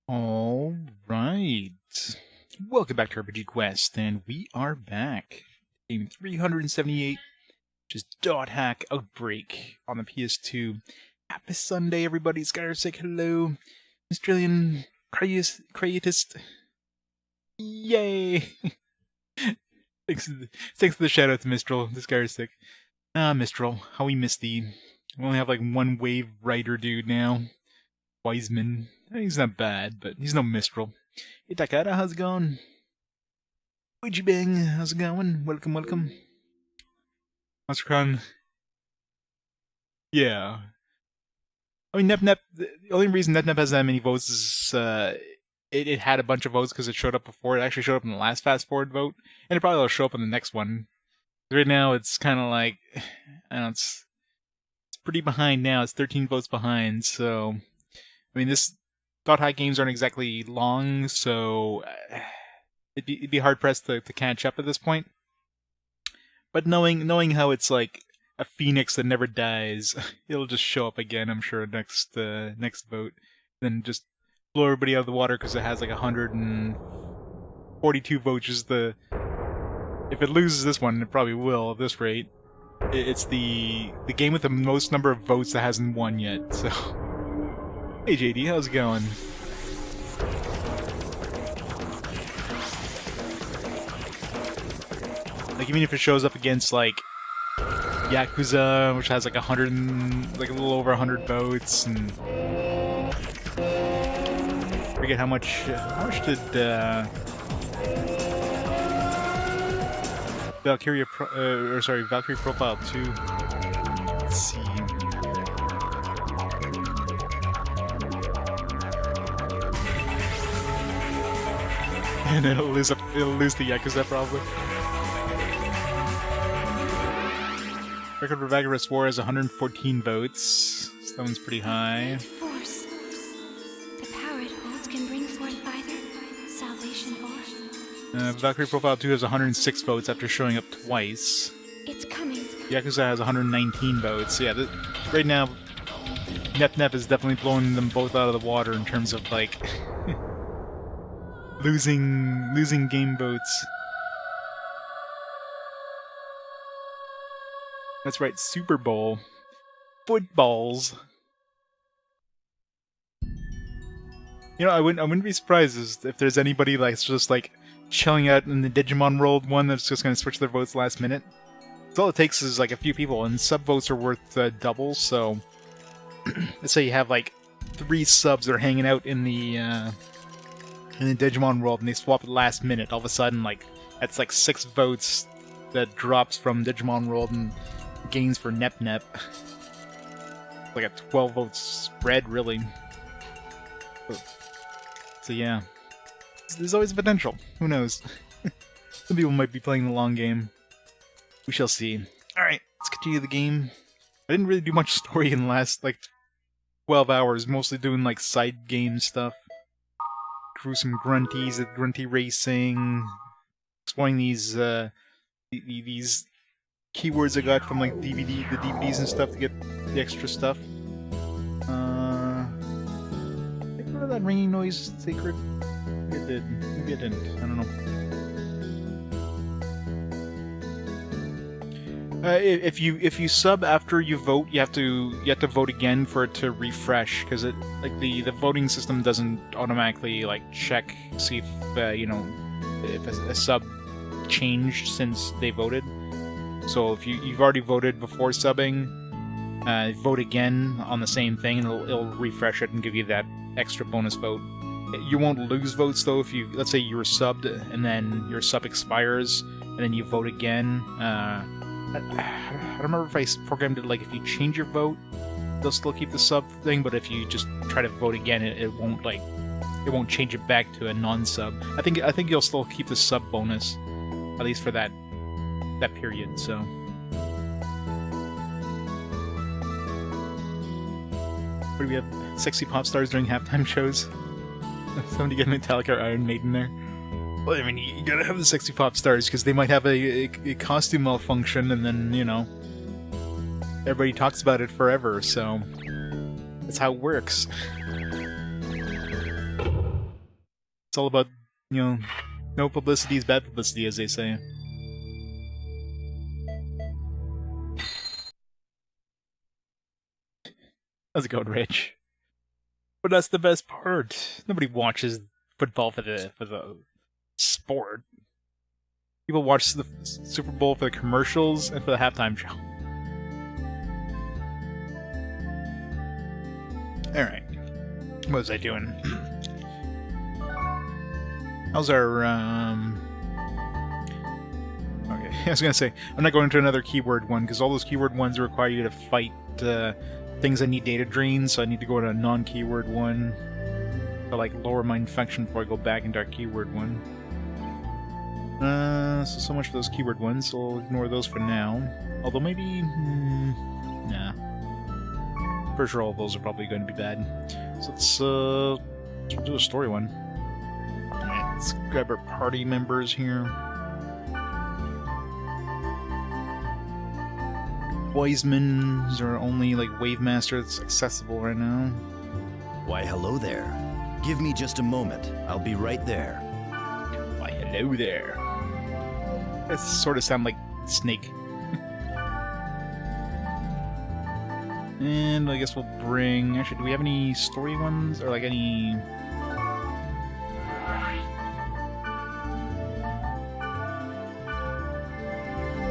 All right. Welcome back to RPG Quest, and we are back. Game 378, which is Dot Hack Outbreak on the PS2. Happy Sunday, everybody. Skyrsec, hello. Australian creatist. Yay! thanks to the shout out to Mistral, the Skyrsec. Mistral, how we miss thee. We only have like one wave rider dude now. Wiseman. He's not bad, but he's no Mistral. Hey Takara, how's it going? Ouija Bang, how's it going? Welcome, welcome. Monstercon. Yeah. I mean, NepNep, the only reason NepNep has that many votes is it had a bunch of votes because it showed up before. It actually showed up in the last fast forward vote, and it probably will show up in the next one. Right now, it's kind of like, I don't know, it's pretty behind now. It's 13 votes behind, so I mean, this Dot Hack games aren't exactly long, so it'd be hard pressed to catch up at this point. But knowing how it's like a phoenix that never dies, it'll just show up again. I'm sure next vote, then just blow everybody out of the water because it has like 142 votes. Is if it loses this one, it probably will at this rate. It's the game with the most number of votes that hasn't won yet. So. Hey JD, how's it going? Like, even if it shows up against, like, Yakuza, which has like like a little over 100 votes, and forget how much did Valkyrie Profile 2. Let's see. And then it'll lose the Yakuza probably. Record for Valkyrie's War has 114 votes. So that one's pretty high. Force. The power it holds can bring forth either salvation or... Valkyrie Profile 2 has 106 votes after showing up twice. It's coming. Yakuza has 119 votes. So yeah, right now, NepNep is definitely blowing them both out of the water in terms of, like, losing game votes. That's right, Super Bowl. Footballs. You know, I wouldn't be surprised if there's anybody like just like chilling out in the Digimon World one that's just gonna switch their votes last minute. So all it takes is like a few people, and sub votes are worth double. So let's say you have like 3 subs that are hanging out in the Digimon World, and they swap at the last minute. All of a sudden, like that's like 6 votes that drops from Digimon World and gains for NepNep. Like a 12 vote spread, really. So yeah, there's always potential. Who knows? Some people might be playing the long game. We shall see. Alright, let's continue the game. I didn't really do much story in the last, like, 12 hours. Mostly doing, like, side game stuff. Drew some grunties at Grunty Racing. Exploring these keywords I got from, like, the DVDs and stuff to get the extra stuff. Remember that ringing noise, Sacred? Maybe it did. Maybe it didn't. I don't know. If you sub after you vote, you have to vote again for it to refresh, because it the voting system doesn't automatically like check see if if a sub changed since they voted. So if you've already voted before subbing, vote again on the same thing, and it'll refresh it and give you that extra bonus vote. You won't lose votes though if you, let's say you were subbed and then your sub expires and then you vote again. I don't remember if I programmed it like if you change your vote, they'll still keep the sub thing, but if you just try to vote again, it won't change it back to a non-sub. I think you'll still keep the sub bonus, at least for that period. So. What do we have? Sexy pop stars during halftime shows? Somebody get Metallica or Iron Maiden there. Well, I mean, you gotta have the sexy pop stars, because they might have a costume malfunction, and then, you know, everybody talks about it forever, so that's how it works. It's all about, you know, no publicity is bad publicity, as they say. How's it going, Rich? But that's the best part. Nobody watches football for the sport. People watch the Super Bowl for the commercials and for the halftime show. Alright. What was I doing? How's our, Okay, I was gonna say, I'm not going to another keyword one, because all those keyword ones require you to fight, things that need data drains, so I need to go to a non-keyword one to, like, lower my infection before I go back into our keyword one. So much for those keyword ones, so I'll ignore those for now. Although maybe... nah. For sure all of those are probably going to be bad. So let's do a story one. Alright, let's grab our party members here. Wiseman is our only, like, wave master that's accessible right now. Why, hello there. Give me just a moment. I'll be right there. Why, hello there. That sort of sound like Snake. And I guess we'll bring... Actually, do we have any story ones? Or, like, any...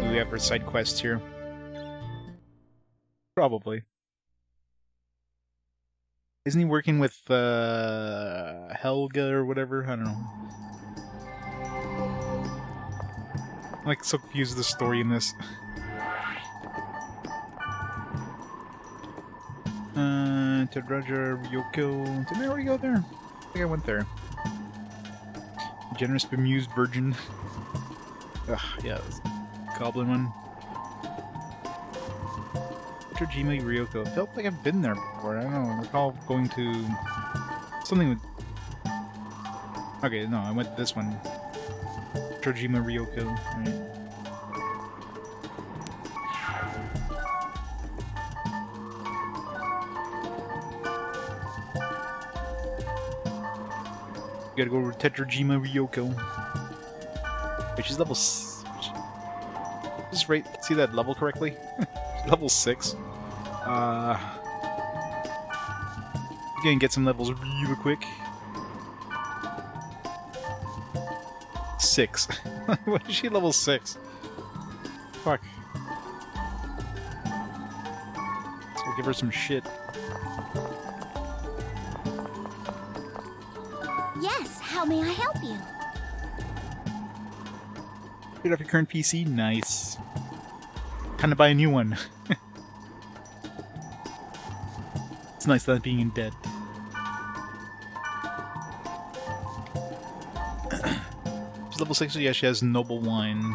Do we have our side quests here? Probably. Isn't he working with, Helga or whatever? I don't know. I'm, like, so confused with the story in this. Tetralogy, Ryoko... Didn't I already go there? I think I went there. Generous bemused virgin. Ugh, yeah, that's a goblin one. Tetralogy, Ryoko. Felt like I've been there before. I don't know. I recall going to... something with... Okay, no, I went to this one. Tetralogy, Ryoko. Right. Gotta go to Tetralogy Ryoko. Wait, she's level... Just right... See that level correctly? Level 6. Gonna get some levels real quick. 6. Why is she level 6? Fuck. So we'll give her some shit. Yes, how may I help you? Get off your current PC? Nice. Time to buy a new one. It's nice not being in debt. She's level 6, so yeah, she has noble wine.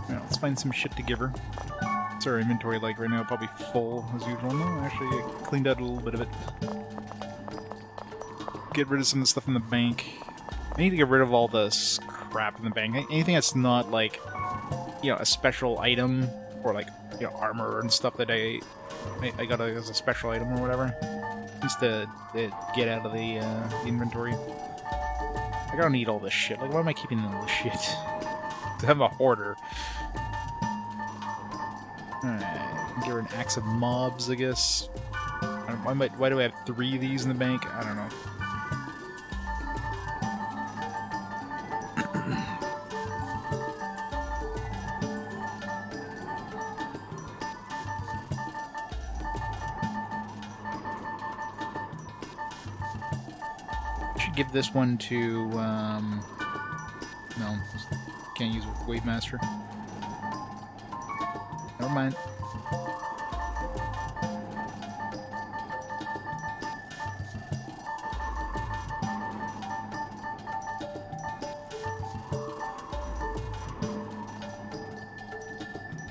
Yeah, let's find some shit to give her. What's our inventory like right now? Probably full as usual. No, actually, I cleaned out a little bit of it. Get rid of some of the stuff in the bank. I need to get rid of all the crap in the bank. Anything that's not, like, you know, a special item, or, like, you know, armor and stuff that I got as a special item or whatever. Needs to get out of the inventory. Like, I don't need all this shit. Like, why am I keeping all this shit? I'm a hoarder. Alright, give her an axe of mobs, I guess. Why do I have 3 of these in the bank? I don't know. Give this one to, no, can't use Wave Master. Never mind.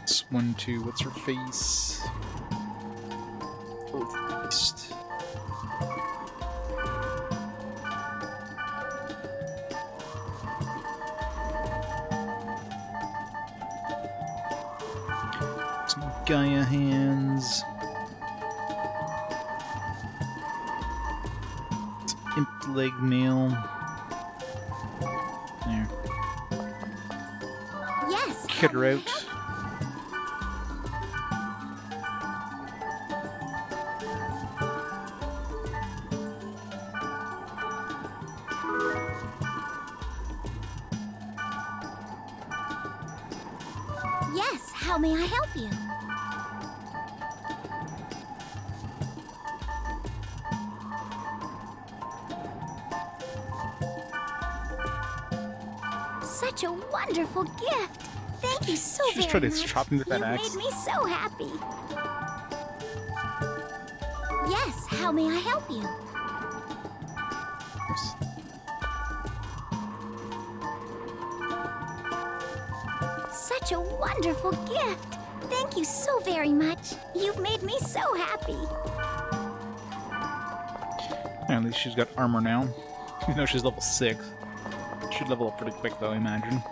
This one to, what's her face? East. Gaia hands. Imp leg mail. There. Yes. Kid her out. Yes, how may I help you? Such a wonderful gift. Thank you so Just very try to much. chop me with that You've axe. made me so happy. Yes, how may I help you? Oops. Such a wonderful gift. Thank you so very much. You've made me so happy. Yeah, at least she's got armor now. Even though she's level 6. Should level up pretty quick though, I imagine.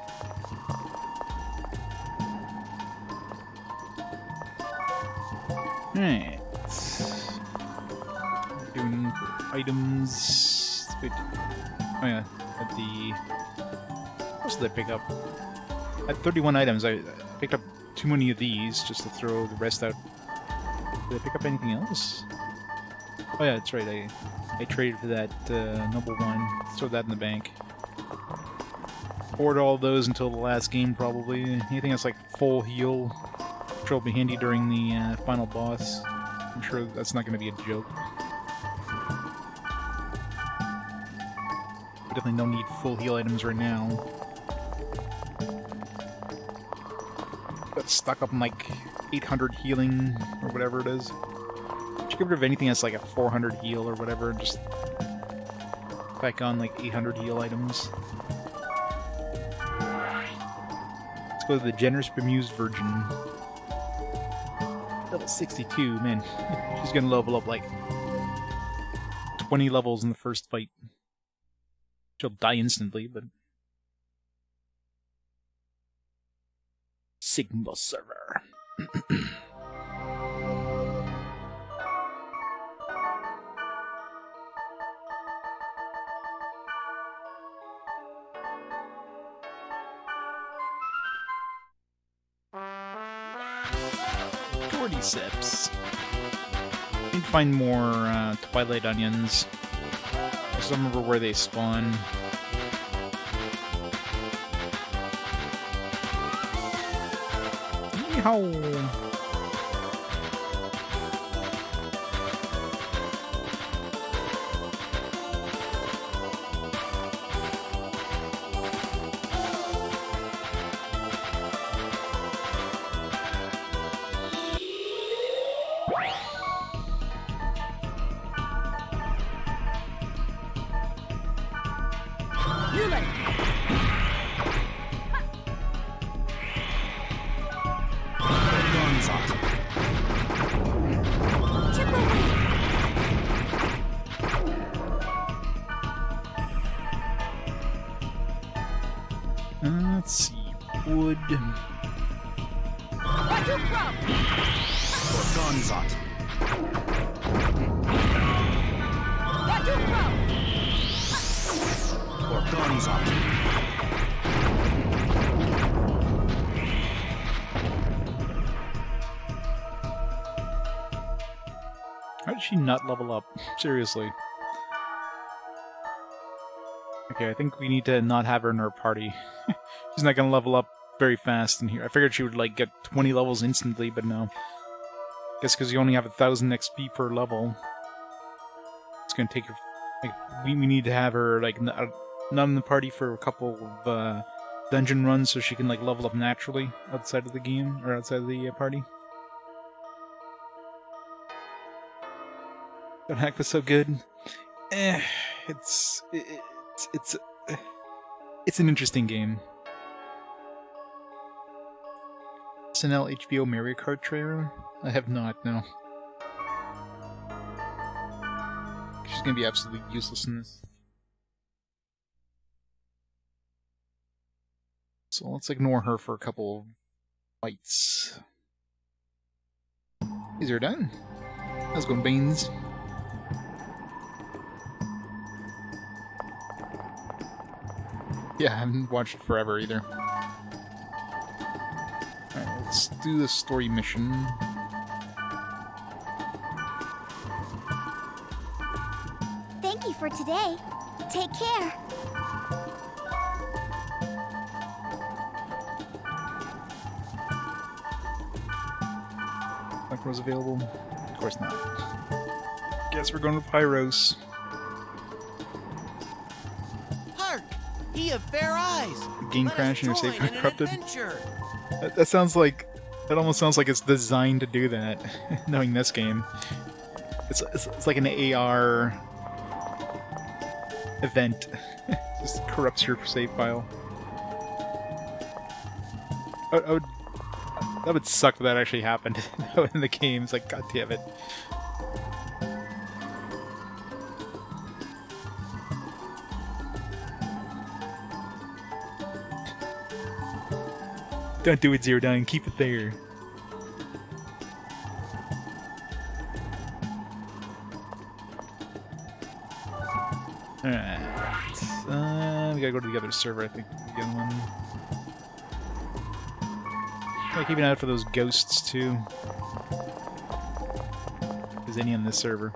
Alright. Doing items. Wait. Oh yeah, at the... What else did I pick up? At 31 items, I picked up too many of these just to throw the rest out. Did I pick up anything else? Oh yeah, that's right, I traded for that noble one. Let's throw that in the bank. Hoard all those until the last game, probably. Anything that's like full heal, which will be handy during the final boss. I'm sure that's not going to be a joke. We definitely don't need full heal items right now. Got stuck up in like 800 healing, or whatever it is. Should get rid of anything that's like a 400 heal or whatever, and just back on like 800 heal items. Let's go to the Generous Bemused Virgin. Level 62, man. She's gonna level up like 20 levels in the first fight. She'll die instantly, but... Sigma server. Cordyceps. Need to find more Twilight Onions. I just don't remember where they spawn. Yeehaw! Let's see. Wood. Gorgonzot. Gorgonzot. How did she not level up? Seriously. Okay, I think we need to not have her in our party. She's not gonna level up very fast in here. I figured she would like get 20 levels instantly, but no. Guess because you only have 1,000 XP per level, it's gonna take her. Like, we need to have her like not in the party for a couple of dungeon runs, so she can like level up naturally outside of the game or outside of the party. That hack was so good. It's an interesting game. SNL HBO Mario Kart trailer? I have not, no. She's gonna be absolutely useless in this. So let's ignore her for a couple of fights. These are done. How's it going, Beans? Yeah, I haven't watched it forever either. Alright, let's do the story mission. Thank you for today. Take care. Micro's available? Of course not. Guess we're going with Pyros. Hark! He of fair eyes! Game Let crash us and your join save in got an corrupted. adventure. That sounds like... That almost sounds like it's designed to do that, knowing this game. It's like an AR event. Just corrupts your save file. That would suck if that actually happened in the game. It's like, god damn it. Don't do it, Zero Dying. Keep it there. Alright. We gotta go to the other server, I think. The other one. Gotta keep an eye out for those ghosts, too. If there's any on this server.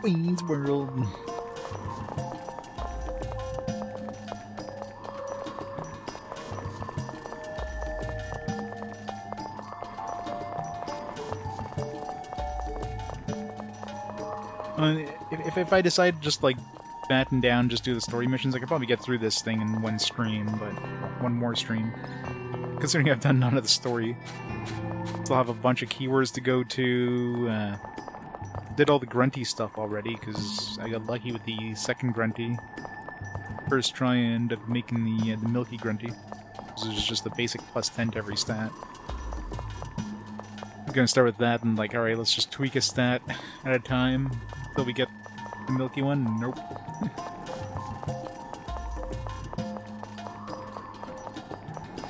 Queen's World. If I decide to just like batten down, just do the story missions, I could probably get through this thing in one stream, but one more stream. Considering I've done none of the story. Still have a bunch of keywords to go to. Did all the grunty stuff already, because I got lucky with the second grunty. First try I ended up making the milky grunty. This is just the basic plus 10 to every stat. I'm gonna start with that and like, alright, let's just tweak a stat at a time until we get the milky one. Nope.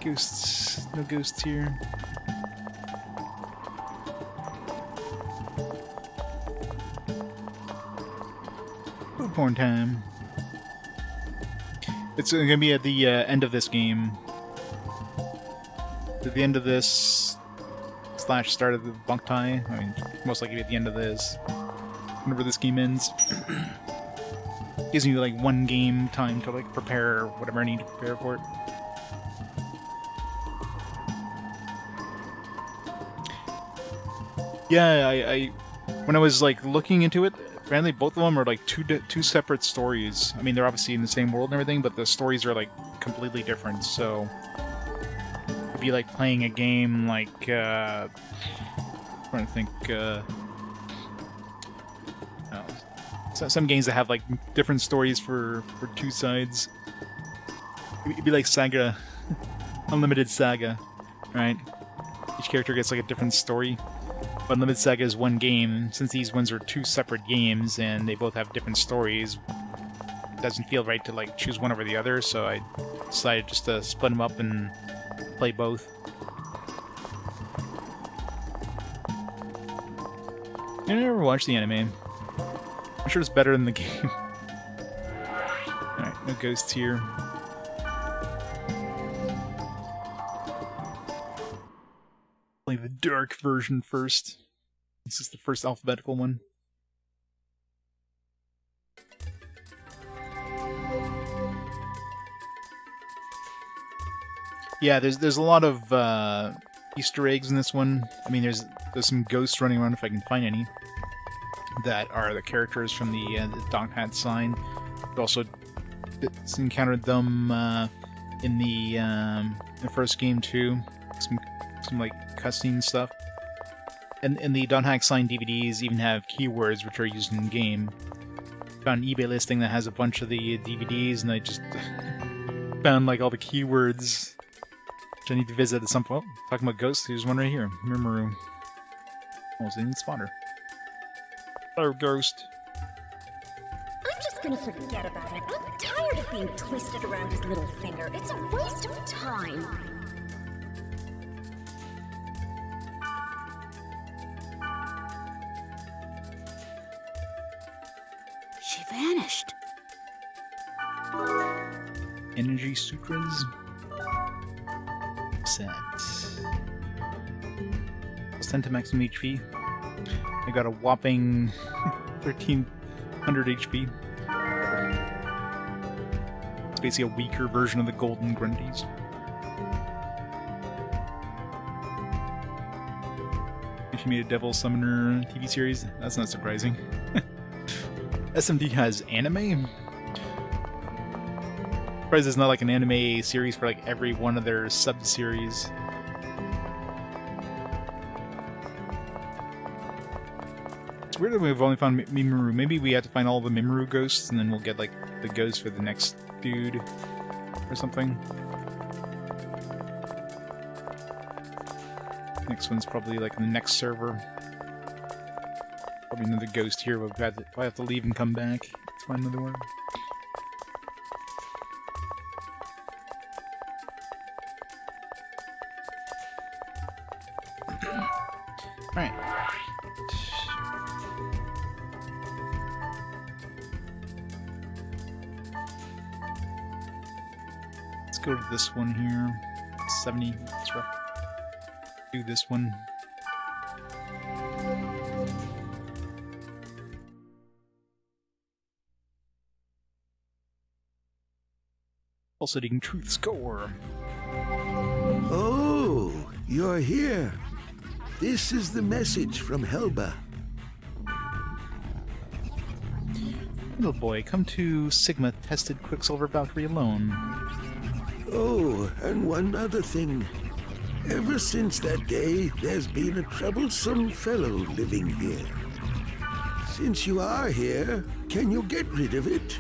Ghosts. No ghosts here. Food porn time. It's gonna be at the end of this game. At the end of this / start of the bunk tie. I mean, most likely at the end of this. Whenever this game ends. Gives me like one game time to like prepare whatever I need to prepare for it. Yeah, I when I was like looking into it, apparently both of them are like two separate stories. I mean, they're obviously in the same world and everything, but the stories are like completely different. So it'd be like playing a game like I'm trying to think. Some games that have like different stories for two sides. It'd be like Saga, Unlimited Saga, right? Each character gets like a different story. But Unlimited Saga is one game. Since these ones are two separate games and they both have different stories, it doesn't feel right to like choose one over the other. So I decided just to split them up and play both. I never watched the anime. I'm sure it's better than the game. Alright, no ghosts here. Play the dark version first. This is the first alphabetical one. Yeah, there's a lot of Easter eggs in this one. I mean, there's some ghosts running around if I can find any. That are the characters from the Dog Hat sign. I've also encountered them in the first game too. Some like cutscene stuff. And the Don Hack sign DVDs even have keywords which are used in game. Found an eBay listing that has a bunch of the DVDs, and I just found like all the keywords which I need to visit at some point. Oh, talking about ghosts, there's one right here. Murmuru. Oh, it's an spotter. Hello, ghost. I'm just gonna forget about it. I'm tired of being twisted around his little finger. It's a waste of time. She vanished. Energy Sutras. Set. Plus 10 to maximum HP. I got a whopping 1300 HP. It's basically a weaker version of the Golden Grundies. If you made a Devil Summoner TV series, that's not surprising. SMD has anime? Surprised it's not like an anime series for like every one of their sub-series. It's weird that we've only found Mimaru. Maybe we have to find all the Mimaru ghosts and then we'll get like the ghost for the next dude or something. Next one's probably like in the next server. Probably another ghost here, but if I have to leave and come back, let's find another one. Alright. Let's go to this one here. 70. That's right. Do this one. Pulsating Truth Score. Oh, you're here. This is the message from Helba. Little boy, come to Sigma tested Quicksilver Valkyrie alone. Oh, and one other thing. Ever since that day, there's been a troublesome fellow living here. Since you are here, can you get rid of it?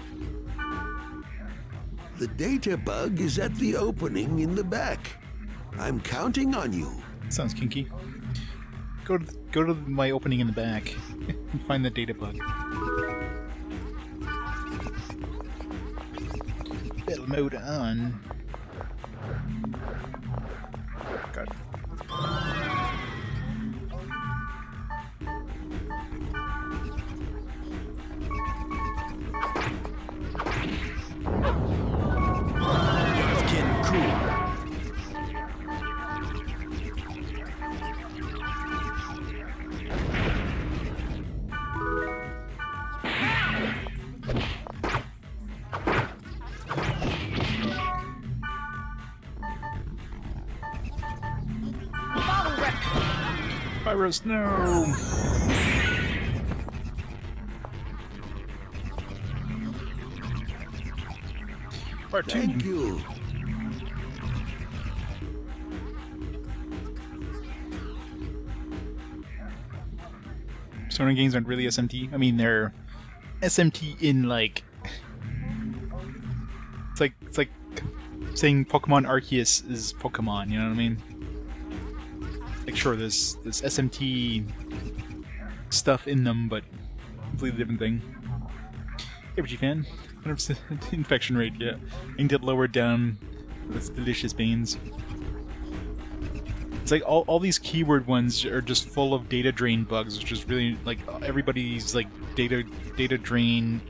The data bug is at the opening in the back. I'm counting on you. Sounds kinky. Go to my opening in the back and find the data bug. Battle mode on. God. That's getting cool. Pyros, no! Part 2. Thank you. Stoner games aren't really SMT. I mean, they're SMT in like it's like saying Pokemon Arceus is Pokemon. You know what I mean? Like, sure, there's SMT stuff in them, but completely different thing. Hey, Richie fan, 100% infection rate. Yeah, I can get lowered down with delicious beans. It's like all these keyword ones are just full of data drain bugs, which is really like everybody's like data drain.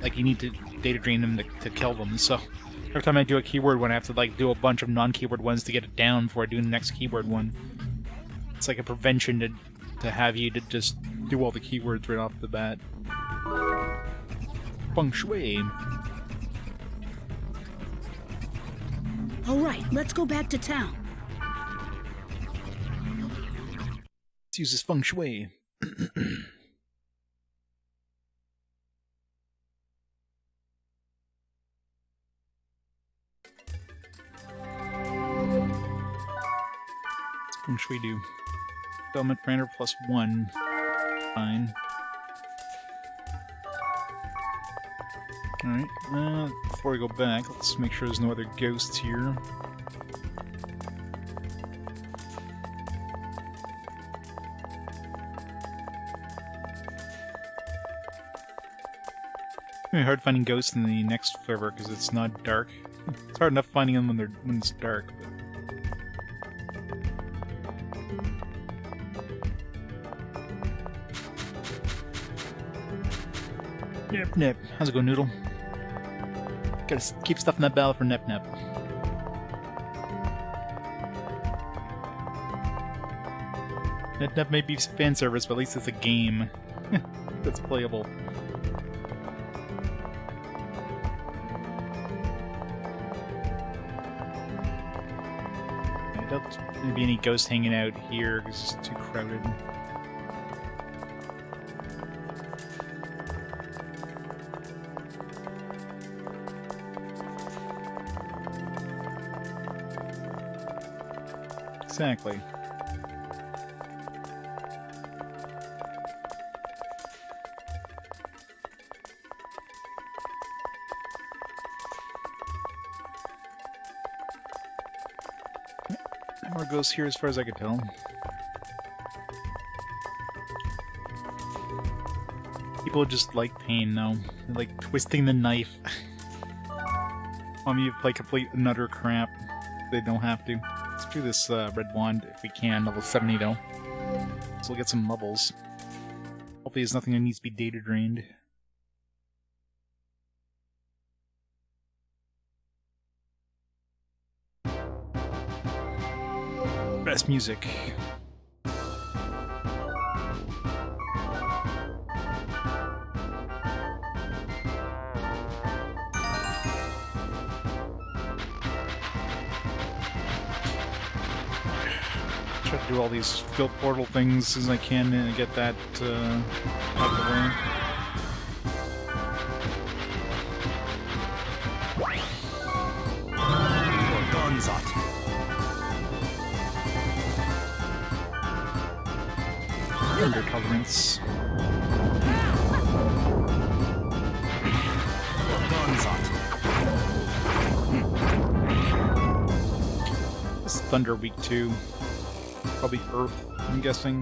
Like, you need to data drain them to kill them. So every time I do a keyword one, I have to like do a bunch of non-keyword ones to get it down before I do the next keyword one. It's like a prevention to have you to just do all the keywords right off the bat. Feng Shui. All right, let's go back to town. Let's use this Feng Shui. What's Feng Shui do? Development parameter +1. Fine. Alright, before we go back, let's make sure there's no other ghosts here. It's hard finding ghosts in the next server because it's not dark. It's hard enough finding them when it's dark. But... Nip Nip. How's it going, Noodle? Gotta keep stuff in that barrel for Nip Nip. Nip Nip may be fan service, but at least it's a game that's playable. I don't be any ghosts hanging out here because it's too crowded. Exactly. No more ghosts here as far as I could tell. People just like pain, though. They like twisting the knife. You play complete and utter crap. They don't have to. Let's do this red wand if we can, level 70 though. So we'll get some levels. Hopefully there's nothing that needs to be data drained. Best music. Try to do all these field portal things as I can and get that out of the way. Under tolerance. This is Thunder Week 2. Probably Earth, I'm guessing.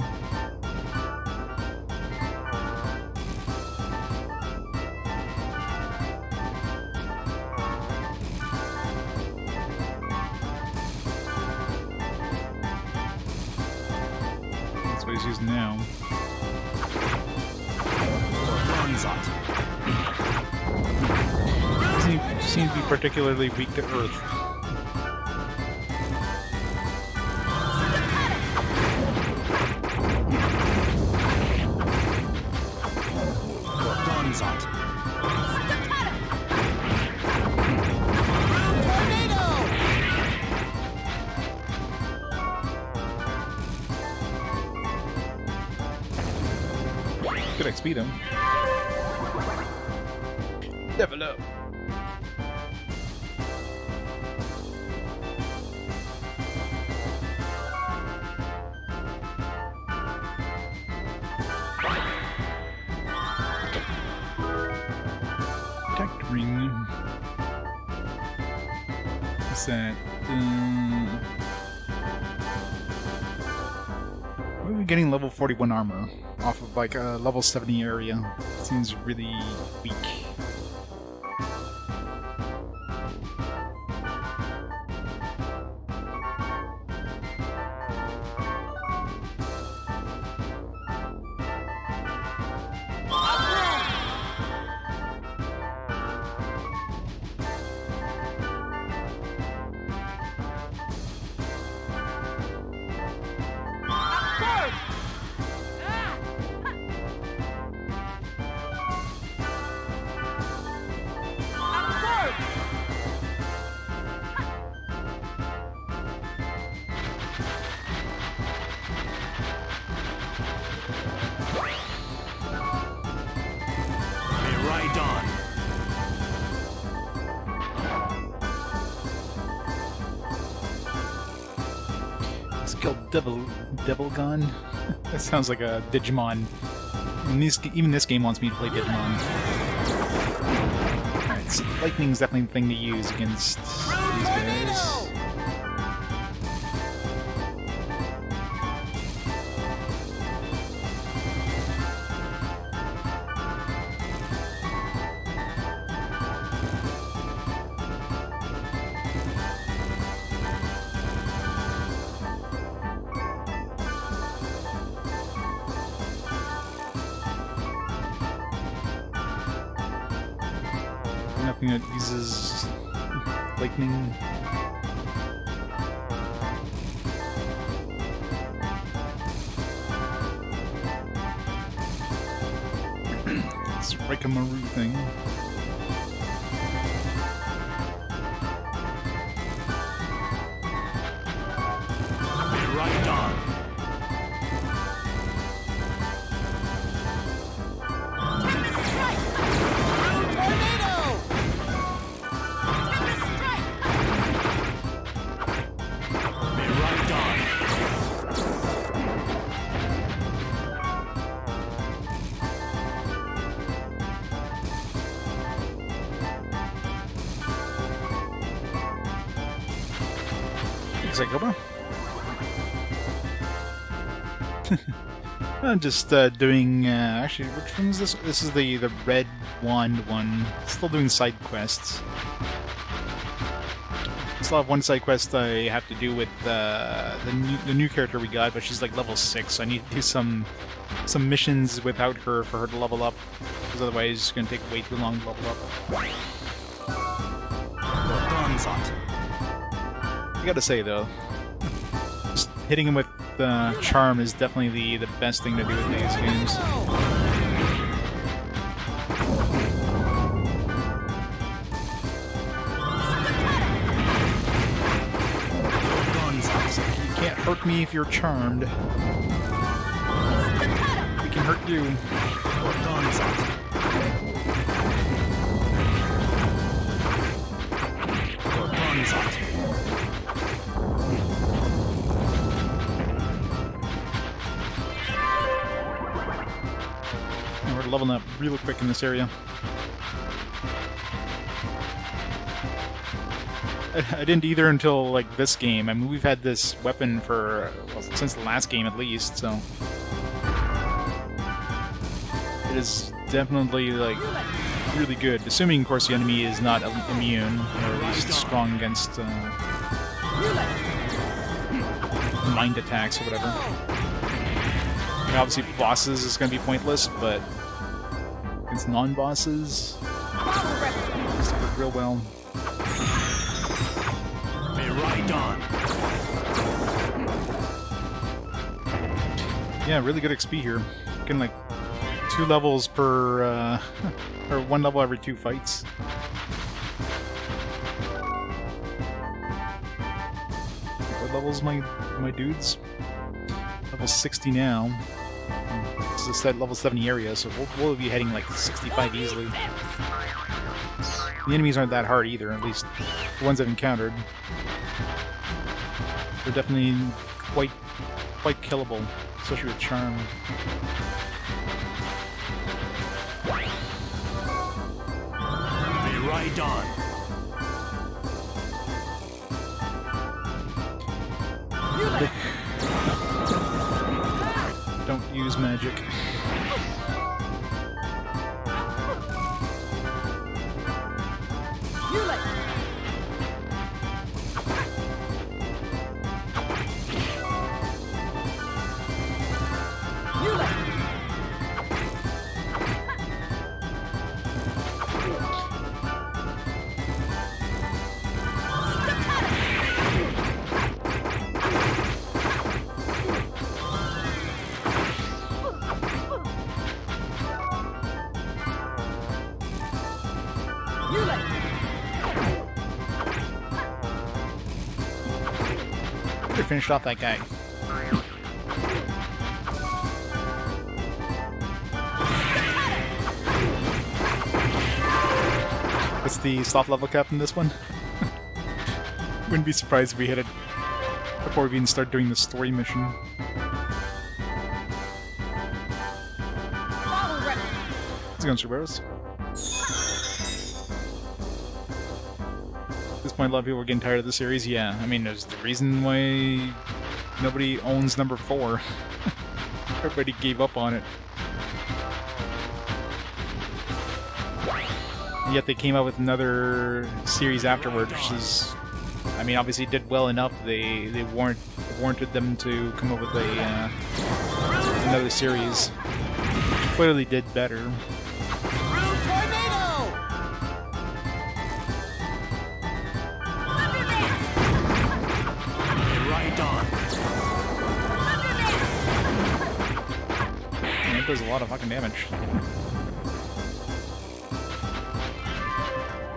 That's what he's using now. Doesn't seem to be particularly weak to Earth. Good XP though. Level up. Protect ring. What's that? Where are we getting level 41 armor? Off of like a level 70 area. Seems really weak. It's called Devil Gun. That sounds like a Digimon. Even this game wants me to play Digimon. Alright, so lightning's definitely the thing to use against these guys. anything that uses lightning. Strike a Maru thing. Right on. Go. I'm just doing. Actually, which one is this? This is the red wand one. Still doing side quests. Still have one side quest I have to do with the new character we got, but she's like level 6. So I need to do some missions without her for her to level up, because otherwise it's gonna take way too long to level up. I gotta say though, just hitting him with charm is definitely the best thing to do with these games. You can't hurt me if you're charmed. We can hurt you. We're leveling up real quick in this area. I didn't either until like this game. I mean, we've had this weapon for since the last game at least, so it is definitely like really good. Assuming, of course, the enemy is not immune, or at least strong against mind attacks or whatever. I mean, obviously, bosses is going to be pointless, but against non-bosses, it's worked real well. Right on. Yeah, really good XP here. Getting like 2 levels per, or 1 level every 2 fights. What level's my dudes? Level 60 now. This is a level 70 area, so we'll be heading like 65 easily. The enemies aren't that hard either, at least the ones I've encountered. They're definitely quite killable, especially with charm. Be right on. Don't use magic. Finished off that guy. What's the soft level cap in this one? Wouldn't be surprised if we hit it before we even start doing the story mission. Let's go, Cerberus. At this point, a lot of people are getting tired of the series. Yeah, I mean, there's the reason why nobody owns number 4. Everybody gave up on it. Yet they came out with another series afterwards, which is, I mean, obviously did well enough. They warranted them to come up with a another series. Clearly did better. does a lot of fucking damage.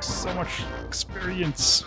So much experience.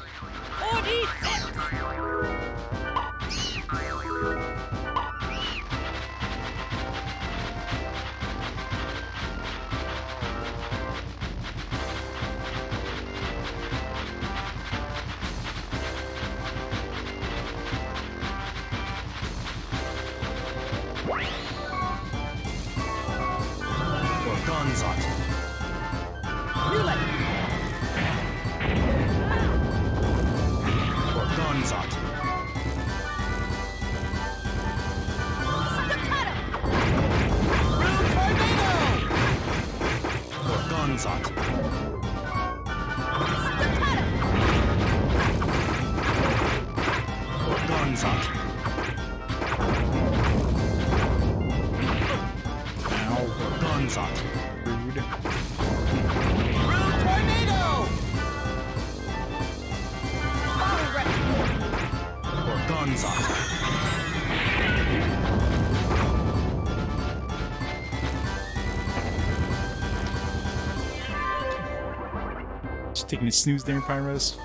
Just taking a snooze there, Pyros.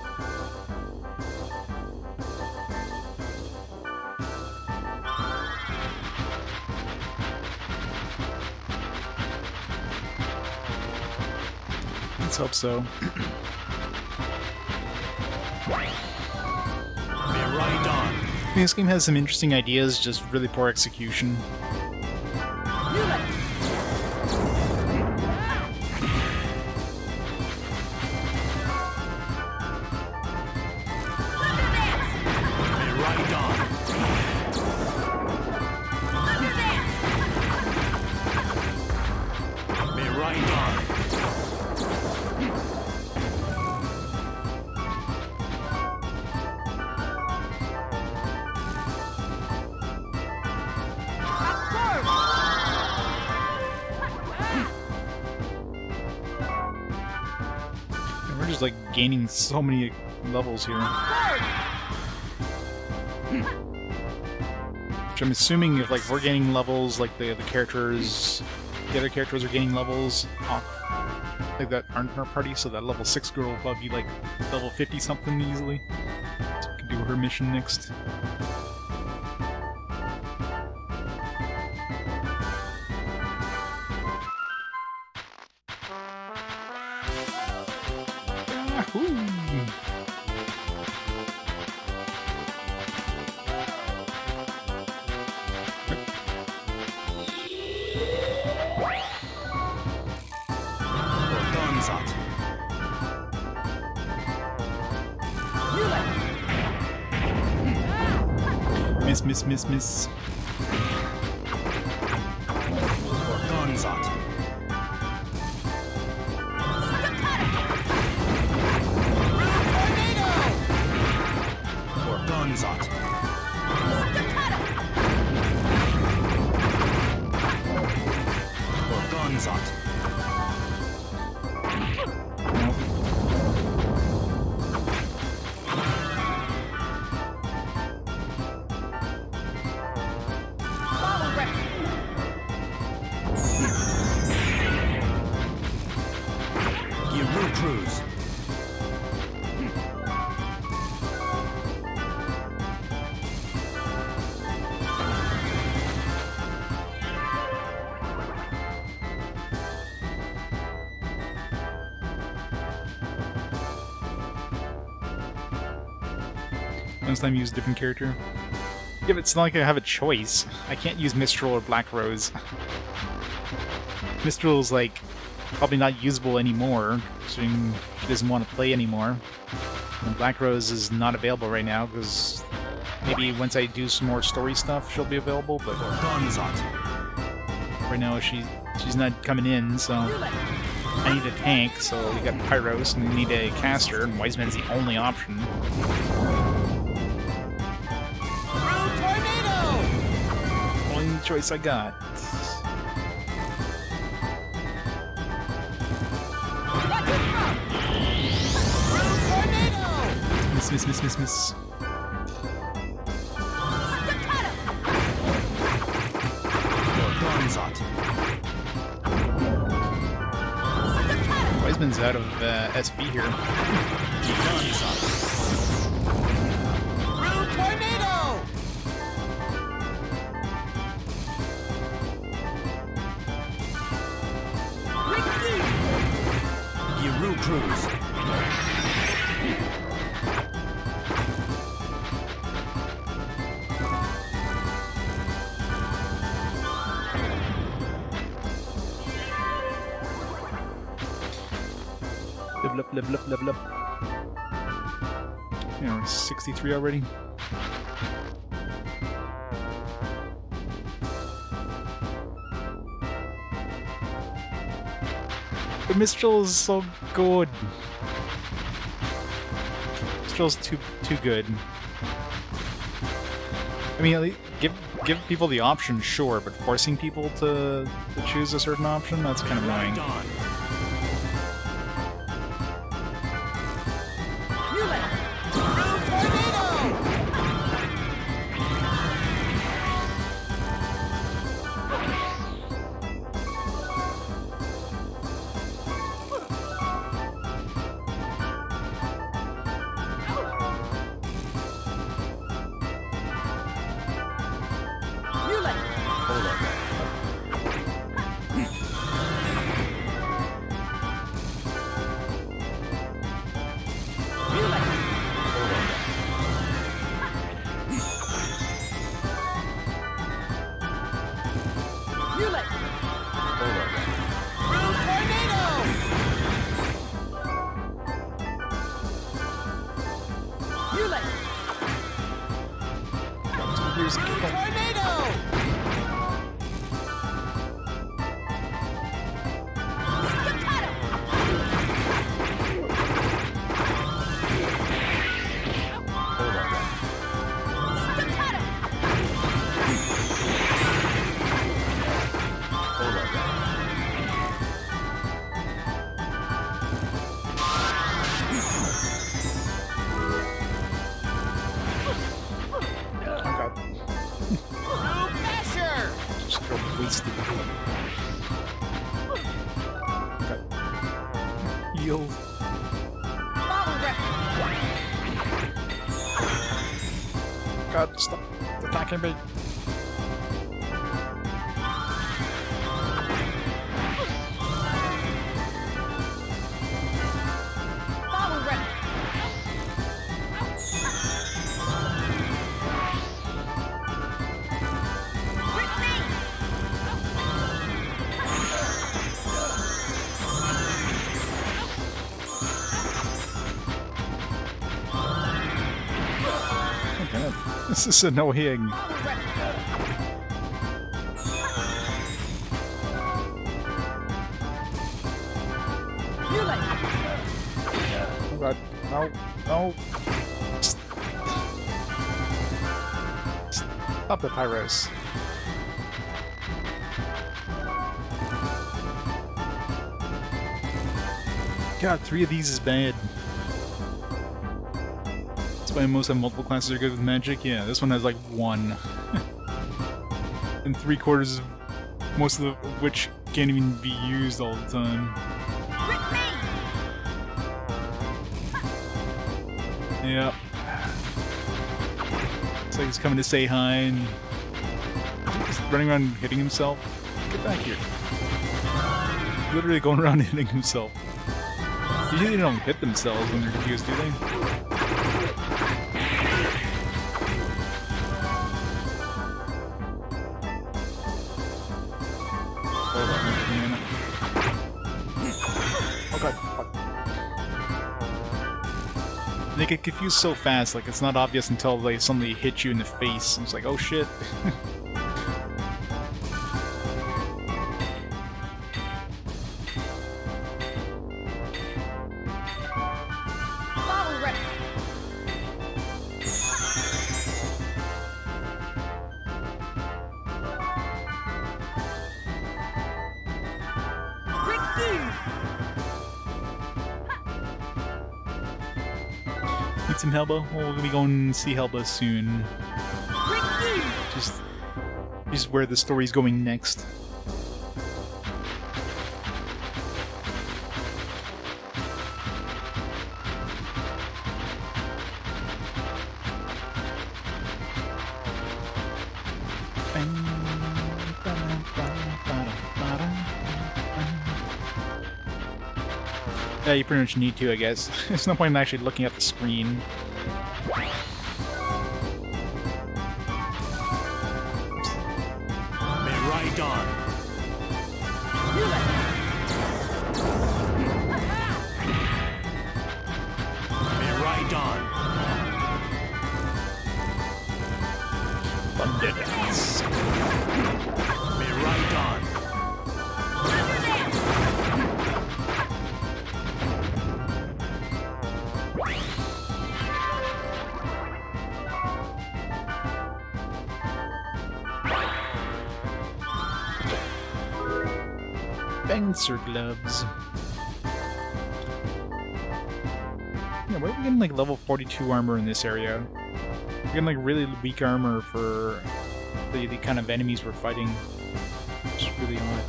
Let's hope so. This game has some interesting ideas, just really poor execution. Like gaining so many levels here. Which I'm assuming if like we're gaining levels, like the other characters are gaining levels off like that aren't in our party, so that level 6 girl will probably be like level 50 something easily. So we can do her mission next. Miss. Next time use a different character. Yeah, but it's not like I have a choice. I can't use Mistral or Black Rose. Mistral's like probably not usable anymore, so she doesn't want to play anymore. And Black Rose is not available right now because maybe once I do some more story stuff she'll be available, but right now she's not coming in, so I need a tank, so we got Pyros and we need a caster, and Wiseman's the only option. Only choice I got. Miss. is out of SB here. Rude tornado! Giru Cruise. Level up. Yeah, we're 63 already. The Mistral is so good. Mistral's too good. I mean, at least give people the option, sure, but forcing people to choose a certain option, that's kind of annoying. God, stop attacking me. This is annoying. Oh god, no. Stop it, Pyros. God, 3 of these is bad. That's why most have multiple classes are good with magic. Yeah, this one has like 1. And 3/4 of most of which can't even be used all the time. Yep. It's like he's coming to say hi and he's running around hitting himself. Get back here. Literally going around hitting himself. Usually they don't hit themselves when they're confused, do they? They get confused so fast, like it's not obvious until they suddenly hit you in the face. And it's like, oh shit. Need some Helba? Well, we're gonna be going to see Helba soon. Just where the story's going next. Yeah, you pretty much need to, I guess. There's no point in actually looking at the screen. May ride on. May ride on. Thunderdance. May ride on. Fencer gloves. Yeah, where are we getting like level 42 armor in this area? We're getting like really weak armor for the kind of enemies we're fighting. It's really odd.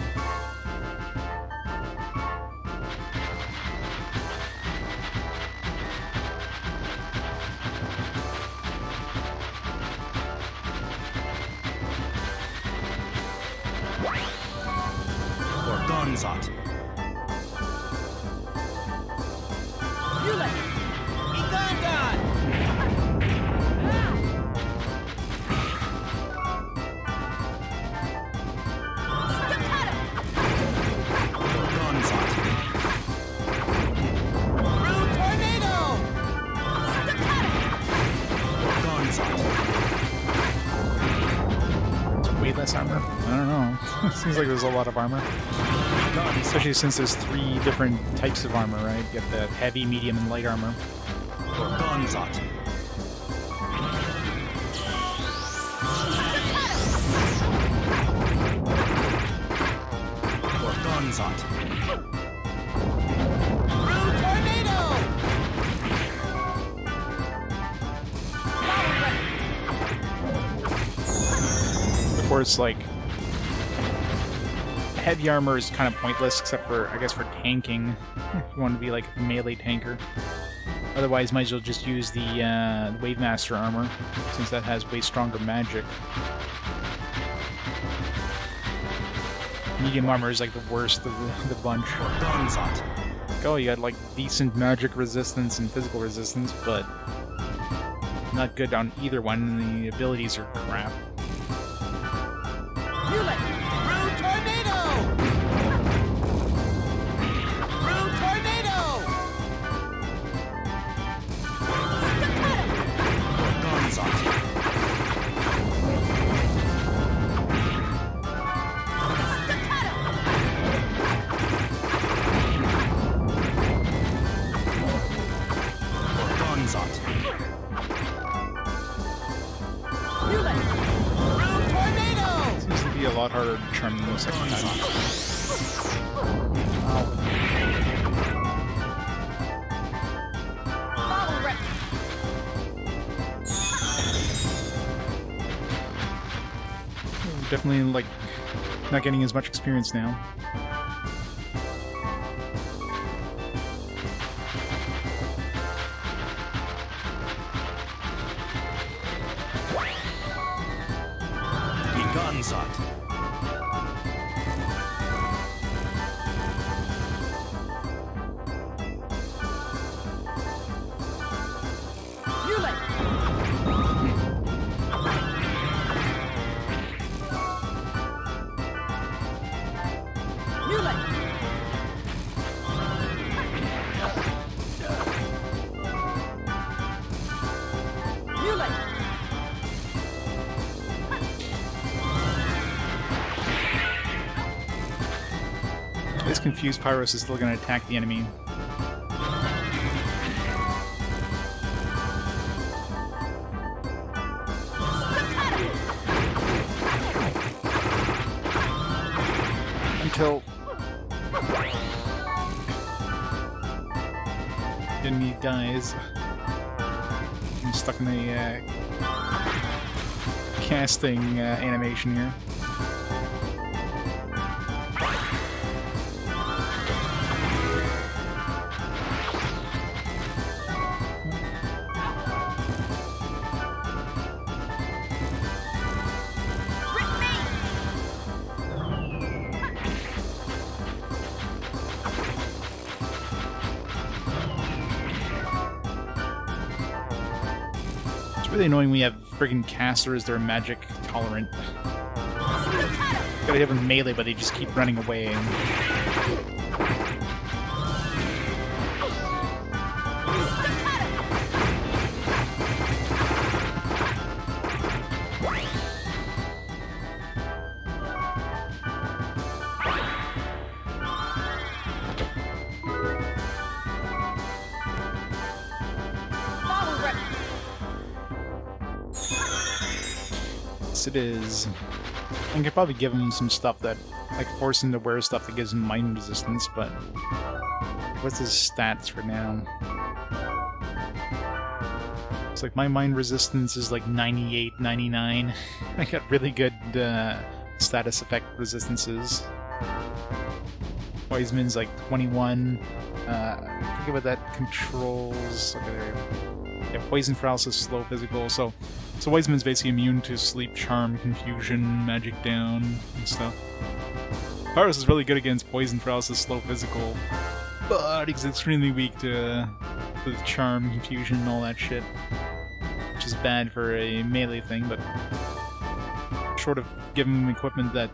Gonzot. Igandan! Gonzot. Rude tornado! Gonzot. Way less armor? I don't know. Seems like there's a lot of armor. Especially since there's 3 different types of armor, right? You have the heavy, medium, and light armor. Gonzot. Gonzot. Rude tornado! Of course, like, heavy armor is kind of pointless, except for, I guess, for tanking. If you want to be like a melee tanker. Otherwise, might as well just use the Wave Master armor, since that has way stronger magic. Medium armor is like the worst of the bunch. Gonzot. Oh, you got like decent magic resistance and physical resistance, but not good on either one, and the abilities are crap. Rude tornado! Rude tornado! Gonzot. Gonzot. Rude tornado! Seems to be a lot harder to charm than the second time. Definitely, like, not getting as much experience now. Gonzot. This confused Pyros is still going to attack the enemy. Until the enemy dies. I'm stuck in the casting animation here. really annoying when you have friggin' casters that are magic tolerant. Gotta have them melee, but they just keep running away. It is. I could probably give him some stuff that, like, force him to wear stuff that gives him mind resistance, but what's his stats for now? It's like my mind resistance is like 98, 99. I got really good status effect resistances. Wiseman's like 21. I forget what that controls. Okay, there. Yeah, poison, paralysis, slow, physical. So Wiseman's basically immune to sleep, charm, confusion, magic down, and stuff. Paris is really good against poison, paralysis, slow, physical, but he's extremely weak to charm, confusion, and all that shit. Which is bad for a melee thing, but short of giving him equipment that,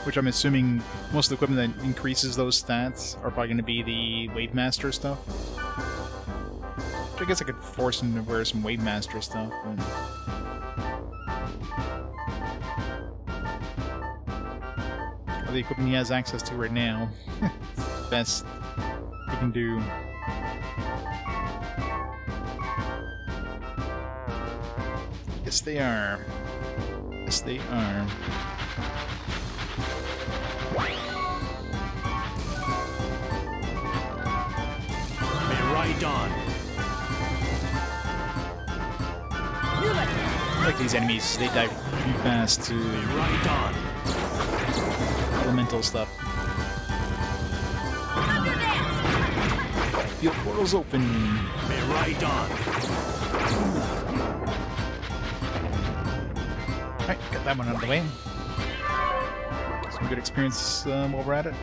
which I'm assuming most of the equipment that increases those stats are probably going to be the Wave Master stuff. I guess I could force him to wear some Wave Master stuff, but... All the equipment he has access to right now. Best he can do. Yes, they are. Yes, they are. May ride on. Like these enemies, they die pretty fast to Right on. elemental stuff. Field portals open. May ride on. Alright, got that one out of the way. Some good experience while we're at it.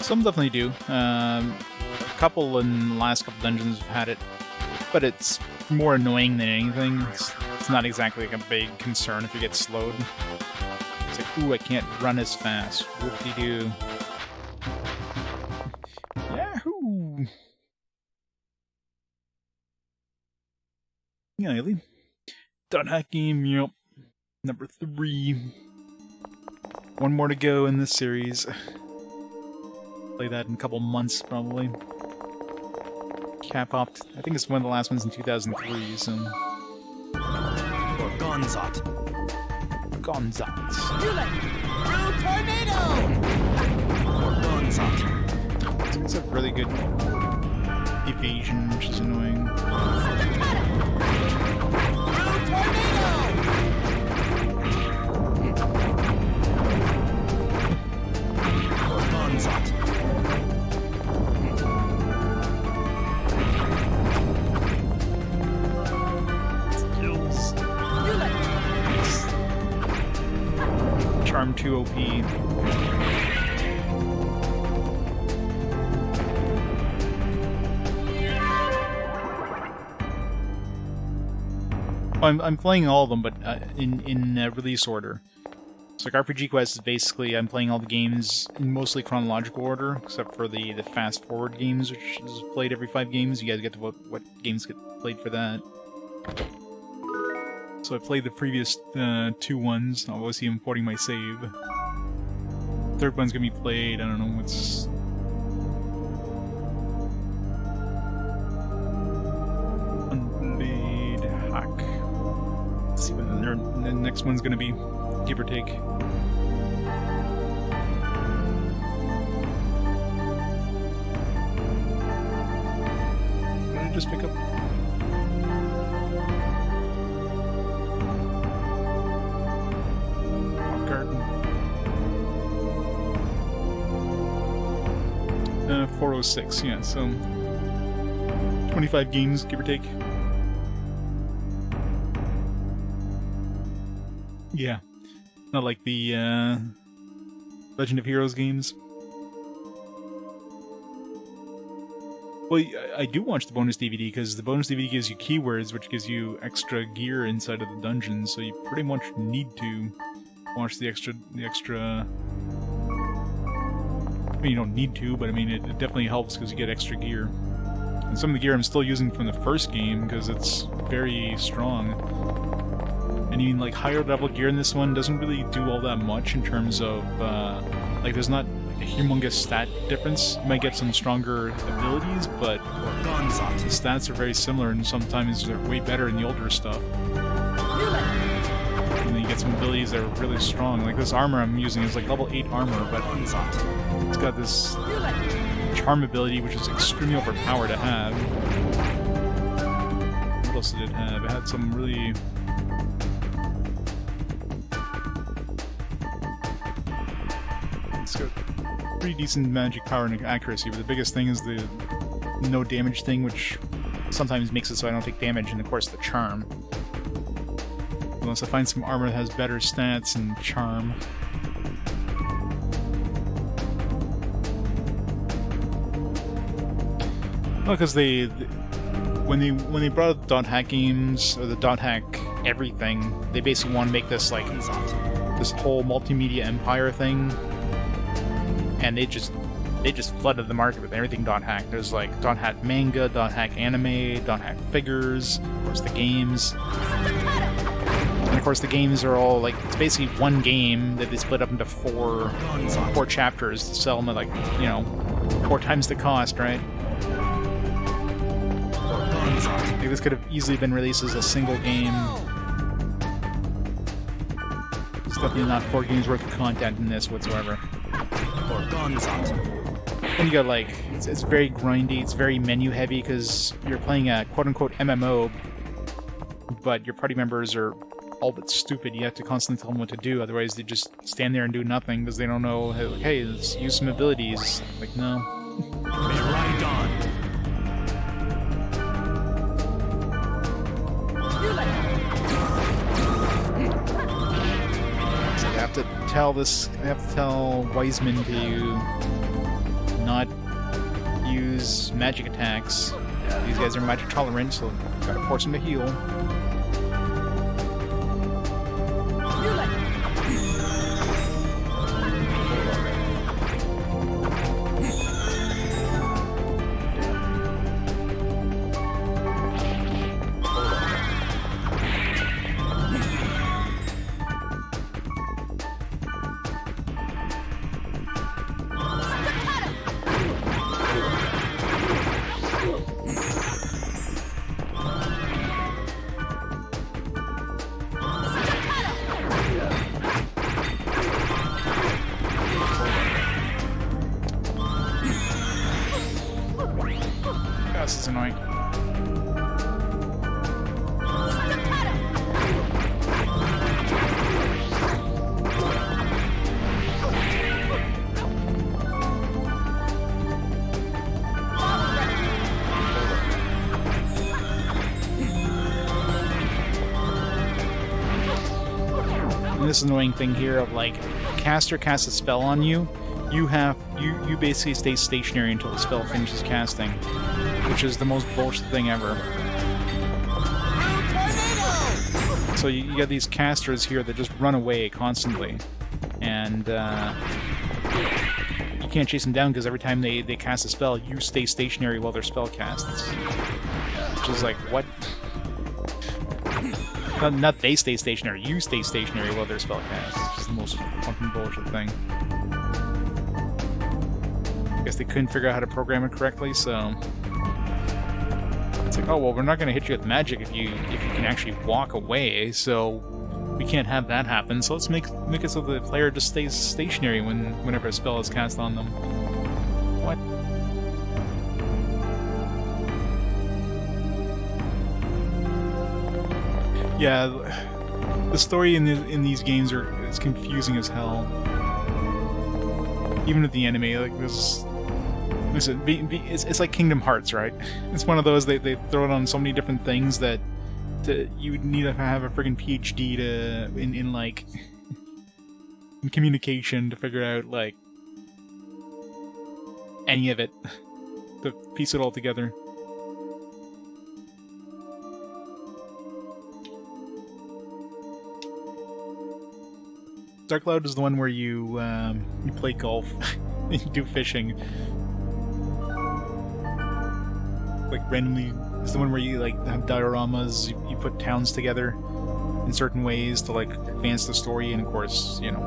Some definitely do. A couple in the last couple dungeons have had it, but it's more annoying than anything. It's not exactly like a big concern if you get slowed. It's like, ooh, I can't run as fast. Whoop-de-doo. Yahoo! Yeah, Ellie. Done hacking, yep. Number 3. One more to go in this series. Play that in a couple months, probably. Cap opt. I think it's one of the last ones in 2003, so... Or Gonzot. Gonzot. Rude tornado! Or Gonzot. It's a really good evasion, which is annoying. Rude tornado! Or Gonzot. Charm 2 OP. I'm playing all of them, but in release order. So like RPG Quest is basically I'm playing all the games in mostly chronological order, except for the fast forward games, which is played every 5 games. You guys get to vote what games get played for that. So I played the previous 2 ones. I'll obviously importing my save. Third one's gonna be played, I don't know, what's... Unplayed hack. Let's see what the next one's gonna be, give or take. What did I just pick up? Garden. 406, yeah, so 25 games, give or take. Yeah. Not like the Legend of Heroes games. Well, I do watch the bonus DVD because the bonus DVD gives you keywords, which gives you extra gear inside of the dungeon. So you pretty much need to watch the extra. I mean, you don't need to, but I mean, it definitely helps because you get extra gear. And some of the gear I'm still using from the first game because it's very strong. And even like higher level gear in this one doesn't really do all that much in terms of like there's not a humongous stat difference. You might get some stronger abilities, but the stats are very similar, and sometimes they're way better in the older stuff. And then you get some abilities that are really strong. Like this armor I'm using is like level 8 armor, but it's got this charm ability which is extremely overpowered to have. What else did it have? It had some really... It's got pretty decent magic power and accuracy, but the biggest thing is the no damage thing, which sometimes makes it so I don't take damage, and of course the charm. Unless I find some armor that has better stats and charm. Well, because when they brought up the dot hack games, or the dot hack everything, they basically want to make this like this whole multimedia empire thing. And they just flooded the market with everything dot hack. There's like dot hack manga, dot hack anime, dot hack figures, of course the games. And of course the games are all like, it's basically one game that they split up into four chapters to sell them at like, you know, 4 times the cost, right? Like this could have easily been released as a single game. There's definitely not 4 games worth of content in this whatsoever. And you got like, it's very grindy, it's very menu heavy because you're playing a quote-unquote MMO, but your party members are all but stupid. You have to constantly tell them what to do, otherwise they just stand there and do nothing because they don't know, hey, let's use some abilities. Like, no. Right on. I have to tell Wiseman to not use magic attacks. These guys are magic tolerant, so gotta force them to heal. This is annoying. And this annoying thing here of like, caster casts a spell on you, you basically stay stationary until the spell finishes casting, which is the most bullshit thing ever. So you got these casters here that just run away constantly, and you can't chase them down because every time they cast a spell, you stay stationary while their spell casts. Which is like, what? Not they stay stationary, you stay stationary while their spell casts. It's just the most fucking bullshit thing. I guess they couldn't figure out how to program it correctly, so... It's like, oh, well, we're not going to hit you with magic if you can actually walk away, so we can't have that happen, so let's make it so the player just stays stationary whenever a spell is cast on them. What? Yeah, the story in these games is confusing as hell. Even with the anime, like this. Listen, it's like Kingdom Hearts, right? It's one of those they throw it on so many different things that you would need to have a friggin' PhD in like in communication to figure out like any of it, to piece it all together. Dark Cloud is the one where you play golf, and you do fishing. Like randomly, it's the one where you like have dioramas. You put towns together in certain ways to like advance the story, and of course, you know,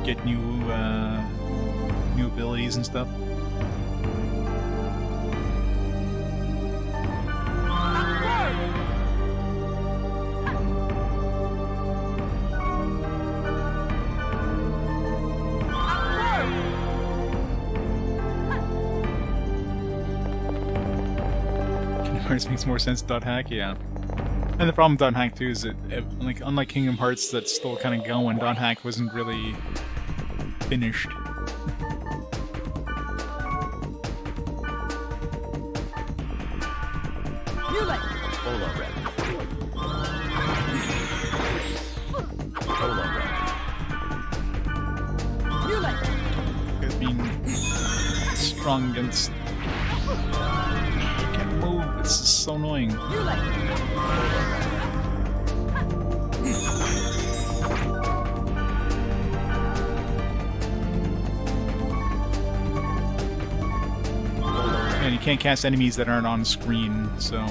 get new abilities and stuff. Makes more sense. .hack, yeah. And the problem with .hack too is that, like, unlike Kingdom Hearts, that's still kind of going. .hack wasn't really finished. It's being strong against. This is so annoying. And you can't cast enemies that aren't on screen, so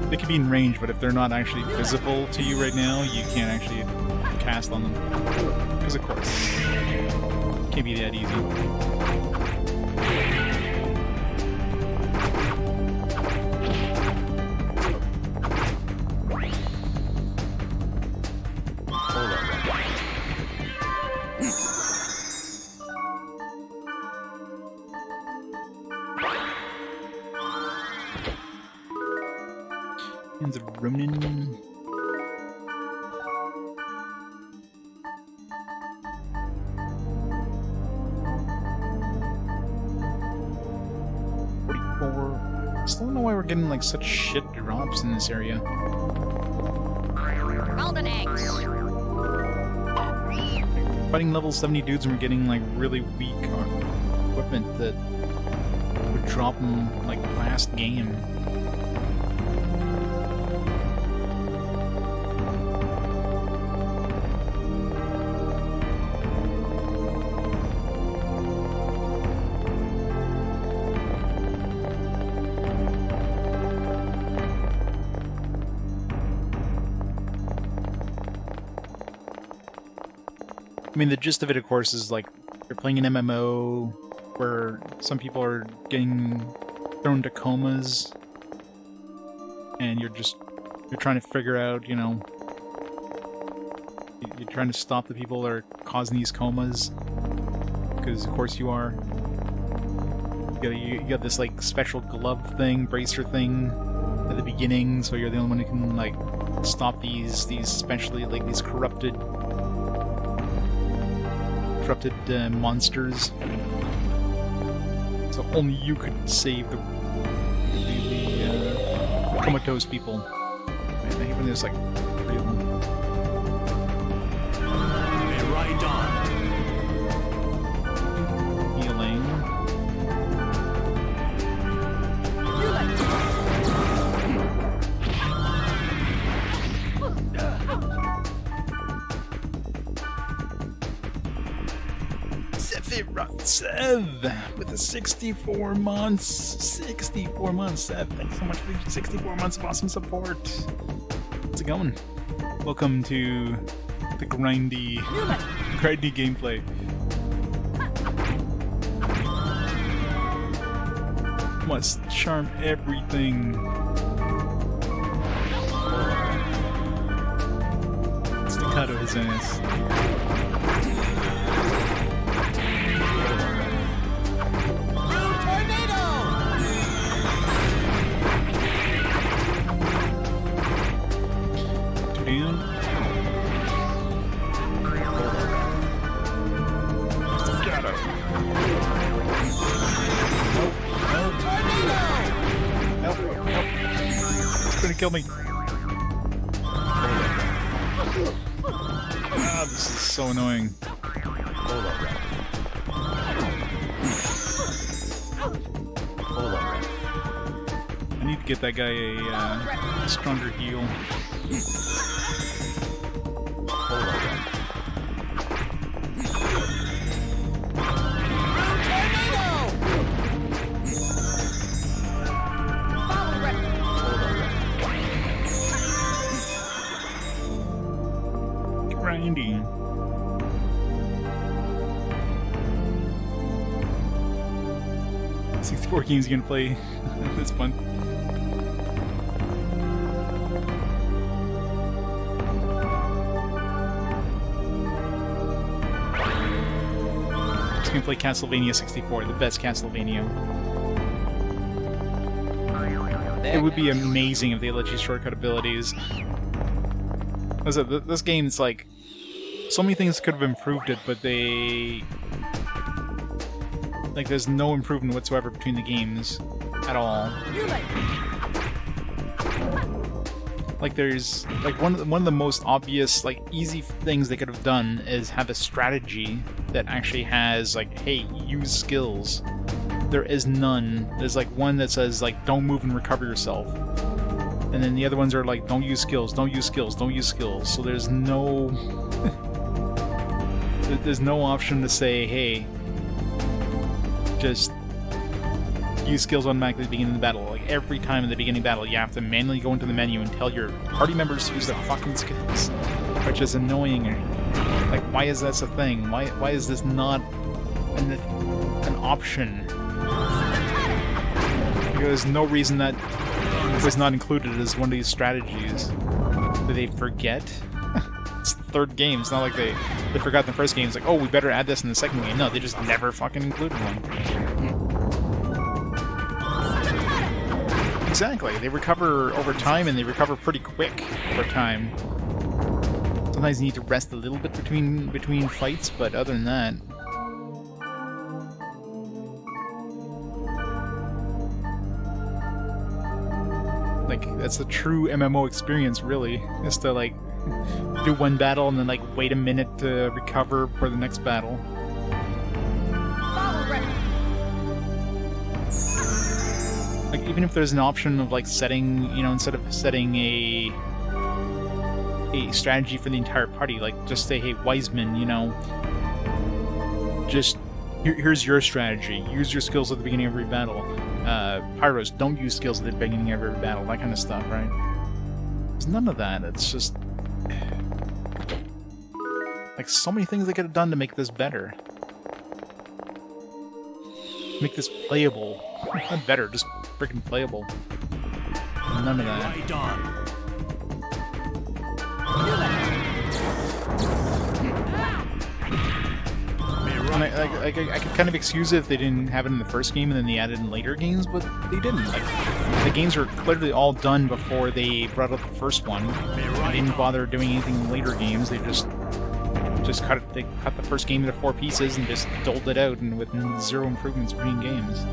they could be in range, but if they're not actually visible to you right now, you can't actually cast on them. Because of course, it can't be that easy. Hands of Ronin. Still don't know why we're getting like such shit drops in this area. Golden eggs. Fighting level 70 dudes and we're getting like really weak equipment that would drop in like last game. I mean, the gist of it, of course, is like you're playing an MMO where some people are getting thrown to comas, and you're trying to figure out, you know, you're trying to stop the people that are causing these comas, because of course you are. You got this like special glove thing, bracer thing at the beginning, so you're the only one who can like stop these especially like these corrupted monsters. So only you could save the comatose people. I think when there's like 3 of them. Right on. Healing. Sev with the 64 months. 64 months, Sev. Thanks so much for 64 months of awesome support. How's it going? Welcome to the grindy gameplay. Must charm everything. Staccato his ass. gonna kill me. Ah, this is so annoying. Hold on, Red. Hold on, Red. I need to get that guy a stronger heal. Hold on, Red. Grinding. "64 games you can play this month." Just gonna play Castlevania 64, the best Castlevania. It would be amazing if they let you shortcut abilities. This game's like, so many things could have improved it, but they... Like, there's no improvement whatsoever between the games at all. Like, there's... Like, one of the most obvious, like, easy things they could have done is have a strategy that actually has, like, hey, use skills. There is none. There's, like, one that says, like, don't move and recover yourself. And then the other ones are like, don't use skills, don't use skills, don't use skills. So there's no... there's no option to say, hey, just use skills automatically at the beginning of the battle. Like, every time in the beginning of the battle, you have to manually go into the menu and tell your party members to use their fucking skills. Which is annoying. Like, why is that a thing? Why is this not an option? There's no reason that was not included as one of these strategies. Did they forget? It's the third game. It's not like they forgot in the first game. It's like, oh, we better add this in the second game. No, they just never fucking included one. Exactly. They recover over time, and they recover pretty quick over time. Sometimes you need to rest a little bit between fights, but other than that... Like, that's the true MMO experience, really, is to, like, do one battle and then, like, wait a minute to recover for the next battle. Like, even if there's an option of, like, setting, you know, instead of setting a strategy for the entire party, like, just say, hey, Wiseman, you know, just, here's your strategy, use your skills at the beginning of every battle. Pyros, don't use skills at the beginning of every battle, that kind of stuff, right? There's none of that. It's just... like, so many things they could have done to make this better. Make this playable. Not better, just freaking playable. None of that. Right on. And I could kind of excuse it if they didn't have it in the first game and then they added in later games, but they didn't. Like, the games were clearly all done before they brought up the first one. They didn't bother doing anything in later games. They just cut it. They cut the first game into 4 pieces and just doled it out, and with 0 improvements between games.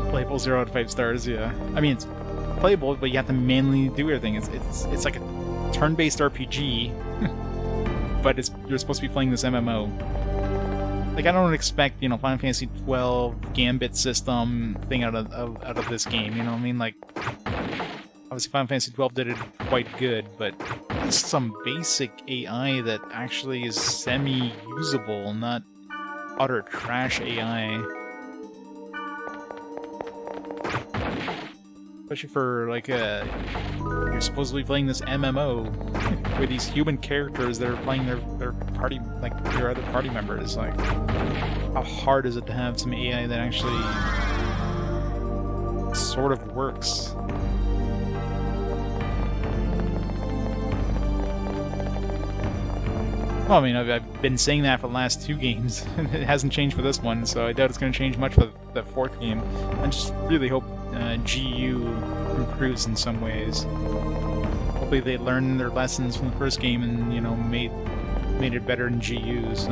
Playable 0 out of 5 stars. Yeah, I mean it's playable, but you have to manually do everything. It's like a turn-based RPG, but you're supposed to be playing this MMO. Like, I don't expect, you know, Final Fantasy 12 Gambit system thing out of this game. You know what I mean? Like, obviously Final Fantasy 12 did it quite good, but just some basic AI that actually is semi-usable, not utter trash AI. Especially for, like, you're supposedly playing this MMO with these human characters that are playing their party, like, your other party members. Like, how hard is it to have some AI that actually sort of works? Well, I mean, I've been saying that for the last 2 games, and it hasn't changed for this one, so I doubt it's going to change much for the 4th game. I just really hope GU improves in some ways. Hopefully they learned their lessons from the first game and, you know, made it better in GU, so...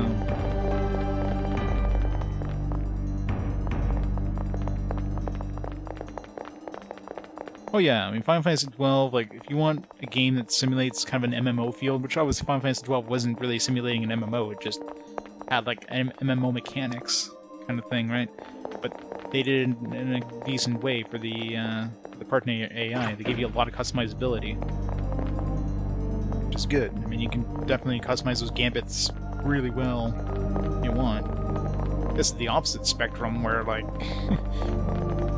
Oh yeah, I mean Final Fantasy 12, like if you want a game that simulates kind of an MMO field, which obviously Final Fantasy 12 wasn't really simulating an MMO, it just had like MMO mechanics kind of thing, right? But they did it in a decent way for the partner AI. They gave you a lot of customizability, which is good. I mean, you can definitely customize those gambits really well if you want. This is the opposite spectrum, where like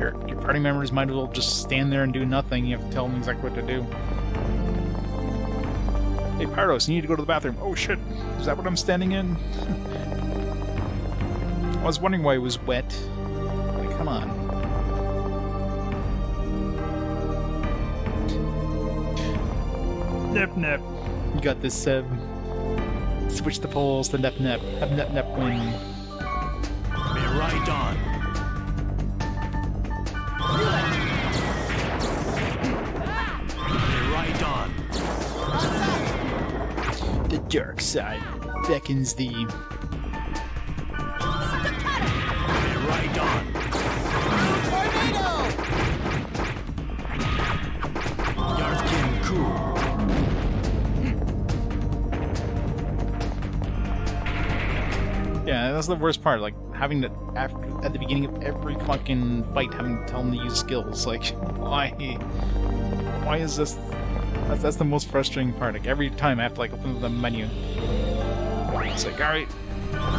your party members might as well just stand there and do nothing. You have to tell them exactly what to do. Hey Pyros, you need to go to the bathroom. Oh shit, is that what I'm standing in? I was wondering why it was wet. Like, come on. Nep nep. You got this, Seb. Switch the poles to nep nep. Have nep nep win. Be right on. Be right on. The dark side beckons thee. Be right on. Tornado! Yarthkin cool. Yeah, that's the worst part. Like having to at the beginning of every fucking fight, having to tell them to use skills. Like, why? Why is this? That's the most frustrating part. Like every time I have to like open the menu. It's like, all right,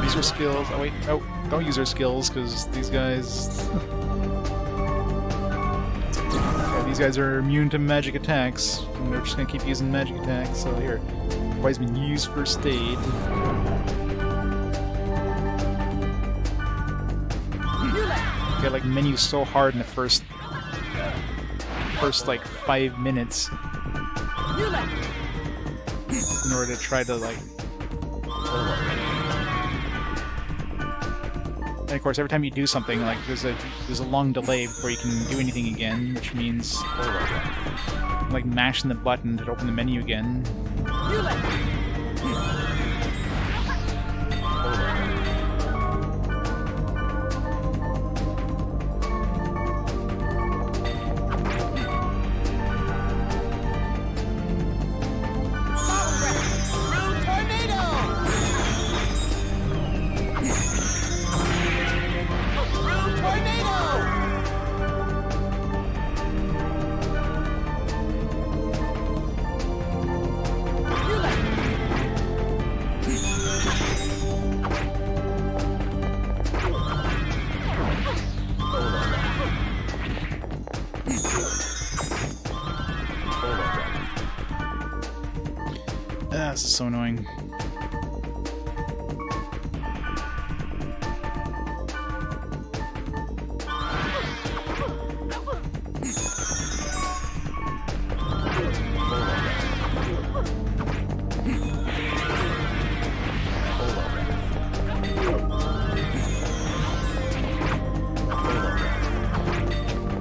use your skills. Oh wait, no, don't use your skills because these guys. Yeah, these guys are immune to magic attacks. And they're just gonna keep using magic attacks. So here, wise men use first aid. Get like menus so hard in the first like 5 minutes in order to try to like. And of course, every time you do something, like there's a long delay before you can do anything again, which means like mashing the button to open the menu again. This is so annoying.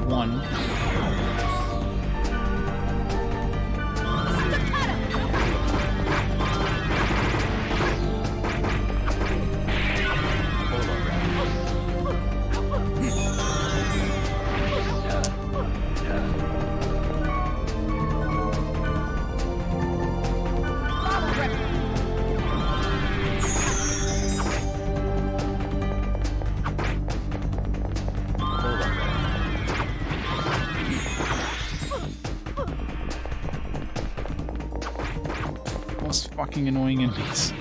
One. Fucking annoying enemies.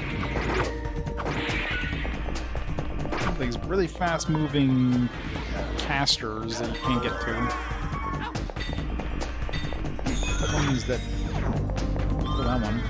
These really fast moving casters that you can't get to. That one is that. Oh, that one.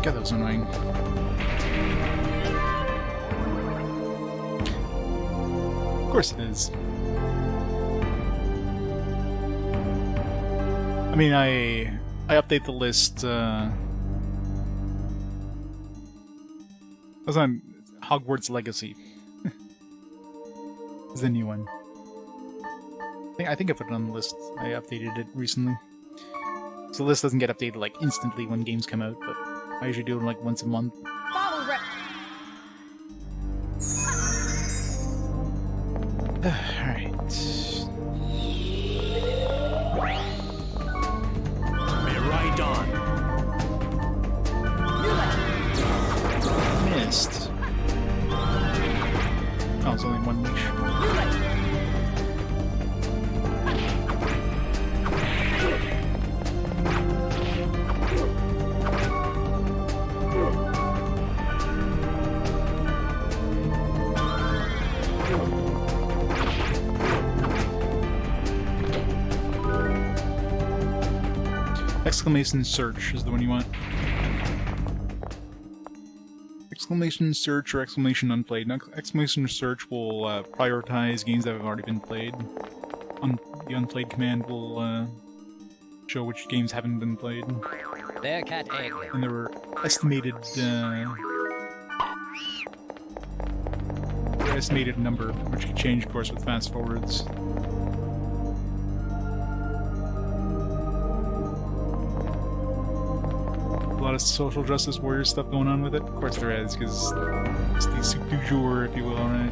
God, that was annoying. Of course it is. I mean, I update the list That's on Hogwarts Legacy. It's the new one. I think I put it on the list. I updated it recently. So the list doesn't get updated like instantly when games come out, but I usually do it like once a month. Bottle rep. Alright. May ride on. Missed. Oh, it's only one leash. Exclamation search is the one you want. Exclamation search or exclamation unplayed. Now, exclamation search will prioritize games that have already been played. The unplayed command will show which games haven't been played. There, cat egg. And there were estimated number, which could change, of course, with fast forwards. A lot of social justice warrior stuff going on with it. Of course there is, because it's the soup du jour, if you will, right?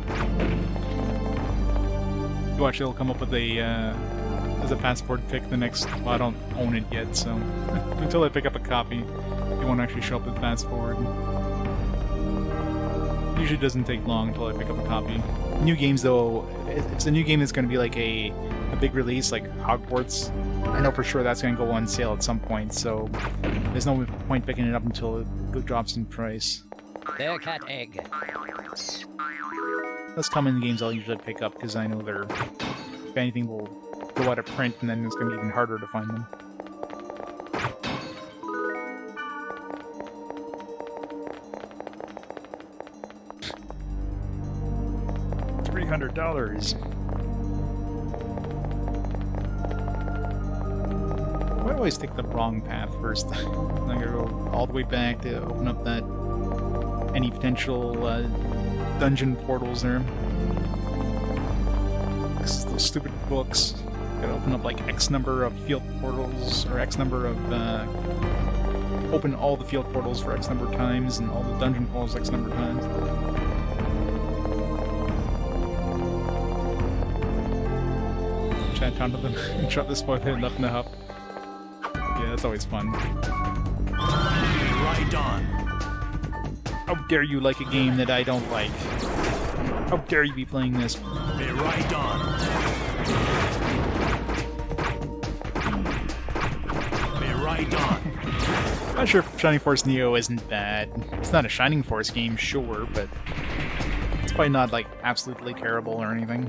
You watch, it'll come up with a as a fast forward pick the next. Well, I don't own it yet, so until I pick up a copy, it won't actually show up with fast forward. Usually doesn't take long until I pick up a copy. New games, though, if it's a new game that's going to be like a big release, like Hogwarts, I know for sure that's going to go on sale at some point, so there's no point picking it up until it drops in price. There, cat egg. Those common games I'll usually pick up because I know they're, if anything, will go out of print, and then it's going to be even harder to find them. $300. I always take the wrong path first. I gotta go all the way back to open up that any potential dungeon portals there. Those stupid books. Gotta open up like X number of field portals, or X number of open all the field portals for X number of times, and all the dungeon portals X number of times. Chat onto them and drop the spoiler and up in the hub. Yeah, that's always fun. Ride on. How dare you like a game that I don't like? How dare you be playing this? May ride on. May ride on. I'm not sure if Shining Force Neo isn't bad. It's not a Shining Force game, sure, but it's probably not like absolutely terrible or anything.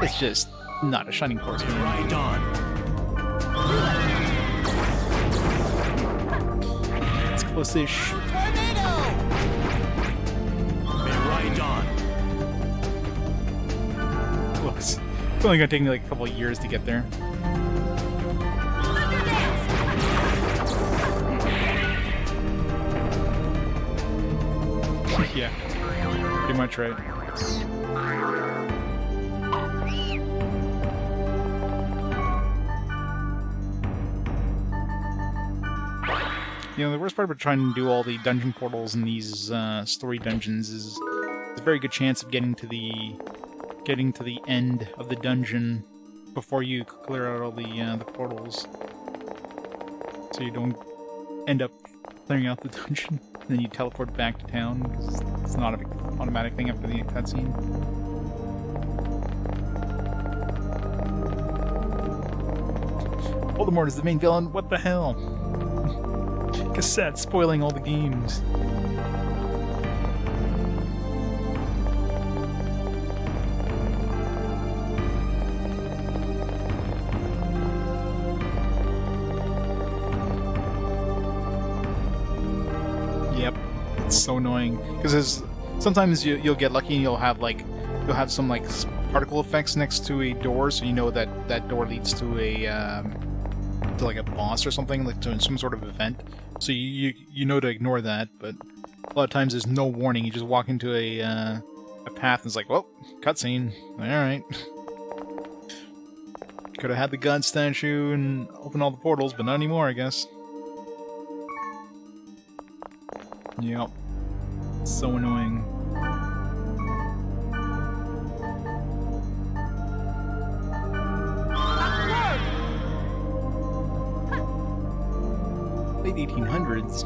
It's just not a Shining Force game. Ride on. It's close-ish. Tornado! May ride on. Close. It's only gonna take me like a couple of years to get there. Yeah, pretty much right. You know, the worst part about trying to do all the dungeon portals in these story dungeons is there's a very good chance of getting to the end of the dungeon before you clear out all the portals, so you don't end up clearing out the dungeon and then you teleport back to town because it's not an automatic thing after the cutscene. Voldemort is the main villain. What the hell? Cassette spoiling all the games. Yep, it's so annoying because sometimes you'll get lucky and you'll have some like particle effects next to a door, so you know that that door leads to to like a boss or something, like to some sort of event. So you know to ignore that, but a lot of times there's no warning. You just walk into a path and it's like, well, cutscene. Alright. Could have had the god statue and opened all the portals, but not anymore, I guess. Yep. So annoying. Late 1800s.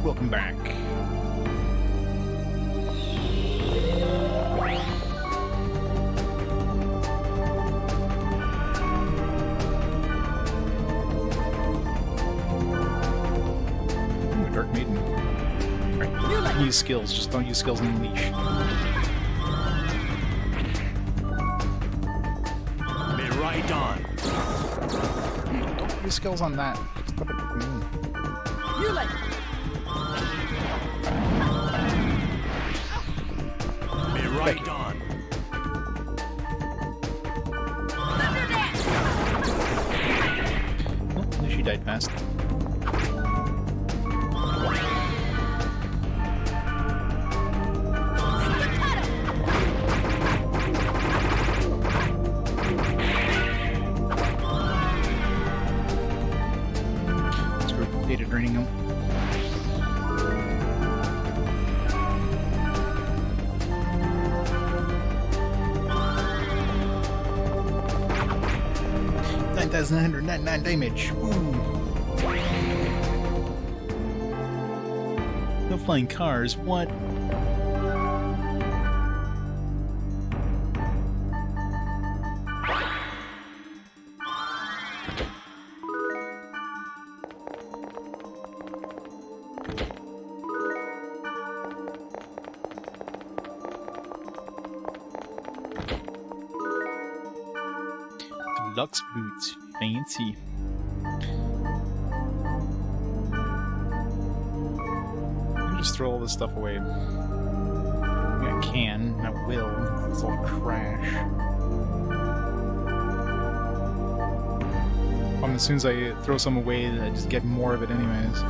Welcome back. Ooh, Dark Maiden. Right. Use skills, just don't use skills in the leash. Be right on. Don't use skills on that. You like. Be right on. Well, at least she died fast. Data draining them. $9,999 damage. Ooh. No flying cars. What? Deluxe boots. Fancy. Let me just throw all this stuff away. I mean, I can. I will. It's all trash. As soon as I throw some away, I just get more of it anyways.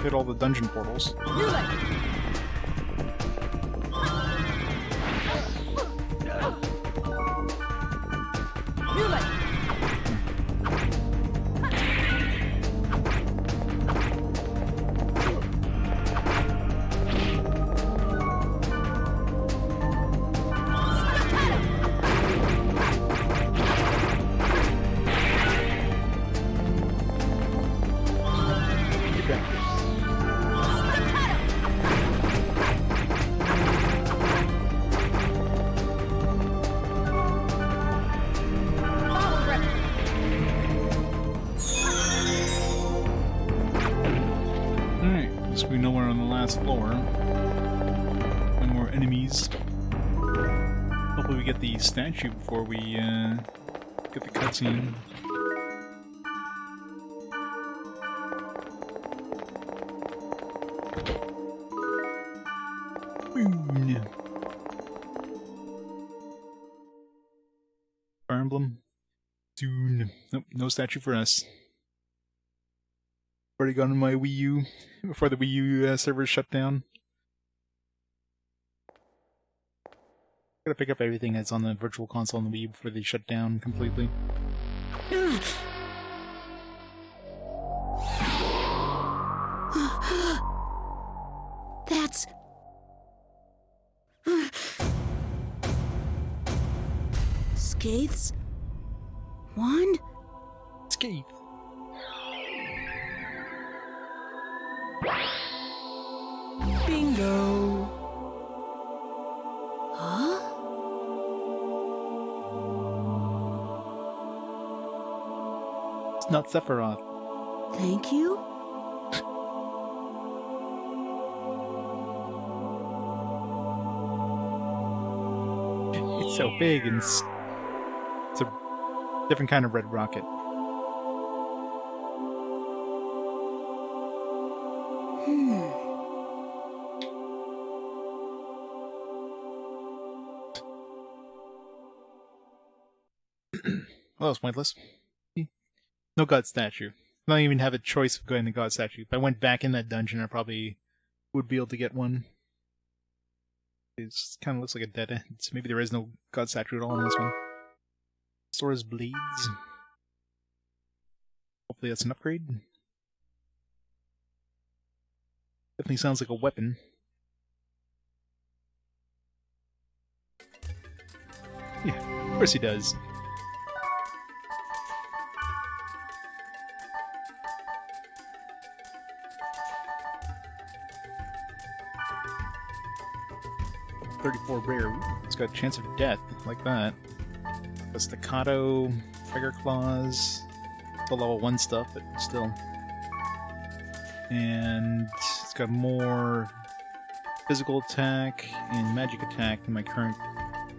Hit all the dungeon portals. We know we're on the last floor. No more enemies. Hopefully we get the statue before we get the cutscene. Fire Emblem. Soon. Nope, no statue for us. Already got on my Wii U before the Wii U servers shut down. Gotta pick up everything that's on the Virtual Console and the Wii U before they shut down completely. That's... Skates? One? Skate. Bingo! It's not Sephiroth. Thank you. It's so big and it's a different kind of red rocket. Well, that was pointless. No god statue. I don't even have a choice of going to god statue. If I went back in that dungeon, I probably would be able to get one. It kind of looks like a dead end. So maybe there is no god statue at all in this one. Sora's Blades. Hopefully that's an upgrade. Definitely sounds like a weapon. Yeah, of course he does. .34 rare. Ooh, it's got a chance of death, like that. The staccato, Tiger Claws, the level 1 stuff, but still. And it's got more physical attack and magic attack than my current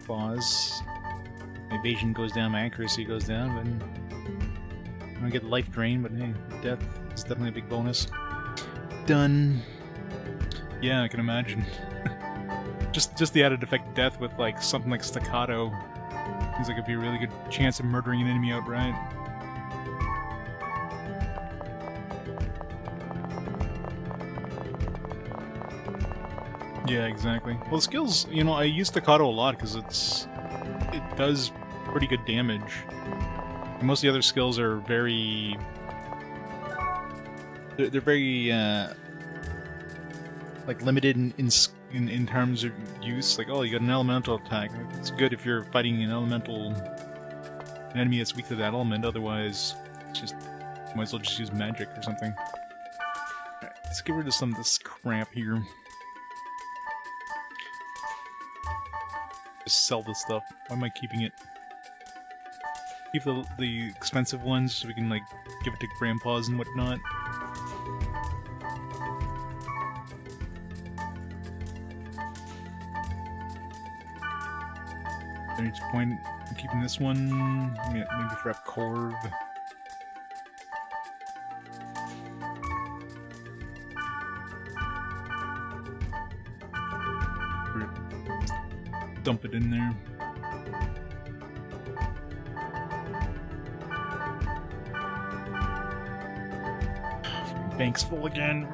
claws. My evasion goes down, my accuracy goes down, but I don't get life drain, but hey, death is definitely a big bonus. Done. Yeah, I can imagine. Just the added effect death with like something like staccato seems like it'd be a really good chance of murdering an enemy outright. Yeah, exactly. Well, the skills, you know, I use staccato a lot because it does pretty good damage. Most of the other skills are very they're very like limited in terms of use. Like, oh, you got an elemental attack. It's good if you're fighting an enemy that's weak to that element. Otherwise, it's just might as well just use magic or something. Alright, let's get rid of some of this crap here. Just sell this stuff. Why am I keeping it? Keep the expensive ones so we can like give it to grandpas and whatnot. There's a point in keeping this one. Maybe for up Corv. Dump it in there. Bank's full again.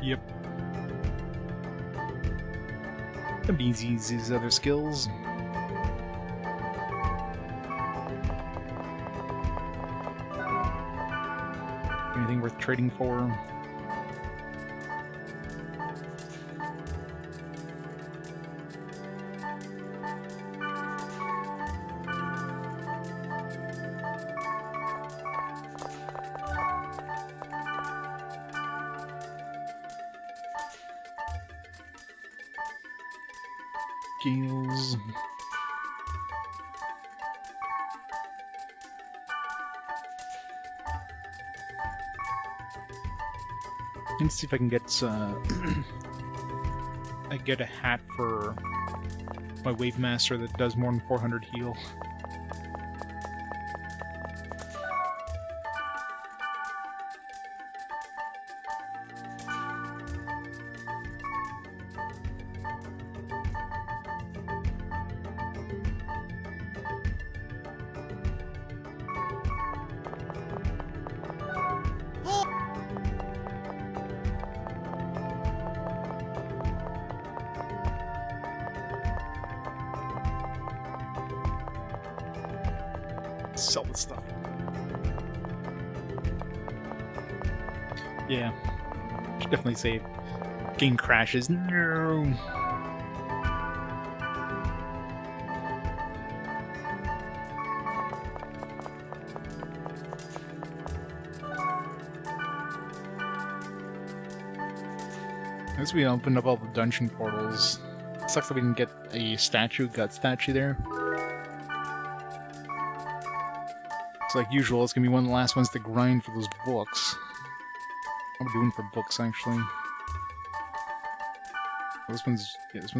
Yep. Can be easy as these other skills. Anything worth trading for? Gales. Let's see if I can get I get a hat for my Wave Master that does more than 400 heal. Sell this stuff. Yeah. Should definitely save. Game crashes. No. As we opened up all the dungeon portals, sucks that we didn't get a gut statue there. So like usual, it's gonna be one of the last ones to grind for those books. How are we doing for books, actually? Well, this one's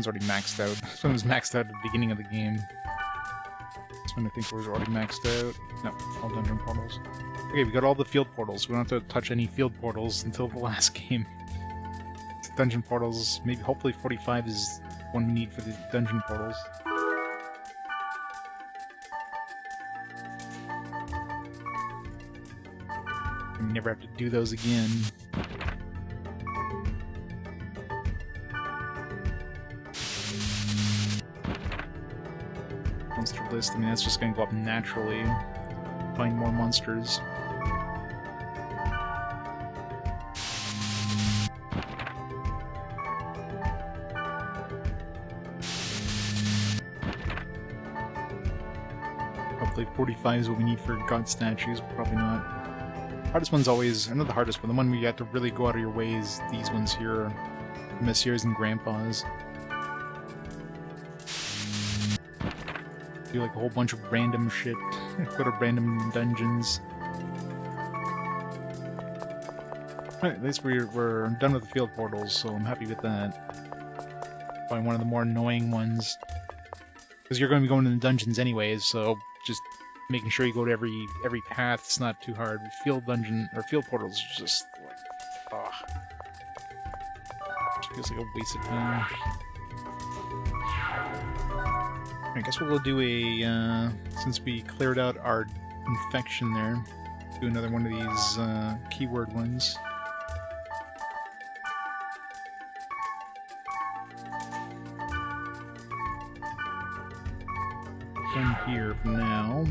already maxed out. This one was maxed out at the beginning of the game. This one I think was already maxed out. No, all dungeon portals. Okay, we got all the field portals. We don't have to touch any field portals until the last game. Dungeon portals, maybe hopefully 45 is one we need for the dungeon portals. We never have to do those again. Monster list, I mean that's just going to go up naturally. Find more monsters. Hopefully 45 is what we need for god statues, but probably not. Hardest one's always, I know the hardest one, the one where you have to really go out of your way is these ones here. Messieurs and Grandpas. Do like a whole bunch of random shit. Go to random dungeons. Right, at least we're done with the field portals, so I'm happy with that. Probably one of the more annoying ones. Because you're going to be going to the dungeons anyways, so just making sure you go to every path, it's not too hard. Field portals is just like, ugh. It feels like a waste of time. I guess we'll go do a, since we cleared out our infection there, do another one of these keyword ones. Done here for now.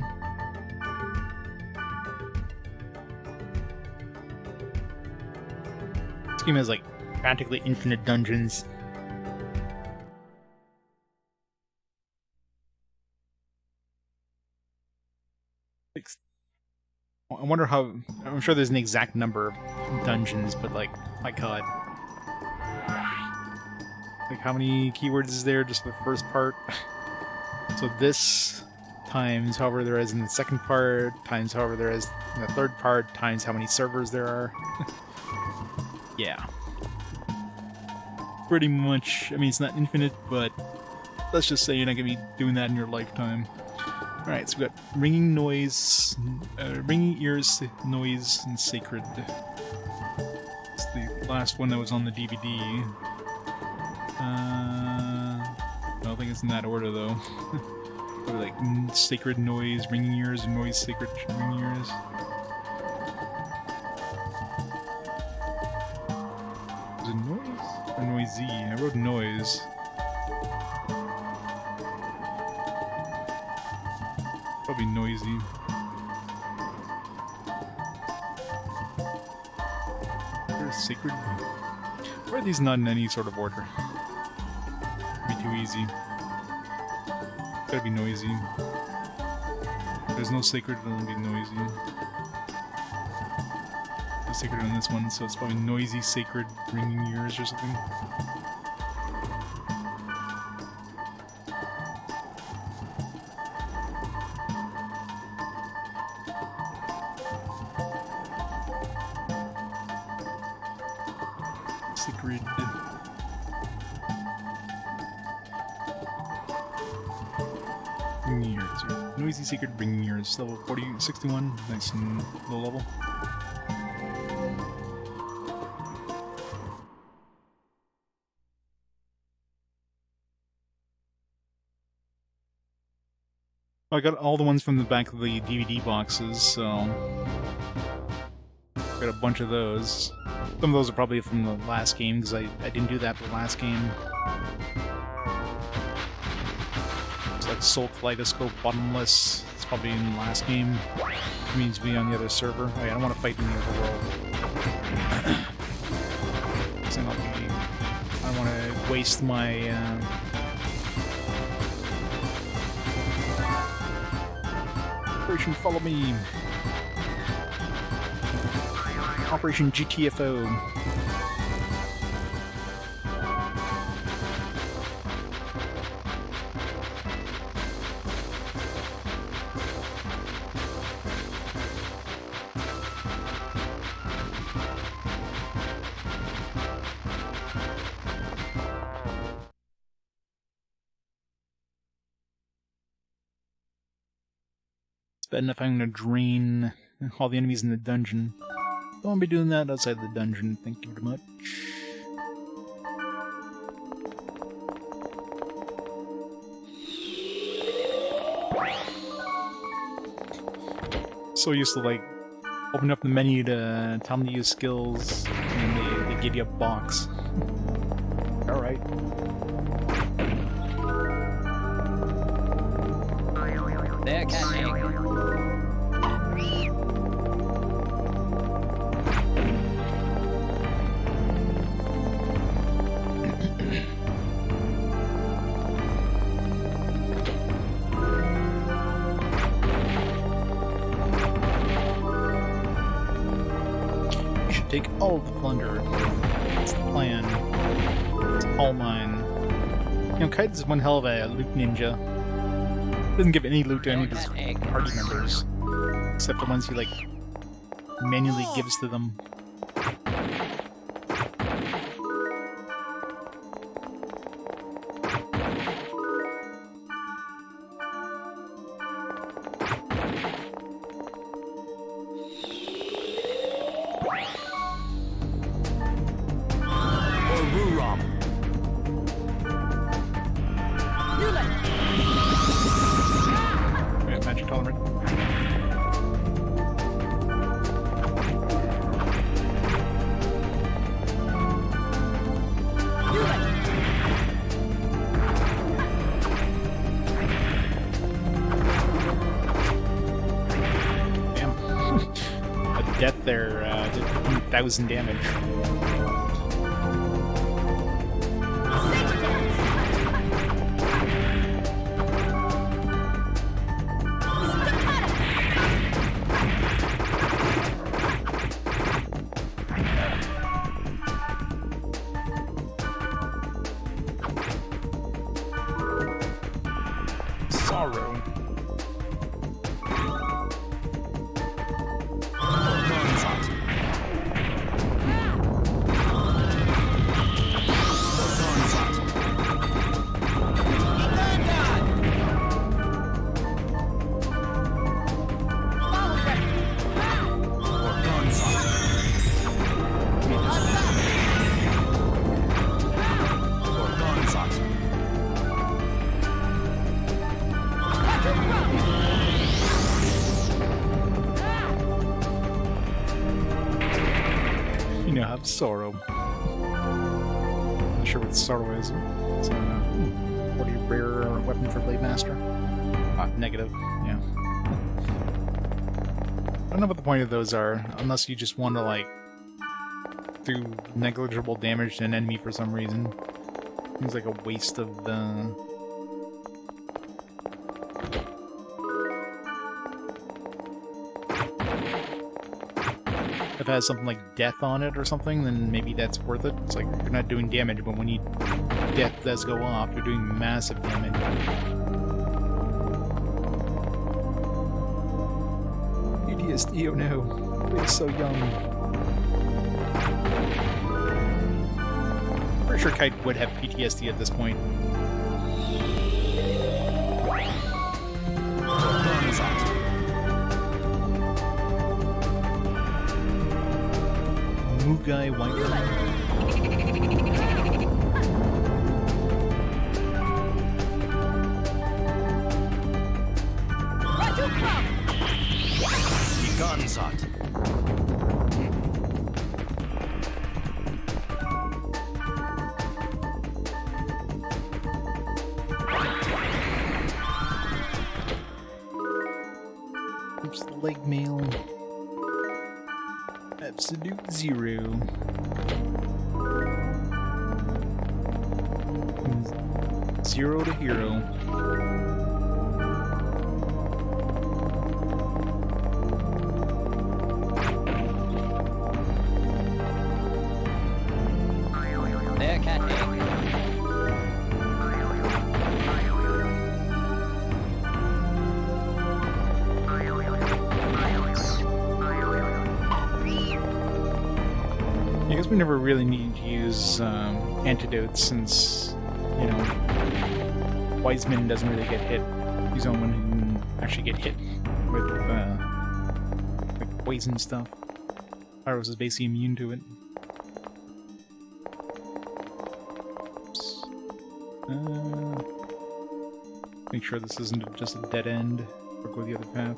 This game has like practically infinite dungeons. I wonder how... I'm sure there's an exact number of dungeons, but like, my god. Like how many keywords is there just for the first part? So this times however there is in the second part, times however there is in the third part, times how many servers there are. Yeah. Pretty much, I mean it's not infinite, but let's just say you're not going to be doing that in your lifetime. Alright, so we got ringing noise, ringing ears, noise, and sacred. It's the last one that was on the DVD. I don't think it's in that order though. Like sacred noise, ringing ears, and noise, sacred, ringing ears. Is it noise or noisy? I wrote noise. Probably noisy. There's sacred. Why are these not in any sort of order? Be too easy. Gotta be noisy. If there's no sacred, it'll be noisy. No sacred on this one, so it's probably noisy, sacred, ringing ears or something. Sacred. Ringing ears. Or noisy, sacred, ringing ears. Level 61. Nice and low level. I got all the ones from the back of the DVD boxes, so... Got a bunch of those. Some of those are probably from the last game, because I didn't do that for the last game. It's like Soul Kaleidoscope, Bottomless. It's probably in the last game. It means to be on the other server. Oh yeah, I don't want to fight in the other world. I don't want to waste my... Operation Follow Me. Operation GTFO. bad enough having to drain all the enemies in the dungeon. Don't want to be doing that outside the dungeon, thank you very much. So used to like open up the menu to tell them to use skills, and they give you a box. Alright. There, cat egg. You should take all of the plunder. That's the plan. It's all mine. You know, Kite is one hell of a loot ninja. Doesn't give any loot to any of his party members, except the ones he like manually gives to them. Magic tolerant. Damn. A death there did 1,000 damage. Sorrow. You now have sorrow. Not sure what sorrow is. It's a 40 rare weapon for Blade Master. Negative, yeah. I don't know what the point of those are, unless you just want to, like, do negligible damage to an enemy for some reason. Seems like a waste of the... If it has something like death on it or something, then maybe that's worth it. It's like, you're not doing damage, but when you death does go off, you're doing massive damage. PTSD, oh no. We're so young. Pretty sure Kite would have PTSD at this point. Mugai White. Gansat. Oops, the leg mail. Absolute zero. Zero to hero. There, cat egg. I guess we never really need to use antidotes since, you know, Wiseman doesn't really get hit. He's the only one who can actually get hit. with poison stuff. Pyros is basically immune to it. Make sure this isn't just a dead end, or go the other path.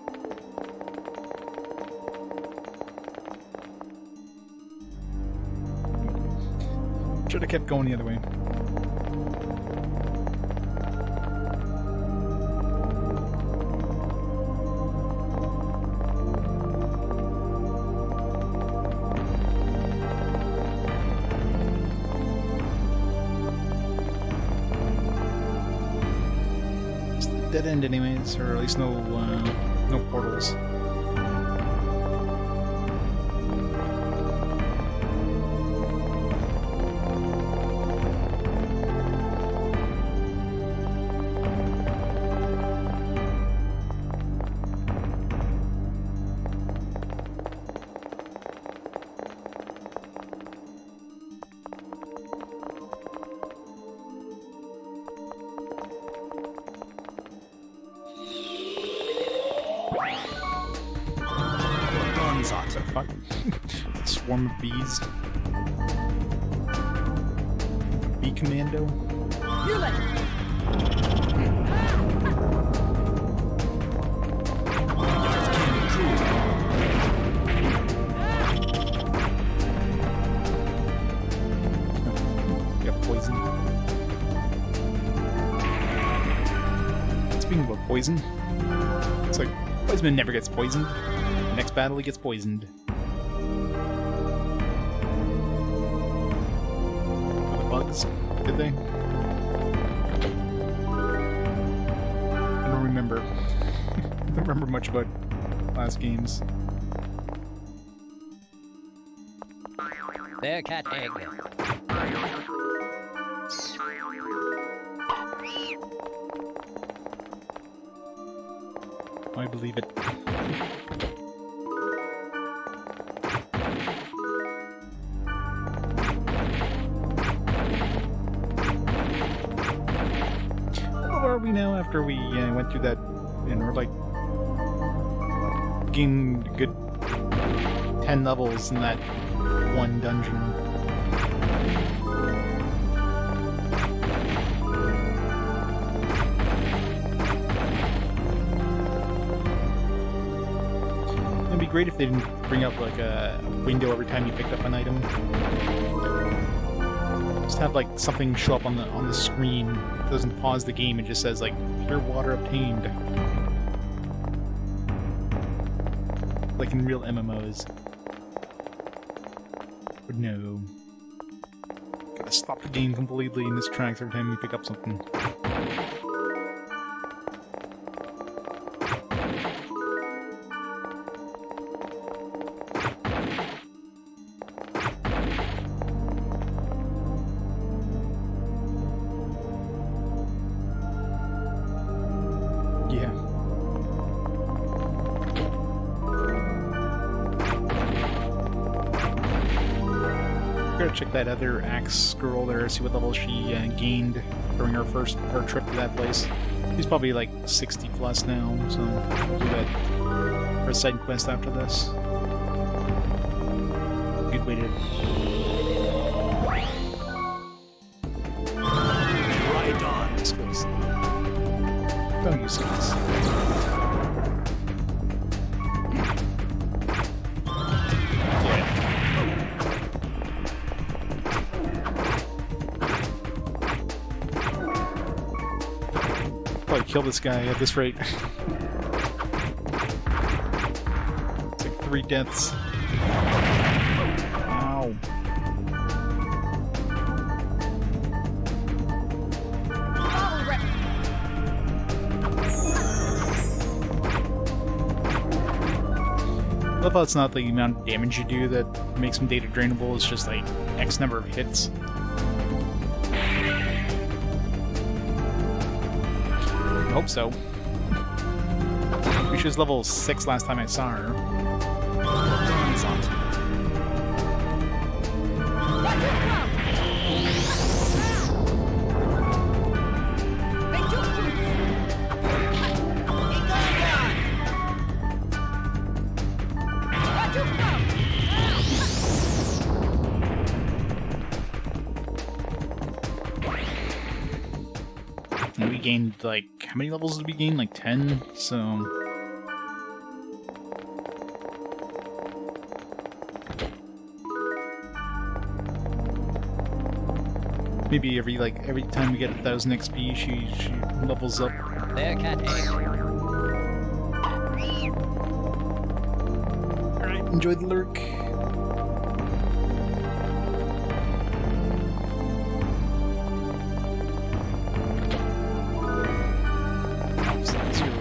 Should have kept going the other way. Dead end anyways, or at least no portals. Fuck. Swarm of bees. Bee commando. You're like Got poison. Speaking of poison, it's like Poisonman never gets poisoned. Next battle he gets poisoned. The bugs, did they? I don't remember. I don't remember much about last games. There, cat egg. I believe it. Where are we now after we went through that, and we're like gained a good 10 levels in that one dungeon. It'd be great if they didn't bring up like a window every time you picked up an item. Just have like something show up on the screen. It doesn't pause the game, it just says like pure water obtained. Like in real MMOs. But no. Gotta stop the game completely in this tracks every time you pick up something. Yeah. Gotta check that other axe girl there, see what level she gained during her trip to that place. She's probably like 60 plus now, so we'll do that for a side quest after this. Good way to... Right on. This goes. Don't use this. Probably kill this guy at this rate. It's like 3 deaths. Ow. I love how it's not the amount of damage you do that makes them data drainable, it's just like X number of hits. I hope so. She was level 6 last time I saw her. gained, like, how many levels did we gain? Like 10? So... maybe every time we get 1,000 XP, she levels up. There, Cat 8. Alright, enjoy the lurk.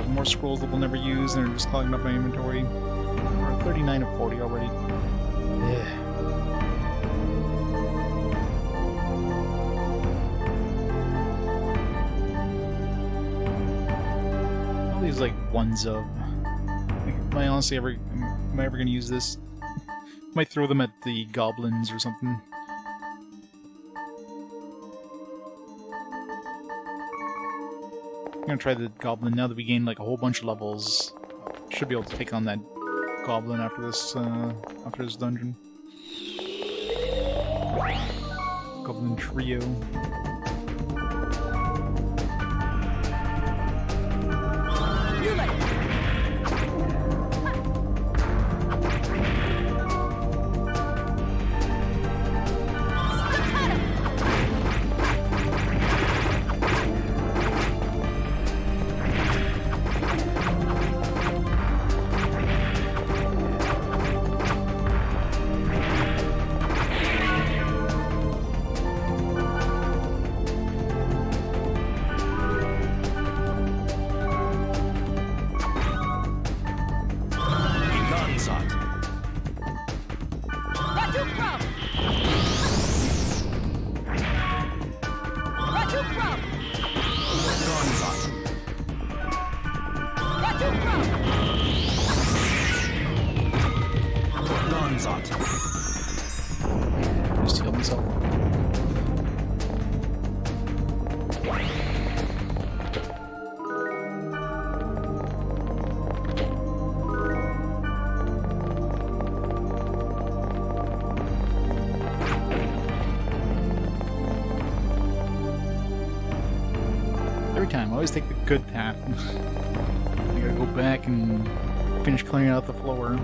More scrolls that we'll never use, and they're just clogging up my inventory. We're at 39 of 40 already. Yeah. All these like ones of. Am I honestly ever? Am I ever gonna use this? Might throw them at the goblins or something. I'm gonna try the goblin now that we gained like a whole bunch of levels. Should be able to take on that goblin after this dungeon. Goblin trio. Just heal himself. Every time, I always take the good path. I gotta go back and finish clearing out the floor.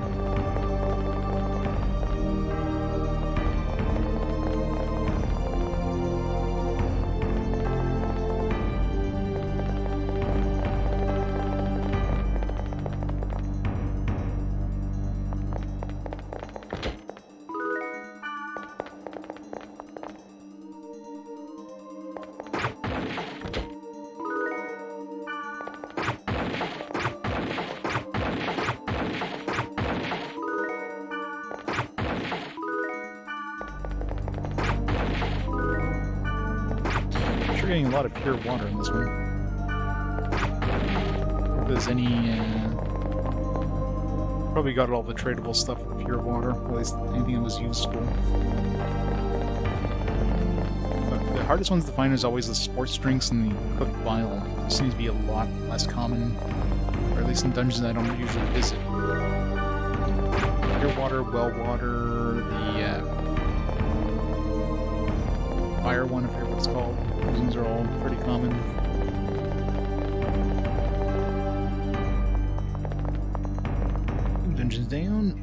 Getting a lot of pure water in this one. If there's any, probably got all the tradable stuff with pure water, at least anything that was useful. But the hardest ones to find is always the sports drinks and the cooked bile. It seems to be a lot less common, or at least in dungeons I don't usually visit. Pure water, well water, the fire one, I forget what it's called. These are all pretty common. Dungeons down.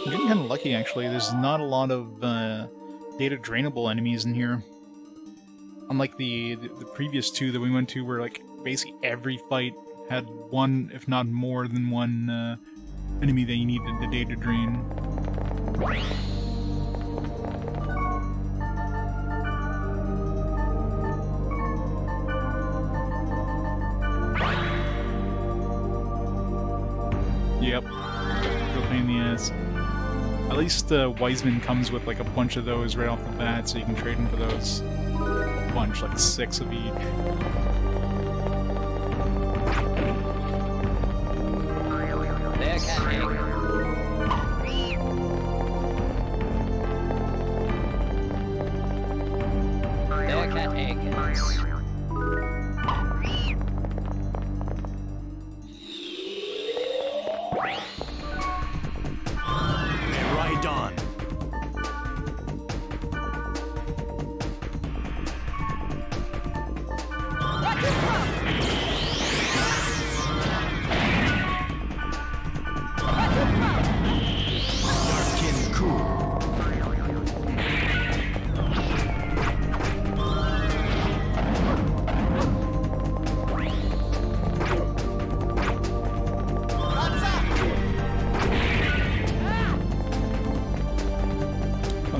I'm getting kind of lucky, actually. There's not a lot of data drainable enemies in here. Unlike the previous two that we went to, where like basically every fight had one, if not more than one, enemy that you needed the data drain. Yep. Real pain in the ass. At least Wiseman comes with like a bunch of those right off the bat, so you can trade them for those. A bunch, like 6 of each. There, Cat 8. There, Cat 8.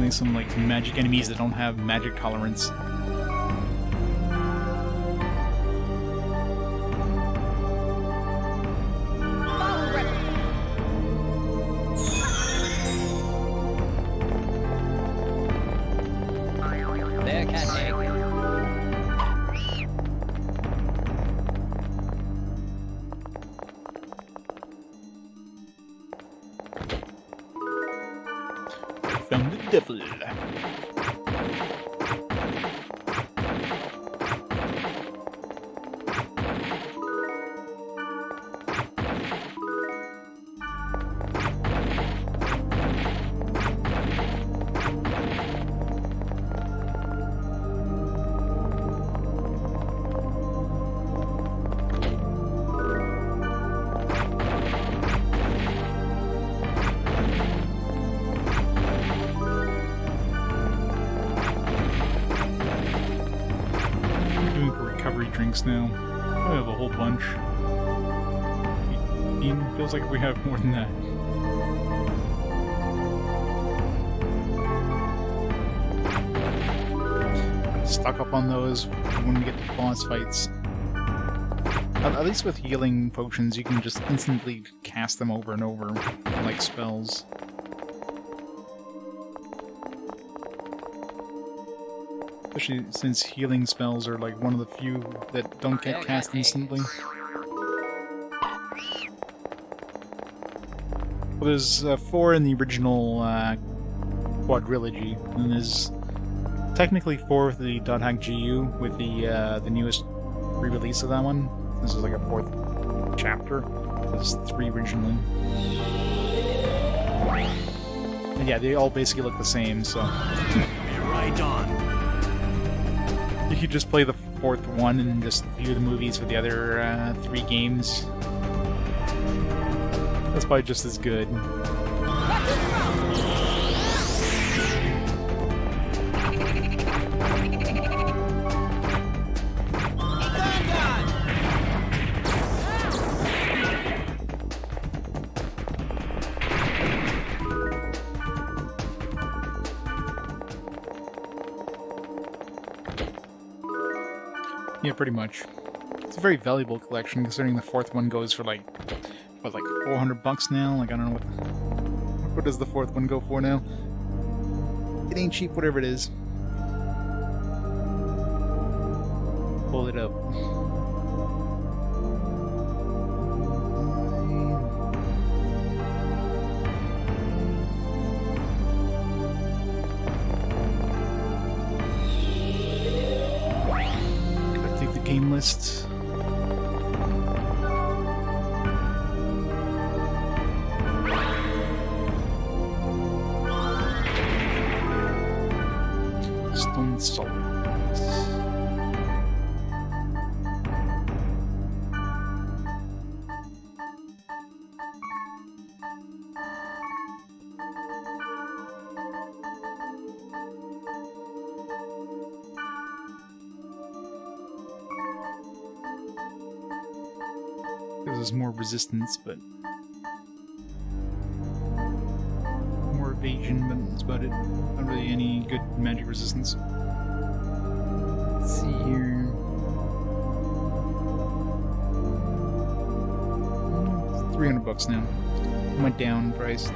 fighting some like magic enemies that don't have magic tolerance. There, cat egg. Found the devil. Drinks now. We have a whole bunch. Feels like we have more than that. Stock up on those when we get to boss fights. At least with healing potions, you can just instantly cast them over and over, like spells. Especially since healing spells are like one of the few that don't get cast instantly. Well, there's 4 in the original quadrilogy, and there's technically 4 with the .hack GU with the newest re-release of that one. This is like a 4th chapter. There's 3 originally. And yeah, they all basically look the same, so. Right on. You could just play the 4th one and just view the movies for the other 3 games. That's probably just as good. Yeah, pretty much. It's a very valuable collection, considering the 4th one goes for like, what, like $400 now? Like, I don't know what does the 4th one go for now? It ain't cheap, whatever it is. Pull it up. Game list. Stone Salt. There's more resistance, but more evasion, but that's about it. Not really any good magic resistance. Let's see here. It's $300 now. It went down in price.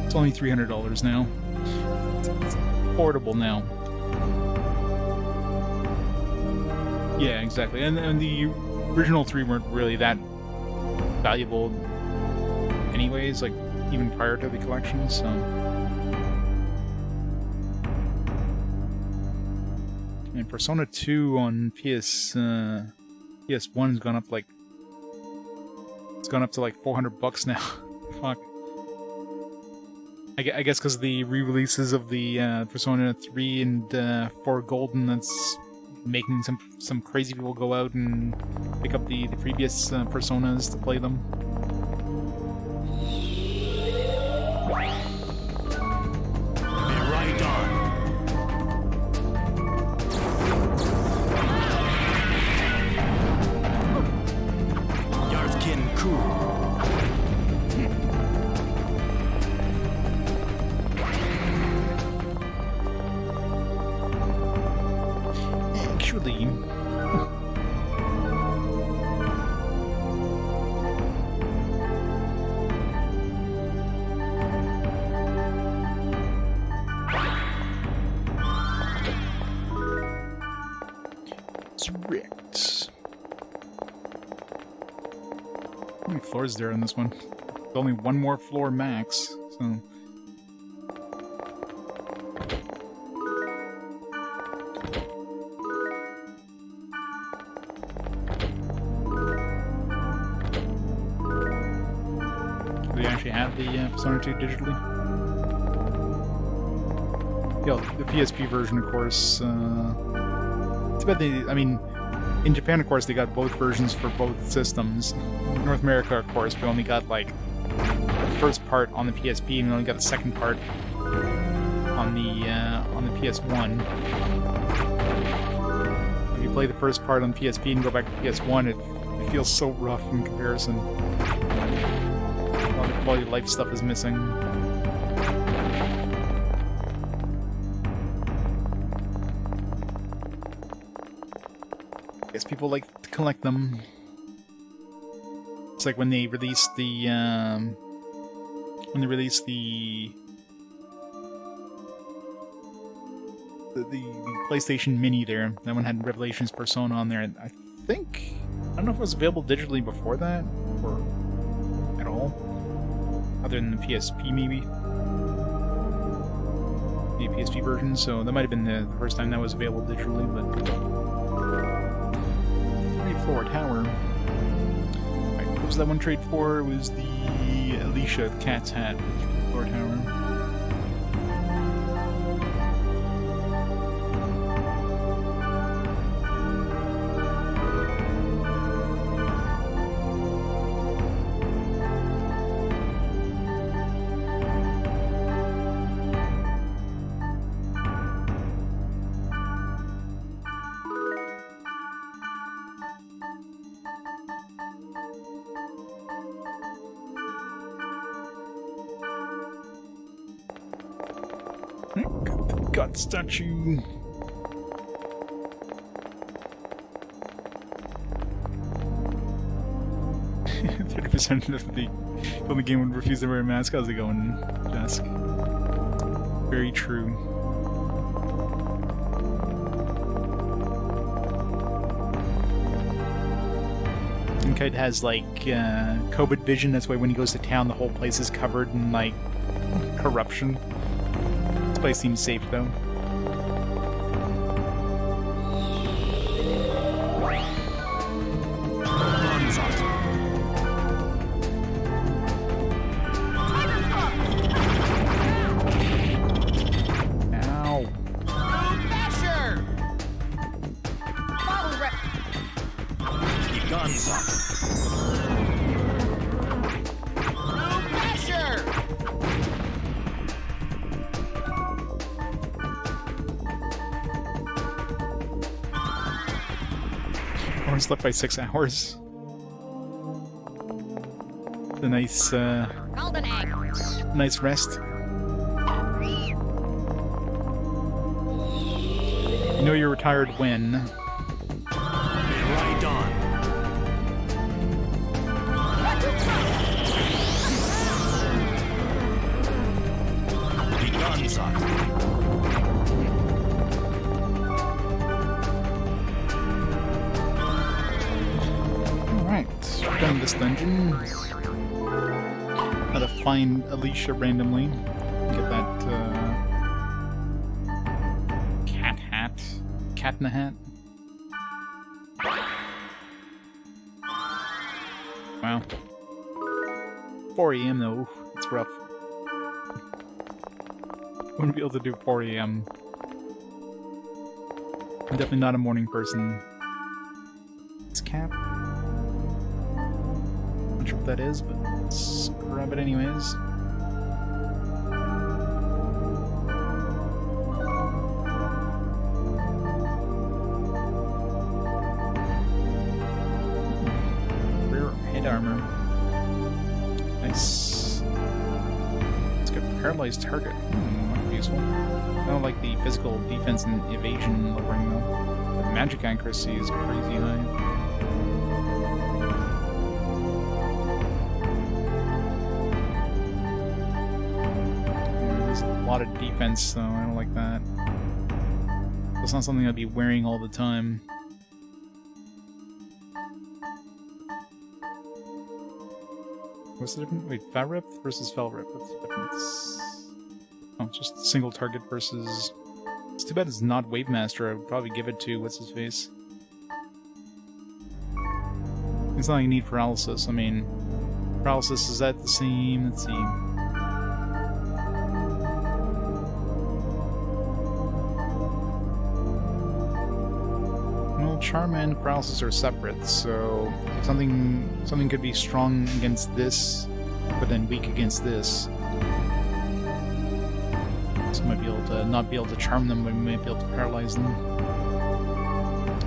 It's only $300 now. It's affordable now. Yeah, exactly. And the original 3 weren't really that valuable anyways, like, even prior to the collection, so. And Persona 2 on PS1 has gone up like... It's gone up to like $400 now. Fuck. I guess because the re-releases of the Persona 3 and 4 Golden, that's making some crazy people go out and pick up the previous Personas to play them. Be right on. Yarthkin Ku. Strict. How many floors is there on this one? There's only one more floor max, so... Do they actually have the Persona 2 digitally? Yeah, the PSP version, of course, it's about I mean, in Japan, of course, they got both versions for both systems. In North America, of course, we only got, like, the first part on the PSP, and we only got the second part on the PS1. If you play the first part on the PSP and go back to PS1, it feels so rough in comparison. All the quality of life stuff is missing. I guess people like to collect them. It's like when they released the PlayStation Mini there. That one had Revelations Persona on there. I don't know if it was available digitally before that or at all, other than the PSP maybe. The PSP version. So that might have been the first time that was available digitally, but. Floor tower. Right, what was that one trade for? It was the Alicia Cat's Hat floor tower. Got the gut statue. %30 of the people in the game would refuse to wear a mask. How's it going, Jask? Very true. And Kite has like COVID vision. That's why when he goes to town, the whole place is covered in like corruption. This place seems safe though. I slept by 6 hours. A nice, nice rest. You know you're retired when? Right on. Begun, son. Done this dungeon. Gotta find Alicia randomly. Get that cat hat. Cat in a hat. Wow. 4 AM though. It's rough. Wouldn't be able to do 4 AM. I'm definitely not a morning person. It's cap. Not sure what that is, but let's grab it anyways. Rear head armor. Nice. Let's get paralyzed target. Might be useful. I don't like the physical defense and evasion lowering though. magic accuracy is crazy high. There's a lot of defense, though. I don't like that. It's not something I'd be wearing all the time. What's the difference? Wait, Fat Rip versus Fell Rip. What's the difference? Oh, it's just single target versus... It's too bad it's not Wave Master. I would probably give it to what's his face. It's not like you need paralysis. I mean, paralysis is that the same? Let's see. Well, Charm and paralysis are separate, so something could be strong against this, but then weak against this. So we might be able to not be able to charm them, but we might be able to paralyze them.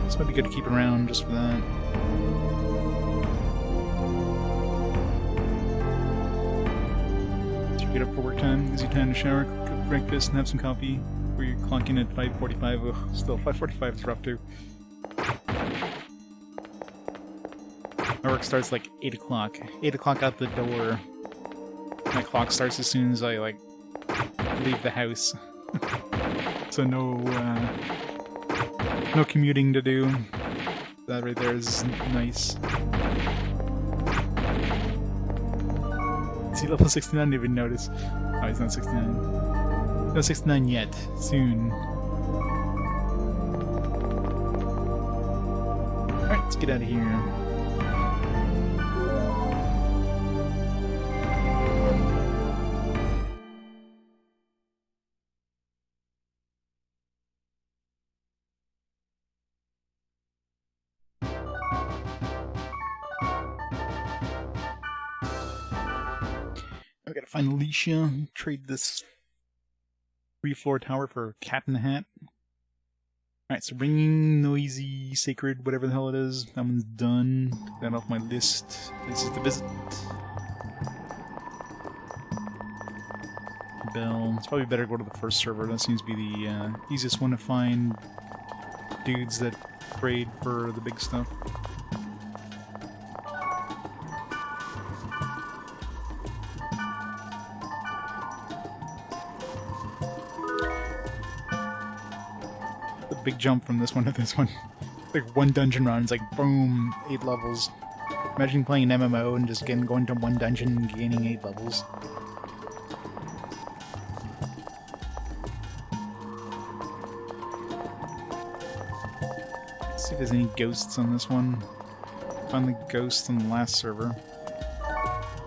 This might be good to keep around just for that. So you get up for work time, gives you time to shower, cook breakfast, and have some coffee. Where you're clocking at 5:45. Ugh, still 5:45 is rough too. My work starts like 8 o'clock. 8 o'clock out the door. My clock starts as soon as I like leave the house. So no commuting to do. That right there is nice. See, level 69, didn't even notice. Oh, he's not 69. Not 69 yet. Soon. Alright, let's get out of here. I gotta find Alicia, trade this 3-floor tower for Cat in the Hat. Alright, so bringing Noisy, Sacred, whatever the hell it is, that one's done. Took that off my list. Places to visit. Bell. It's probably better to go to the first server. That seems to be the easiest one to find dudes that trade for the big stuff. Big jump from this one to this one. Like one dungeon run, it's like boom, 8 levels. Imagine playing an MMO and just going to one dungeon and gaining 8 levels. Let's see if there's any ghosts on this one. Found the ghost on the last server.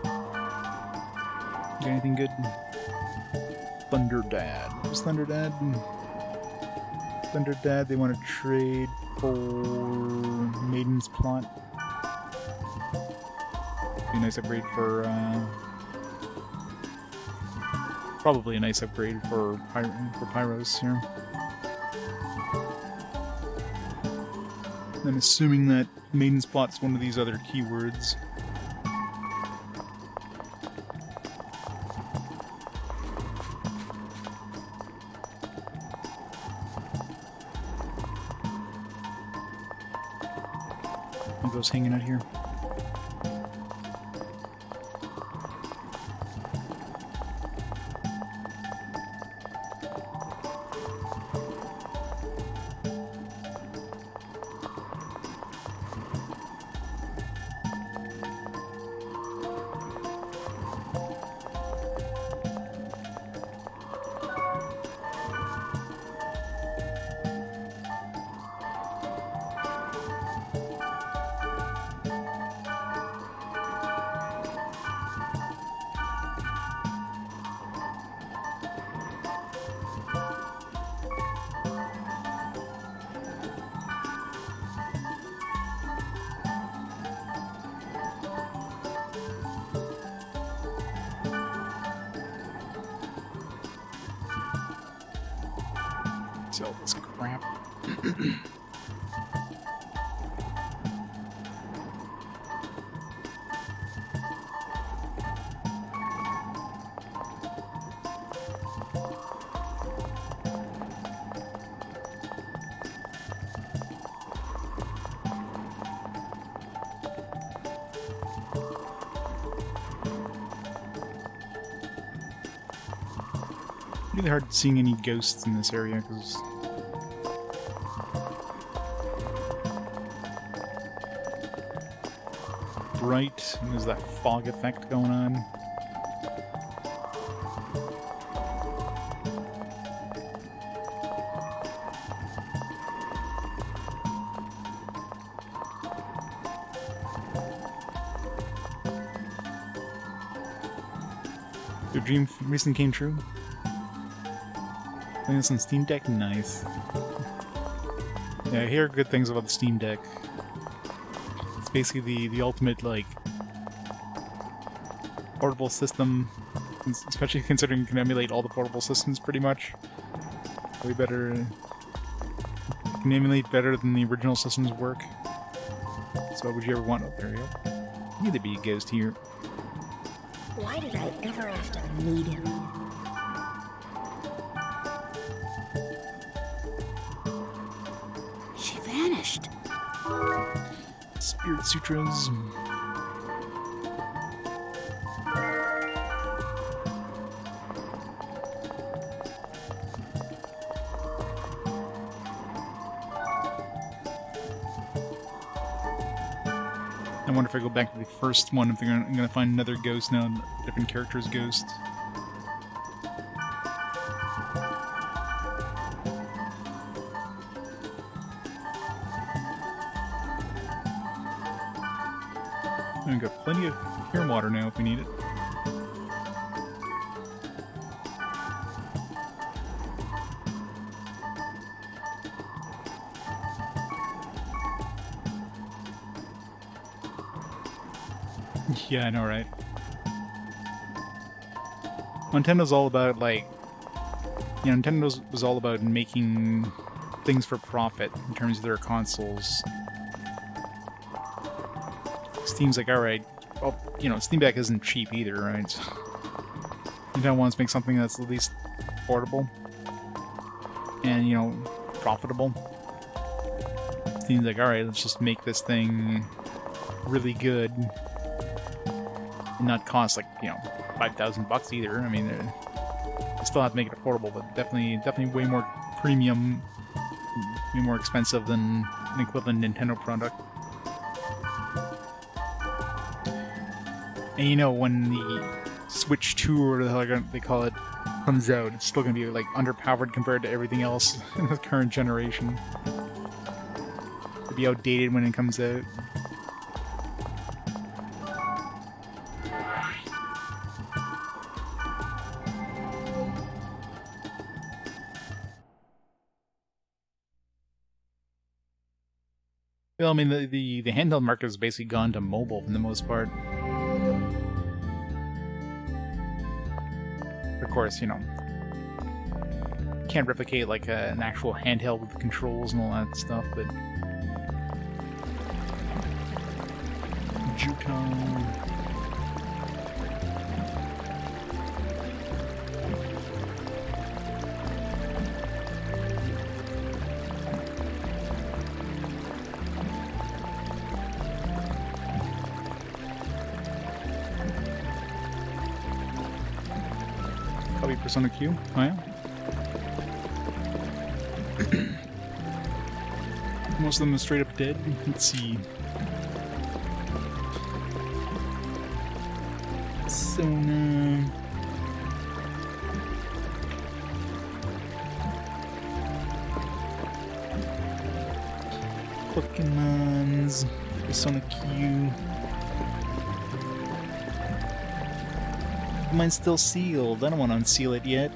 Got anything good? Thunder Dad. Who's Thunder Dad? Thunder Dad, they want to trade for Maiden's Plot. Be a nice upgrade for, probably a nice upgrade for Pyros here. I'm assuming that Maiden's Plot's one of these other keywords. Hanging out here. Sell this crap. Really hard seeing any ghosts in this area because bright and there's that fog effect going on. Your dream recently came true? Playing this on Steam Deck? Nice. Yeah, I hear good things about the Steam Deck. It's basically the ultimate, like, portable system, especially considering you can emulate all the portable systems pretty much. Way better. You can emulate better than the original systems work. So what would you ever want? Oh, there you go. Need to be a ghost here. Why did I ever have to meet him? She vanished. Spirit Sutras. I wonder if I go back to the first one, if I'm gonna find another ghost now, a different character's ghost. We've got plenty of pure water now if we need it. Yeah, I know, right? Nintendo's all about, like... You know, Nintendo was all about making things for profit in terms of their consoles. Steam's like, alright, well, you know, Steam Deck isn't cheap either, right? Nintendo wants to make something that's at least affordable and, you know, profitable. Steam's like, alright, let's just make this thing really good and not cost, like, you know, $5,000 either. I mean, they still have to make it affordable, but definitely way more premium, way more expensive than an equivalent Nintendo product. And you know, when the Switch 2 or the hell they call it comes out, it's still going to be like underpowered compared to everything else in the current generation. It'll be outdated when it comes out. Well, I mean, the handheld market has basically gone to mobile for the most part. Of course, you know, can't replicate like an actual handheld with controls and all that stuff, but Juton. Probably Persona Q. Oh yeah. Most of them are straight up dead. Let's see. Persona. Pokemon's Persona Q. Mine's still sealed. I don't want to unseal it yet.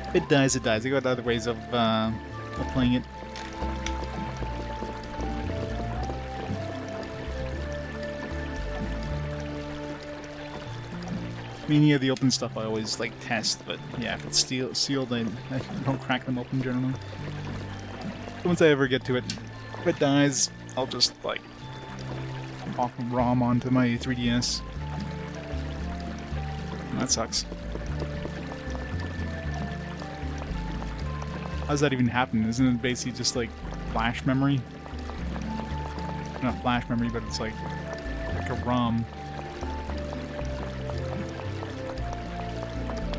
If it dies, it dies. I got other ways of playing it. I mean, yeah, the open stuff I always like test, but yeah, if it's sealed, I don't crack them open generally. But once I ever get to it, if it dies, I'll just like pop ROM onto my 3DS. That sucks. How does that even happen? Isn't it basically just like flash memory? Not flash memory, but it's like a ROM.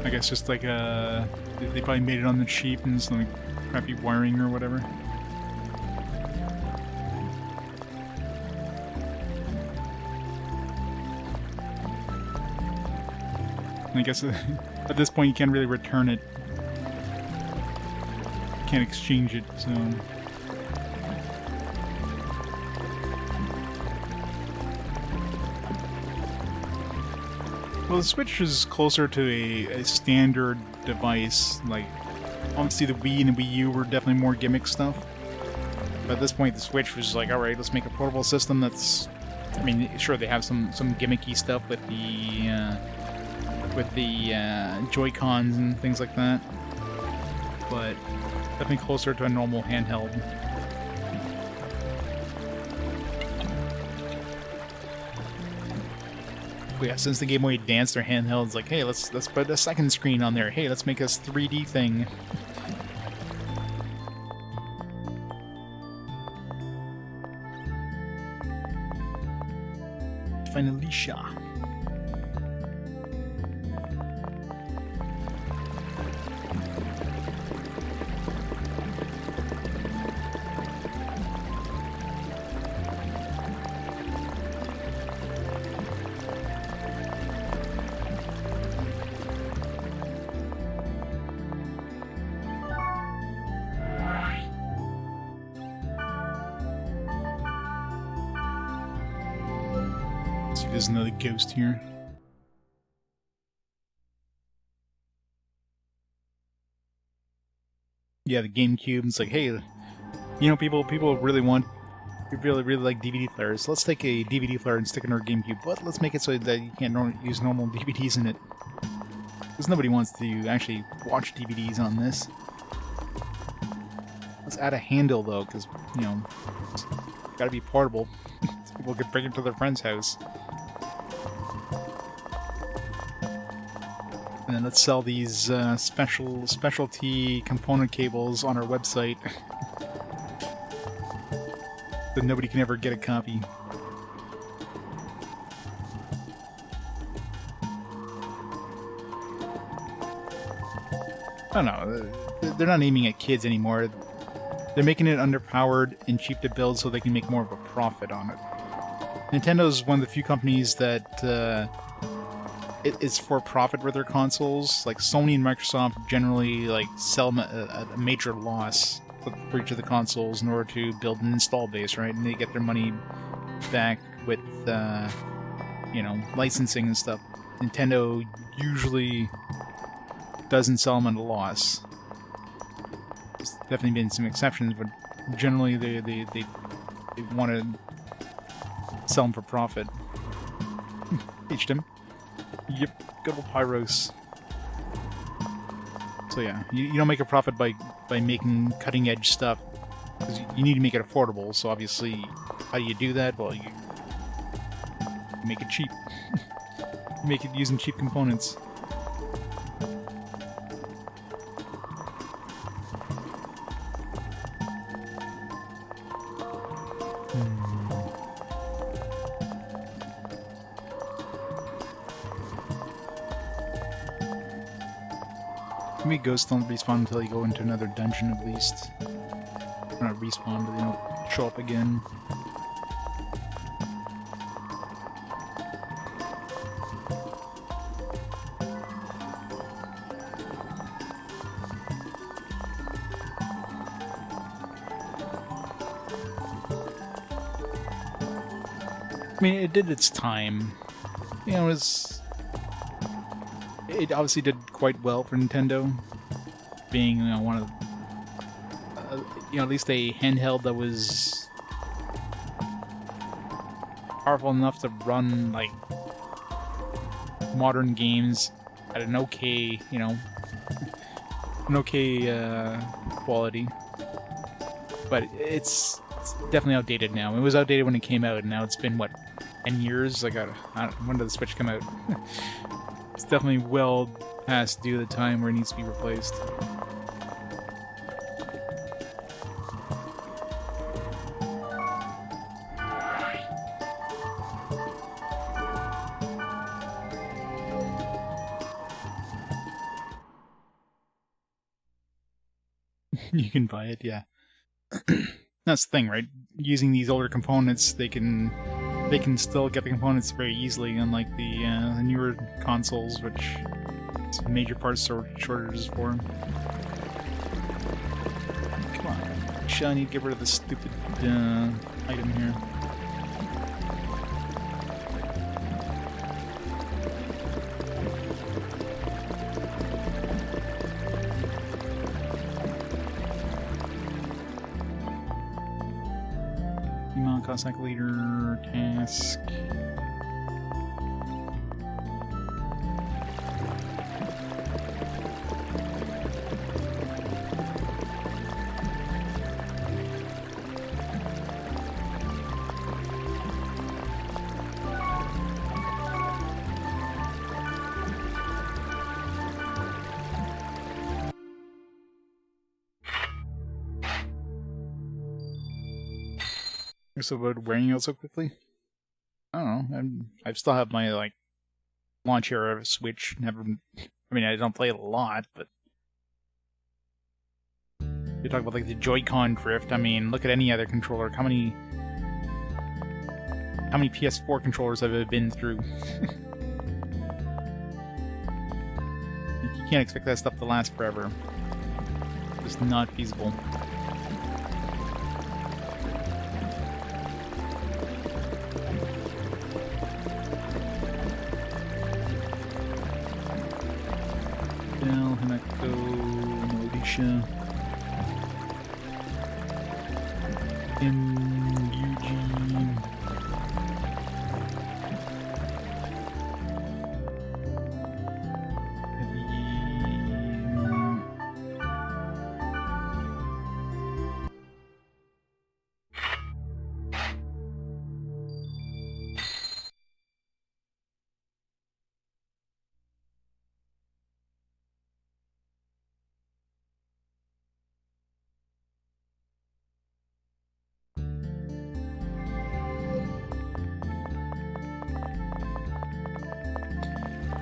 I guess just like they probably made it on the cheap and some like crappy wiring or whatever. And I guess at this point you can't really return it. Can't exchange it, so. Well, the Switch is closer to a standard device. Like, obviously the Wii and the Wii U were definitely more gimmick stuff. But at this point, the Switch was like, alright, let's make a portable system that's... I mean, sure, they have some gimmicky stuff with the Joy-Cons and things like that. But definitely closer to a normal handheld. But yeah, since the Game Boy Advance, their handheld's like, hey, let's put a second screen on there. Hey, let's make this 3D thing. Find Alicia. There's another ghost here. Yeah, the GameCube. It's like, hey, you know, people really like DVD players. Let's take a DVD player and stick it in our GameCube, but let's make it so that you can't use normal DVDs in it. Because nobody wants to actually watch DVDs on this. Let's add a handle though, because you know, it's gotta be portable. So people can bring it to their friend's house. And then let's sell these specialty component cables on our website. So nobody can ever get a copy. I don't know. They're not aiming at kids anymore. They're making it underpowered and cheap to build so they can make more of a profit on it. Nintendo's one of the few companies that is for profit with their consoles. Like Sony and Microsoft generally like sell them at a major loss for each of the consoles in order to build an install base, right? And they get their money back with you know, licensing and stuff. Nintendo usually doesn't sell them at a loss. There's definitely been some exceptions, but generally they want to sell them for profit. Reached him. Yep, good old Pyros. So yeah, you don't make a profit by making cutting edge stuff, because you need to make it affordable. So obviously, how do you do that? Well, you make it cheap. You make it using cheap components. Maybe ghosts don't respawn until you go into another dungeon at least. Or not respawn, but they don't show up again. I mean, it did its time. You know, it obviously did quite well for Nintendo, being, you know, one of the, you know, at least a handheld that was powerful enough to run like modern games at an okay, you know, an okay quality. But it's definitely outdated now. It was outdated when it came out, and now it's been what, 10 years? Like, when did the Switch come out? It's definitely well past due the time where it needs to be replaced. You can buy it, yeah. That's the thing, right? Using these older components, they can still get the components very easily, unlike the newer consoles, which it's major parts shortages for. Come on, I need to get rid of this stupid item here. Email contact leader task. So about wearing it so quickly? I don't know. I still have my like launch era Switch. Never. I mean, I don't play it a lot, but you talk about like the Joy-Con drift. I mean, look at any other controller. How many PS4 controllers have I been through? You can't expect that stuff to last forever. It's not feasible. Hanako, Alicia, Eugene.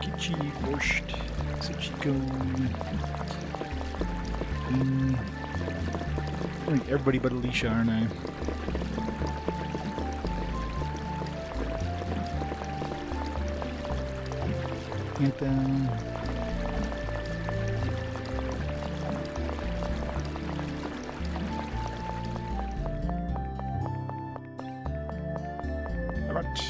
Kichi, Borscht, Sachiko. I think everybody but Alicia, aren't I? Anthem. Alright.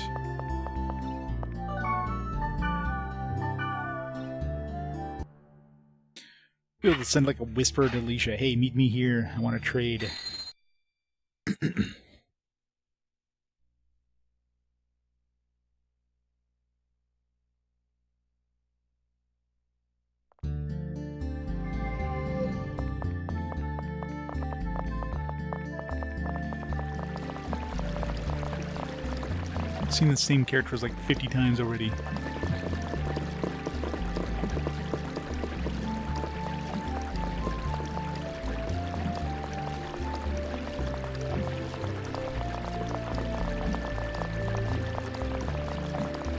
Be able to send like a whisper to Alicia, hey, meet me here, I want to trade. I've seen the same characters like 50 times already.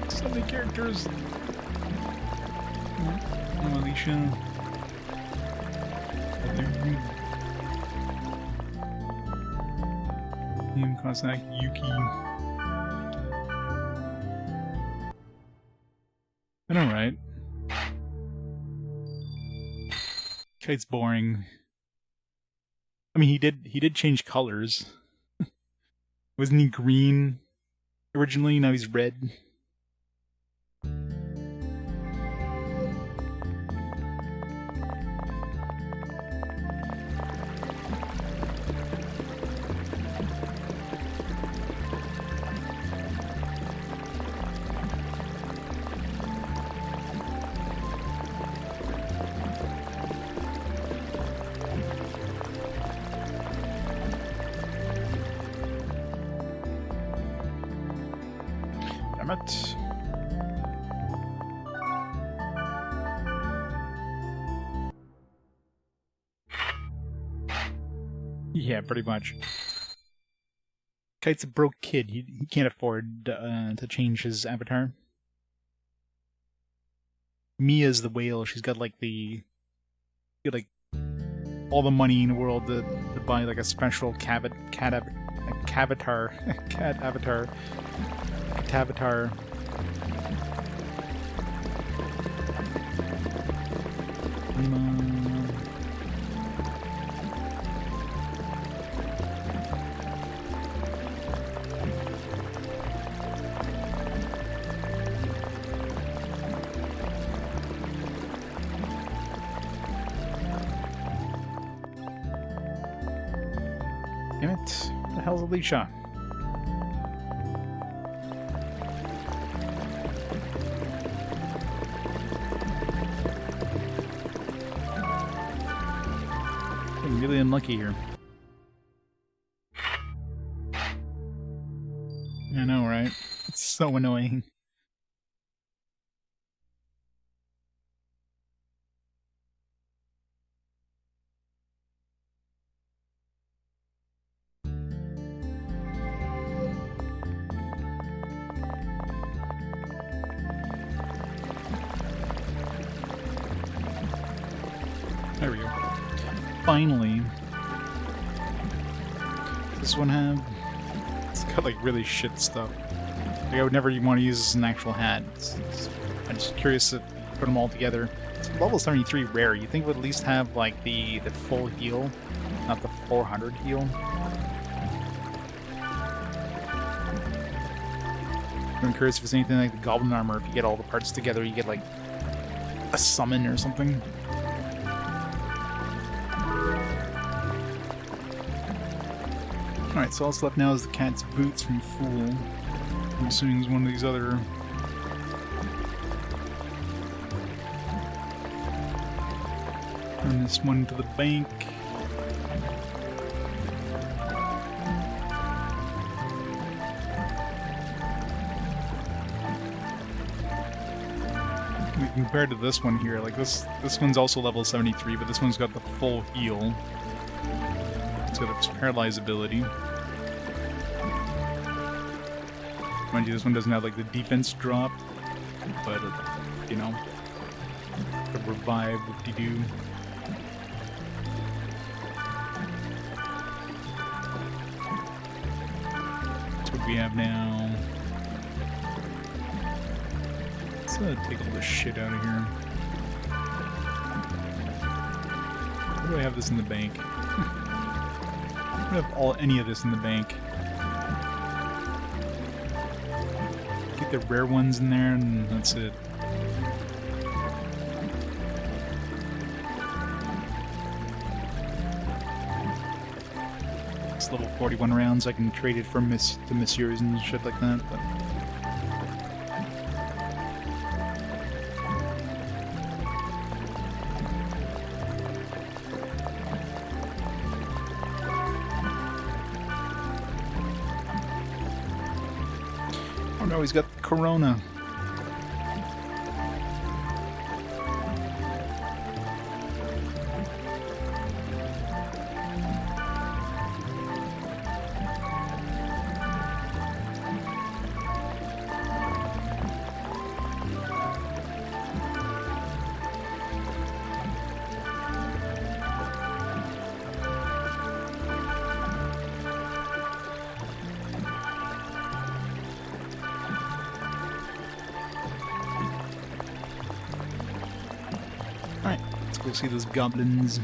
So many characters. Alicia. Him, Cossack, Yuki. And alright. Kite's boring. I mean, he did change colors. Wasn't he green originally? Now he's red. Damn it. Yeah, pretty much. Kite's a broke kid. He can't afford to change his avatar. Mia's the whale. She's got like the all the money in the world to buy like a special cat avatar. Damn it. What the hell's Alicia? I'm really unlucky here. I know, right? It's so annoying. There we go. Finally. This one have... It's got like really shit stuff. Like I would never even want to use this as an actual hat. I'm just curious to put them all together. It's level 73 rare. You think it would at least have like the full heal, not the 400 heal? I'm curious if it's anything like the Goblin Armor. If you get all the parts together, you get like a summon or something. Alright, so all that's left now is the cat's boots from Fool. I'm assuming it's one of these other... Turn this one to the bank. Compared to this one here, like this one's also level 73, but this one's got the full heal. It's got its paralyze ability. Mind you, this one doesn't have like the defense drop, but you know, the revive whoop-de-doo. That's what we have now. Let's take all this shit out of here. Why do I have this in the bank? I don't have any of this in the bank. Get the rare ones in there and that's it. It's level 41 rounds, I can trade it for the Messieurs and shit like that, but... Oh no, he's got the Corona. Alright, let's go see those goblins.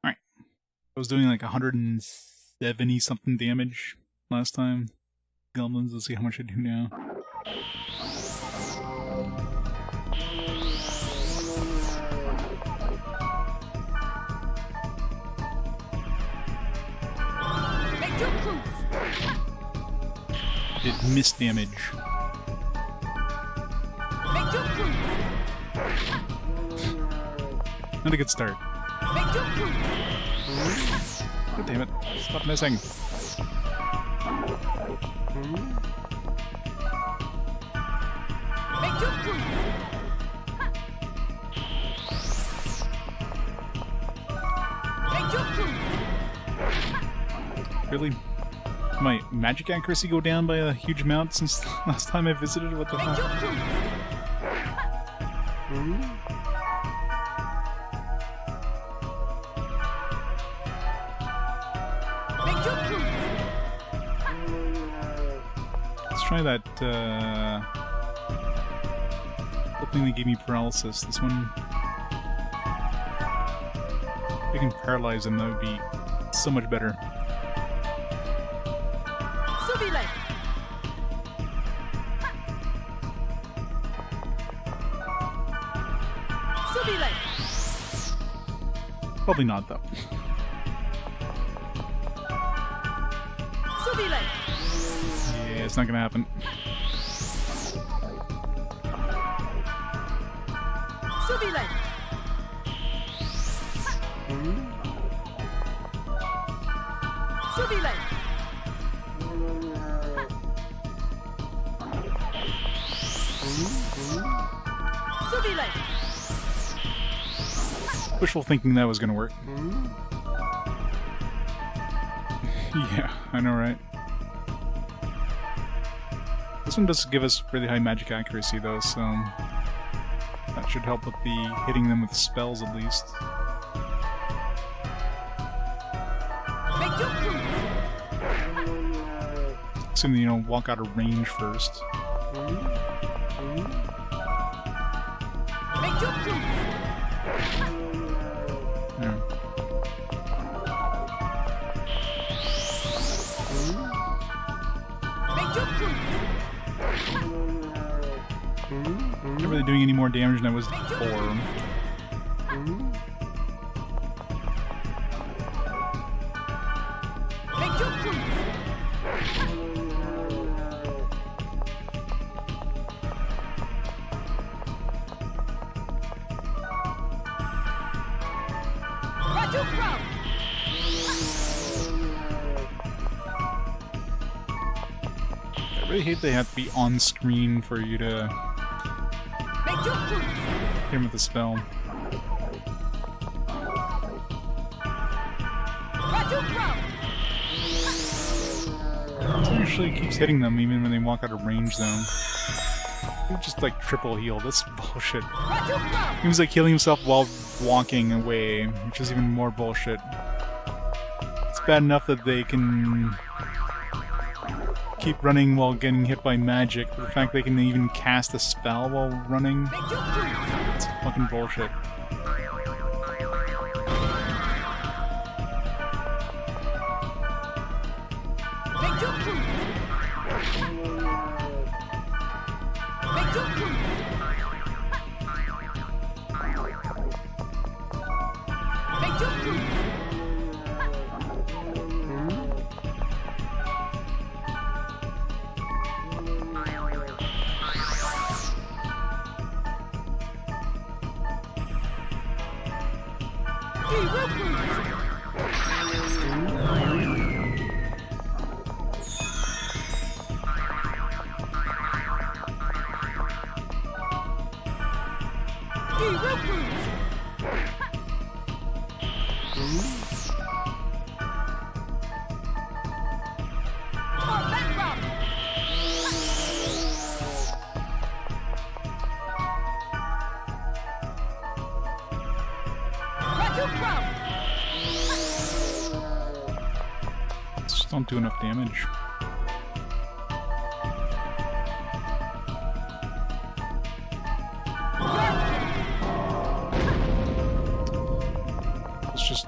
Alright. I was doing like 170 something damage last time. Goblins, let's see how much I do now. Did miss damage. Not a good start. God damn it. Stop missing. Really? Did my magic accuracy go down by a huge amount since the last time I visited? What the fuck? Let's try that, the thing that gave me paralysis. This one... If I can paralyze him, that would be so much better. Probably not, though. Yeah, it's not gonna happen. Wishful thinking that was gonna work. Yeah, I know, right? This one does give us really high magic accuracy, though, so that should help with the hitting them with spells, at least. Assume that, you know, walk out of range first. Yeah. Not really doing any more damage than I was before. I really hate they have to be on screen for you to hit him with a spell. It actually keeps hitting them even when they walk out of range, though. It's just like triple heal. That's bullshit. He was like healing himself while walking away, which is even more bullshit. It's bad enough that they can keep running while getting hit by magic, but the fact they can even cast a spell while running, it's fucking bullshit. Just don't do enough damage. Let's just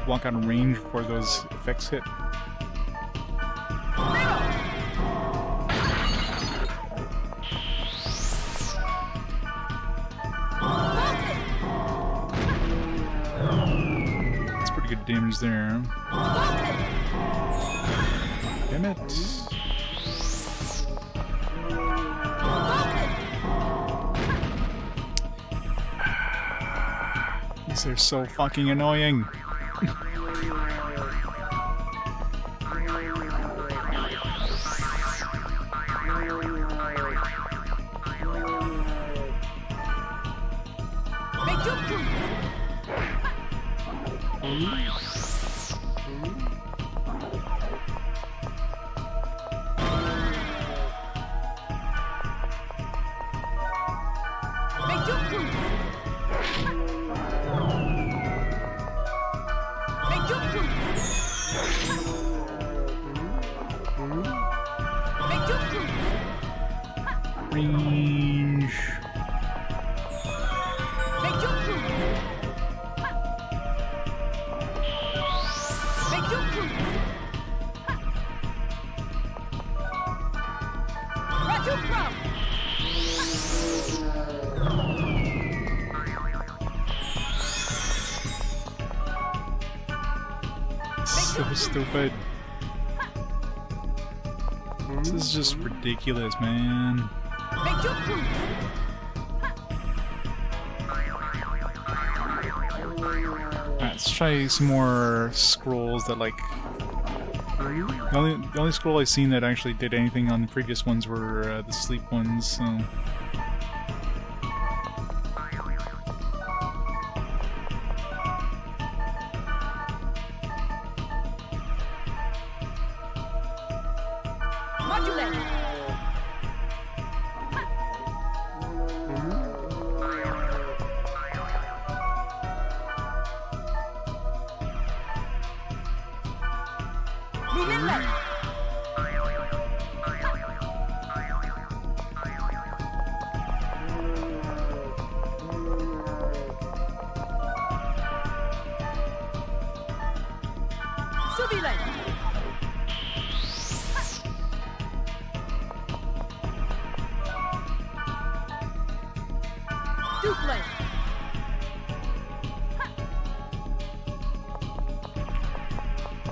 walk out of range before those effects hit. That's pretty good damage there. Damn it. This They're so fucking annoying. Range. So stupid. This is just ridiculous, man. Alright, let's try some more scrolls that, like... The only scroll I've seen that actually did anything on the previous ones were the sleep ones, so...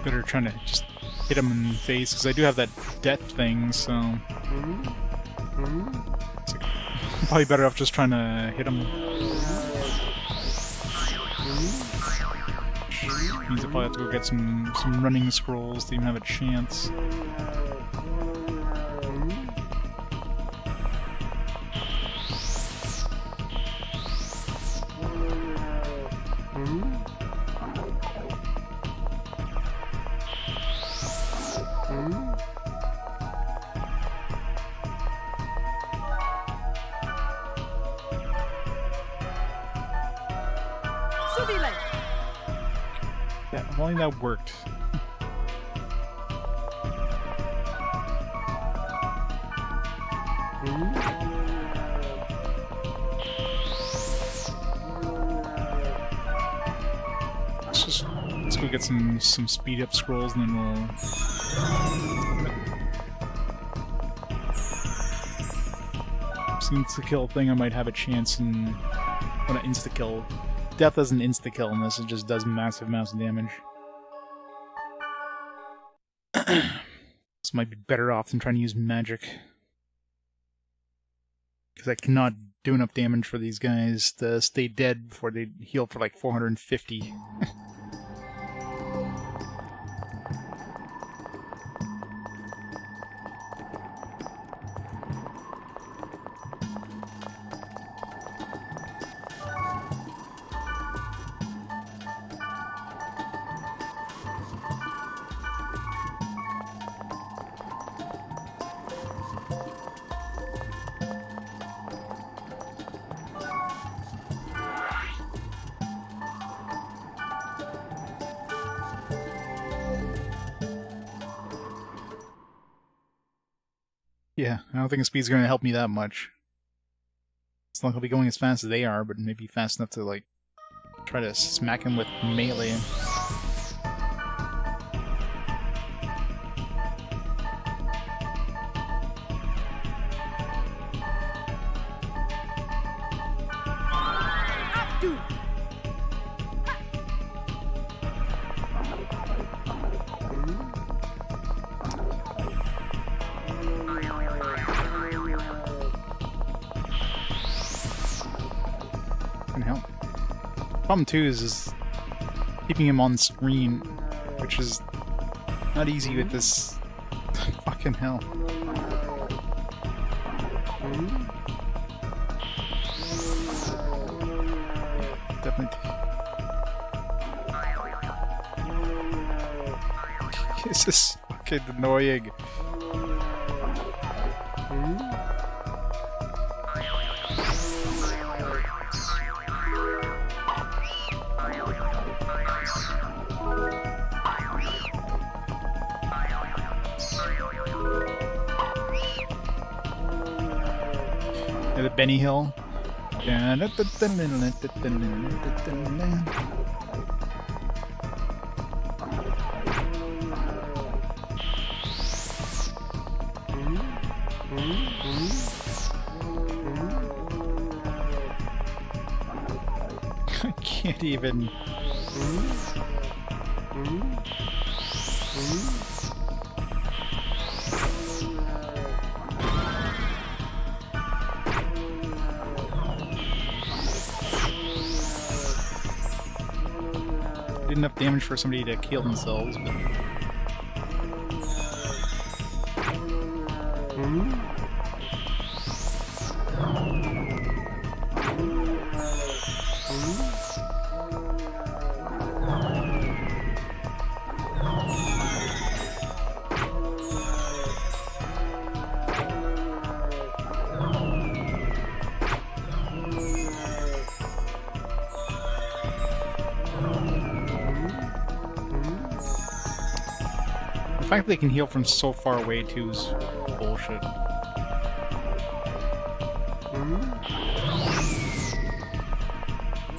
Better trying to just hit him in the face, because I do have that death thing, so... It's like, I'm probably better off just trying to hit him. Means I probably have to go get some running scrolls to even have a chance. Yeah, if only that worked. Let's go get some speed up scrolls and then we'll... Insta kill thing, I might have a chance in when I insta kill. Death doesn't insta kill unless it just does massive amounts of damage. This might be better off than trying to use magic, because I cannot do enough damage for these guys to stay dead before they heal for like 450. Yeah, I don't think the speed's going to help me that much. It's not going to be going as fast as they are, but maybe fast enough to, like, try to smack him with melee. Problem too is keeping him on screen, which is not easy with this. Fucking hell. Definitely. This is fucking annoying. The Benny Hill. I can't even. Did enough damage for somebody to kill themselves, but... The fact that they can heal from so far away too is bullshit. I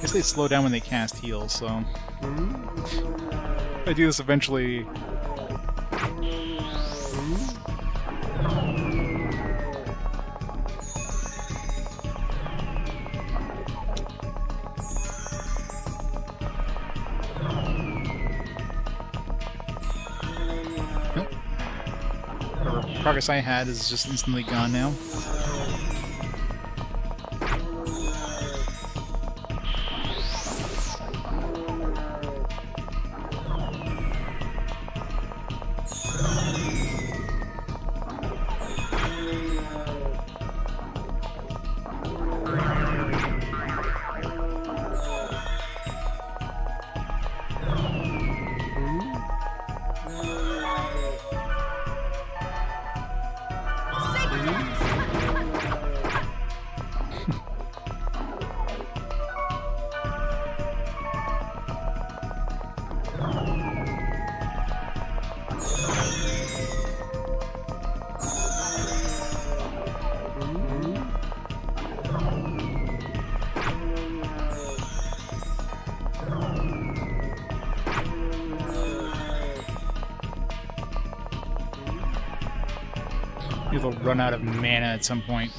guess they slow down when they cast heals, so... If I do this eventually... Progress I had is just instantly gone now. They'll run out of mana at some point.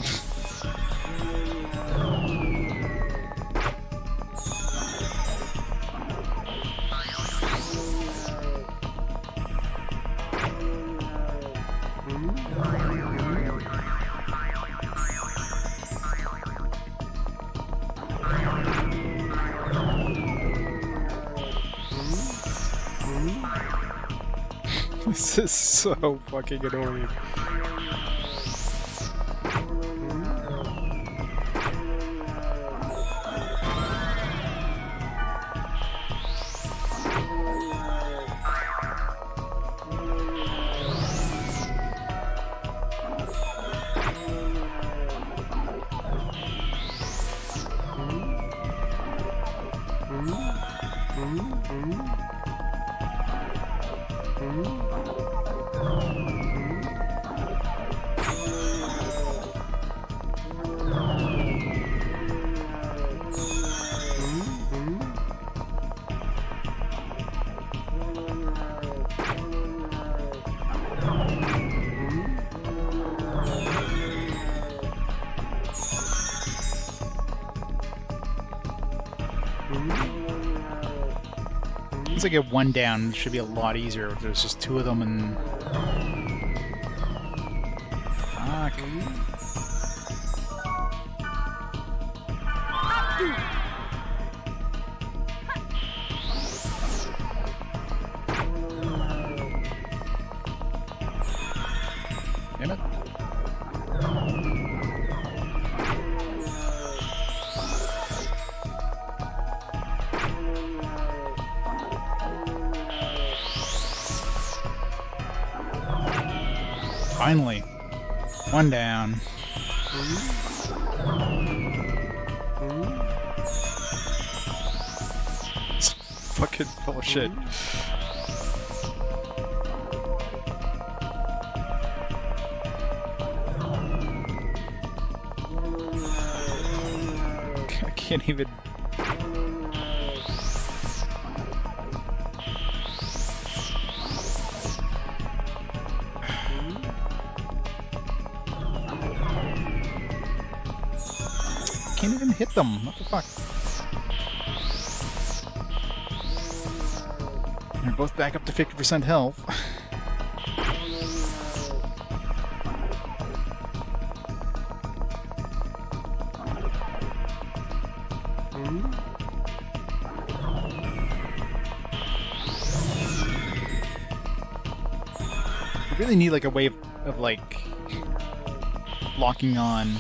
This is so fucking annoying. Once I get one down, it should be a lot easier if there's just two of them and... Fuck. Finally. One down. It's fucking bullshit. I can't even... Can't even hit them. What the fuck? They're both back up to 50% health. You really need like a way of like locking on.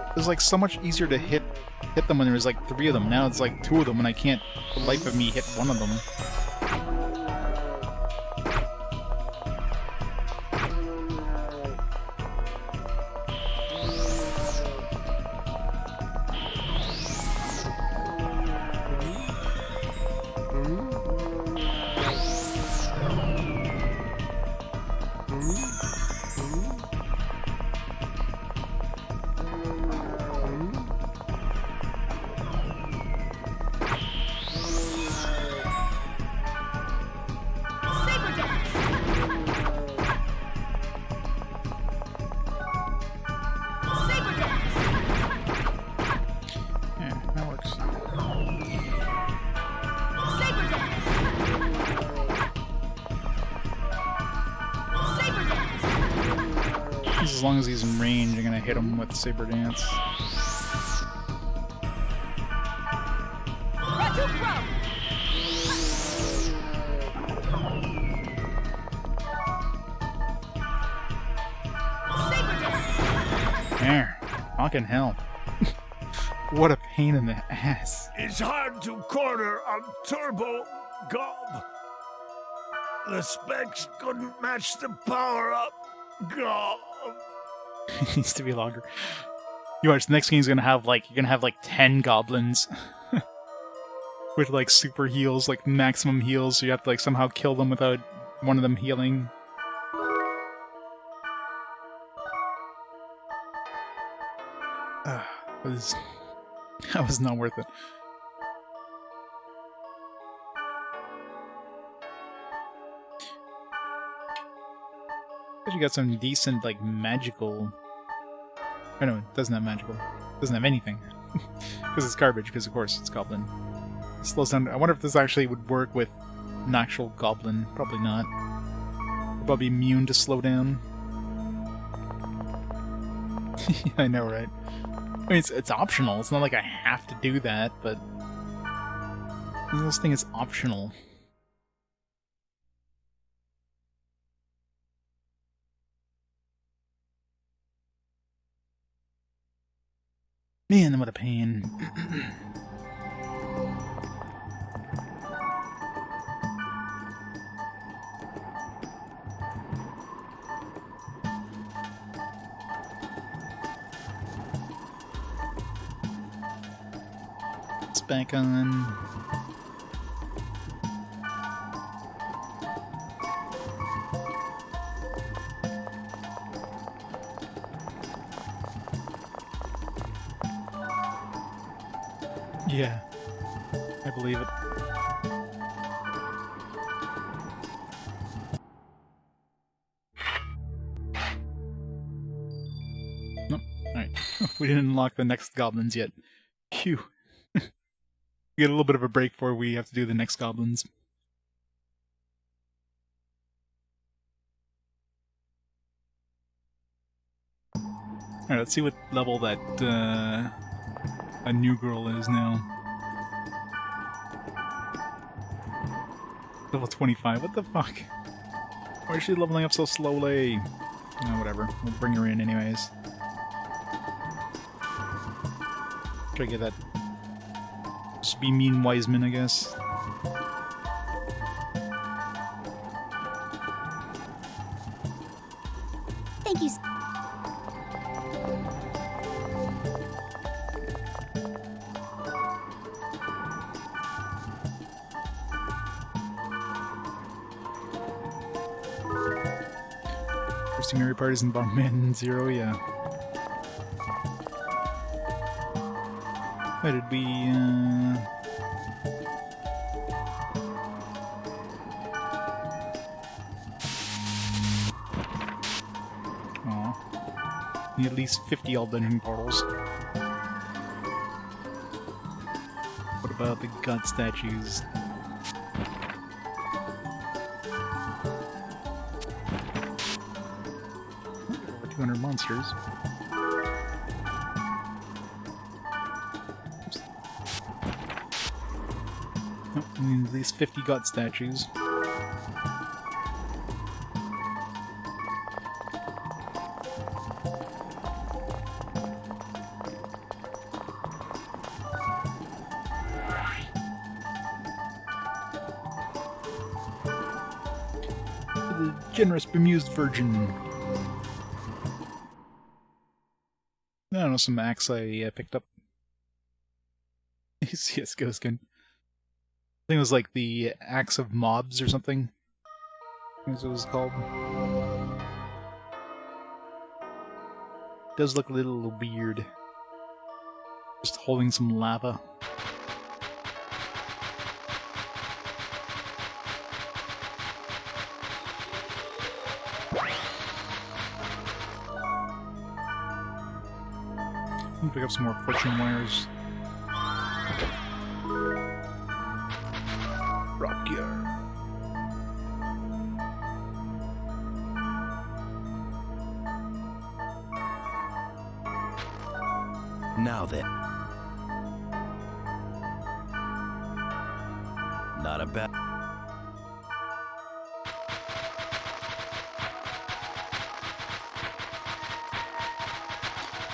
It was like so much easier to hit them when there was like 3 of them. Now it's like 2 of them and I can't for the life of me hit one of them. As long as he's in range, I'm gonna hit him with Saber Dance. There. Fucking hell. What a pain in the ass. It's hard to corner a turbo gob. The specs couldn't match the power up gob. It needs to be longer. You watch, the next game's gonna have like, you're gonna have like 10 goblins. With like super heals, like maximum heals, so you have to like somehow kill them without one of them healing. That was not worth it. But you got some decent, like, magical... Oh no, it doesn't have magical. It doesn't have anything. Because it's garbage, because of course it's goblin. It slows down. I wonder if this actually would work with an actual goblin. Probably not. Probably immune to slow down. I know, right? I mean, it's optional. It's not like I have to do that, but... This thing is optional. Man, what a pain. It's back on. Yeah, I believe it. Nope. Alright. We didn't unlock the next goblins yet. Phew. We get a little bit of a break before we have to do the next goblins. Alright, let's see what level that, a new girl is now. Level 25, what the fuck? Why is she leveling up so slowly? Oh, whatever, we'll bring her in anyways. Try to get that... Just be mean Wiseman, I guess. Thank you. First Mary parties in Bomberman 0, yeah. Why did we, Aw. Need at least 50 all dungeon portals. What about the god statues? Over 200 monsters. Oops. Nope, we need at least 50 god statues. The generous bemused virgin. I don't know, some axe I picked up. CSGO skin. I think it was like the axe of mobs or something. That's what it was called. Does look a little weird. Just holding some lava. Pick up some more fortune wires. Rock gear. Now then. Not a bad...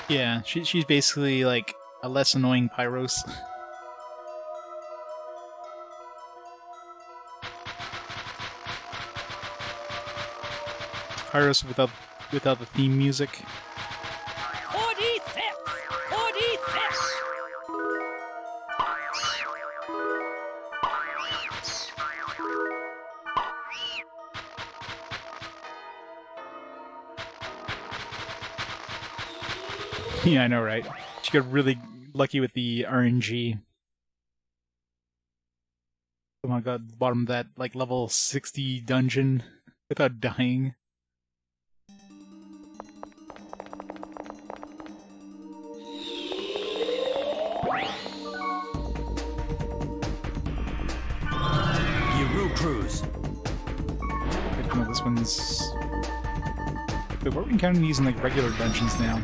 Yeah, she's basically like a less annoying Pyros. Pyros without the theme music. Yeah, I know, right? She got really lucky with the RNG. Oh my god, bottom of that, like, level 60 dungeon without dying. Giro Cruise. Wait, no, this one's... Wait, what are we counting these in, like, regular dungeons now?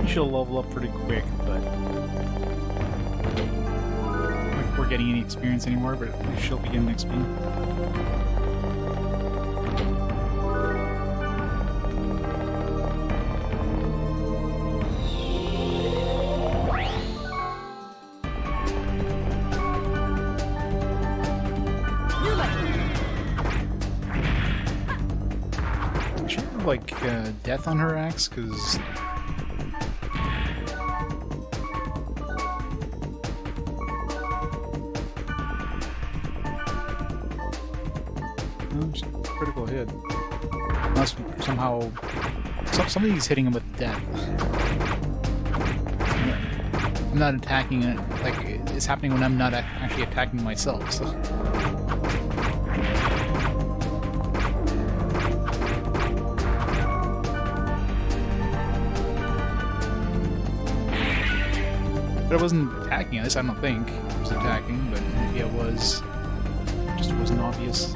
She'll level up pretty quick, but like we're getting any experience anymore, but at least she'll be getting XP. have like death on her axe? Because critical hit. Unless somehow somebody's hitting him with death. I'm not attacking it. Like it's happening when I'm not actually attacking myself. So. But I wasn't attacking. At least I don't think I was attacking. But maybe I was. It just wasn't obvious.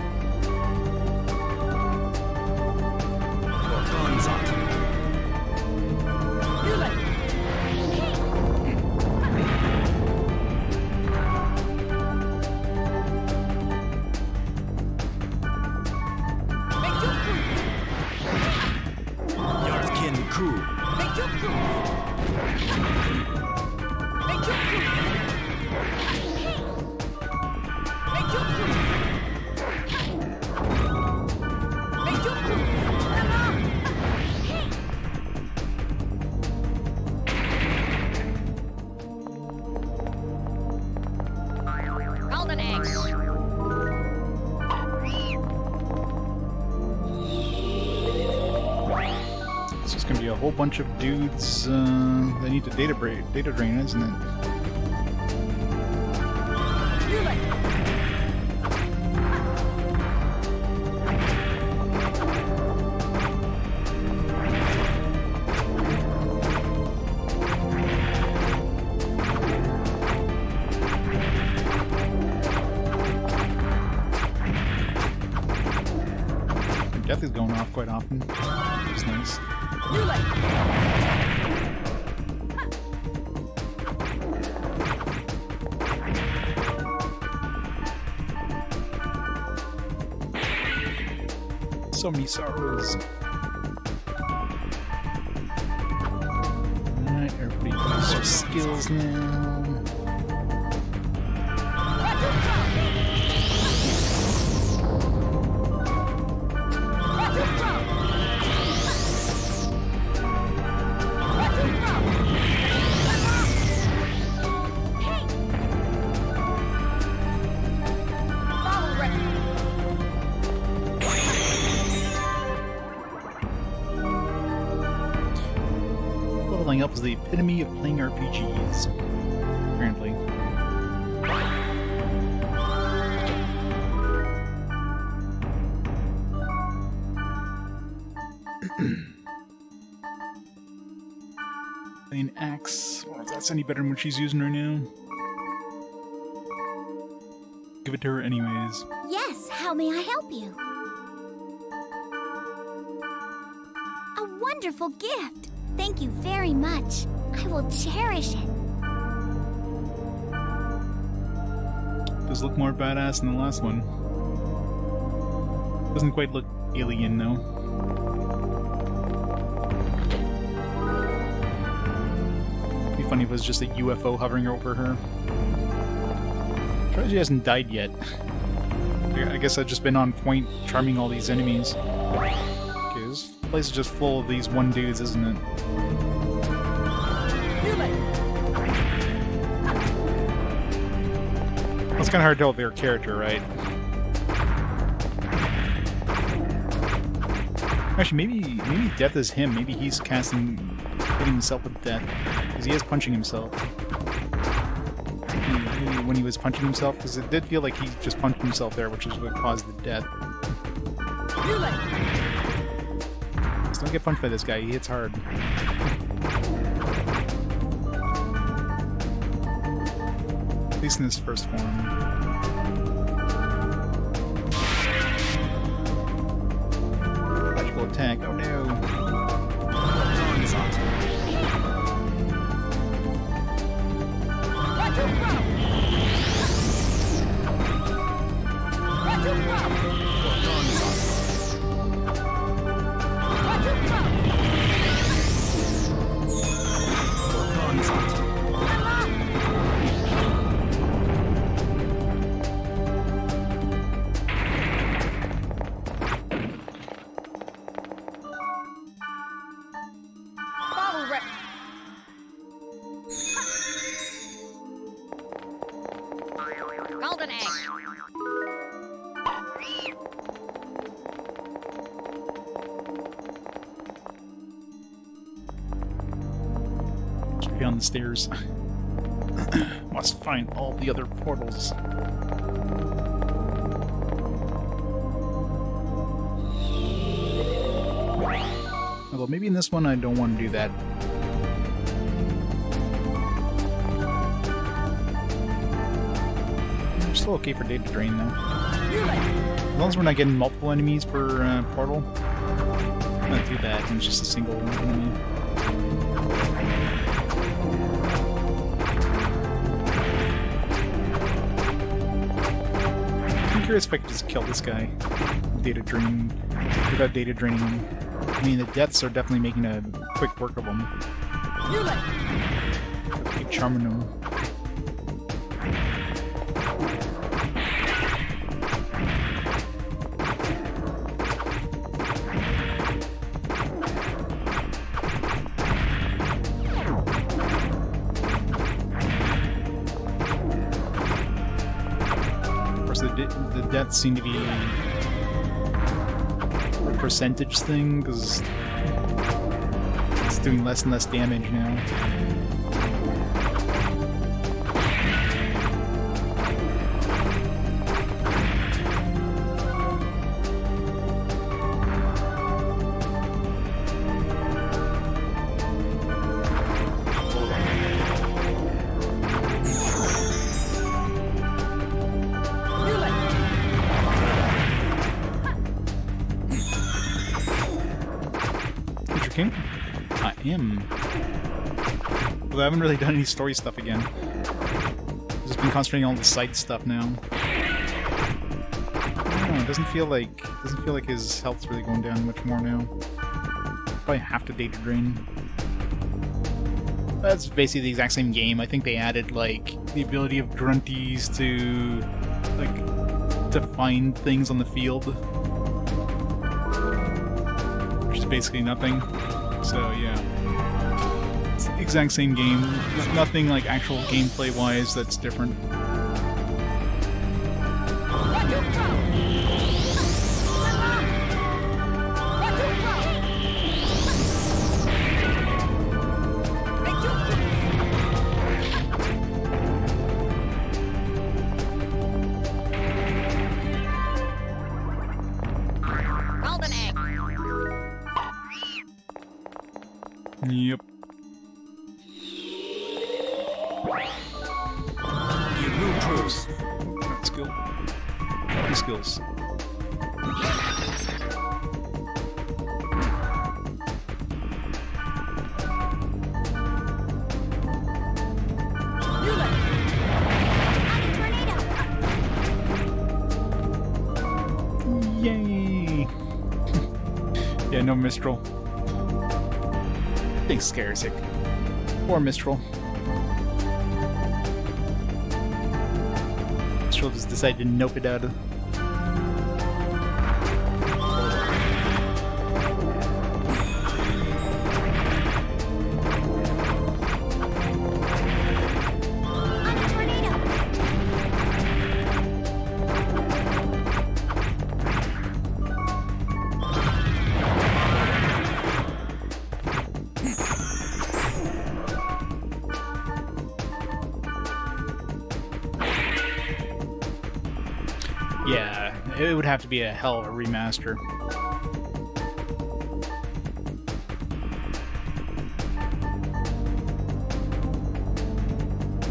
A whole bunch of dudes that need to data drain, isn't it? Death is going off quite often. It's nice. So many sorrows. Alright, everybody use their skills now. Leveling up is the epitome of playing RPGs, apparently. An axe. I wonder if that's any better than what she's using right now. Give it to her anyways. Yes, how may I help you? A wonderful gift! Thank you very much. I will cherish it. Does look more badass than the last one. Doesn't quite look alien though. Be funny if it was just a UFO hovering over her. Surprised she hasn't died yet. I guess I've just been on point charming all these enemies. Okay, this place is just full of these one dudes, isn't it? It's kind of hard to tell their character, right? Actually, maybe Death is him. Maybe he's hitting himself with Death, because he is punching himself. Maybe when he was punching himself, because it did feel like he just punched himself there, which is what caused the death. Just don't get punched by this guy. He hits hard. At least in his first form. Magical attack, oh no! down the stairs. Must find all the other portals. Although maybe in this one I don't want to do that. We're still okay for data drain though. As long as we're not getting multiple enemies per portal. Not too bad, it's just a single enemy. I'm curious if I could just kill this guy. Data drain without data draining him. I mean, the deaths are definitely making a quick work of him. Keep charming him. Of course, the deaths seem to be a percentage thing, because it's doing less and less damage now. King? I am. Although I haven't really done any story stuff again. I've just been concentrating on all the side stuff now. I don't know, it doesn't feel like his health's really going down much more now. Probably have to data drain. That's basically the exact same game. I think they added like the ability of grunties to to find things on the field. Which is basically nothing. So yeah. It's the exact same game. There's nothing like actual gameplay wise that's different. Yep. Skill. Two skills. Yay! Yeah, no Mistral. Big Scaresick. Or Mistral. Mistral just decided to nope it out of. Yeah, it would have to be a hell of a remaster.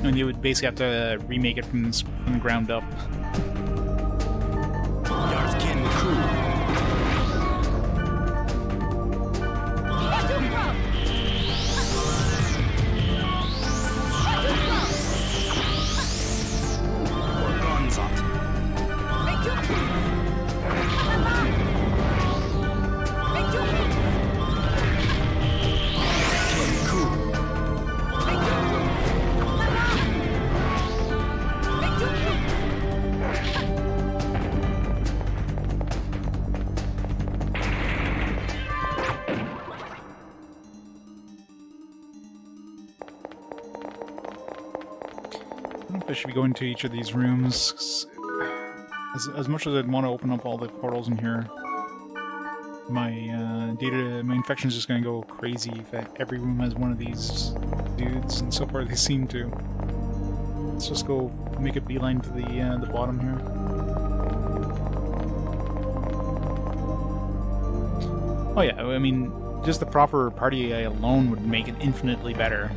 And you would basically have to remake it from the ground up. I should be going to each of these rooms. As much as I'd want to open up all the portals in here, my infection is just going to go crazy if every room has one of these dudes, and so far they seem to. Let's just go make a beeline to the bottom here. Oh yeah, I mean, just the proper party AI alone would make it infinitely better.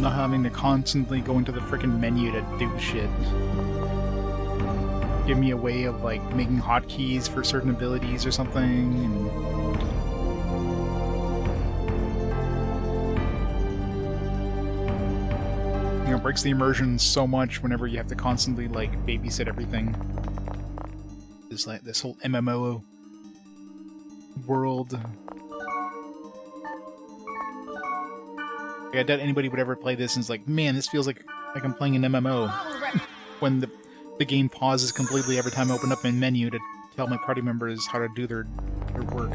Not having to constantly go into the frickin' menu to do shit. Give me a way of, like, making hotkeys for certain abilities or something, and... You know, it breaks the immersion so much whenever you have to constantly, like, babysit everything. This, like, this whole MMO world. I doubt anybody would ever play this and is like, man, this feels like I'm playing an MMO. When the game pauses completely every time I open up my menu to tell my party members how to do their work.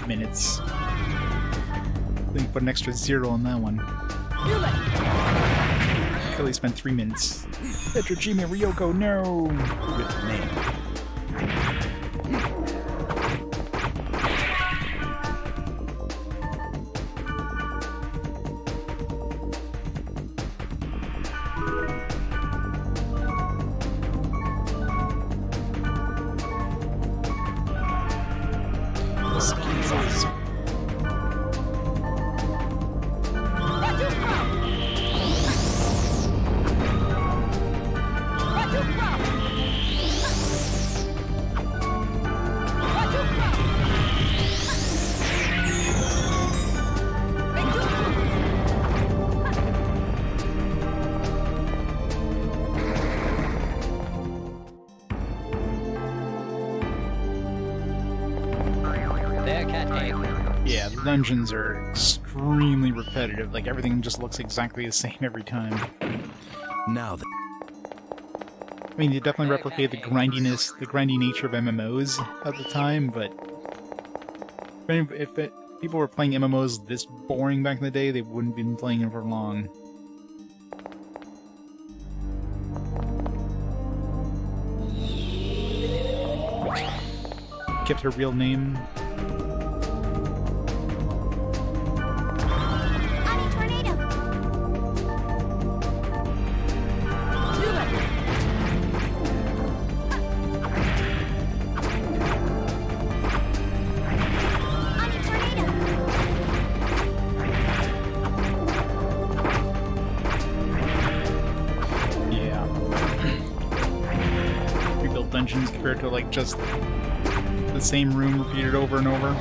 Minutes. I think put an extra 0 on that one. Kelly spent 3 minutes. Tetralogy Ryoko, no! Good name. Yeah, the dungeons are extremely repetitive, like everything just looks exactly the same every time. Now I mean, they definitely replicate the grindiness, the grindy nature of MMOs at the time, but if people were playing MMOs this boring back in the day, they wouldn't have been playing them for long. Kept her real name. Dungeons compared to like just the same room repeated over and over.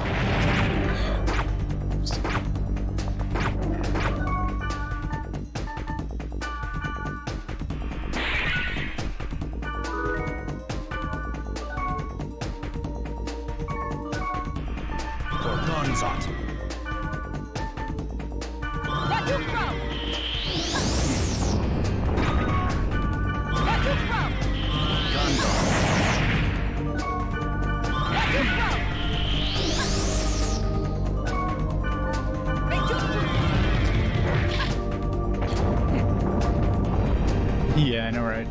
Yeah, I know, right?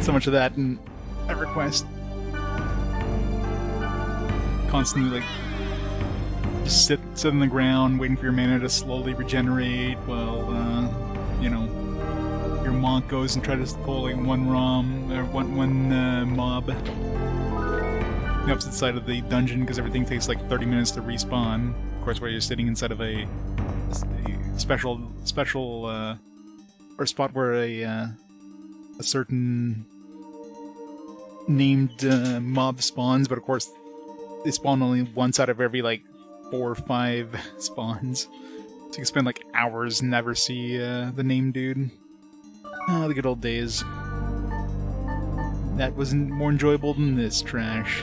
So much of that in EverQuest. Constantly, like, just sit on the ground, waiting for your mana to slowly regenerate while, you know, your monk goes and tries to pull like one mob. The opposite side of the dungeon, because everything takes like 30 minutes to respawn. Of course, while you're sitting inside of a special or spot where a certain named mob spawns, but of course they spawn only once out of every like 4 or 5 spawns. So you can spend like hours and never see the named dude. Ah, the good old days. that was more enjoyable than this trash.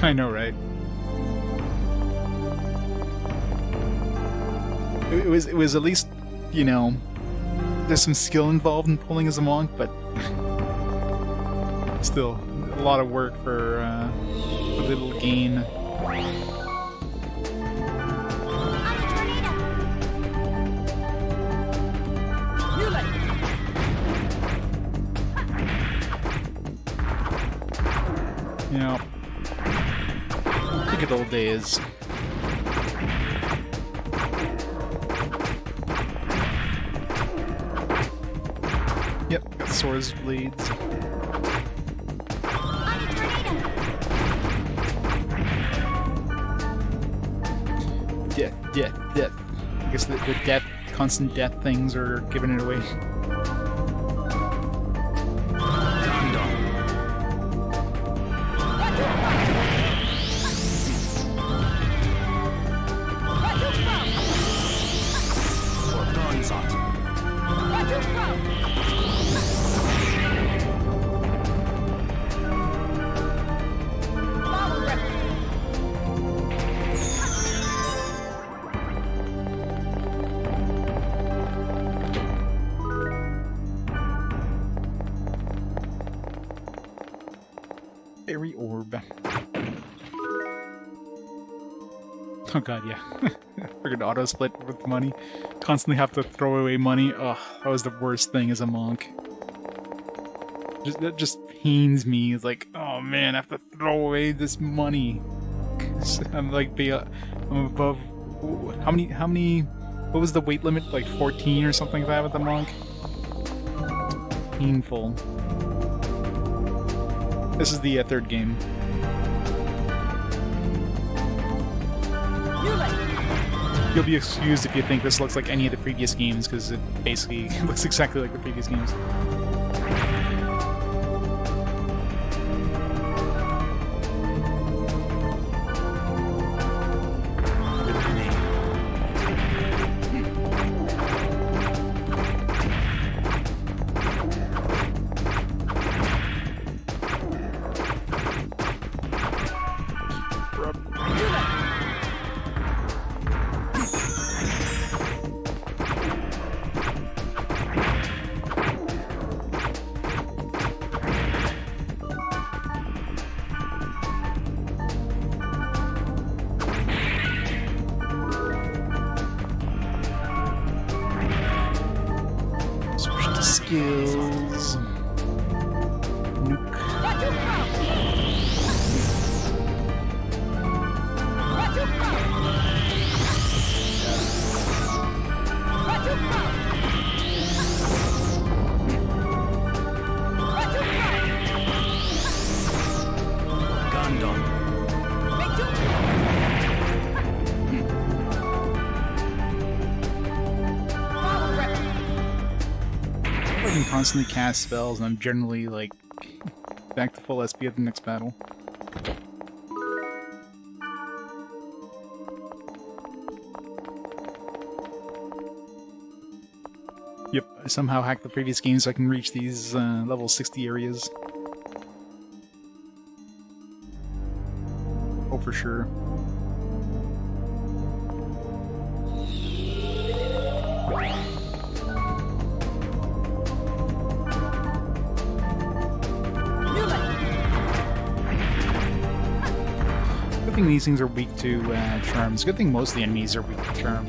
I know, right? It was at least, you know, there's some skill involved in pulling as a monk, but still a lot of work for little gain. You know, good old days. Yep, got swords, blades. Death. I guess the death, constant death things are giving it away. Fairy orb. Oh god, yeah. Friggin' auto split with money. Constantly have to throw away money. Ugh, that was the worst thing as a monk. That just pains me. It's like, oh man, I have to throw away this money. I'm like, I'm above. How many? What was the weight limit? Like 14 or something like that with the monk? Painful. This is the third game. You'll be excused if you think this looks like any of the previous games, because it basically looks exactly like the previous games. Skills. Nuke. I can constantly cast spells, and I'm generally like back to full SP at the next battle. Yep, I somehow hacked the previous game so I can reach these level 60 areas. Oh, for sure. Good thing these things are weak to charms. Good thing most of the enemies are weak to charm.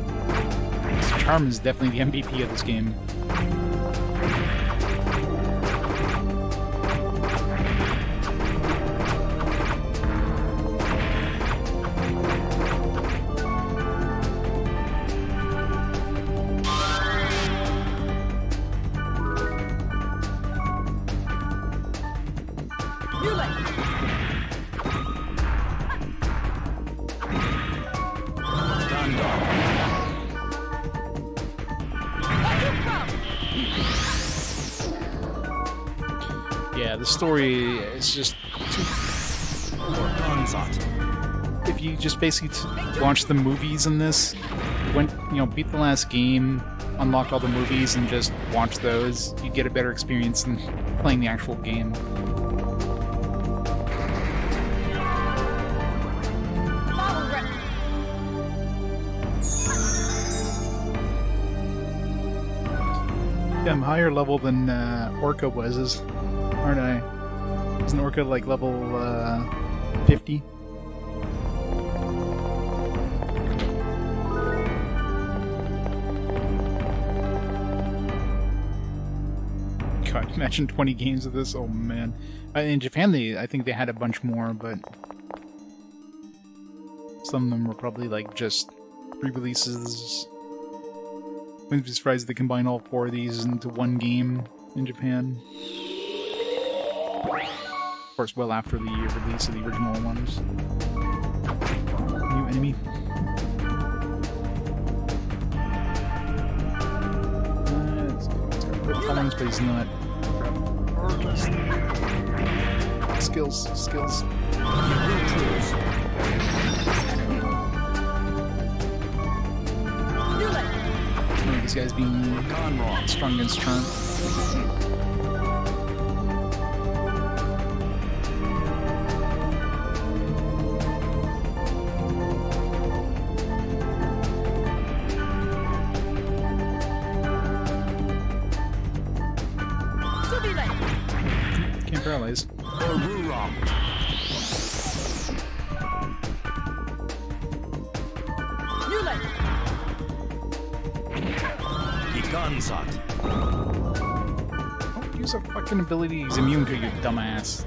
Charm is definitely the MVP of this game. Yeah, the story is just too... if you just basically watch the movies in this, beat the last game, unlock all the movies, and just watch those, you get a better experience than playing the actual game. Yeah, I'm higher level than Orca was, aren't I? Isn't Orca like level 50? God, imagine 20 games of this. Oh man! In Japan, I think they had a bunch more, but some of them were probably like just re-releases. Wouldn't be surprised if they combine all 4 of these into one game in Japan. Of course, well after the release of the original ones. New enemy. It's got grip tolerance, but he's not. Skills. This guy's being gone wrong. Strong against turn. Can't paralyze. Don't use a fucking ability he's immune to, you dumbass.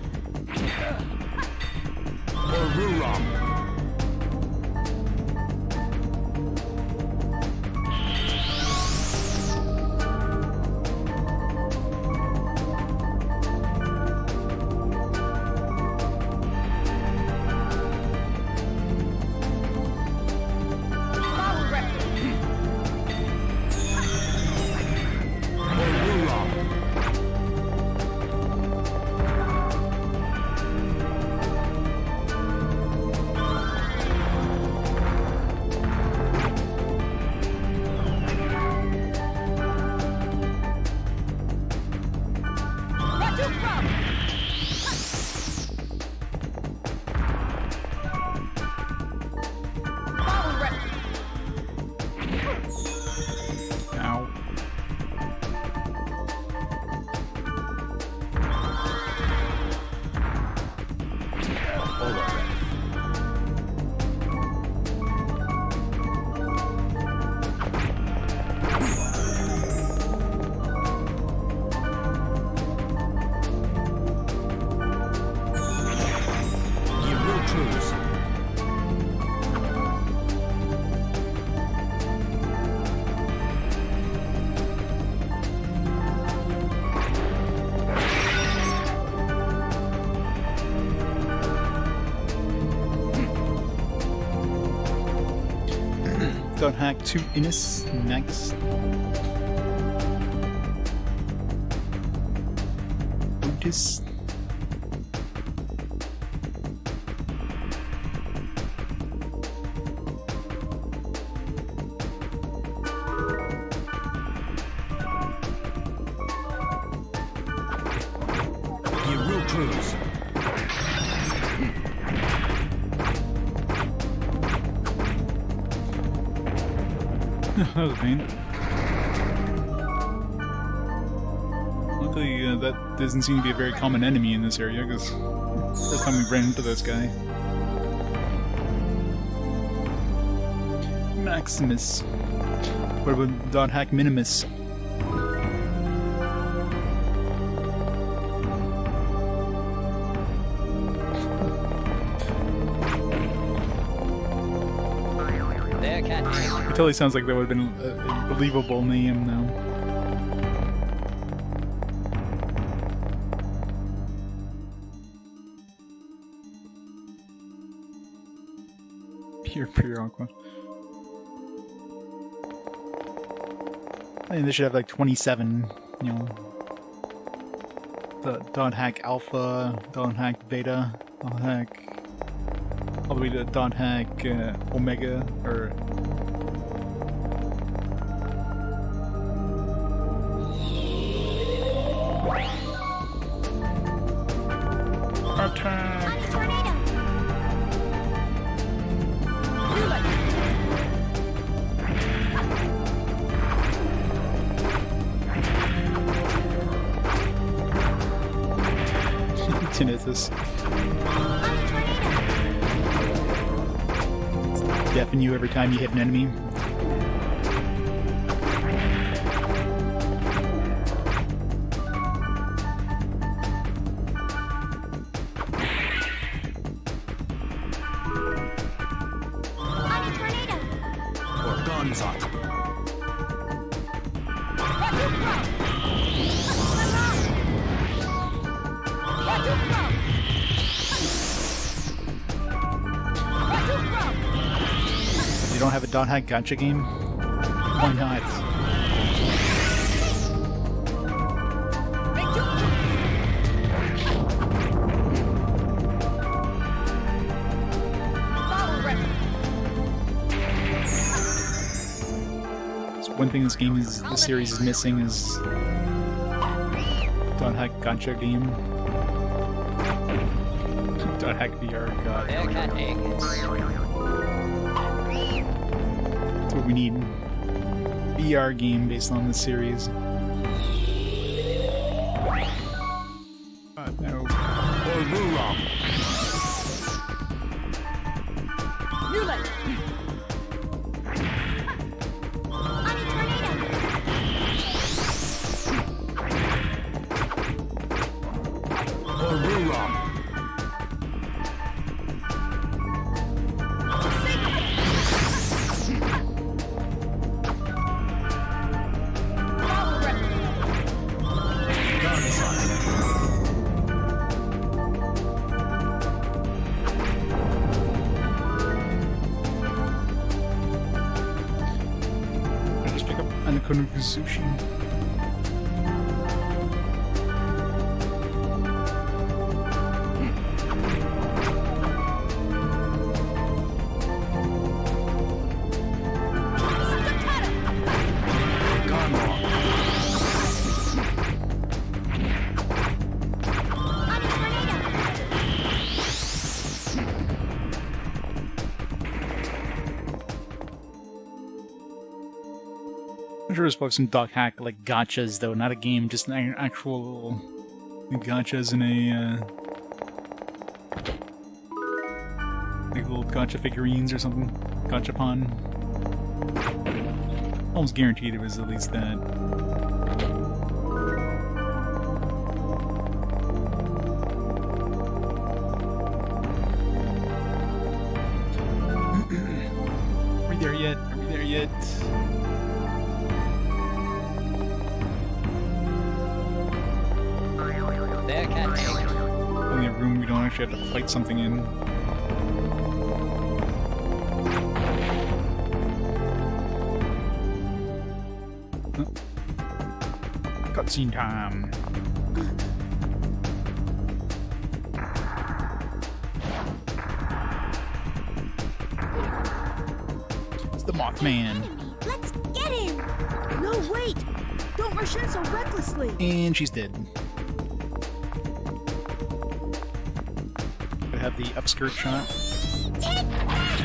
Hack to Innis next. Otis. That was a pain. Luckily, that doesn't seem to be a very common enemy in this area, because first time we ran into this guy. Maximus. What about Dot Hack Minimus? It totally sounds like that would have been a believable name now. Pure Aqua. I think they should have like 27, you know. The Dot Hack Alpha, Dot Hack Beta, Dot Hack all the way to dot hack Omega or. Attack! On a tornado. Tinnitus. On a tornado. Deafen you every time you hit an enemy. On a tornado. Organzat. You don't have a dot hack gotcha game? Why not? So one thing this series is missing is dot hack gotcha game. Dot hack VR, god. Bearcat egg. That's what we need. VR game based on this series. No. Or Ruram. On a tornado. Or Ruram. I just pick up Anaconda Sushi. On a tornado. I'm sure there's probably some dot hack like gotchas though, not a game, just an actual gotchas in a like little gotcha figurines or something. Gotchapon. Almost guaranteed it was at least that. Are we there yet? Are we there yet? Bearcat egg. Only a room we don't actually have to fight something in. Cutscene time. It's the Mothman. Enemy. Let's get him. No, wait! Don't rush in so recklessly. And she's dead. Could have the upskirt shot. Take that.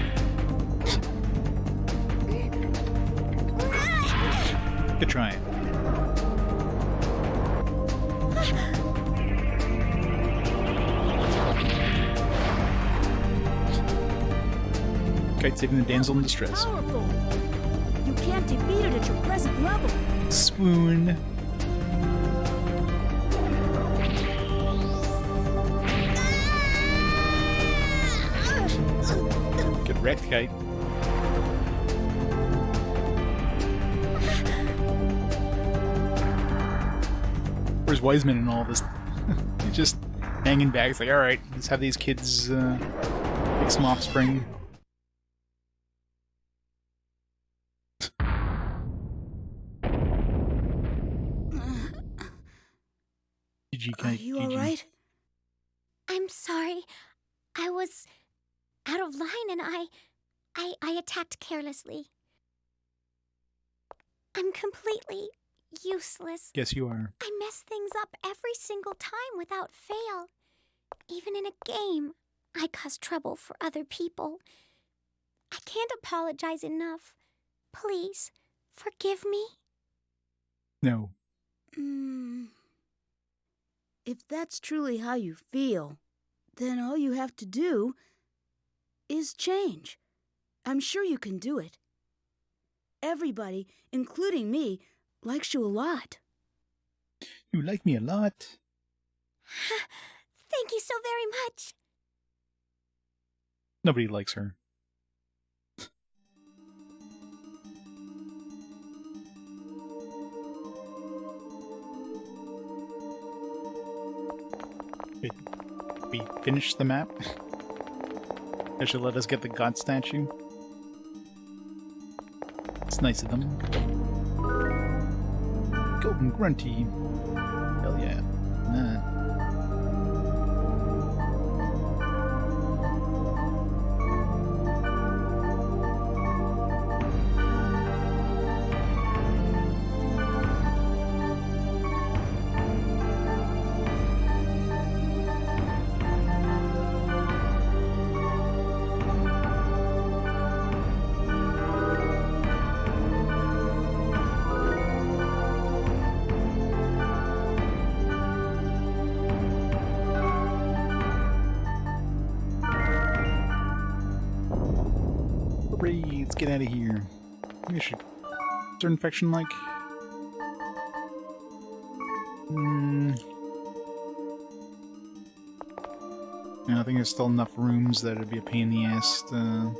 Good try. Kite saving the damsel in distress. Powerful. You can't defeat it at your present level. Swoon. Get wrecked, Kite. Where's Wiseman in all this? He's just hanging back. It's like, alright, let's have these kids make some offspring. GG, Are Kite. you GG. alright? I'm sorry. I was out of line and I attacked carelessly. I'm completely useless. Yes, you are. I mess things up every single time without fail. Even in a game, I cause trouble for other people. I can't apologize enough. Please, forgive me. No. If that's truly how you feel, then all you have to do is change. I'm sure you can do it. Everybody, including me, likes you a lot. You like me a lot. Thank you so very much. Nobody likes her. Wait, we finished the map? They should let us get the god statue. It's nice of them. Golden Grunty. Hell yeah. Nah. Let's get out of here. Maybe I should... Is there infection like? I think there's still enough rooms that it'd be a pain in the ass to...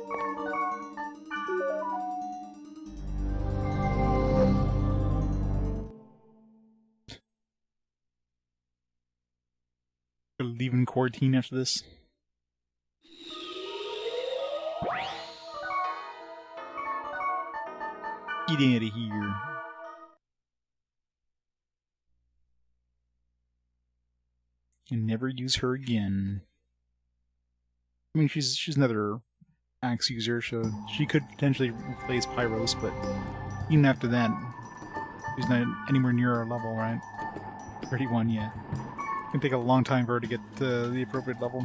leave in quarantine after this. Get out of here. And never use her again. I mean, she's another axe user, so she could potentially replace Pyros, but even after that, she's not anywhere near our level, right? 31, yeah. It can take a long time for her to get to the appropriate level.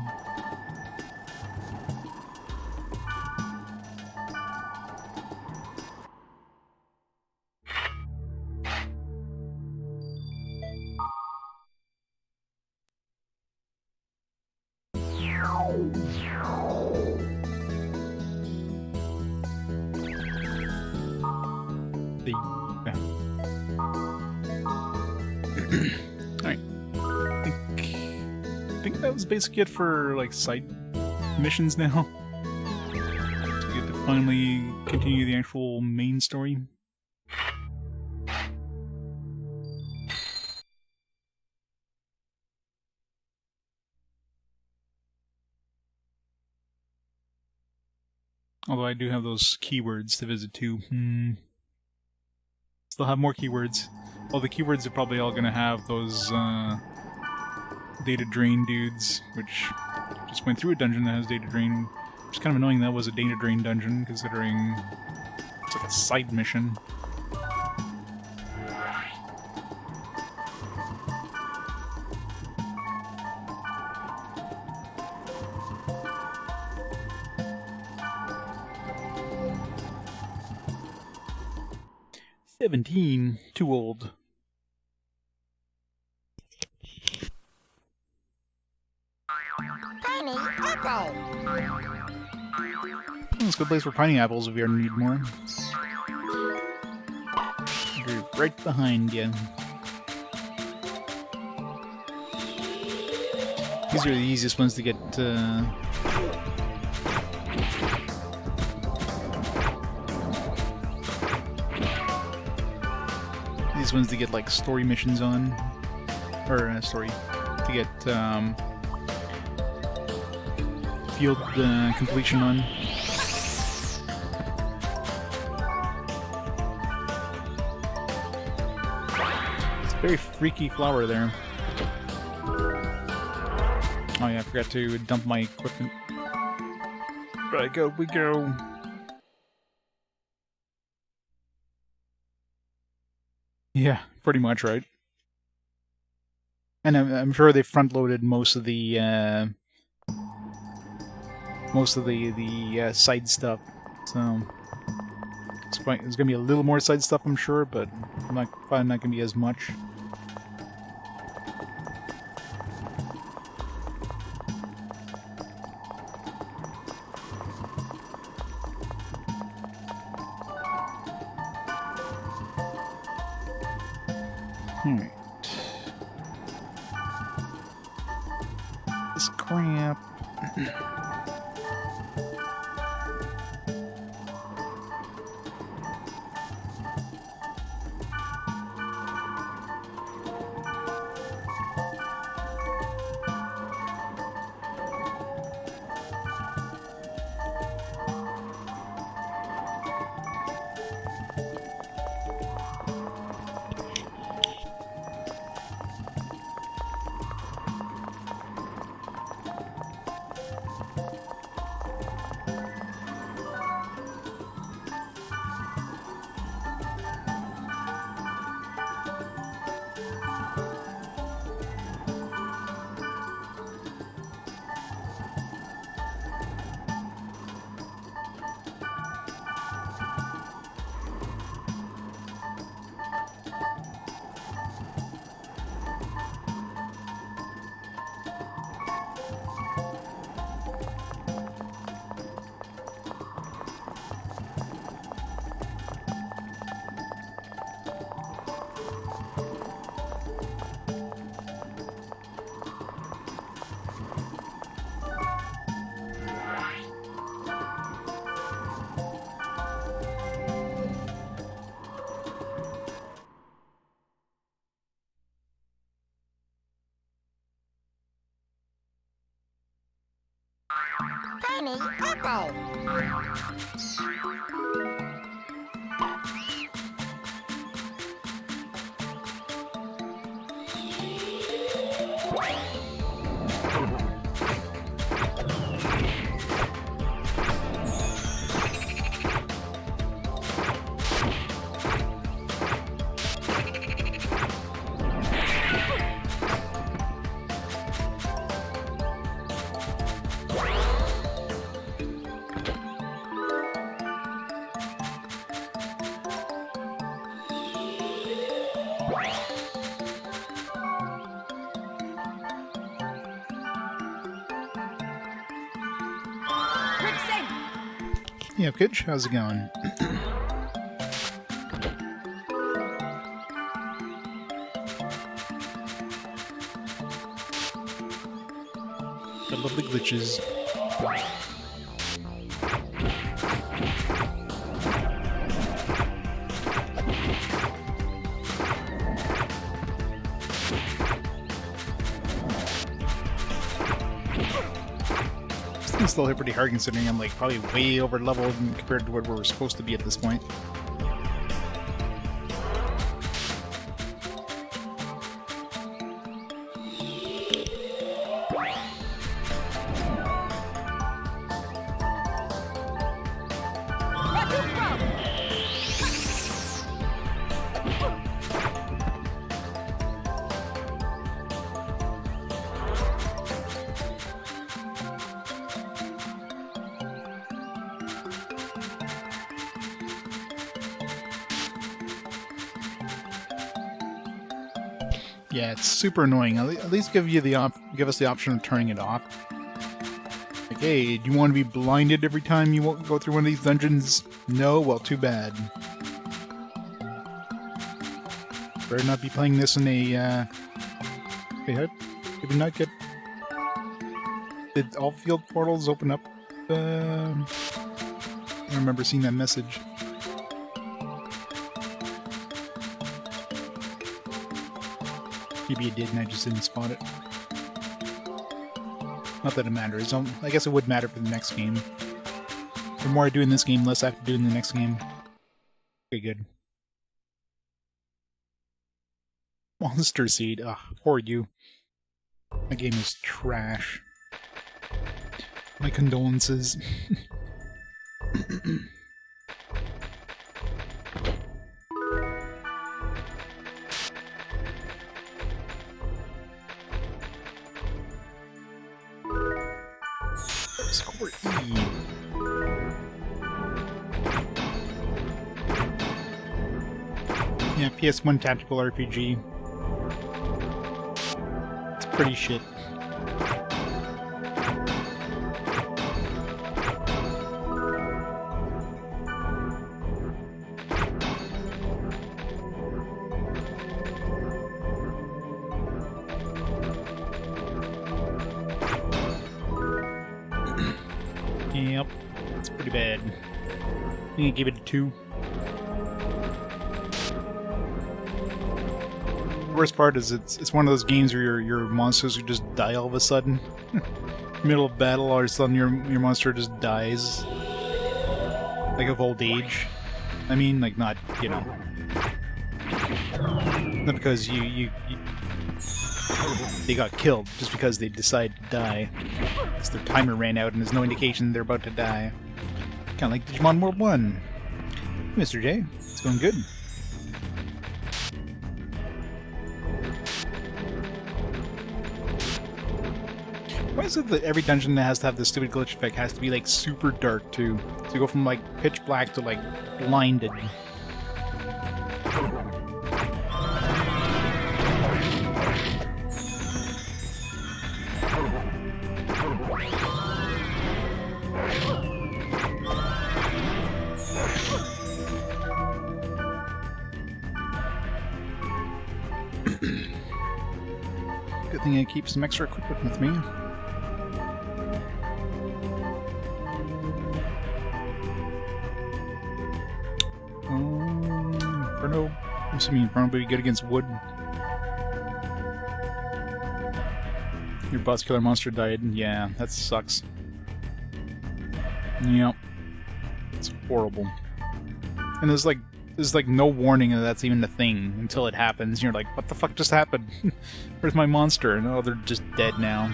Alright. I think that was basically it for, like, side missions now. So we get to finally continue the actual main story. Although I do have those keywords to visit too. Still have more keywords. Well, the keywords are probably all gonna have those data drain dudes, which just went through a dungeon that has data drain. It's kind of annoying that was a data drain dungeon, considering it's like a side mission. "17, too old." It's a good place for pining apples if you ever need more. You're right behind you. These are the easiest ones to get. These ones to get like story missions on, or story to get field completion on. It's a very freaky flower there. Oh yeah, I forgot to dump my equipment. Back up we go. Yeah, pretty much, right? And I'm sure they front-loaded most of the side stuff, so it's gonna be a little more side stuff, I'm sure, but probably not gonna be as much. Alright. This crap. Penny Apple. Yeah, Kitch, how's it going? The lovely glitches. It's still hit pretty hard considering I'm like probably way over leveled compared to where we're supposed to be at this point. Yeah, it's super annoying. At least give us the option of turning it off. Like, hey, do you want to be blinded every time you go through one of these dungeons? No? Well, too bad. Better not be playing this in a, Wait, did we not get... Did all field portals open up? I remember seeing that message. Maybe it did and I just didn't spot it. Not that it matters. I guess it would matter for the next game. The more I do in this game, less I have to do in the next game. Okay, good. Monster Seed. Ugh, poor you. That game is trash. My condolences. Score E. Yeah, PS1 tactical RPG. It's pretty shit. Yep, it's pretty bad. I think I gave it a 2. The worst part is it's one of those games where your monsters who just die all of a sudden. Middle of battle, all of a sudden your monster just dies. Like of old age. I mean, like not, you know. Not because they got killed, just because they decided to die. Because their timer ran out and there's no indication they're about to die. Kinda like Digimon World 1. Hey, Mr. J, it's going good. Why is it that every dungeon that has to have this stupid glitch effect has to be like super dark too? So you go from like pitch black to like blinded. Good thing I keep some extra equipment with me. Inferno. I'm assuming Inferno would be good against wood. Your boss killer monster died. Yeah, that sucks. Yep. It's horrible. And there's like no warning that that's even a thing until it happens. You're like, what the fuck just happened? Where's my monster? And oh, they're just dead now.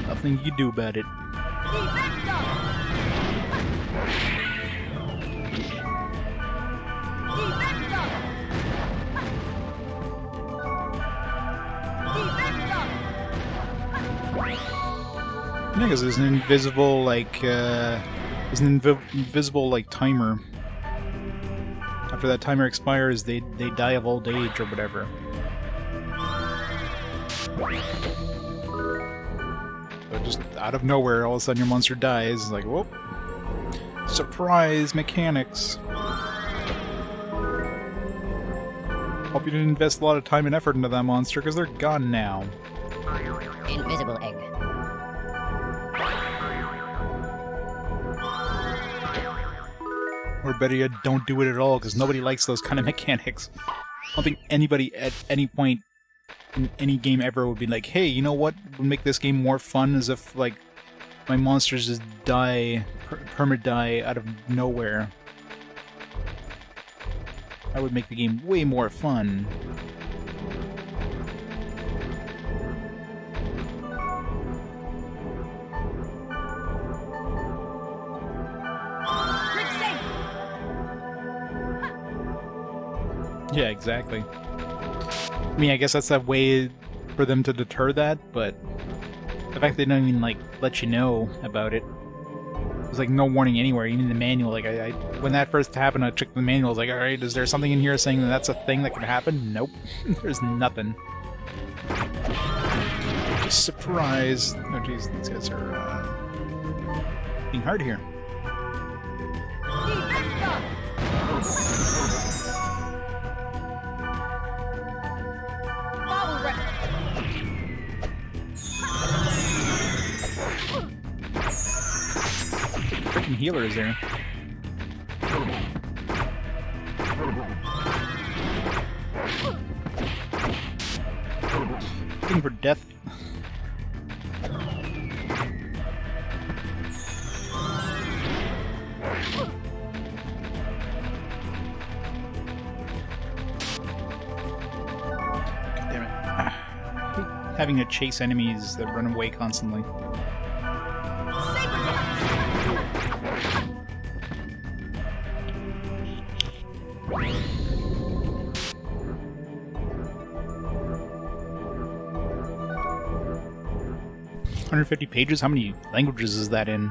Nothing you can do about it. Yeah, because there's an invisible, like, invisible, like, timer. After that timer expires, they die of old age or whatever. So just out of nowhere, all of a sudden your monster dies. It's like, whoop. Surprise mechanics. Hope you didn't invest a lot of time and effort into that monster, because they're gone now. Invisible egg. Or better yet, don't do it at all, because nobody likes those kind of mechanics. I don't think anybody at any point in any game ever would be like, hey, you know what would make this game more fun is if, like, my monsters just die, perma-die out of nowhere. That would make the game way more fun. Yeah, exactly. I mean, I guess that's a way for them to deter that, but the fact they don't even, like, let you know about it. There's, like, no warning anywhere, even in the manual. Like, I when that first happened, I checked the manual. I was like, alright, is there something in here saying that that's a thing that can happen? Nope. There's nothing. Just surprise. Oh, jeez, these guys are, being hard here. Freaking healer is there. Looking for death. Damn it. I hate having to chase enemies that run away constantly. 550 pages? How many languages is that in?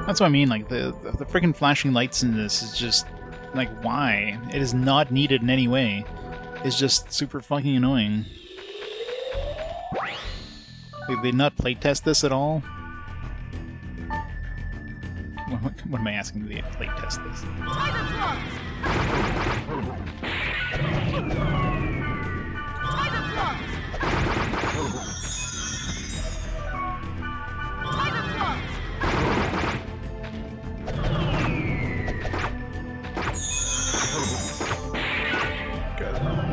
That's what I mean, like, the freaking flashing lights in this is just, like, why? It is not needed in any way. It's just super fucking annoying. Did they not playtest this at all? What am I asking? Do they playtest this?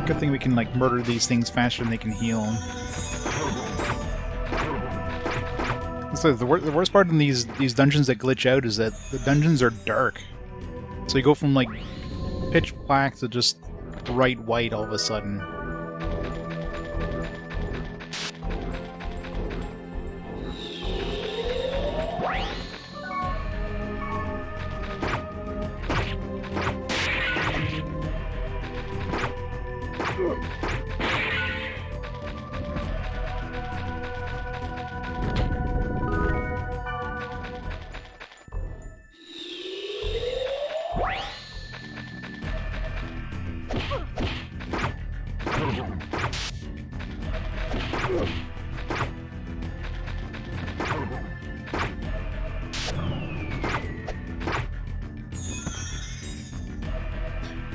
Good thing we can, like, murder these things faster than they can heal. So the worst part in these dungeons that glitch out is that the dungeons are dark. So you go from, like, pitch black to just bright white all of a sudden.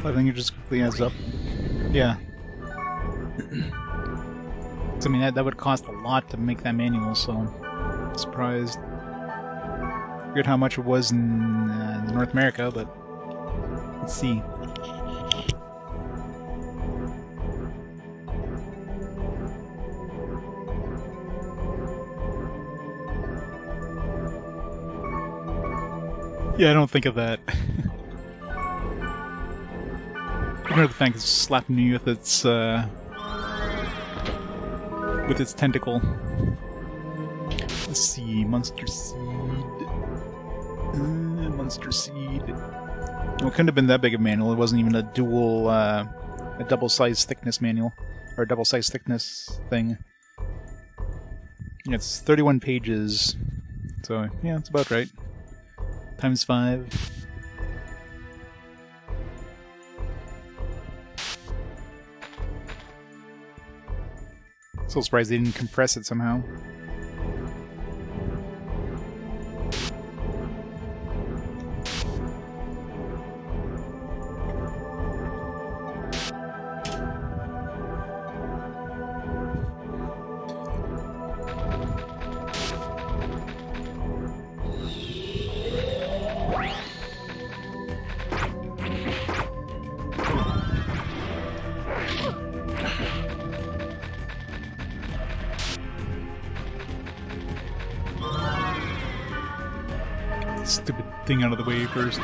I think it just quickly adds up. Yeah. So, I mean, that would cost a lot to make that manual, so I'm surprised. Forget how much it was in North America, but let's see. Yeah, I don't think of that. Ignore the fact it's slapping me with its tentacle. Let's see, Monster Seed. Monster Seed. Well, it couldn't have been that big a manual. It wasn't even a dual, a double-sized thickness manual. Or a double-sized thickness thing. It's 31 pages. So, yeah, it's about right. Times 5. So surprised they didn't compress it somehow. Stupid thing out of the way first.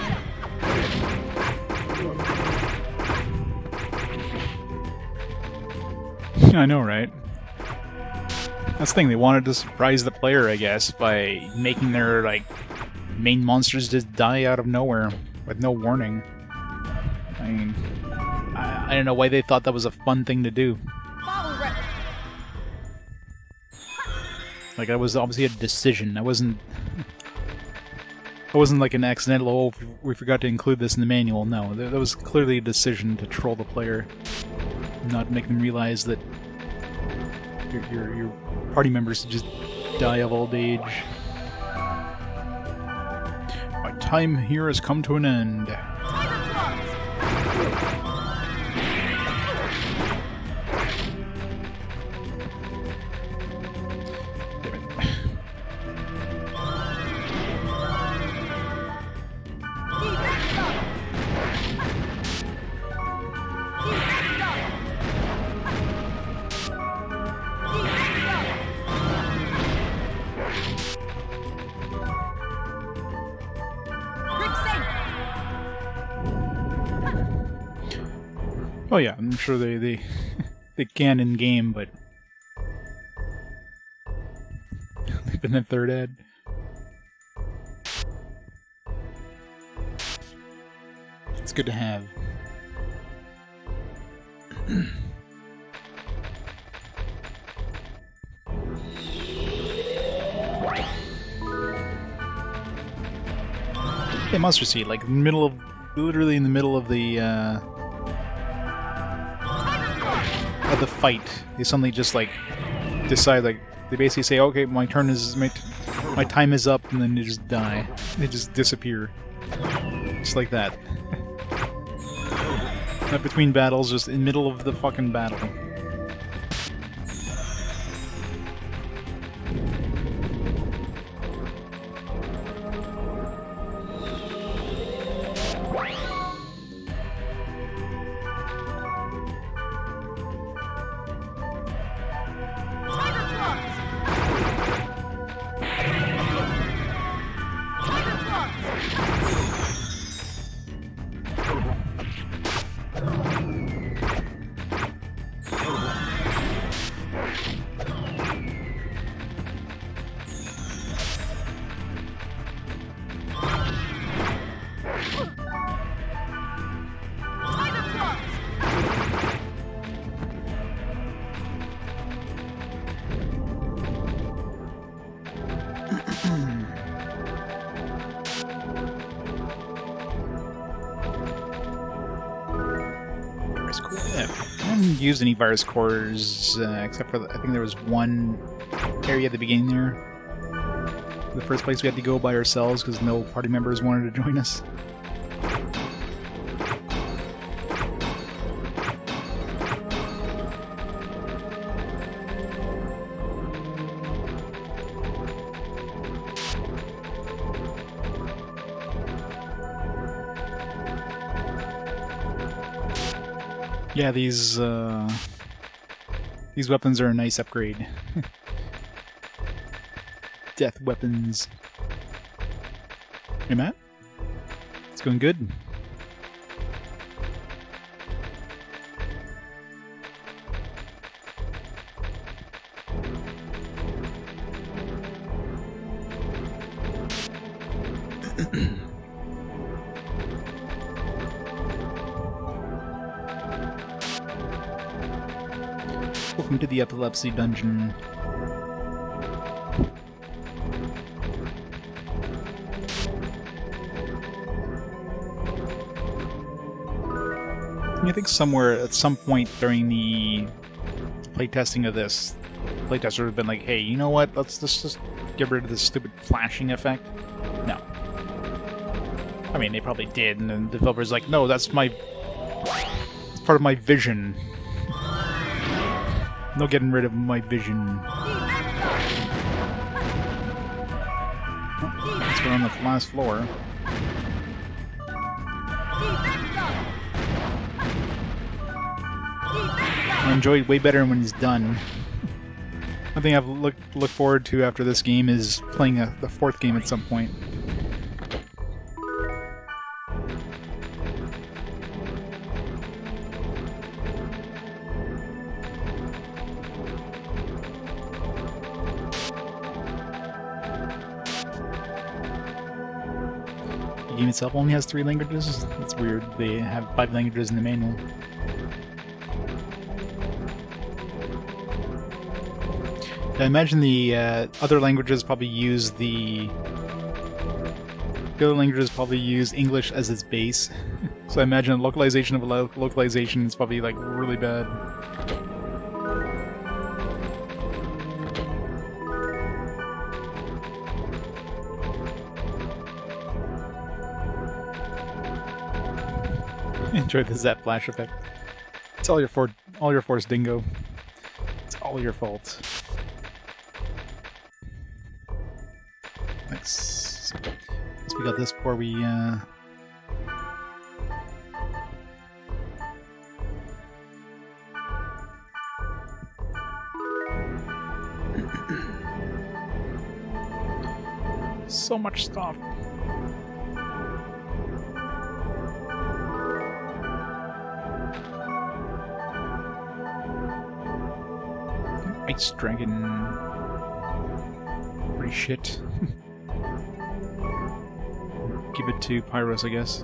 I know, right? That's the thing, they wanted to surprise the player, I guess, by making their, like, main monsters just die out of nowhere, with no warning. I mean, I don't know why they thought that was a fun thing to do. Like, that was obviously a decision. It wasn't like an accidental, oh, we forgot to include this in the manual. No, that was clearly a decision to troll the player. Not make them realize that your party members just die of old age. My time here has come to an end. Oh yeah, I'm sure they can in game, but they've been in third ed. It's good to have. Hey, Monster Seed, like literally in the middle of the fight, they suddenly just like decide, like they basically say, "Okay, my time is up," and then they just die. They just disappear, just like that. Not between battles, just in the middle of the fucking battle. Used any virus cores except for I think there was one area at the beginning there. The first place we had to go by ourselves because no party members wanted to join us. Yeah, these weapons are a nice upgrade. Death weapons. Hey, Matt? It's going good. Welcome to the epilepsy dungeon. I think somewhere at some point during the playtesting of this, playtesters would have been like, hey, you know what? Let's just get rid of this stupid flashing effect. No. I mean, they probably did, and then the developer's like, no, it's part of my vision. No getting rid of my vision. Oh, let's go on the last floor. I enjoy it way better when he's done. One thing I've look forward to after this game is playing the fourth game at some point. The game itself only has 3 languages? That's weird. They have 5 languages in the manual. I imagine the other languages probably use English as its base. So I imagine a localization of a localization is probably like really bad. Enjoy the zap flash effect. It's all your fault, Dingo. It's all your fault. Nice. Guess we got this before we so much stuff. Ice Dragon. Pretty shit. Give it to Pyros, I guess.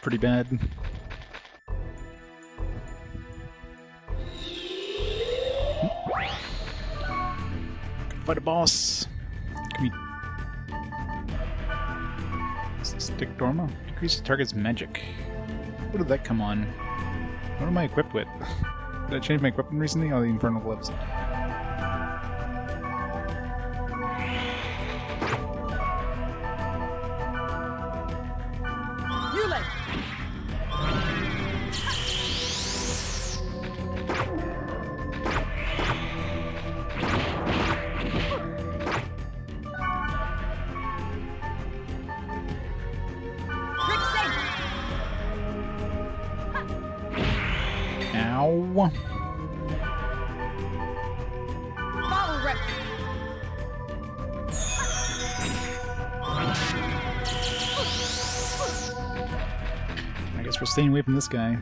pretty bad. Fight a boss. Can we... Stick Dorma? Decrease the target's magic. What did that come on? What am I equipped with? Did I change my equipment recently? Oh, the Infernal Gloves. Ow. I guess we're staying away from this guy.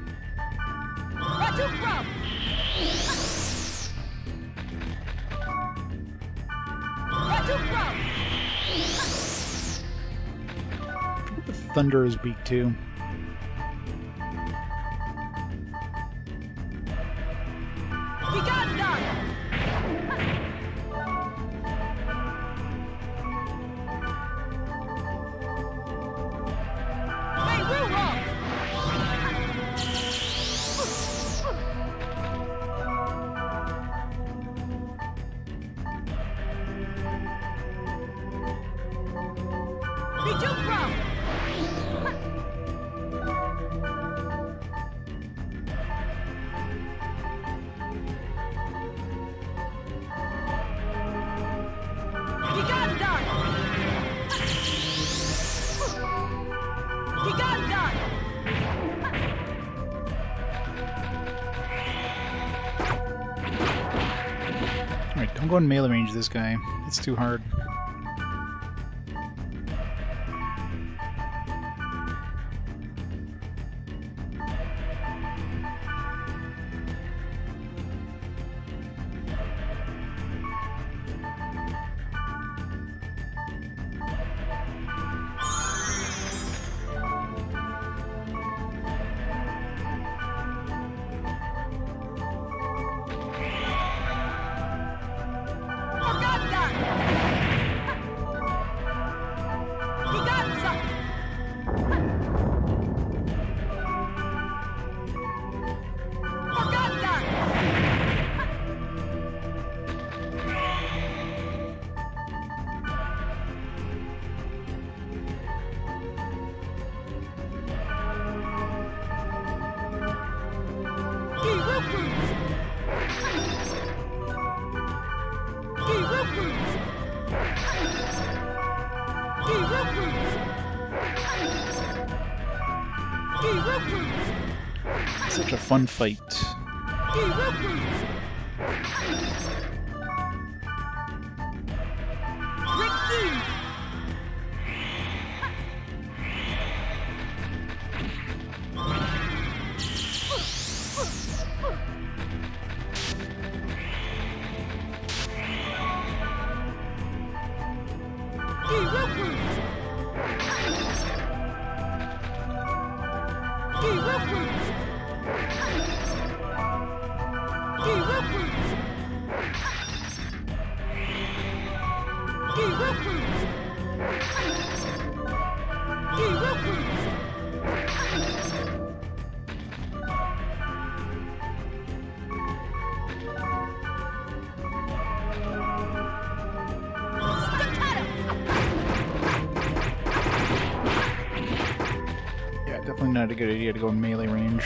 The thunder is weak too. Alright, don't go in melee range this guy. It's too hard. Such a fun fight. Definitely not a good idea to go in melee range.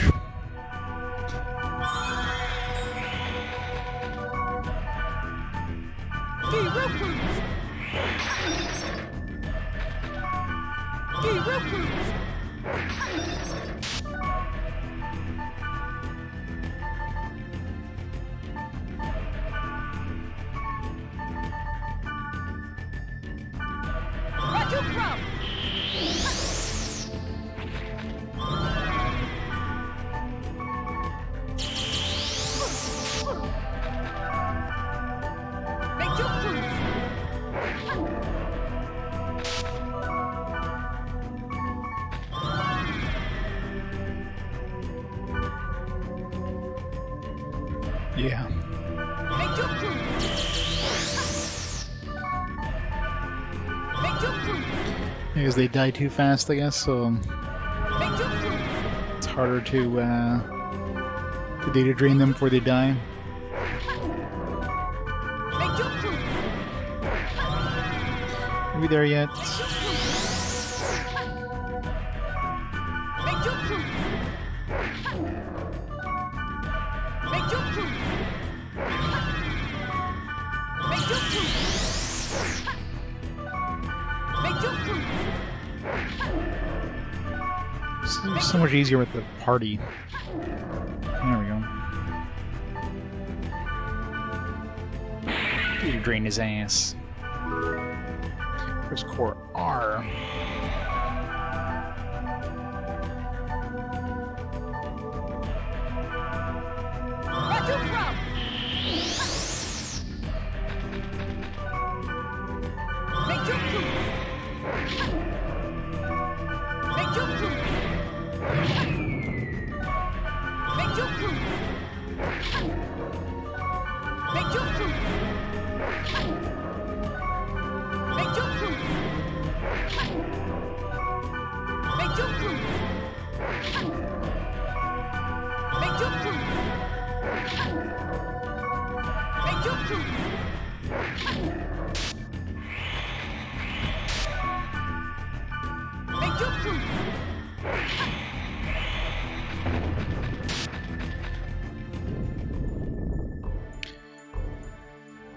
Yeah. Because they die too fast, I guess, so it's harder to data drain them before they die. Are we there yet? So much easier with the party. There we go. Data drain his ass. Press core R.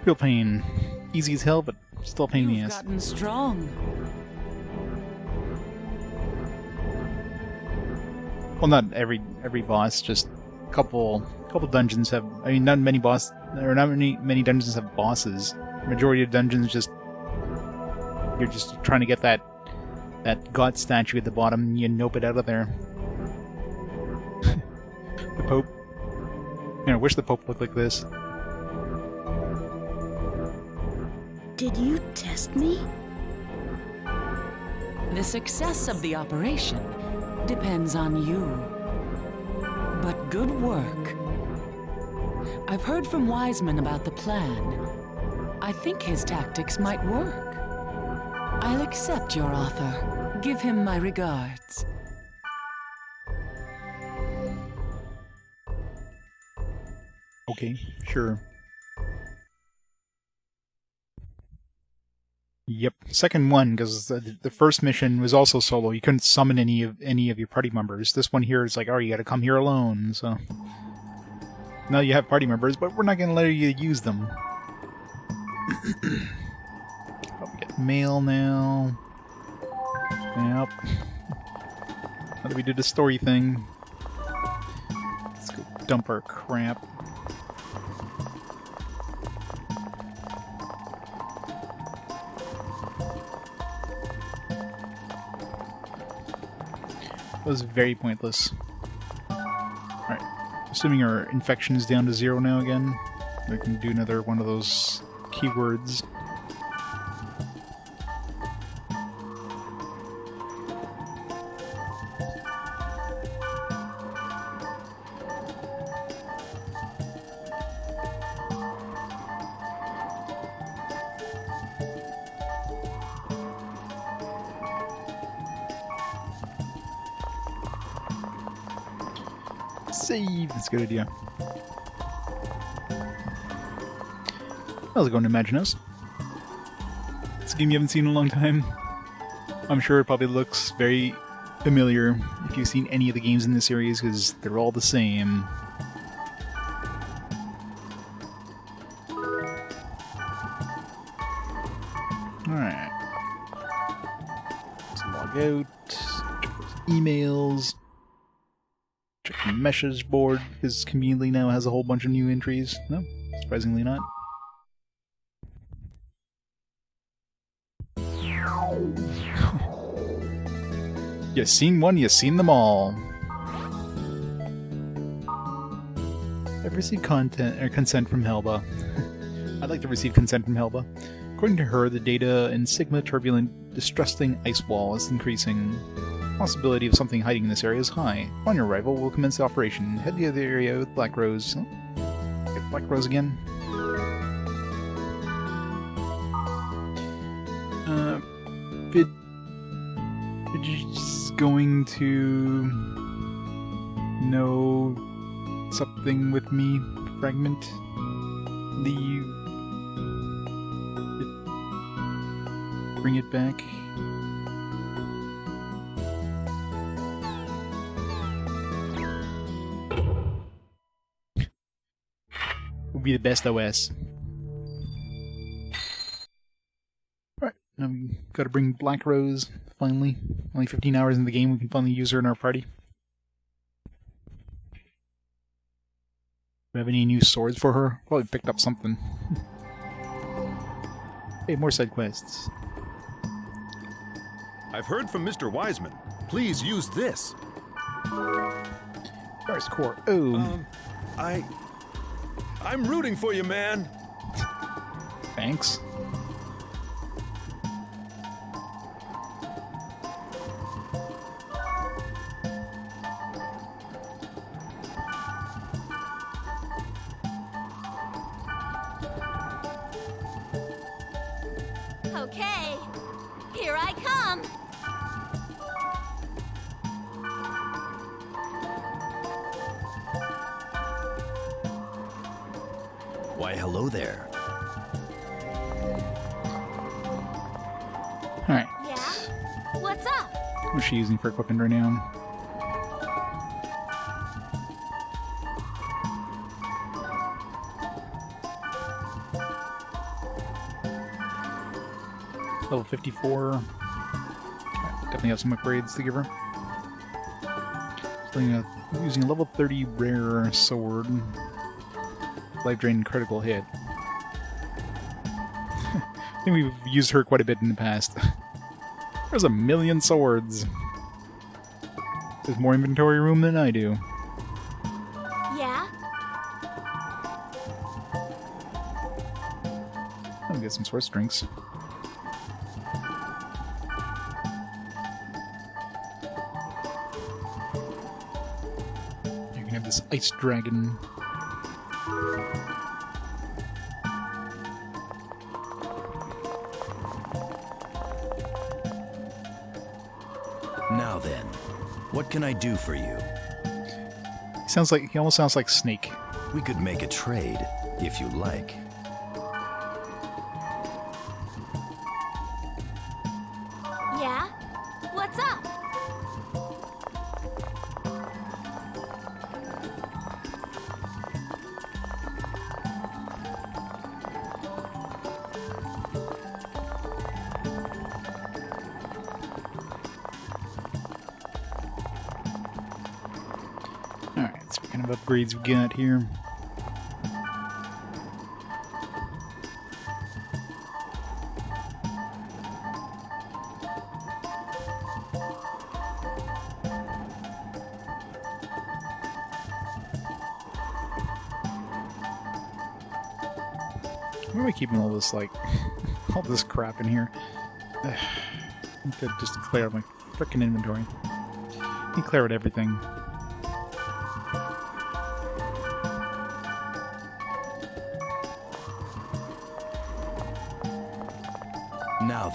Real pain. Easy as hell, but still a pain in the You've ass. gotten strong. Well, not every boss, just a couple dungeons have. I mean, not many many dungeons have bosses. Majority of dungeons just you're just trying to get that god statue at the bottom, and you nope it out of there. The Pope. You know, I wish the Pope looked like this. Did you test me? The success of the operation depends on you. But good work. I've heard from Wiseman about the plan. I think his tactics might work. I'll accept your offer. Give him my regards. Okay, sure. Yep, second one, because the first mission was also solo. You couldn't summon any of your party members. This one here is like, oh, you gotta come here alone, so... Now you have party members, but we're not gonna let you use them. Oh, we get mail now. Yep. Now that we did the story thing, let's go dump our crap. That was very pointless. Alright. Assuming our infection is down to 0 now again, we can do another one of those keywords. Save! That's a good idea. How's it going, Imaginos? It's a game you haven't seen in a long time. I'm sure it probably looks very familiar if you've seen any of the games in this series, because they're all the same. Alright. Let's log out. Check those emails. Check the message board, because conveniently now has a whole bunch of new entries. No, surprisingly not. You seen one, you seen them all. I've received consent from Helba. I'd like to receive consent from Helba. According to her, the data in Sigma turbulent distrusting ice wall is increasing. Possibility of something hiding in this area is high. On your arrival, we'll commence the operation. Head to the area with Black Rose. Get Black Rose again. Vid is going to know something with me. Fragment. Leave. Bring it back. Will be the best OS. Alright, now we gotta bring Black Rose, finally. Only 15 hours in the game, we can finally use her in our party. Do we have any new swords for her? Probably picked up something. Hey, more side quests. I've heard from Mr. Wiseman. Please use this. First core. Oh. I'm rooting for you, man. Thanks. Okay, here I come. Why, hello there. Alright. Yeah? What's up? What's she using for equipment right now? Level 54. Definitely have some upgrades to give her. Using a level 30 rare sword. Life drain critical hit. I think we've used her quite a bit in the past. There's a million swords. There's more inventory room than I do. Yeah? I'll get some sword strings. You can have this ice dragon. Now then, what can I do for you? He almost sounds like Snake. We could make a trade, if you like. Yeah? What's up? Alright, let's see what kind of upgrades we got here. Why am I keeping all this, like, all this crap in here? I could just clear out my frickin' inventory. I can clear out everything. Now,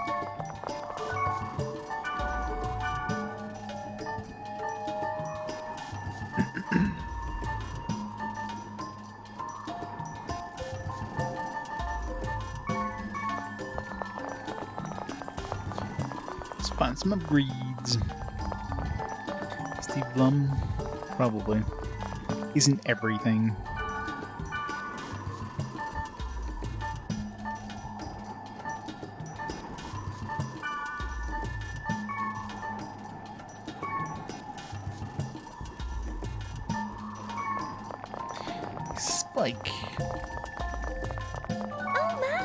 let's find some upgrades. Steve Blum? Probably. He's in everything. Spike. Oh, Ma!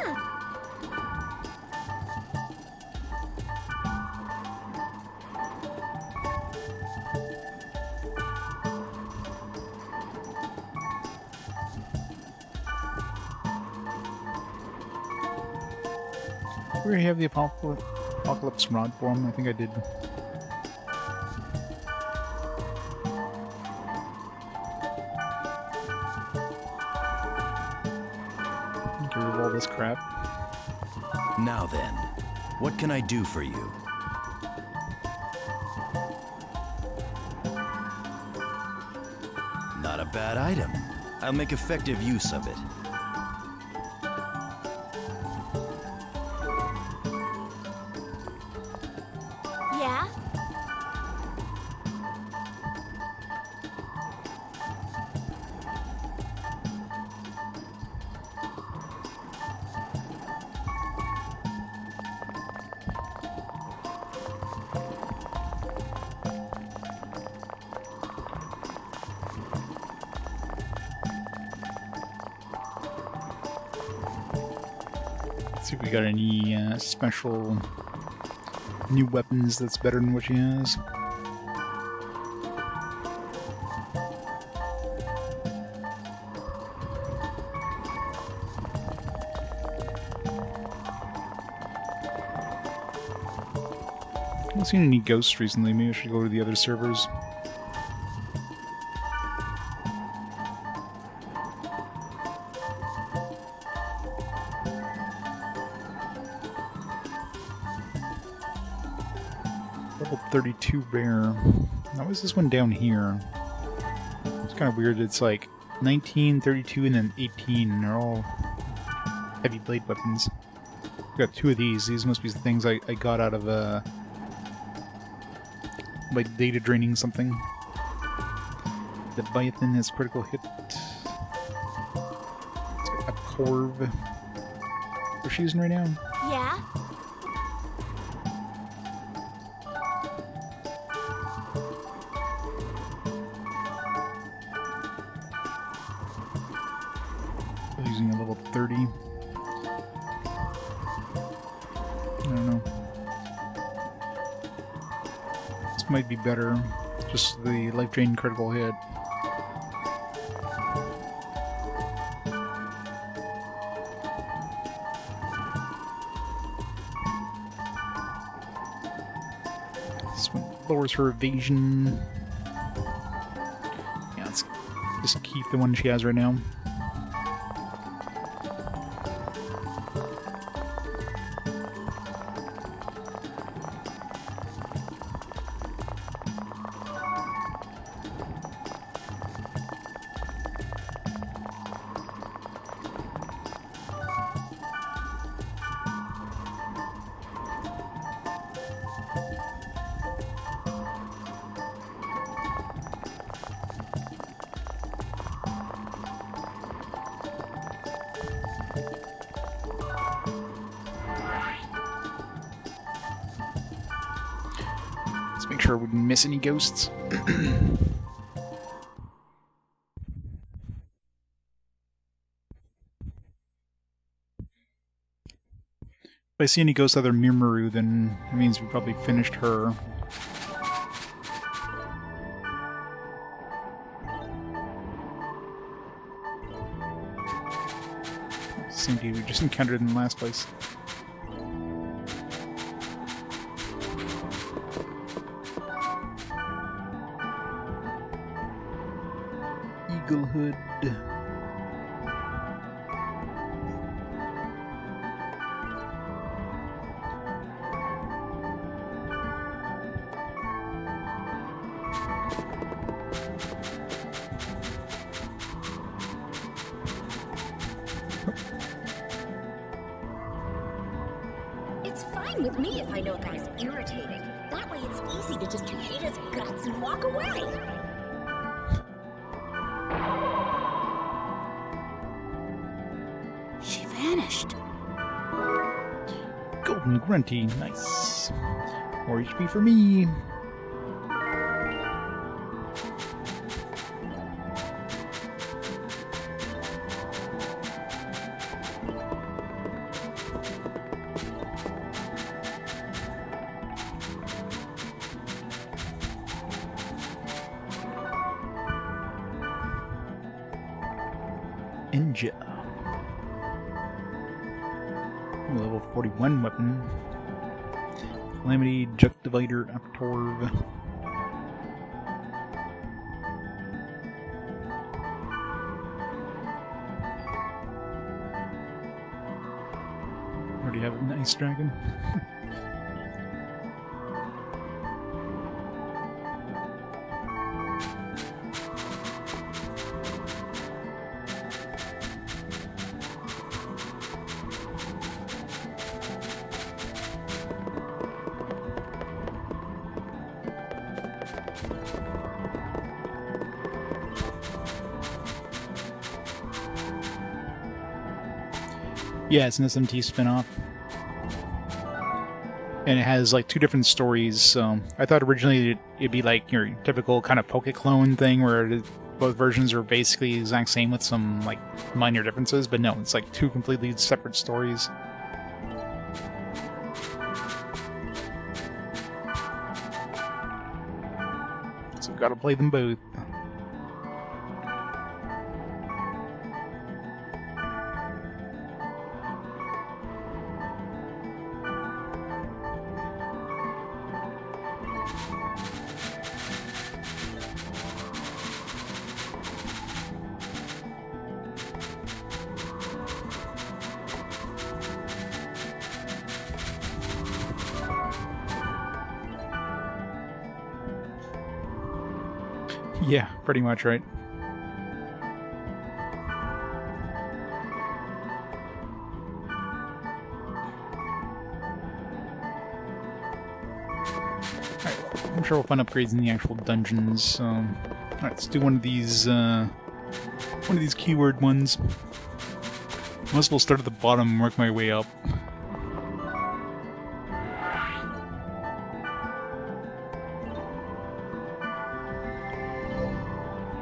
Do we already have the Apocalypse Rod for him? I think I did. this crap. Now then, what can I do for you? Not a bad item. I'll make effective use of it. Yeah? See if we got any special new weapons that's better than what she has. I haven't seen any ghosts recently. Maybe I should go to the other servers. Level 32 bear. Now, is this one down here? It's kind of weird. It's like 19, 32, and then 18. And they're all heavy blade weapons. Got two of these. These must be the things I got out of like data draining something. The Leviathan has critical hit. It's got a Corv. What's she using right now? Yeah? Using a level 30. I don't know. This might be better. Just the life drain critical hit. This one lowers her evasion. Yeah, let's just keep the one she has right now. Let's make sure we didn't miss any ghosts. If I see any ghosts other than Mirmaru, then it means we probably finished her. Same dude we just encountered in the last place. Eaglehood. It's fine with me if I know a guy's irritating. That way it's easy to just hate his guts and walk away. She vanished. Golden Grunty, nice. More HP for me. Ninja. Level 41 weapon. Calamity, Juk Divider, Aptorv. have an ice dragon. Yeah, it's an SMT spin-off. And it has like 2 different stories. So I thought originally it'd be like your typical kind of Poke Clone thing where both versions are basically the exact same with some like minor differences, but no, it's like 2 completely separate stories. So gotta play them both. Yeah, pretty much, right? Alright, I'm sure we'll find upgrades in the actual dungeons. Alright, let's do one of these keyword ones. Might as well start at the bottom and work my way up.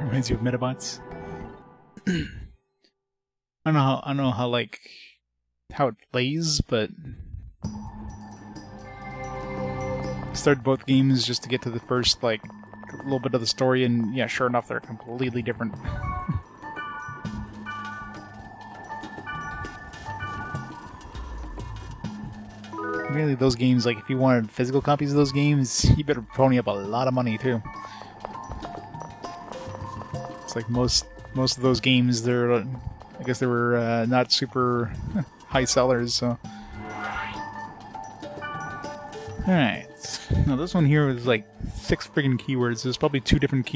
Reminds you of Metabots. I don't know how like how it plays, but started both games just to get to the first like little bit of the story, and yeah, sure enough, they're completely different. Really, those games, like if you wanted physical copies of those games, you better pony up a lot of money too. Like most of those games, they're I guess they were not super high sellers. So, all right. Now this one here was like 6 friggin' keywords. There's probably two different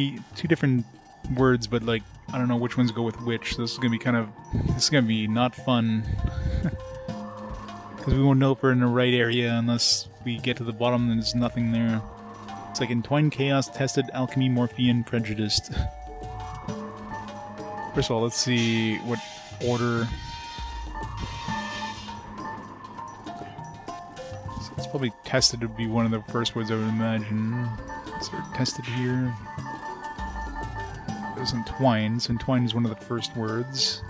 words, but like I don't know which ones go with which. So this is gonna be not fun because we won't know if we're in the right area unless we get to the bottom and there's nothing there. It's like Entwined Chaos, Tested, Alchemy, Morphean, Prejudiced. First of all, let's see what order. So it's probably Tested would be one of the first words I would imagine. So Tested here. There's Entwined. So Entwined is one of the first words.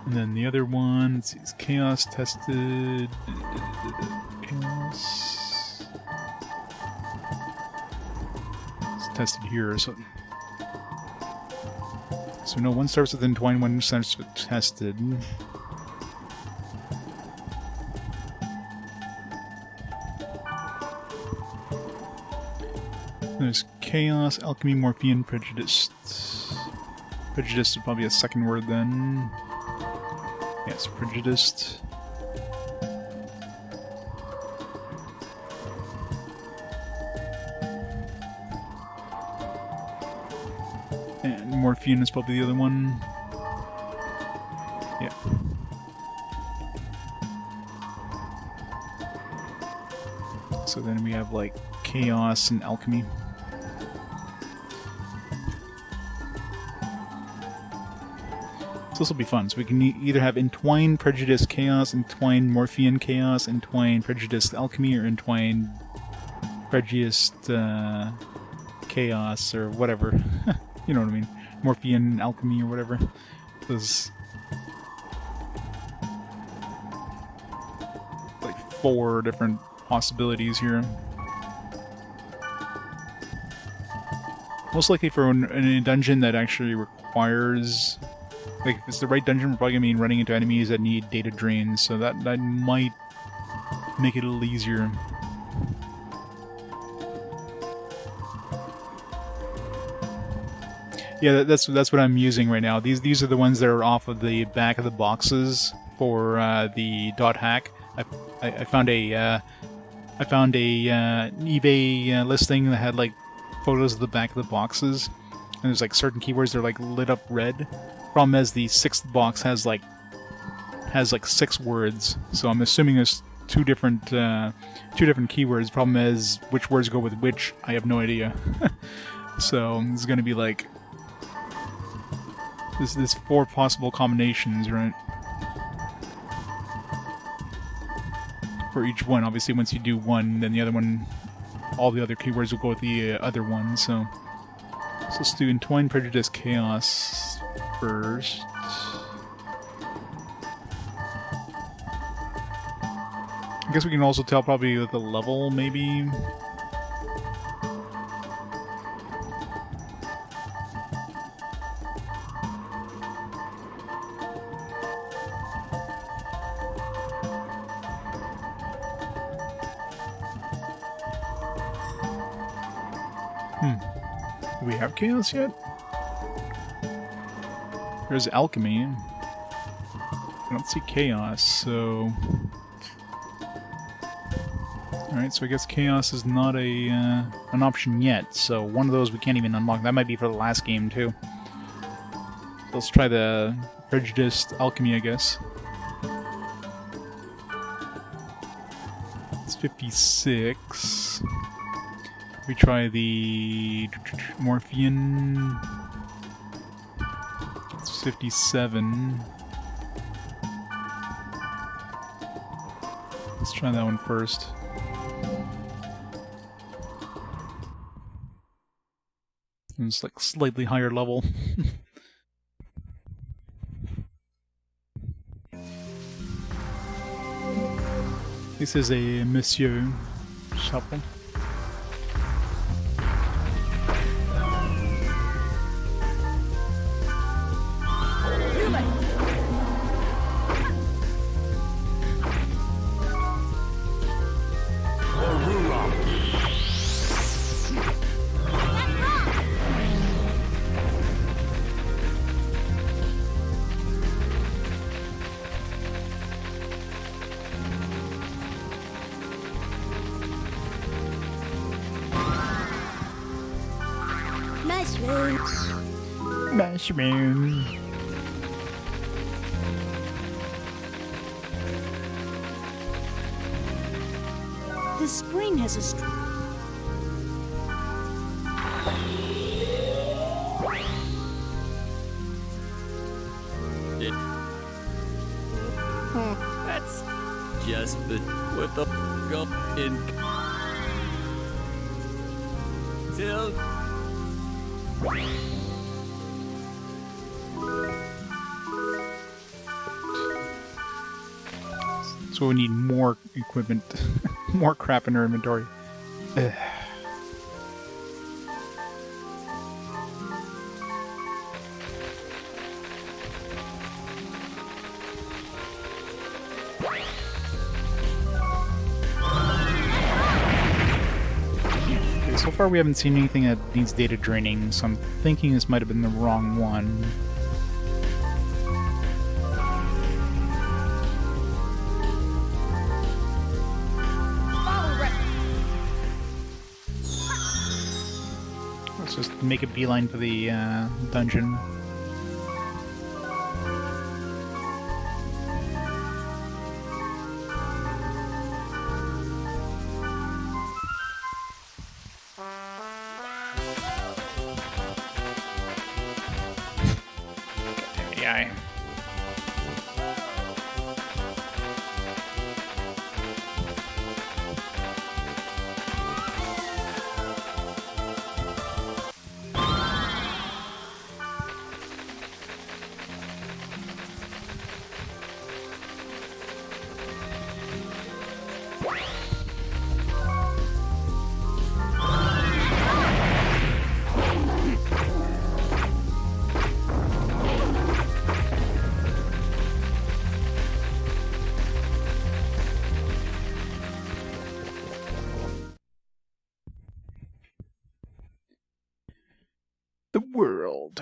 And then the other one, let's see, it's Chaos, Tested. Chaos. Tested here, so no, one starts with Entwined, one starts with Tested. There's Chaos, Alchemy, Morphean, Prejudiced. Prejudiced is probably a second word then. Yes, Prejudiced. Morphean is probably the other one. Yeah. So then we have like Chaos and Alchemy. So this will be fun. So we can either have Entwined Prejudice Chaos, Entwined Morphean Chaos, Entwined Prejudice Alchemy, or Entwined Prejudiced Chaos, or whatever. You know what I mean. Morphean Alchemy or whatever. There's like 4 different possibilities here. Most likely for a dungeon that actually requires, like if it's the right dungeon, we're probably going to be running into enemies that need data drains, so that might make it a little easier. Yeah, that's what I'm using right now. These are the ones that are off of the back of the boxes for the dot hack. I found a eBay listing that had like photos of the back of the boxes, and there's like certain keywords that are like lit up red. Problem is the 6th box has like 6 words, so I'm assuming there's two different keywords. Problem is which words go with which. I have no idea. So it's gonna be like there's 4 possible combinations, right? For each one, obviously, once you do one, then the other one, all the other keywords will go with the other one. So let's do Entwine, Prejudice, Chaos first. I guess we can also tell probably with the level, maybe. Do we have Chaos yet? There's Alchemy. I don't see Chaos, so... Alright, so I guess Chaos is not an option yet, so one of those we can't even unlock. That might be for the last game, too. So let's try the Prejudiced Alchemy, I guess. It's 56. We try the Morphean. It's 57. Let's try that one first. It's like slightly higher level. This is a Monsieur Shuffle. Mushroom. The spring has a That's just what the go in till. So we need more equipment, more crap in our inventory. Ugh. Okay, so far we haven't seen anything that needs data draining, so I'm thinking this might have been the wrong one. Let's just make a beeline for the dungeon. AI. the world.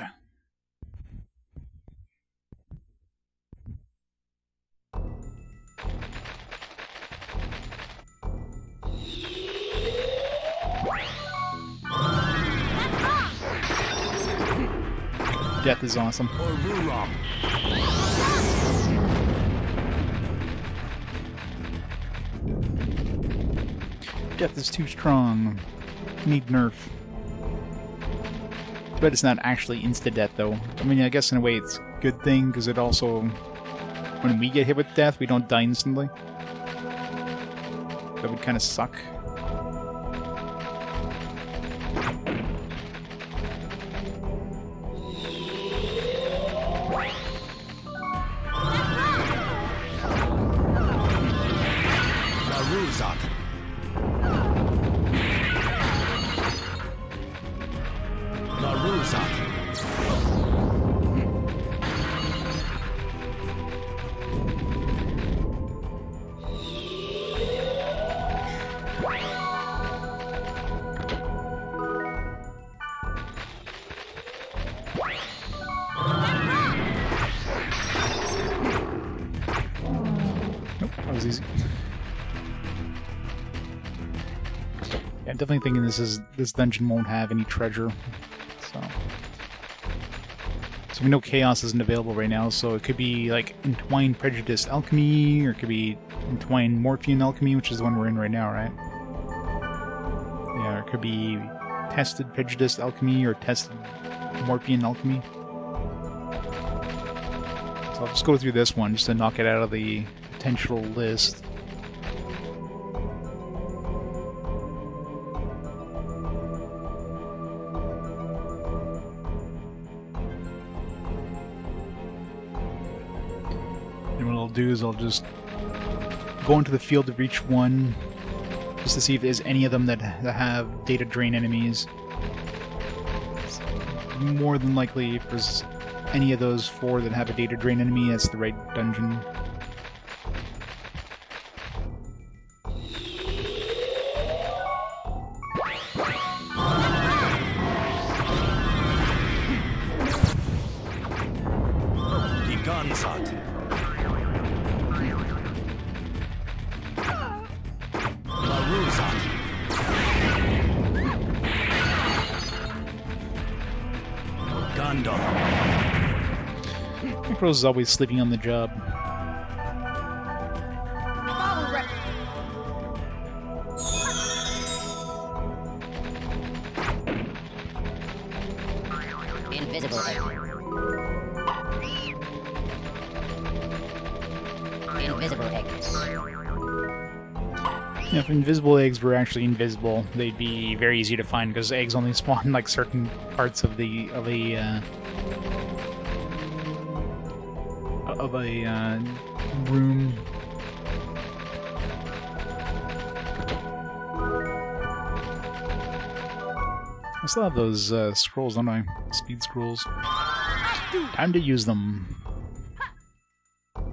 Death is awesome. Death is too strong. Need nerf. But it's not actually insta-death, though. I mean, I guess in a way it's a good thing, because it also... When we get hit with death, we don't die instantly. That would kind of suck. I'm definitely thinking this dungeon won't have any treasure, so we know chaos isn't available right now. So it could be like entwined prejudiced alchemy, or it could be entwined morphian alchemy, which is the one we're in right now, right? Yeah, or it could be tested prejudiced alchemy or tested morphian alchemy. So I'll just go through this one just to knock it out of the potential list. Do is I'll just go into the field of each one just to see if there's any of them that have data drain enemies. It's more than likely, if there's any of those 4 that have a data drain enemy, that's the right dungeon. Rose is always sleeping on the job. Invisible egg. Invisible eggs. Yeah, if invisible eggs were actually invisible, they'd be very easy to find, because eggs only spawn in like certain parts of a room. I still have those scrolls, don't I? Speed scrolls. Time to use them. Might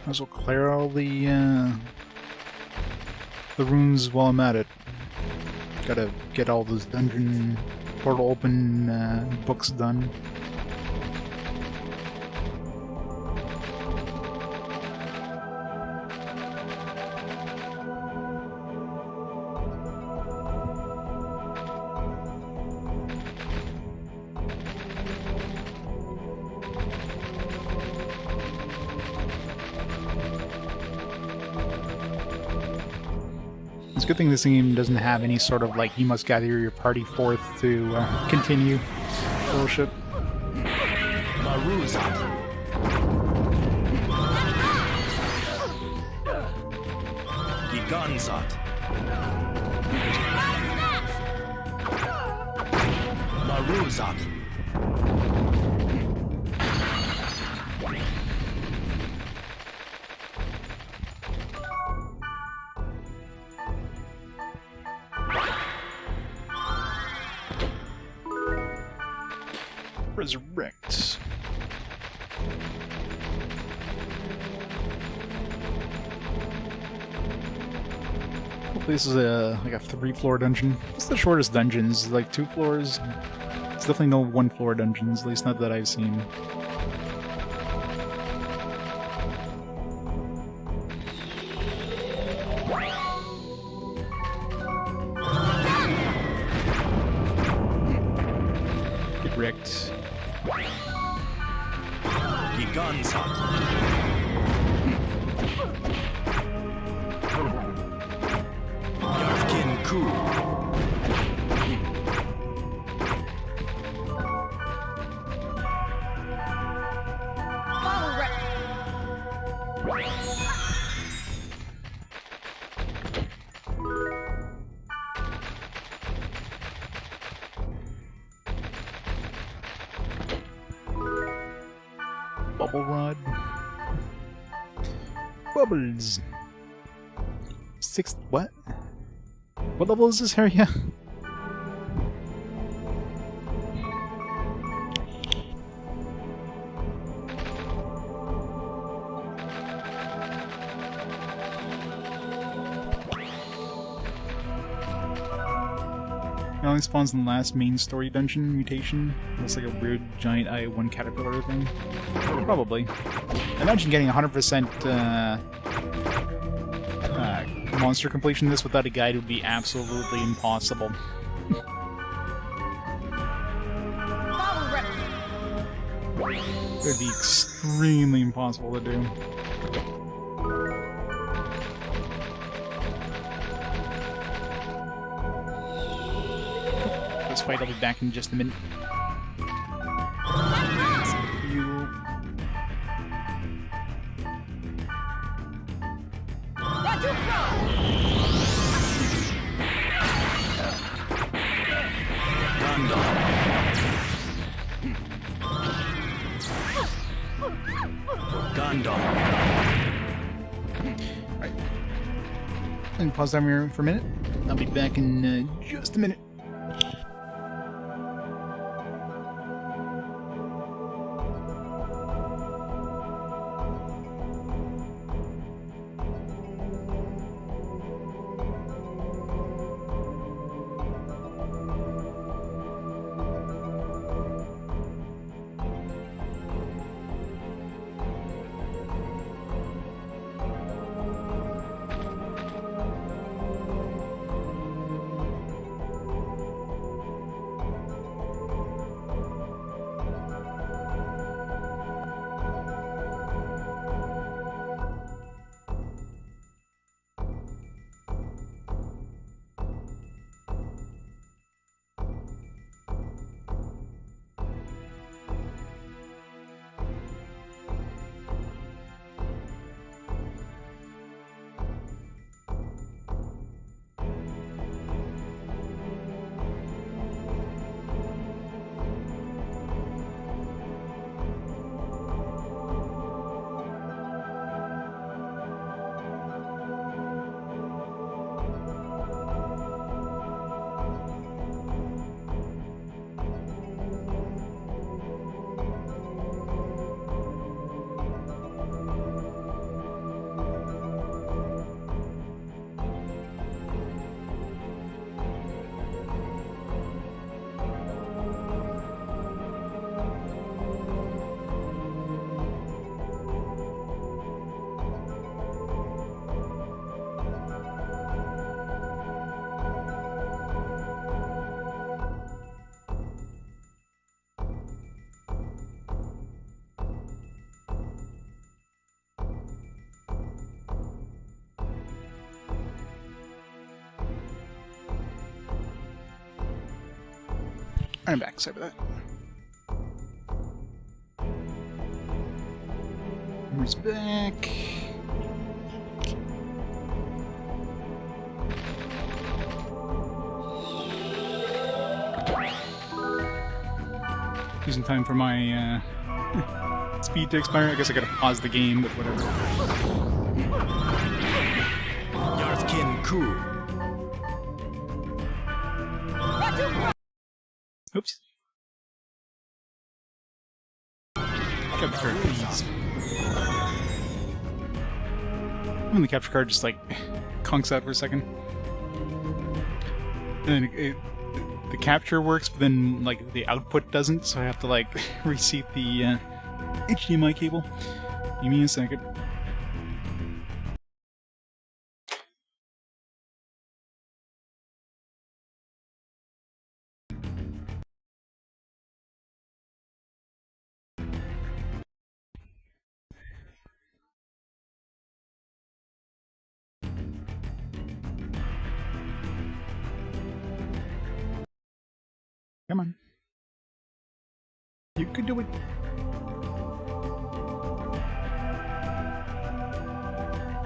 as well clear all the runes while I'm at it. Gotta get all those dungeon portal open books done. It's a good thing this game doesn't have any sort of like you must gather your party forth to continue bullshit. Giganzat. Maruzat. Resurrect. This is like a 3-floor dungeon. It's the shortest dungeons, like 2 floors. It's definitely no 1-floor dungeons, at least not that I've seen. Get wrecked. Yarfkin Ku. Bubble rod. Bubbles. 6. What? What level is this area? It only spawns in the last main story dungeon mutation. Looks like a weird giant I-1 caterpillar thing. Probably. Imagine getting 100% monster completion of this without a guide would be absolutely impossible. It would be extremely impossible to do. This fight, I'll be back in just a minute. Alright. Let me pause down here for a minute. I'll be back in just a minute. I'm back, sorry about that. Who's back? Using time for my speed to expire. I guess I gotta pause the game, but whatever. Yarfkin Ku. Oops. Capture card, please. When the capture card just like conks out for a second. And the capture works, but then like the output doesn't, so I have to like reseat the HDMI cable. Give me a second. Come on. You could do it.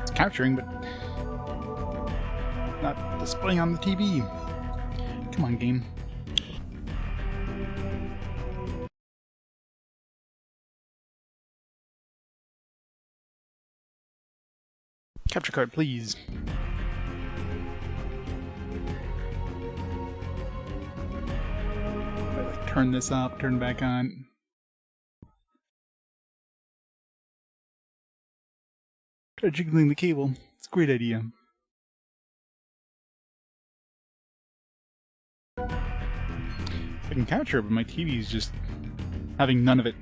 It's capturing, but not displaying on the TV. Come on, game. Capture card, please. Turn this off, turn back on. Try jiggling the cable. It's a great idea. I can capture it, but my TV is just having none of it.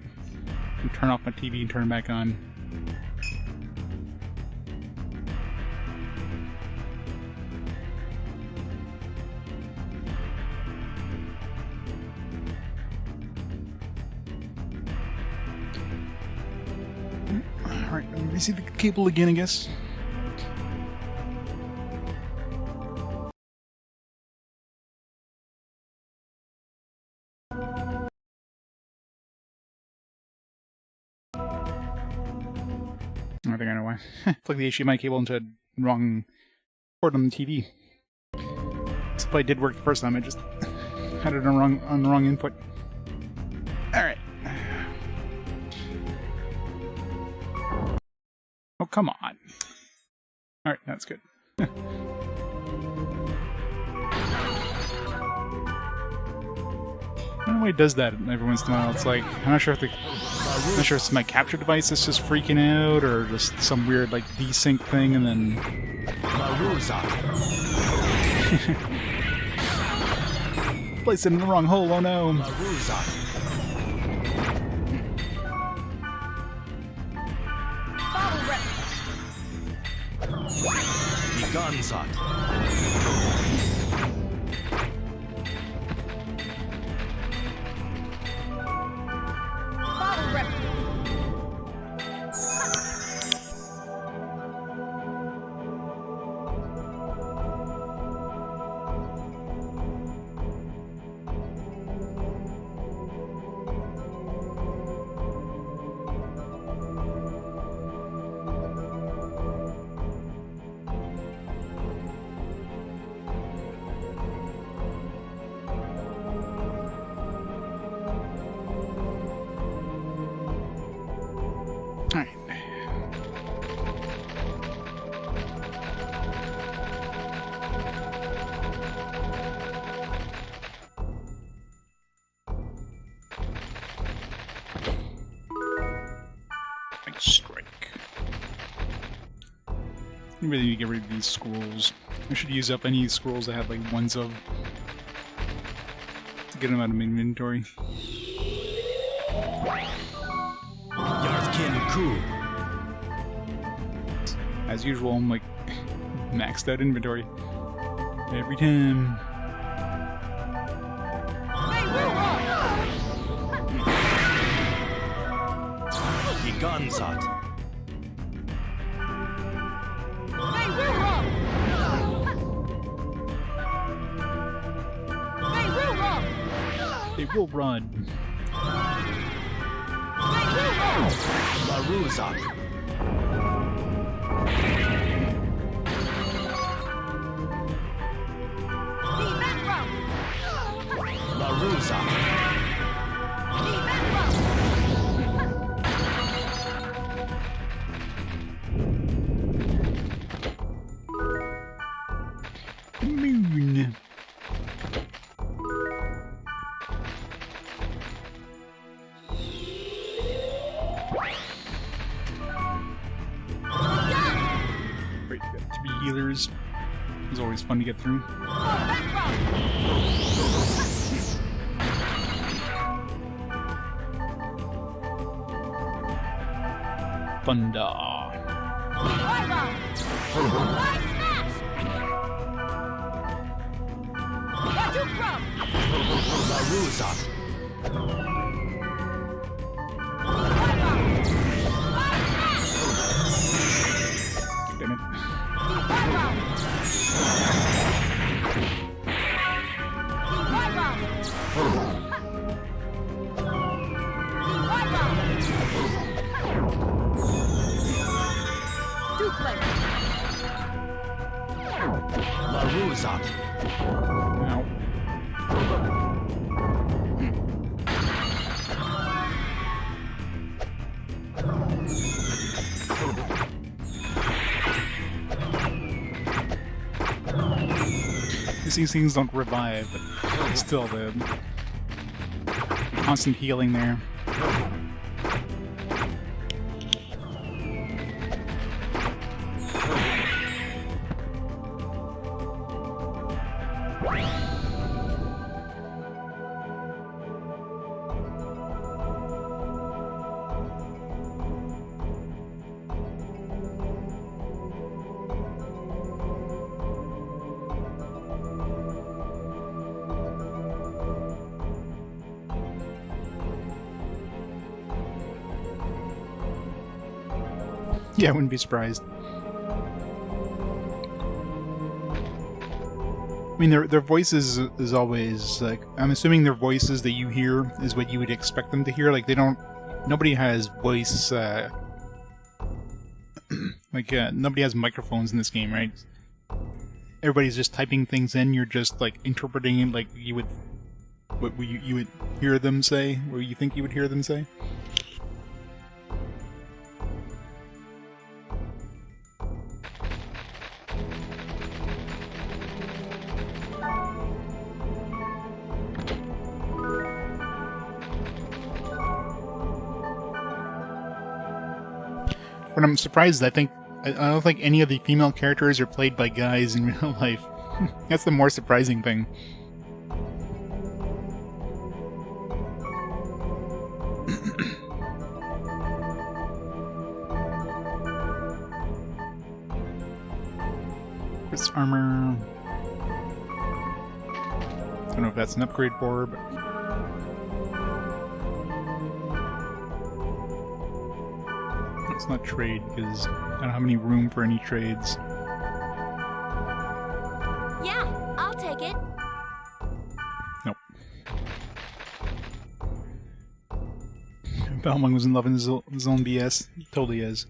I can turn off my TV and turn it back on. Alright, let me see the cable again, I guess. I think I know why. Plug the HDMI cable into the wrong port on the TV. This probably did work the first time, I just had it on the wrong input. Alright. Oh, come on. Alright, that's good. I don't know why it does that every once in a while. It's like, I'm not sure if it's my capture device that's just freaking out, or just some weird, like, desync thing, and then... Placed it in the wrong hole, oh no! Gunshot. Alright. Strike. I really need to get rid of these scrolls. I should use up any scrolls I have like ones of to get them out of my inventory. As usual, I'm like maxed out inventory every time. Gunshot. They will run. Maruzak. Moon. Great, got 3 healers. It's always fun to get through. Thunder. Damn it. Ow. These things don't revive, but still the constant healing there. Yeah, I wouldn't be surprised. I mean, their voices is always like, I'm assuming their voices that you hear is what you would expect them to hear. Like they don't, nobody has voice, nobody has microphones in this game, right? Everybody's just typing things in. You're just like interpreting it like you would, what you would hear them say, or you think you would hear them say. But I'm surprised. I don't think any of the female characters are played by guys in real life. That's the more surprising thing. This armor. I don't know if that's an upgrade for her, but. Let's not trade, because I don't have any room for any trades. Yeah, I'll take it. Nope. Balmung was in love with his own BS. He totally is.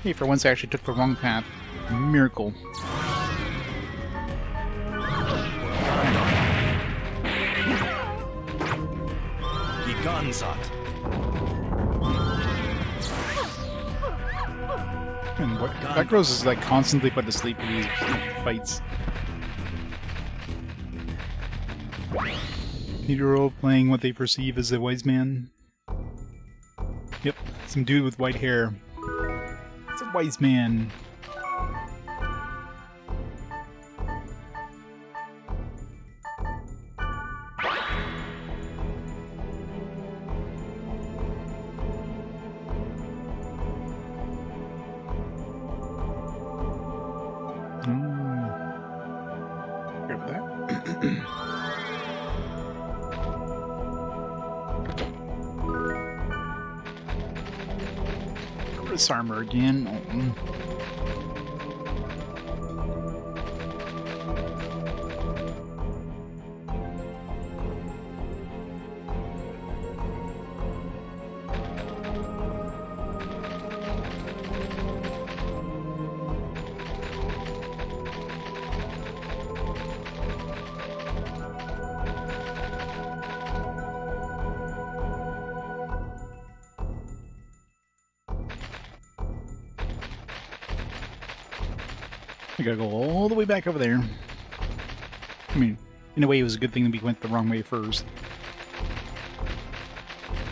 Hey, for once I actually took the wrong path. Miracle. And that girl's is like constantly put to sleep in these fights. Hero playing what they perceive as a wise man. Yep, some dude with white hair. It's a wise man. Grab that. This armor again. I gotta go all the way back over there. I mean, in a way, it was a good thing that we went the wrong way first.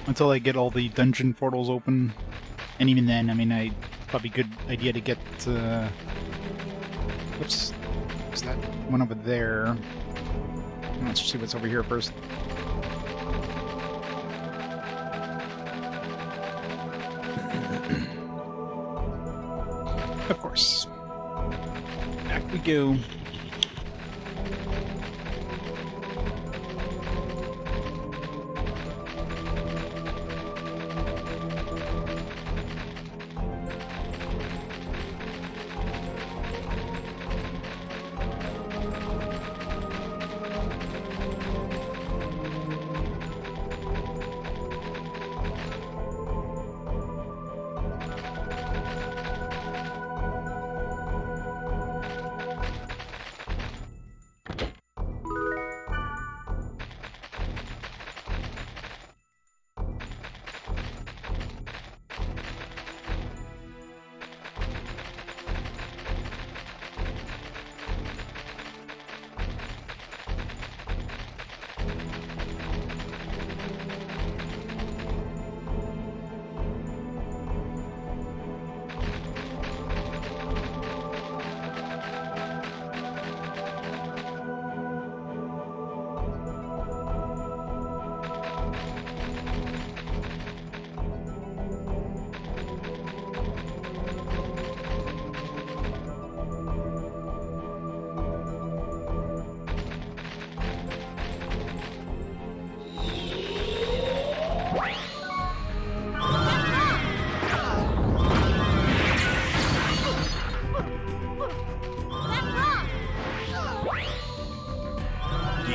Until I get all the dungeon portals open. And even then, I mean, probably a good idea to get... Whoops. Is that one over there? Let's see what's over here first. Of course. Back we go.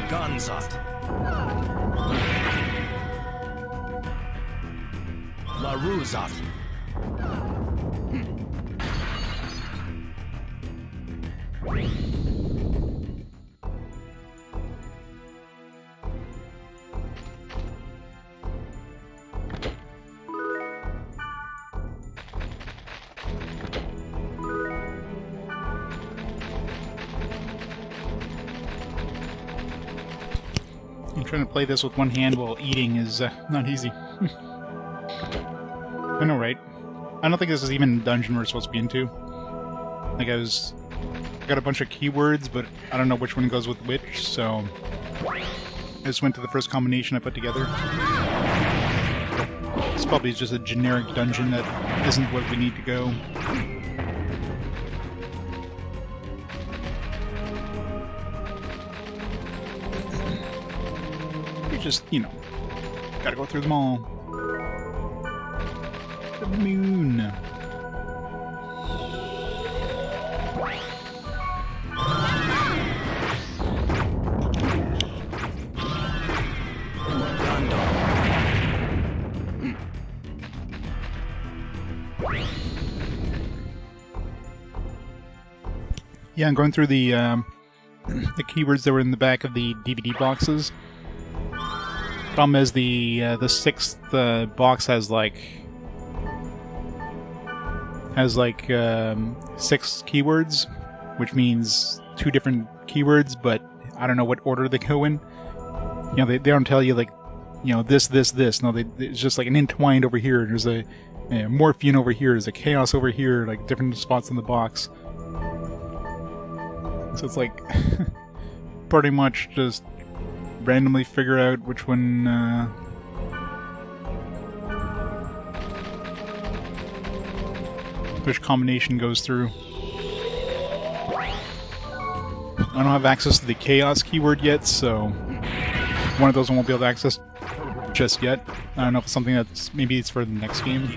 Gonzoft. La Ruzoft. Trying to play this with one hand while eating is not easy. I know, right? I don't think this is even a dungeon we're supposed to be into. Like I got a bunch of keywords, but I don't know which one goes with which, so I just went to the first combination I put together. It's probably just a generic dungeon that isn't where we need to go. Just, you know, gotta go through them all. The moon. Yeah, I'm going through the keywords that were in the back of the DVD boxes. Problem is the sixth box has like 6 keywords, which means 2 different keywords, but I don't know what order they go in. You know, they don't tell you like, you know, this. No, it's just like an entwined over here. There's a morphine over here. There's a chaos over here. Like different spots in the box. So it's like pretty much just randomly figure out which one which combination goes through. I don't have access to the chaos keyword yet, so one of those I won't be able to access just yet. I don't know if it's something that's maybe it's for the next game.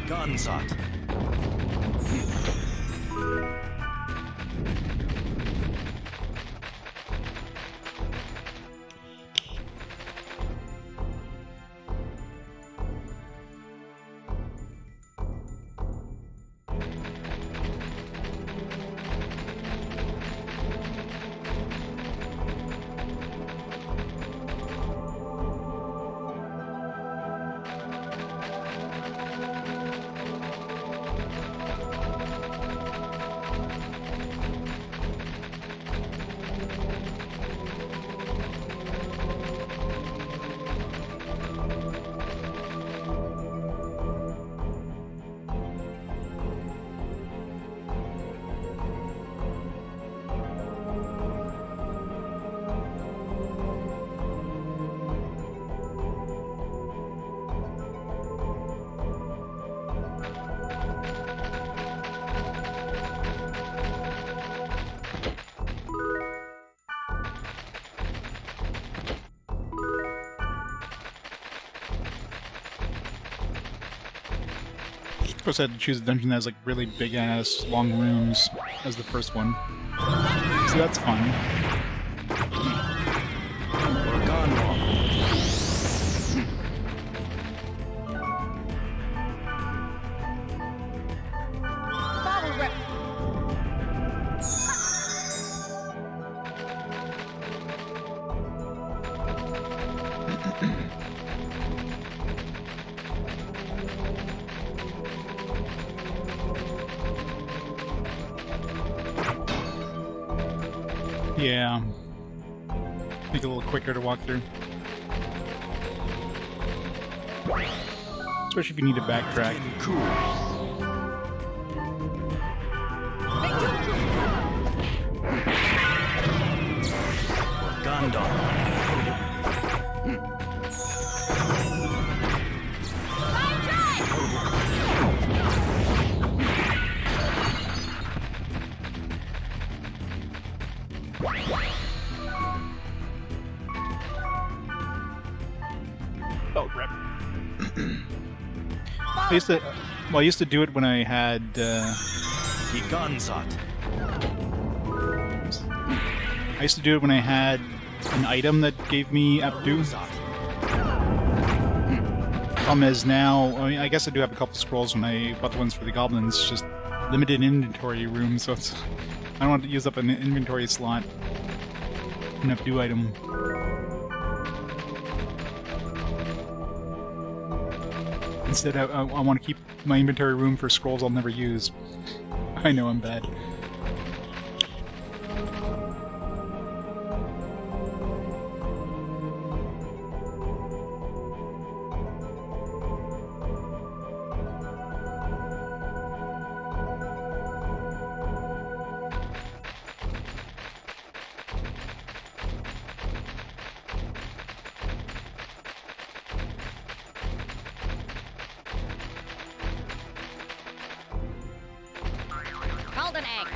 Of course, I had to choose a dungeon that has like really big ass long rooms as the first one. So that's fun. Yeah. Make it a little quicker to walk through. Especially if you need to backtrack. Cool. Oh, rep. I used to do it when I had, I used to do it when I had an item that gave me Abdu. Problem is now, I mean, I guess I do have a couple scrolls when I bought the ones for the goblins, just limited inventory room, so it's, I don't want to use up an inventory slot. An Abdu item. Instead, I want to keep my inventory room for scrolls I'll never use. I know I'm bad. Golden egg.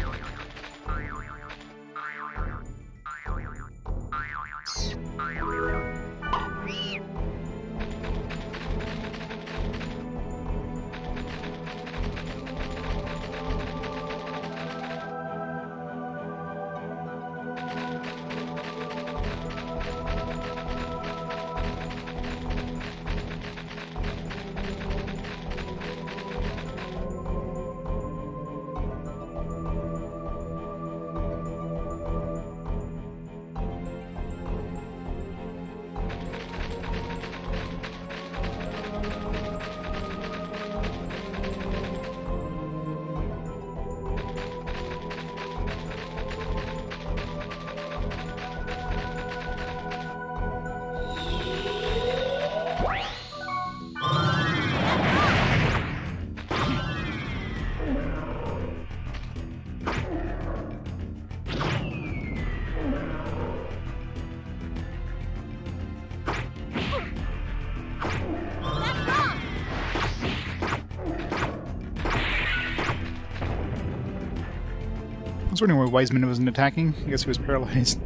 I was wondering why Wiseman wasn't attacking. I guess he was paralyzed.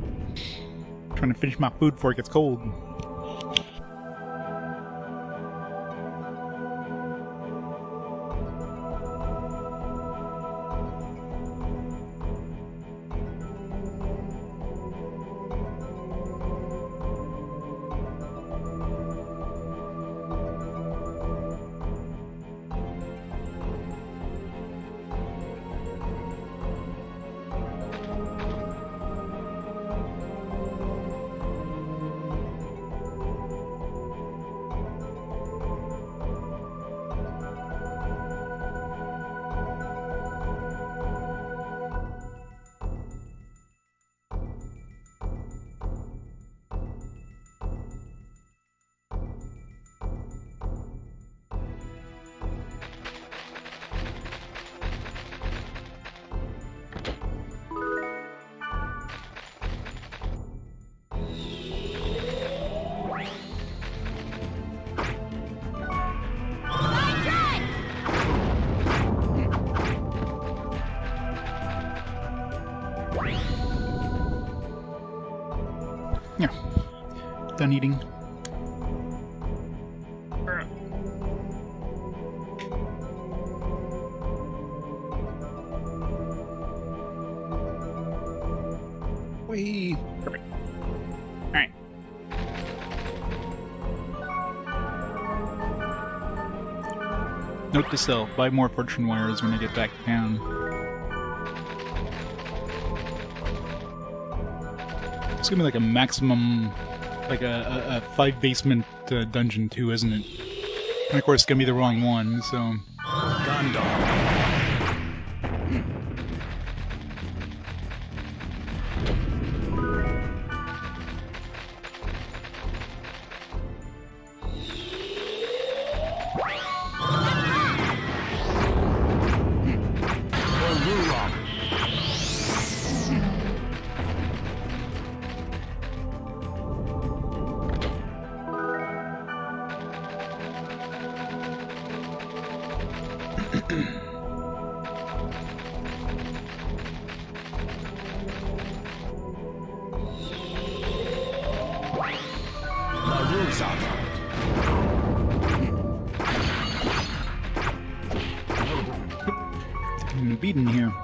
Trying to finish my food before it gets cold. Yeah. Done eating. Whee! Perfect. Alright. Note to self, buy more fortune wires when I get back to town. It's gonna be like a maximum, like a 5-basement dungeon too, isn't it? And of course it's gonna be the wrong one, so... Gondor. I'm beaten here. Heal.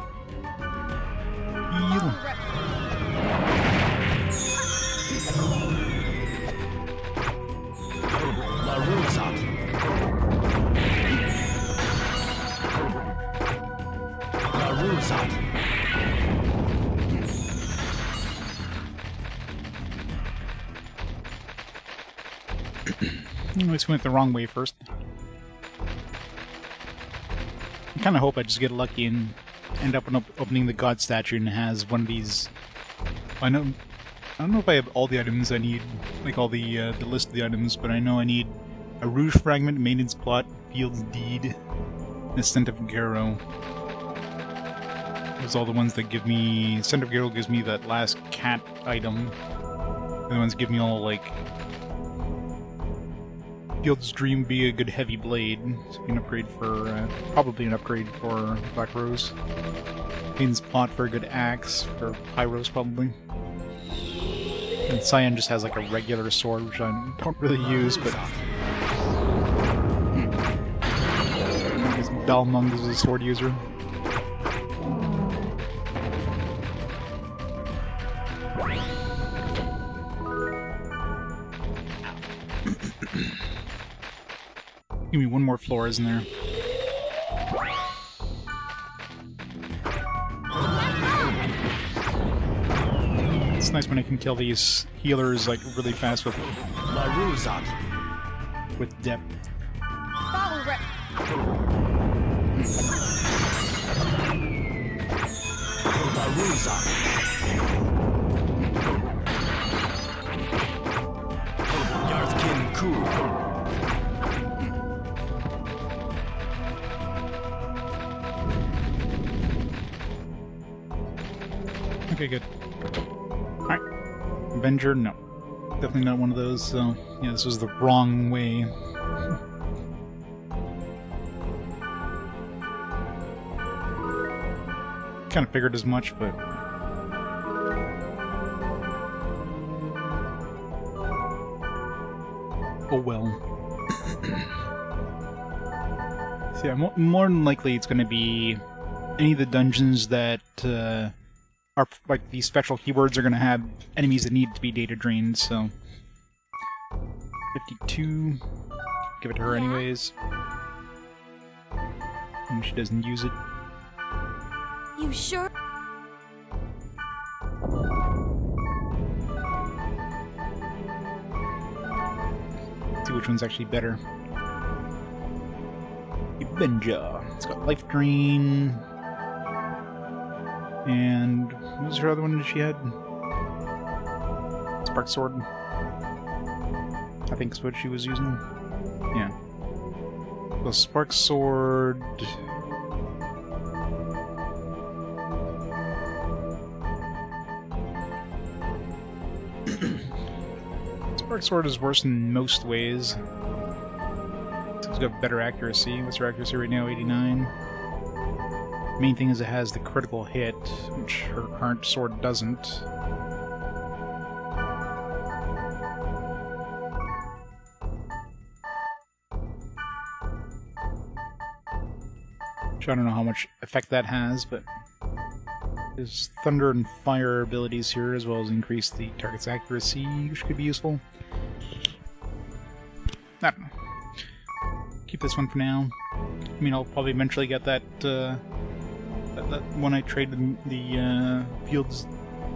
I just went the wrong way first. I kind of hope I just get lucky and end up opening the god statue and it has one of these. I don't know if I have all the items I need, like all the list of the items, but I know I need a rouge fragment, maintenance plot, field's deed, and a scent of Garo. Those are all the ones that give me. Scent of Garo gives me that last cat item. The other ones give me all like. Field's Dream be a good heavy blade. So an upgrade for, probably an upgrade for Black Rose. Pain's Plot for a good axe, for High Rose probably. And Cyan just has like a regular sword, which I don't really use, but... I guess Balmung is a sword user. Give me one more floor, isn't there? It's nice when I can kill these healers like really fast with depth. Okay, good. Alright. Avenger, no. Definitely not one of those, so... Yeah, this was the wrong way. Kind of figured as much, but... Oh well. So yeah, more than likely it's going to be any of the dungeons that are like these special keywords are going to have enemies that need to be data drained, so 52, give it to her anyways, and she doesn't use it. You sure? See which one's actually better. Avenger. It's got life drain. And what was her other one that she had? Spark Sword. I think is what she was using. Yeah. So Spark Sword. Spark Sword is worse in most ways. It's got better accuracy. What's her accuracy right now? 89. Main thing is it has the critical hit, which her current sword doesn't. Which I don't know how much effect that has, but... There's thunder and fire abilities here, as well as increase the target's accuracy, which could be useful. I don't know. Keep this one for now. I mean, I'll probably eventually get that, that one I traded the Field's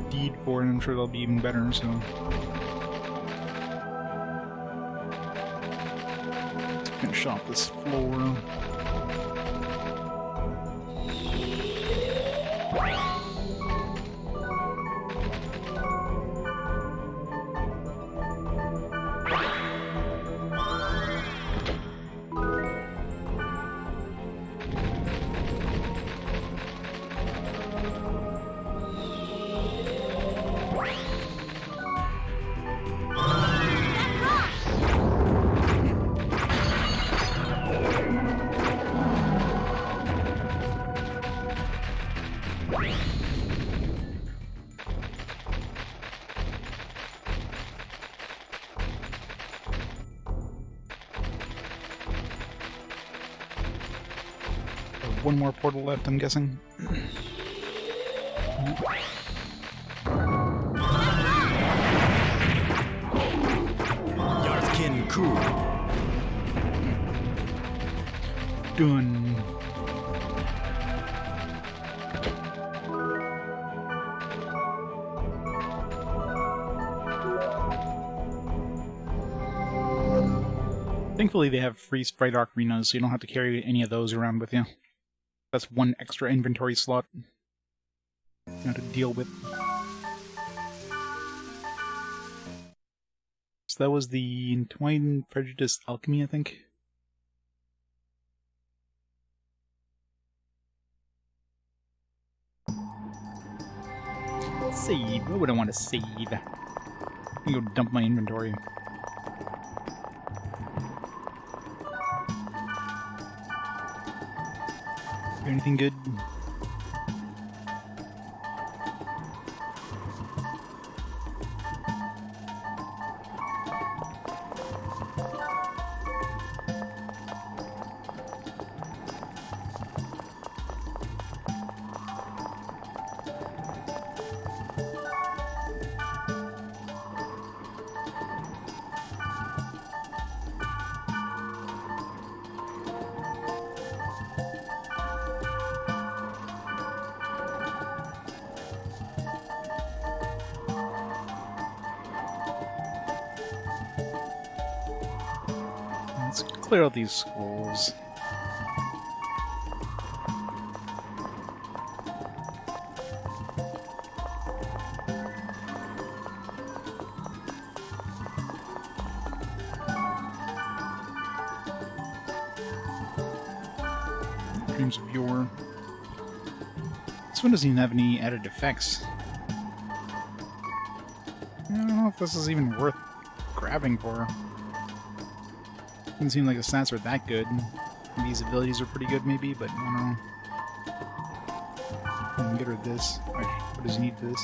Deed for, and I'm sure that'll be even better, so... Let's finish off this floor. One more portal left, I'm guessing. Yarthkin Ku. Done. Thankfully they have free sprite ocarina, so you don't have to carry any of those around with you. That's one extra inventory slot you have to deal with. So that was the Entwined Prejudice Alchemy, I think. Save. Why would I want to save? I'm gonna go dump my inventory. Anything good? Let's clear out these scrolls. Dreams of Yore. This one doesn't even have any added effects. I don't know if this is even worth grabbing for. Doesn't seem like the stats are that good. These abilities are pretty good, maybe, but I don't know. I can get rid of this. What does he need for this?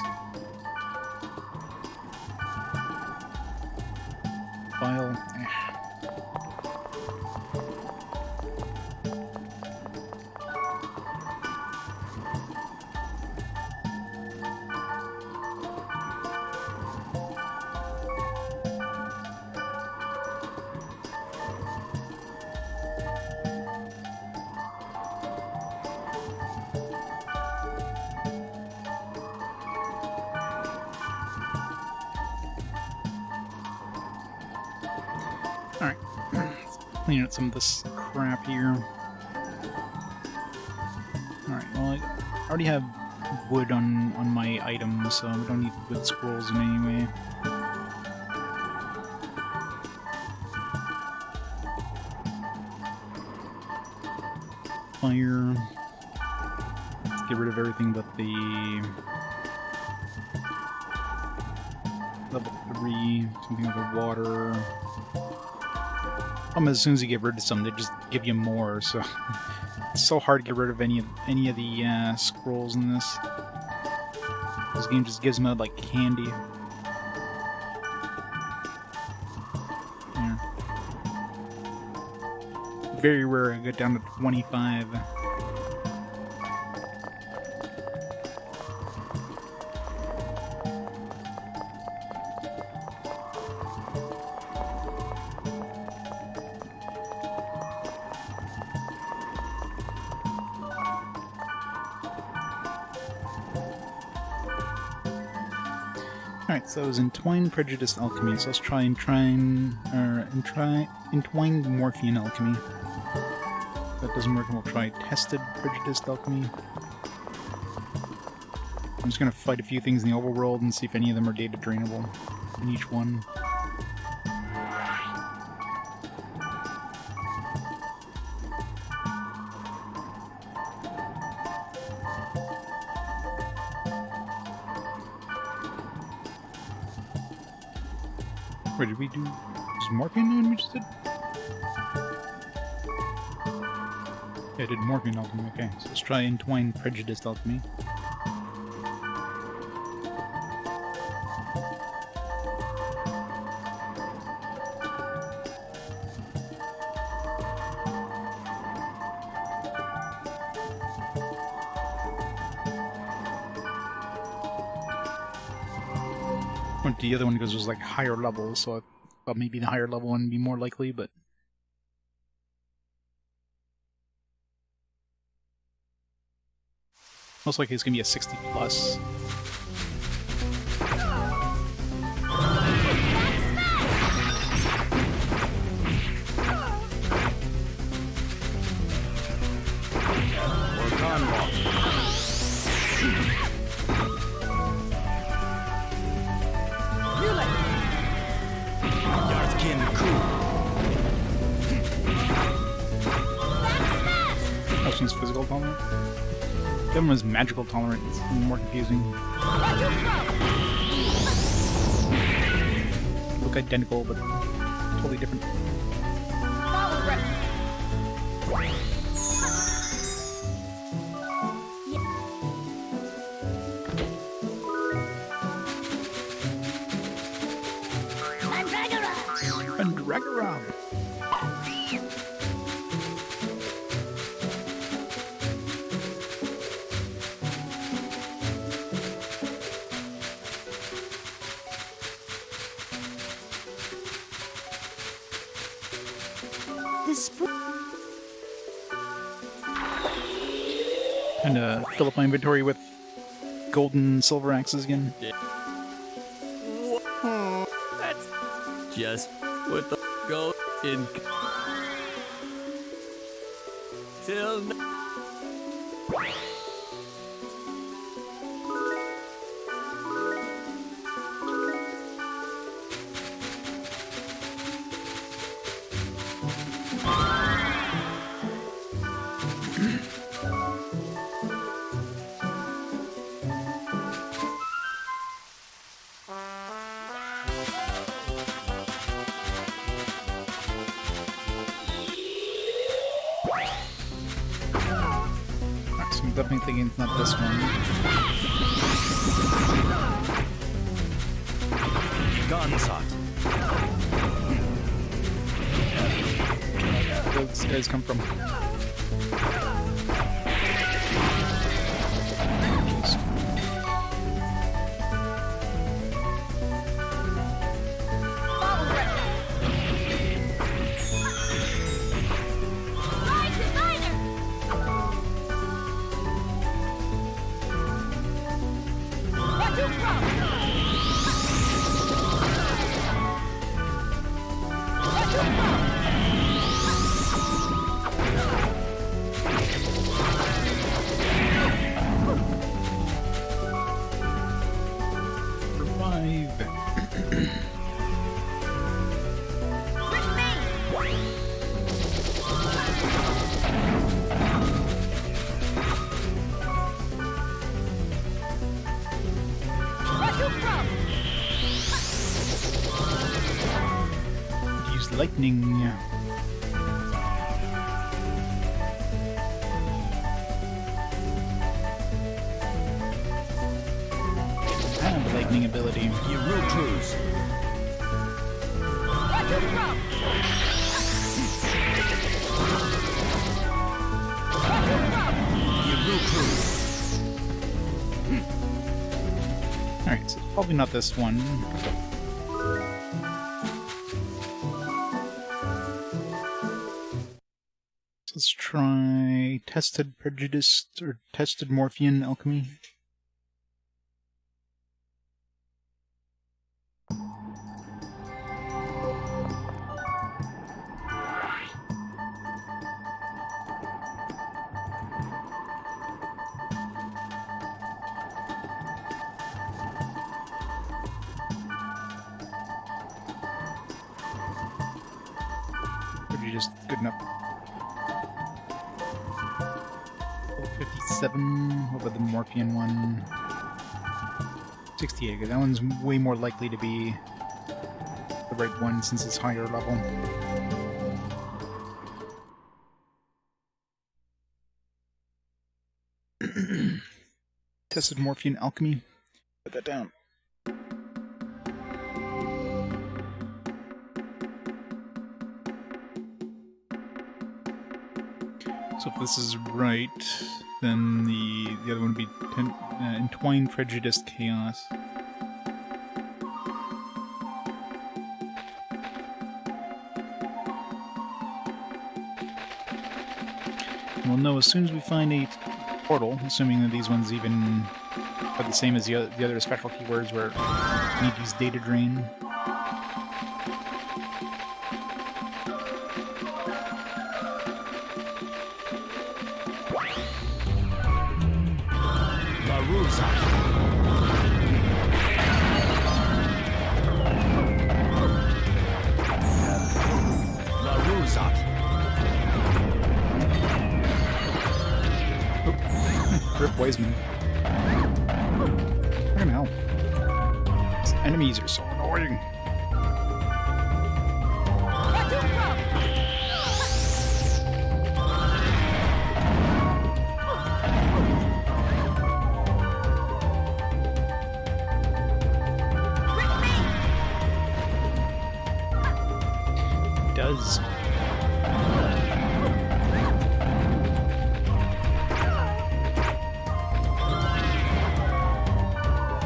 File. Alright, let's clean out some of this crap here. Alright, well, I already have wood on my items, so we don't need wood scrolls in any way. Fire. Let's get rid of everything but the level 3, something with the water. As soon as you get rid of some, they just give you more, so it's so hard to get rid of any of the scrolls in this. This game just gives them out like candy. Yeah. Very rare I get down to 25. Alright, so it was Entwined Prejudiced Alchemy, so let's try Entwined Morphian Alchemy. If that doesn't work, we'll try Tested Prejudiced Alchemy. I'm just gonna fight a few things in the overworld and see if any of them are data drainable in each one. Where did we do? Was Morphian one we just did? Yeah, I did Morphian Alchemy, okay. So let's try Entwined Prejudiced Alchemy. The other one because it was like higher level, so I thought maybe the higher level one would be more likely, but most likely it's gonna be a 60 plus. She's physical tolerant. The other one was magical tolerant. It's more confusing. Look identical, but totally different. And drag around. And fill up my inventory with gold and silver axes again. That's just what the go in till now. I'm definitely thinking it's not this one. Guns hot. Where those guys come from? Use lightning. And lightning ability. You will cruise. Alright, so probably not this one. Let's try Tested Prejudiced or Tested Morphian Alchemy. tetralogy just good enough. 57. What about the Morphean one? 68. That one's way more likely to be the right one since it's higher level. Tested Morphean alchemy. Put that down. So if this is right, then the other one would be Entwined Prejudiced Chaos. We'll know as soon as we find a portal, assuming that these ones even are the same as the other special keywords where you need to use data drain. Rip Wiseman. Fucking hell. These enemies are so annoying. It does.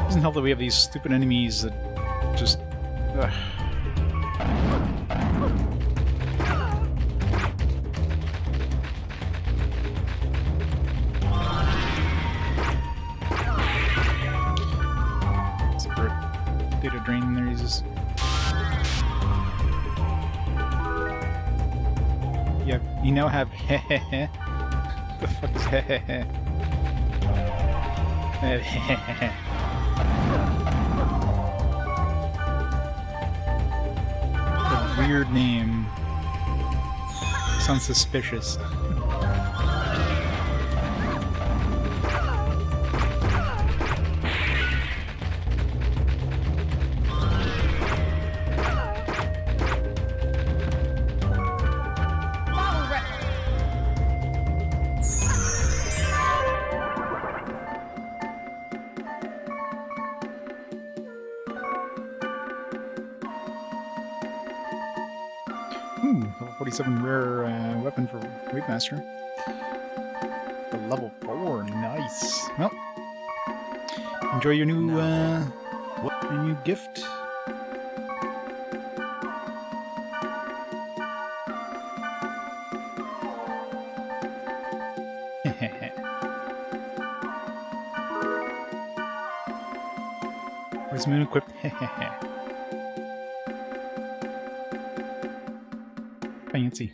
Doesn't help that we have these stupid enemies that just... Super data drain in there, he's just... Yeah, you now have hehehe. What the fuck is hehehe? Weird name. Sounds suspicious. Level 47 rare weapon for Wavemaster. The level 4, nice. Well, enjoy your new gift. Where's Moon equipped? Fancy.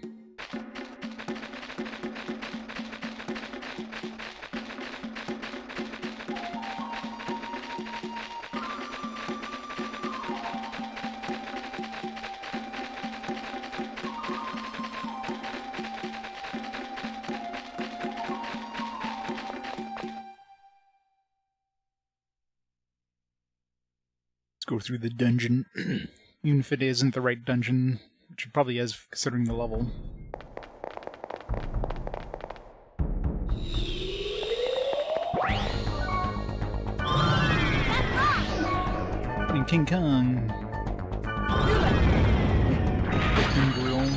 Let's go through the dungeon. Even if it isn't the right dungeon, which it probably is considering the level. King Kong. King Grill.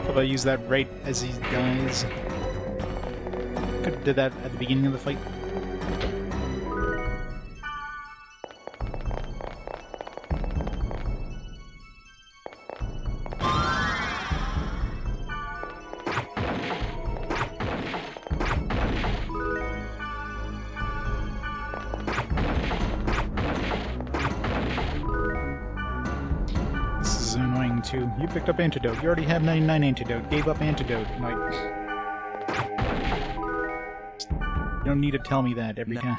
I use that right as he dies. Could have did that at the beginning of the fight. 92. You picked up antidote. You already have 99 antidote. Gave up antidote. Like, you don't need to tell me that every time.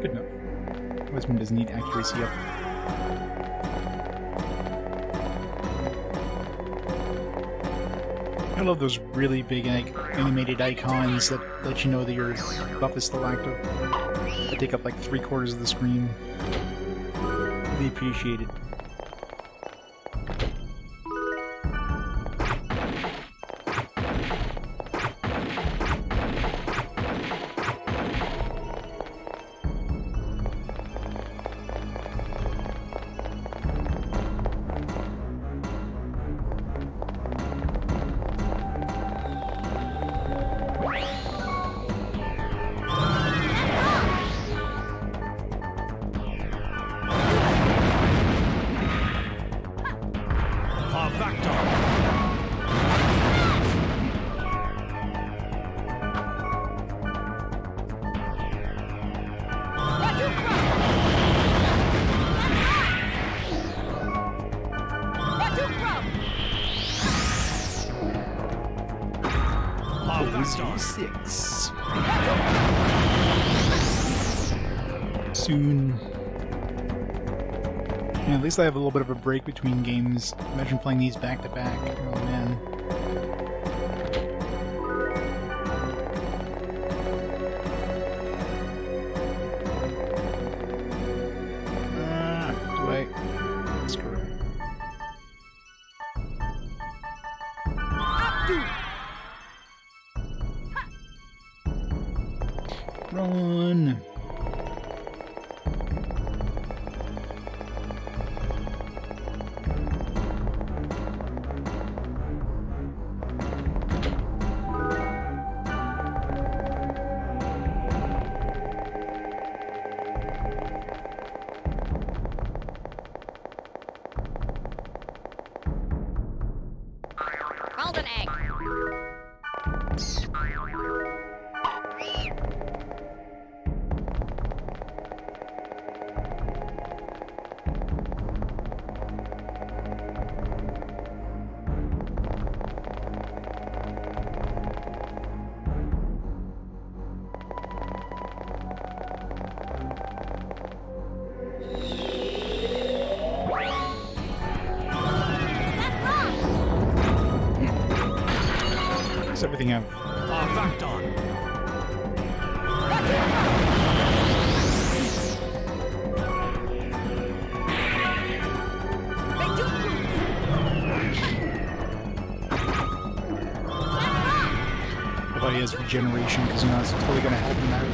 Good enough. Wiseman doesn't need accuracy up. I love those really big animated icons that let you know that your buff is still active. They take up like 3/4 of the screen. Really appreciated. Soon. Yeah, at least I have a little bit of a break between games. Imagine playing these back to back. Oh man. Do I? Screw it. Run! Golden egg. Everything out. Backed on. Nobody has regeneration because you know it's totally gonna help him out.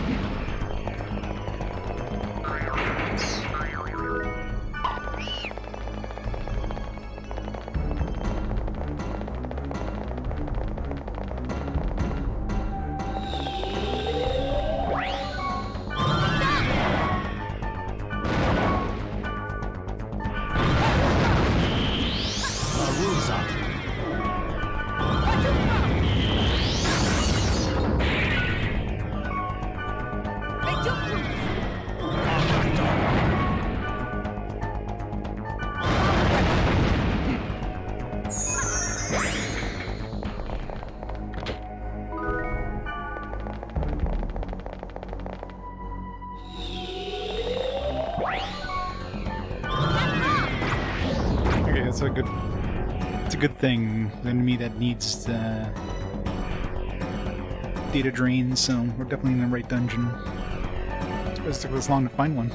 It's a good thing. An enemy that needs data drain, so we're definitely in the right dungeon. It took this long to find one.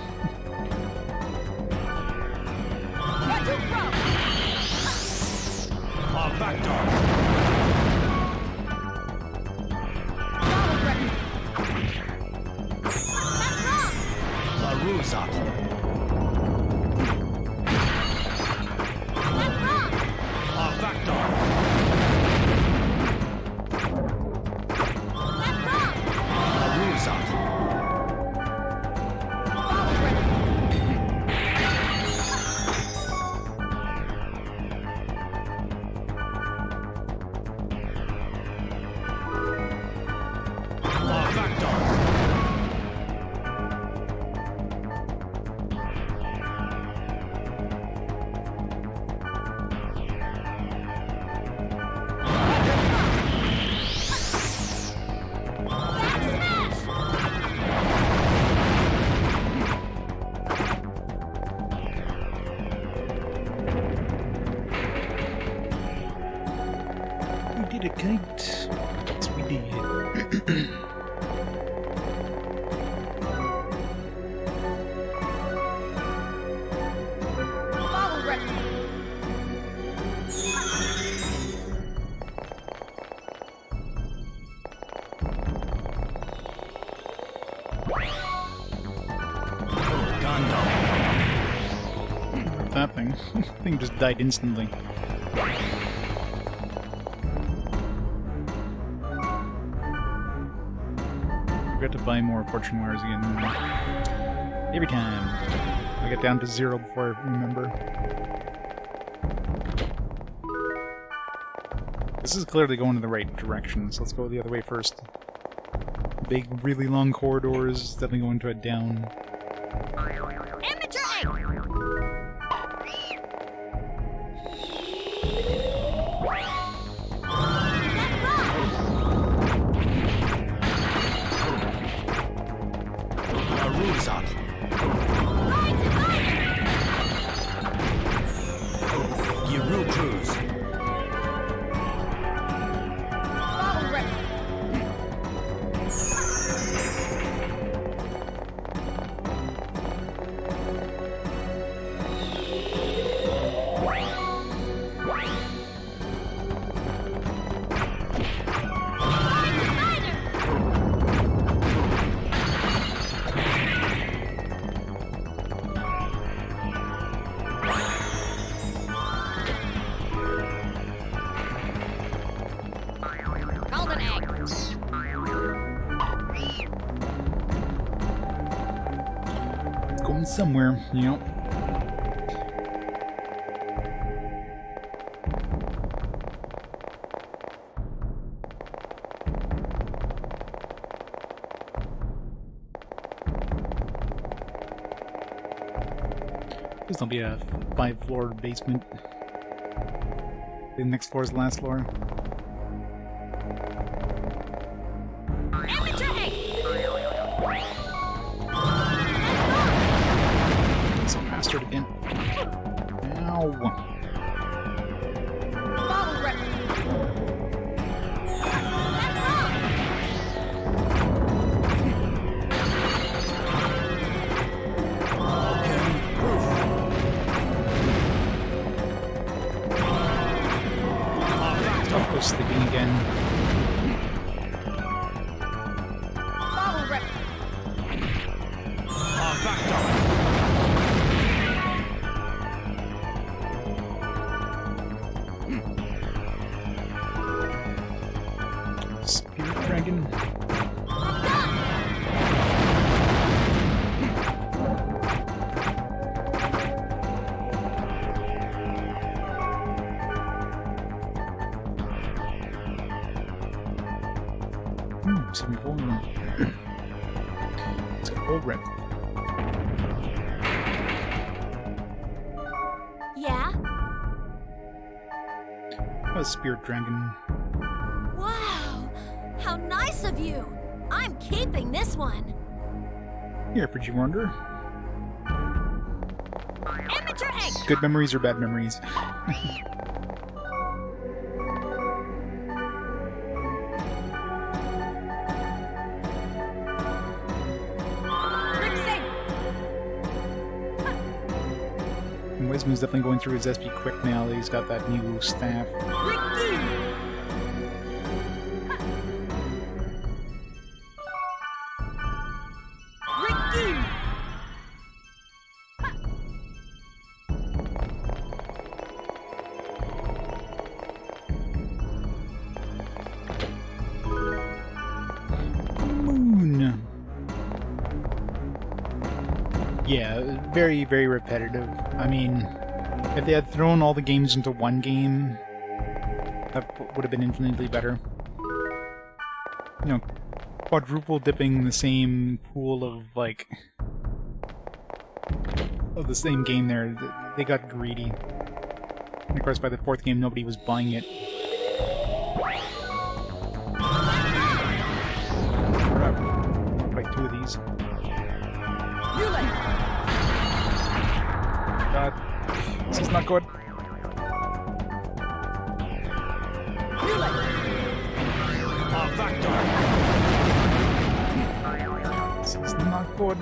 did it, Kite. Yes, we did. That thing. That thing just died instantly. Forgot to buy more fortune wires again. Every time. I get down to 0 before I remember. This is clearly going in the right direction, so let's go the other way first. Big, really long corridors, definitely going to a down. Going somewhere, you know. Please don't be a 5-floor basement. The next floor is the last floor. Some bastard again. Ow. Sleeping again. Spirit dragon. Semi-boring. It's a whole rep. Yeah? A spirit dragon. Wow! How nice of you! I'm keeping this one! Here, could you wonder? Amateur egg! Good memories or bad memories? Wisman's definitely going through his SP quick now that he's got that new staff. Moon. Yeah, very, very repetitive. I mean, if they had thrown all the games into one game, that would have been infinitely better. You know, quadruple dipping the same pool of, like, of the same game there, they got greedy. And of course, by the fourth game, nobody was buying it. I'll play 2 of these. God, this is not good. This is not good.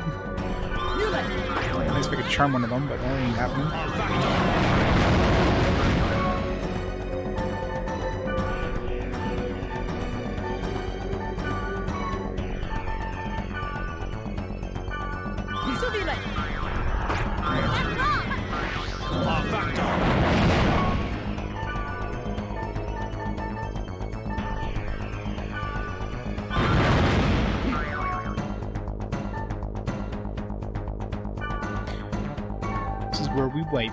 At least we could charm one of them, but that ain't happening. This is where we wipe.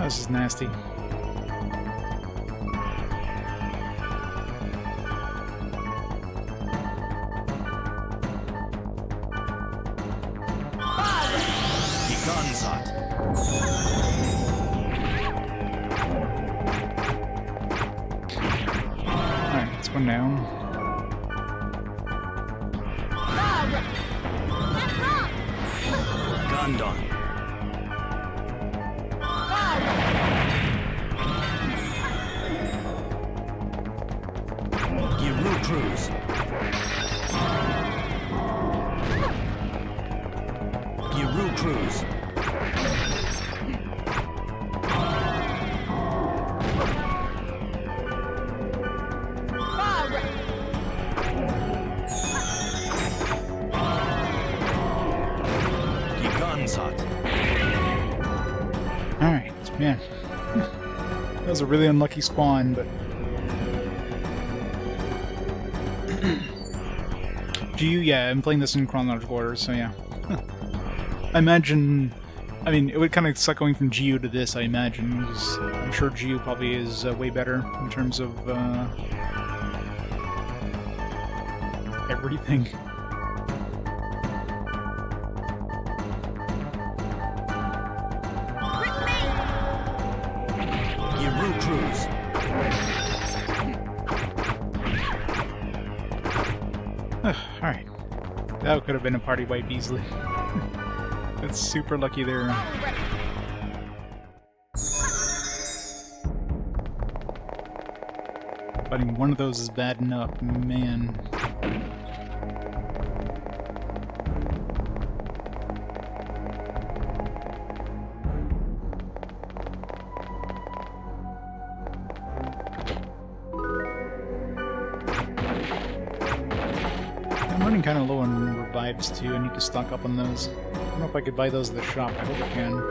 This is nasty. Alright, let's go down. Gundon. Cruise. Giru Cruise. Alright, man. That was a really unlucky spawn, but GU, yeah, I'm playing this in chronological order, so yeah. I imagine... I mean, it would kind of suck going from GU to this, I imagine, because I'm sure GU probably is way better in terms of everything. Cruise. Alright. That could have been a party wipe easily. That's super lucky there. Fighting one of those is bad enough, man. I'm running kind of low on revives too. I need to stock up on those. I don't know if I could buy those at the shop. I hope I can.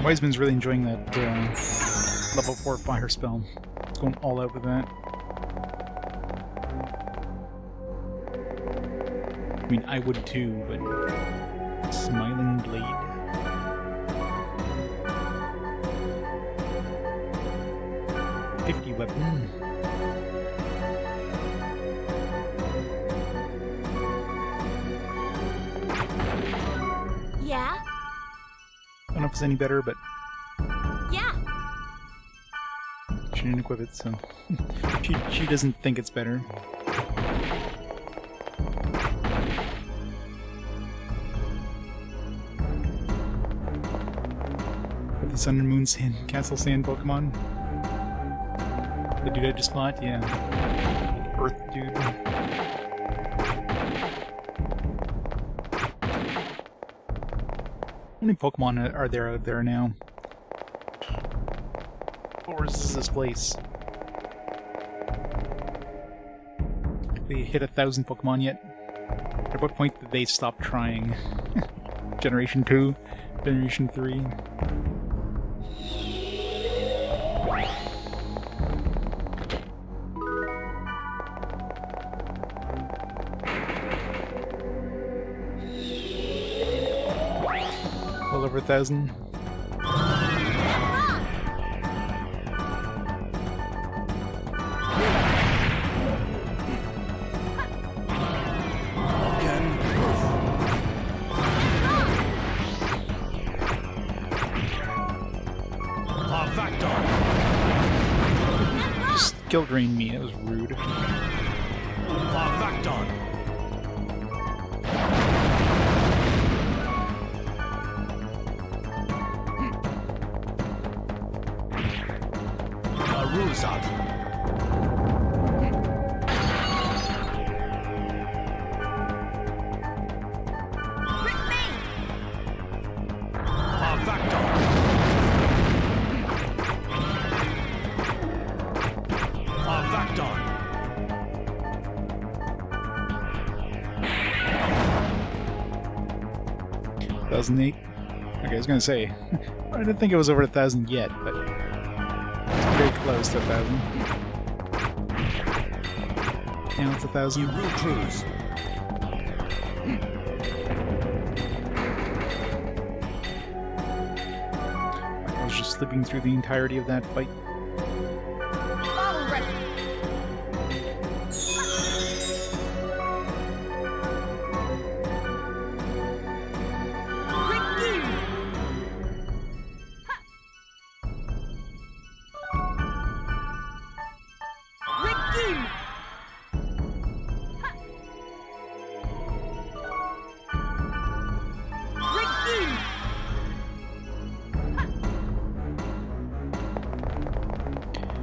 Wiseman's really enjoying that level 4 fire spell. It's going all out with that. I mean, I would too, but Smiling Blade. $50 weapon. Yeah? I don't know if it's any better, but Yeah. she didn't equip it, so she doesn't think it's better. With the Sun and Moon Sand, Castle Sand Pokemon. The dude I just fought, yeah. Earth dude. How many Pokemon are there out there now? Or is this place? Have they hit 1,000 Pokemon yet? At what point did they stop trying? Generation 2? Generation 3? Well over 1,000. Just skill drained me, that was rude. $1,008. Okay, I was gonna say, I didn't think it was over 1,000 yet, but it's very close to 1,000. Now it's 1,000. You will cruise. I was just slipping through the entirety of that fight.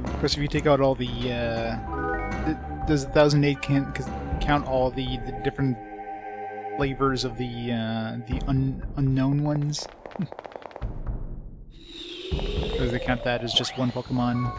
Of course, if you take out all the does 1,008 count all the different flavors of the unknown ones? Does they count that as just one Pokemon?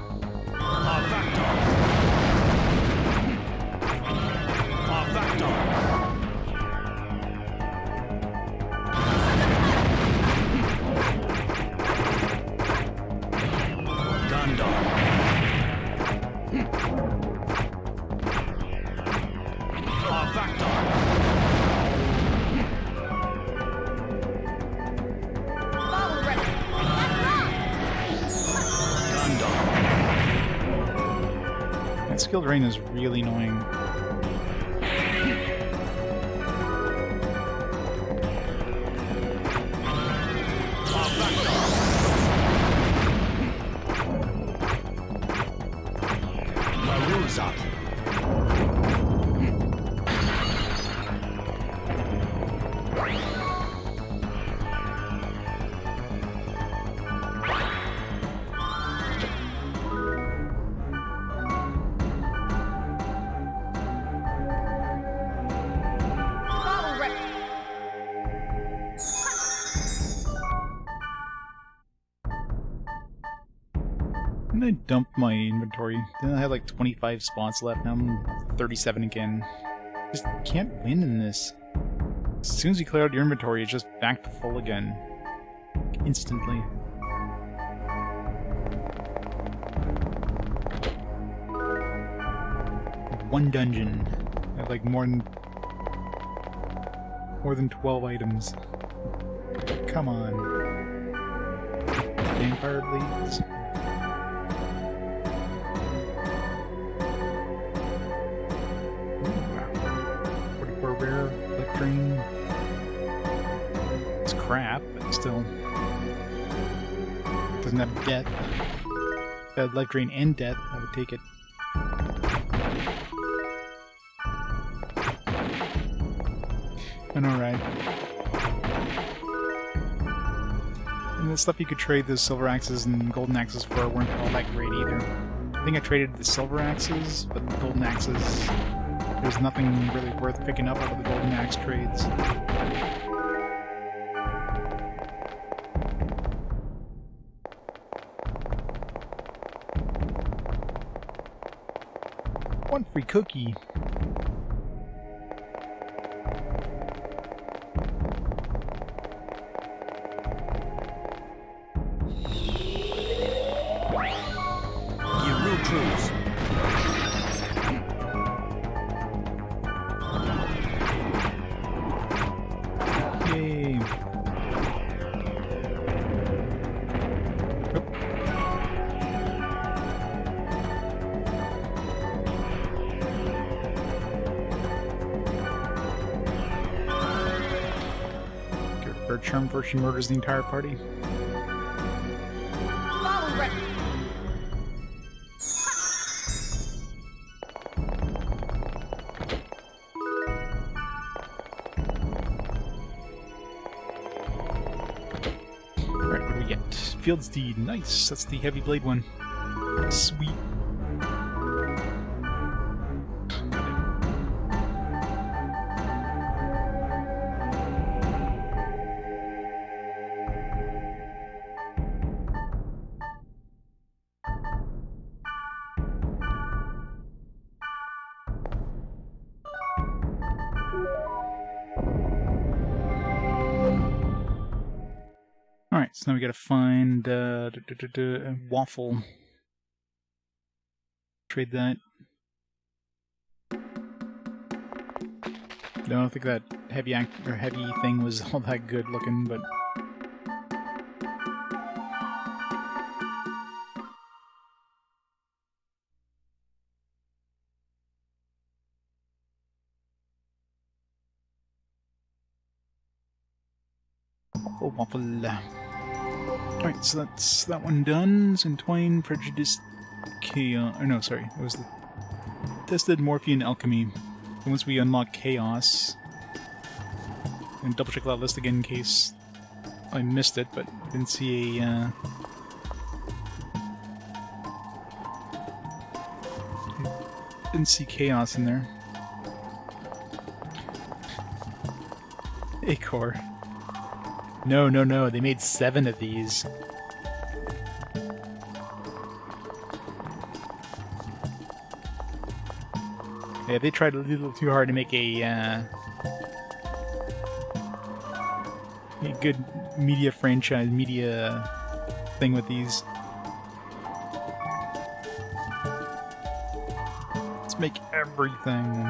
That skill drain is really annoying. I dumped my inventory. Then I had like 25 spots left. Now I'm 37 again. Just can't win in this. As soon as you clear out your inventory, it's just back to full again. Instantly. One dungeon. I have like more than more than 12 items. Come on. Vampire blades. Ooh, 44 rare, electrine. It's crap, but still. Doesn't have death. Electrine and death, I would take it. Alright. And the stuff you could trade those silver axes and golden axes for weren't all that great either. I think I traded the silver axes, but the golden axes, there's nothing really worth picking up out of the golden axe trades. One free cookie. Cruise. Yay. Get her charm before she murders the entire party. Field's Deed. Nice. That's the heavy blade one. Sweet. Alright, so now we gotta find a waffle. Trade that. No, I don't think that heavy thing was all that good looking, but oh, waffle. Alright, so that's that one done. Entwine, Prejudice, Chaos. Oh no, sorry. It was the Tested Morphine Alchemy. And once we unlock Chaos, and double check that list again in case I missed it, but I didn't see a. Didn't see Chaos in there. Acor. No, no, no, they made 7 of these. Yeah, they tried a little too hard to make a good media franchise, media thing with these. Let's make everything.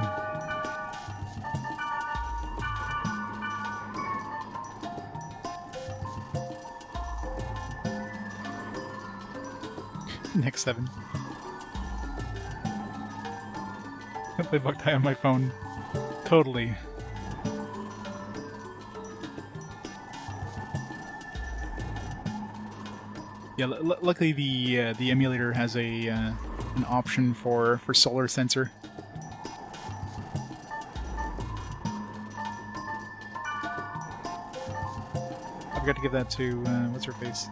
Next 7. I play Bugtai on my phone. Totally. Yeah, luckily the emulator has a an option for solar sensor. I forgot to give that to what's her face.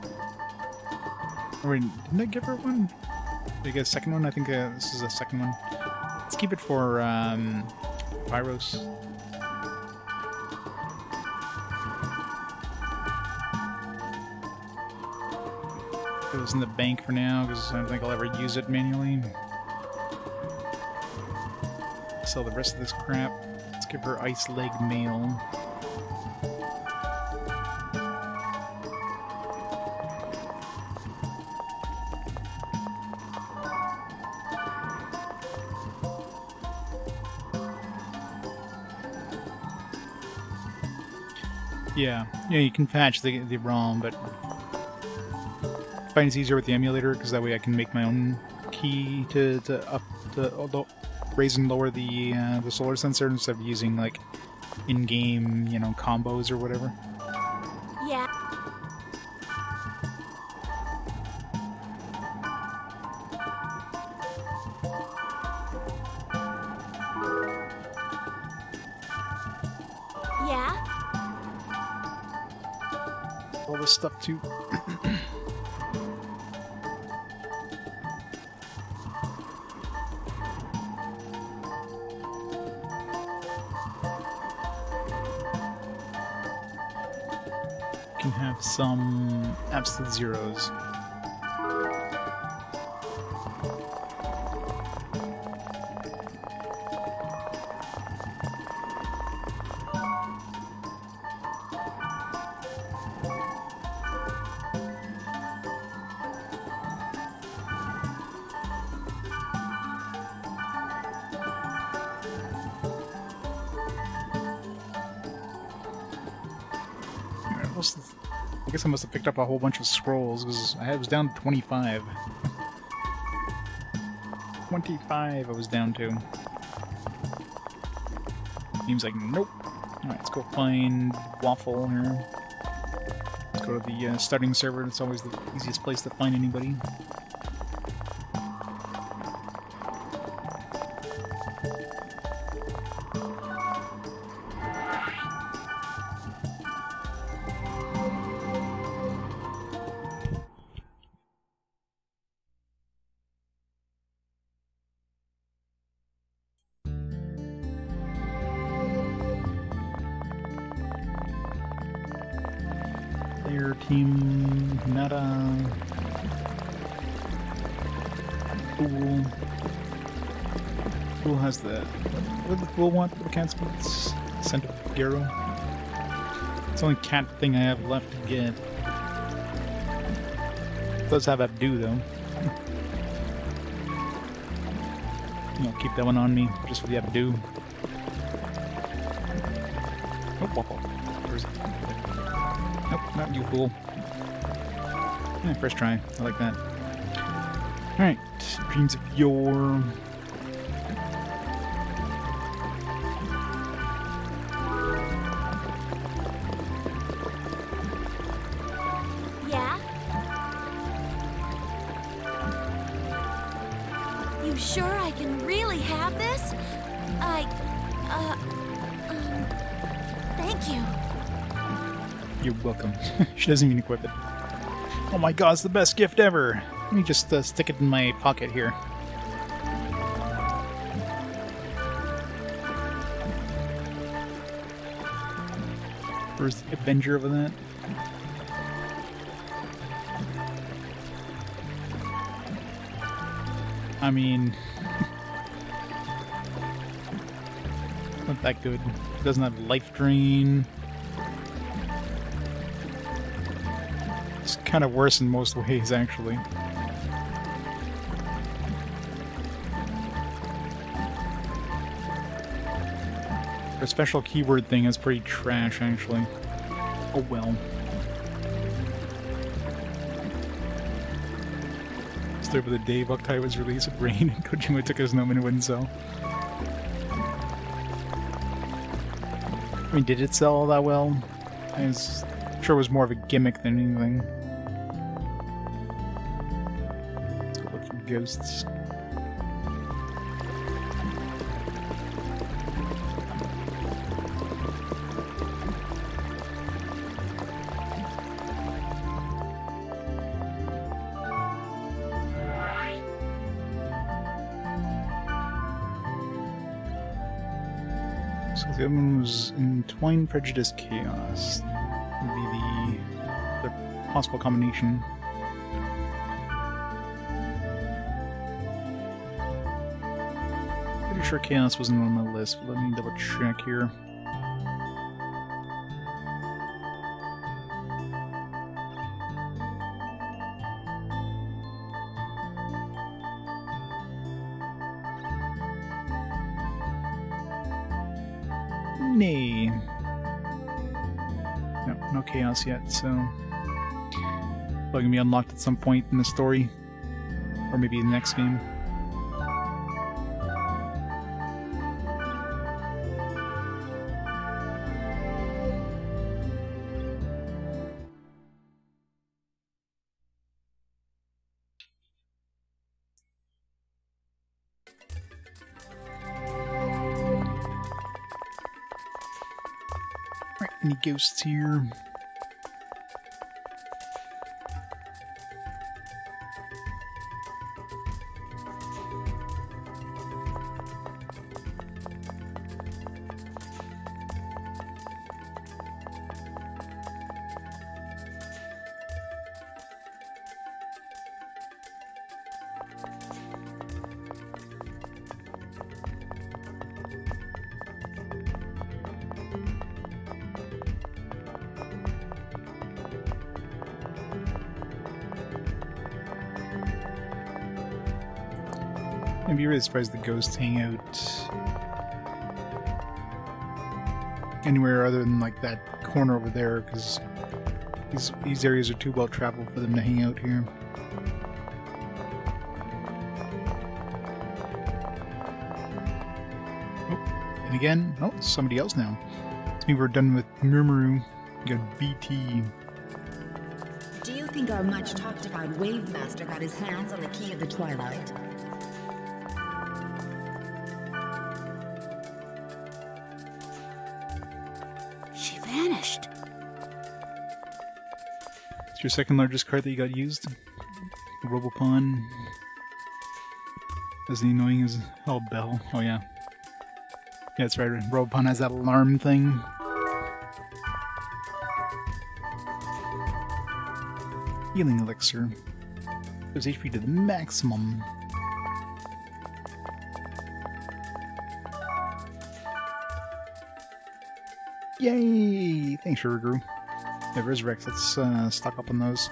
Oh, wait, didn't I give her one? Did I get a second one? I think this is a second one. Let's keep it for Pyros. It was in the bank for now because I don't think I'll ever use it manually. Sell the rest of this crap. Let's give her Ice Leg Mail. Yeah, you can patch the ROM, but I find it's easier with the emulator because that way I can make my own key to raise and lower the solar sensor instead of using like in-game, you know, combos or whatever. Yeah. Yeah. All this stuff too. Can have some absolute zeros. I guess I must have picked up a whole bunch of scrolls because I was down to 25. 25 I was down to. Seems like nope. Alright, let's go find Waffle here. Let's go to the starting server. It's always the easiest place to find anybody. Team Nada. Fool has the. What did the fool want for the cat spots? Scent of Garo. It's the only cat thing I have left to get. It does have Abdu though. I'll keep that one on me just for the Abdu. Oh, where's it? Nope, not you, fool. Yeah, first try. I like that. Alright, Dreams of Yore. Yeah? You sure I can really have this? Thank you. You're welcome. She doesn't even equip it. Oh my god, it's the best gift ever! Let me just stick it in my pocket here. Where's the Avenger of that? I mean... not that good. It doesn't have life drain. It's kind of worse in most ways, actually. Her special keyword thing is pretty trash, actually. Oh well. Start with the day Bucktie was released with Rain and Kojima took his Nomen wouldn't sell. I mean, did it sell all that well? I was sure it was more of a gimmick than anything. Let's go look for ghosts. So the other one was Entwined Prejudice Chaos. Would be the possible combination. Pretty sure Chaos wasn't on my list, but let me double check here. Nay. No, no chaos yet, so probably gonna be unlocked at some point in the story, or maybe the next game. Alright, any ghosts here? I'd be really surprised the ghosts hang out anywhere other than like that corner over there, because these areas are too well traveled for them to hang out here. Oh, and again, oh, it's somebody else now. It's me. We're done with Murmuru. We got BT. Do you think our much talked about Wave Master got his hands on the key of the Twilight? She vanished. It's your second largest card that you got used. Robopon. As annoying as Bell. Oh yeah. Yeah, that's right. Robopon has that alarm thing. Healing elixir. There's HP to the maximum. Yay! Thanks, Shuriguru. Yeah, Resurrect, let's stock up on those.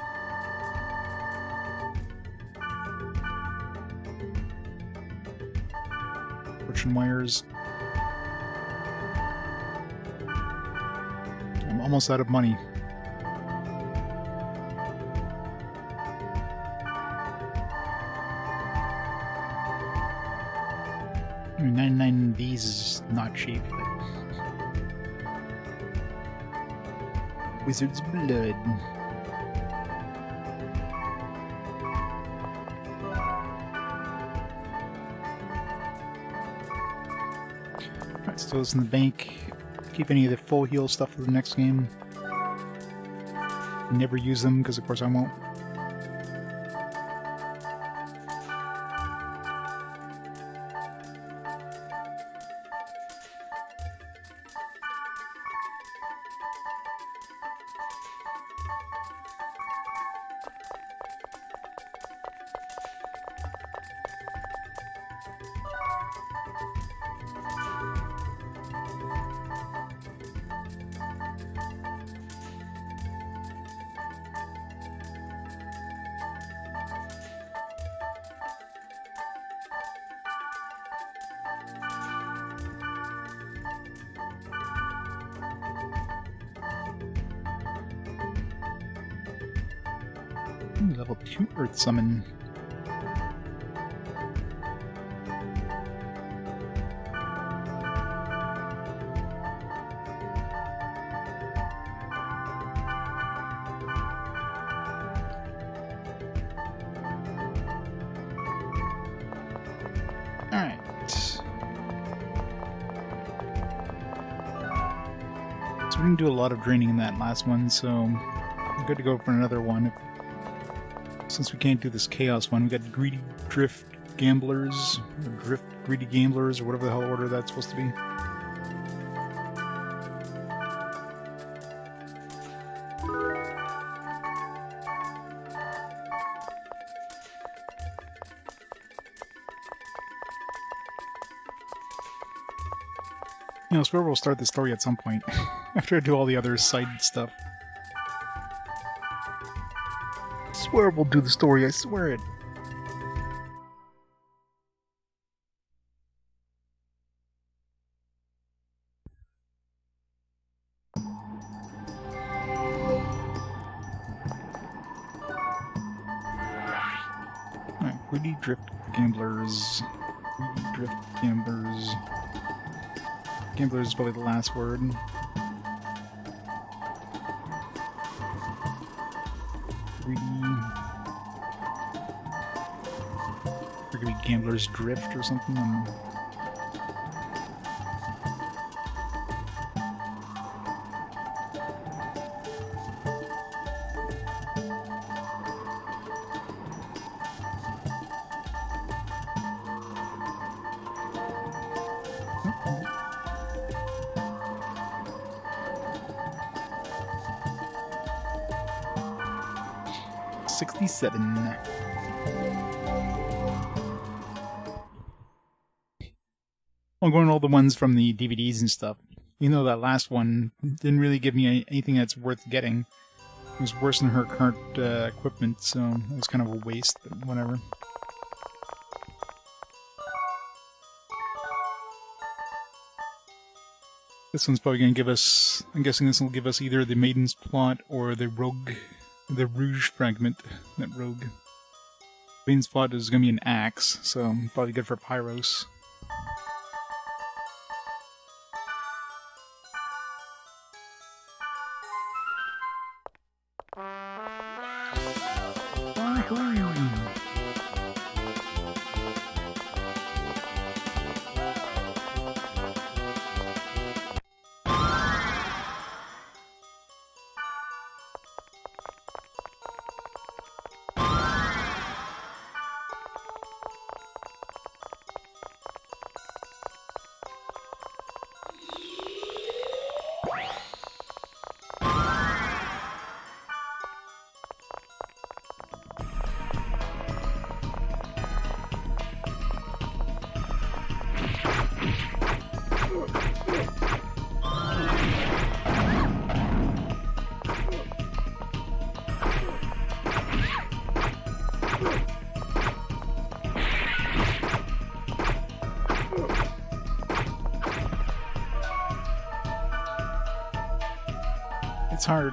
Fortune wires. I'm almost out of money. I mean, 99 of these is not cheap, but... Wizard's Blood. Alright, so those in the bank. Keep any of the full heal stuff for the next game. Never use them, because of course I won't. Ooh, level 2 Earth Summon. Alright. So we didn't do a lot of draining in that last one, so I'm good to go for another one. Since we can't do this Chaos one, we got Greedy Drift Gamblers, or Drift Greedy Gamblers, or whatever the hell order that's supposed to be. You know, I swear we'll start the story at some point, after I do all the other side stuff. I swear we'll do the story, I swear it. Alright, greedy drift gamblers. Greedy drift gamblers. Gamblers is probably the last word. Greedy gamblers drift or something. I'm going all the ones from the DVDs and stuff. You know, that last one didn't really give me anything that's worth getting. It was worse than her current equipment, so it was kind of a waste, but whatever. This one's probably going to give us... I'm guessing this will give us either the Maiden's Plot or the the Rouge Fragment. That rogue. Maiden's Plot is going to be an axe, so probably good for Pyros. It's hard.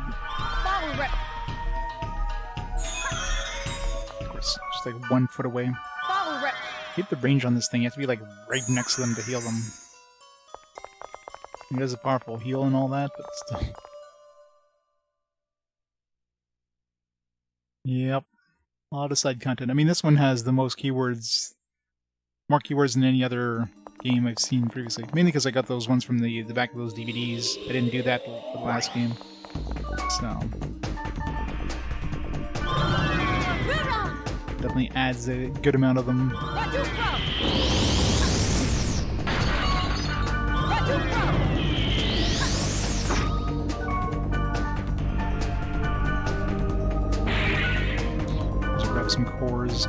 Of course, just like 1 foot away. Keep the range on this thing. You have to be like right next to them to heal them. It has a powerful heal and all that, but still. Yep. A lot of side content. I mean, this one has the most keywords, more keywords than any other game I've seen previously. Mainly because I got those ones from the back of those DVDs. I didn't do that the last game. So definitely adds a good amount of them. Just grab some cores.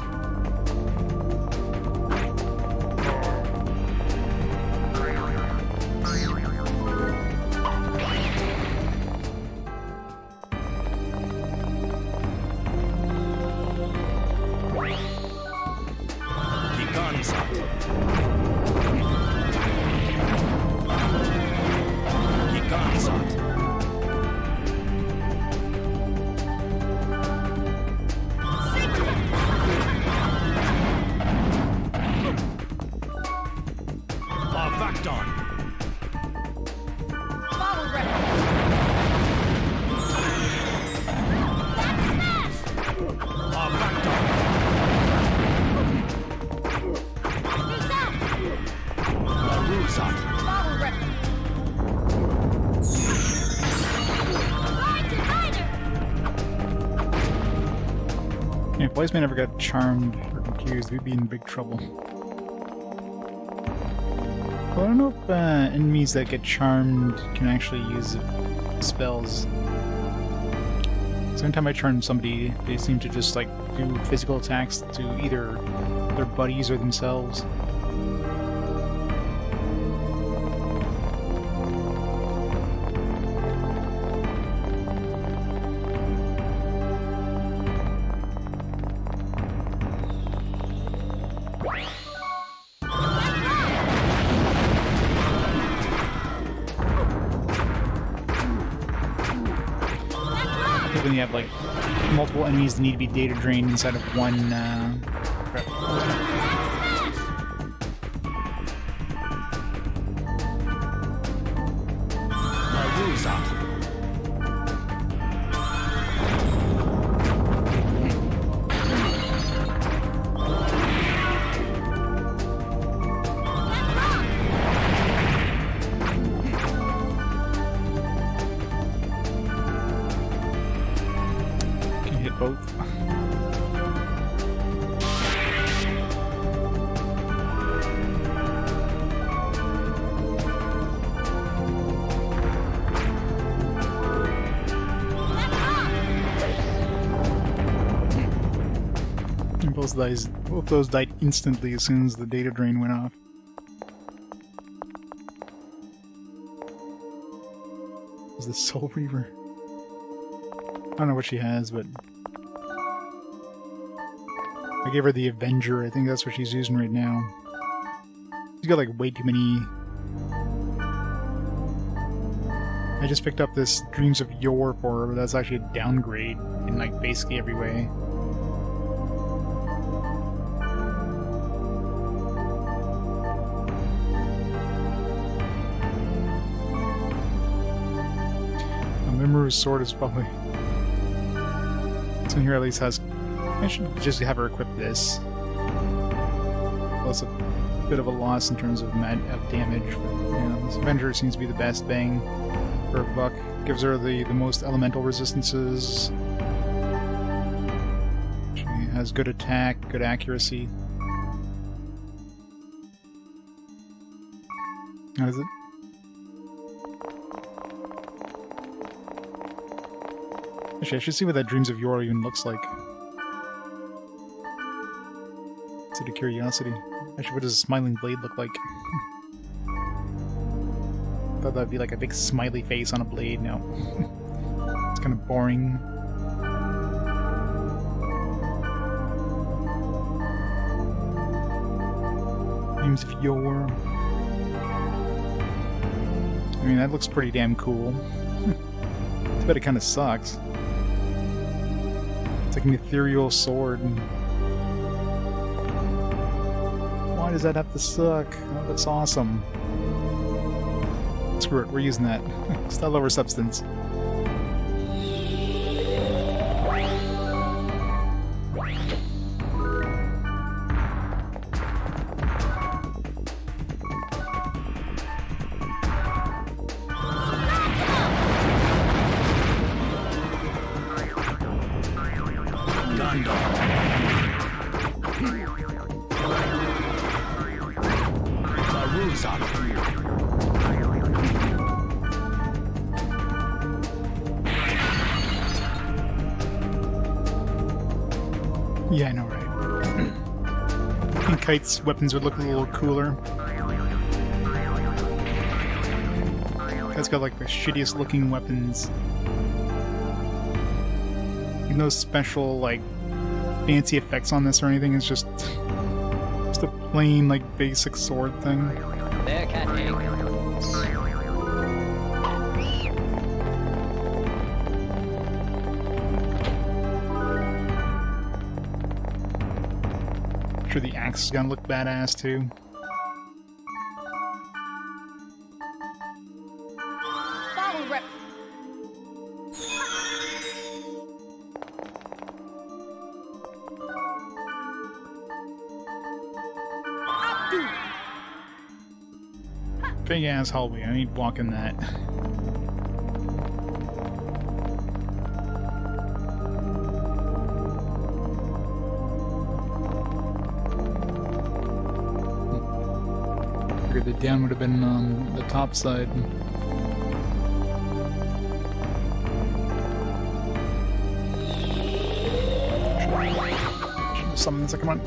If Wiseman ever got charmed or confused, we'd be in big trouble. Well, I don't know if enemies that get charmed can actually use spells. So anytime I charm somebody, they seem to just like do physical attacks to either their buddies or themselves. When you have like multiple enemies that need to be data drained inside of one crap. Can you hit both? Both those died instantly as soon as the data drain went off. Is this Soul Reaver? I don't know what she has, but I gave her the Avenger. I think that's what she's using right now. She's got like way too many. I just picked up this Dreams of Yore for her, but that's actually a downgrade in like basically every way. Rimru's sword is probably... This one here at least has... I should just have her equip this. Plus a bit of a loss in terms of damage. Yeah, this Avenger seems to be the best bang for a buck. Gives her the most elemental resistances. She has good attack, good accuracy. How is it? Actually, I should see what that Dreams of Yore even looks like. It's out of curiosity. Actually, what does a smiling blade look like? I thought that'd be like a big smiley face on a blade. No. It's kind of boring. Dreams of Yore. I mean, that looks pretty damn cool. Too bad it kind of sucks. It's like an ethereal sword. Why does that have to suck? That looks awesome. Screw it, we're using that. Style over substance. Yeah, I know, right? I think Kite's weapons would look a little cooler. Kite's got like the shittiest looking weapons. No special, like, fancy effects on this or anything, it's just a plain, like, basic sword thing. There, cat egg. I'm sure the axe is gonna look badass too. Follow rep. Big ass hallway, I ain't blocking that. Figured the down would have been on the top side. Should summon the second one.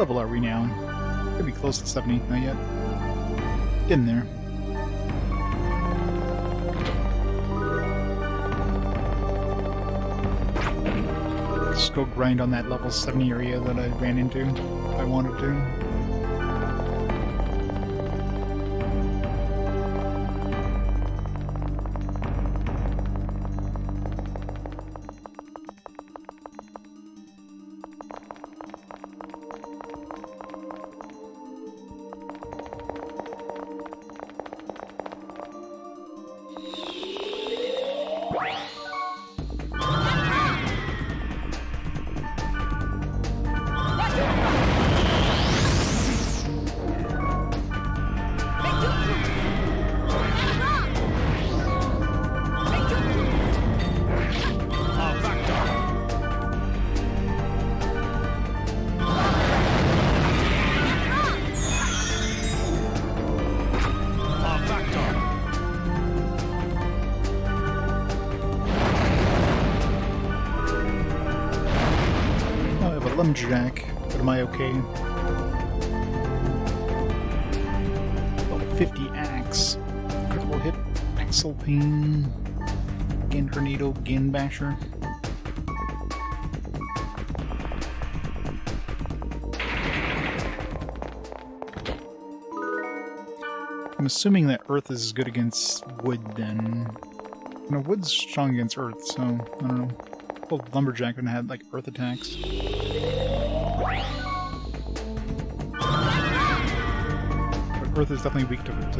level are we now? Could be close to 70, not yet. Getting there. Just go grind on that level 70 area that I ran into if I wanted to. Jack, but am I okay? Level 50 axe. Critical hit, axle pain, again tornado, again basher. I'm assuming that earth is good against wood then. No, wood's strong against earth, so I don't know. Well, lumberjack would have had like earth attacks. Earth is definitely weak to wood.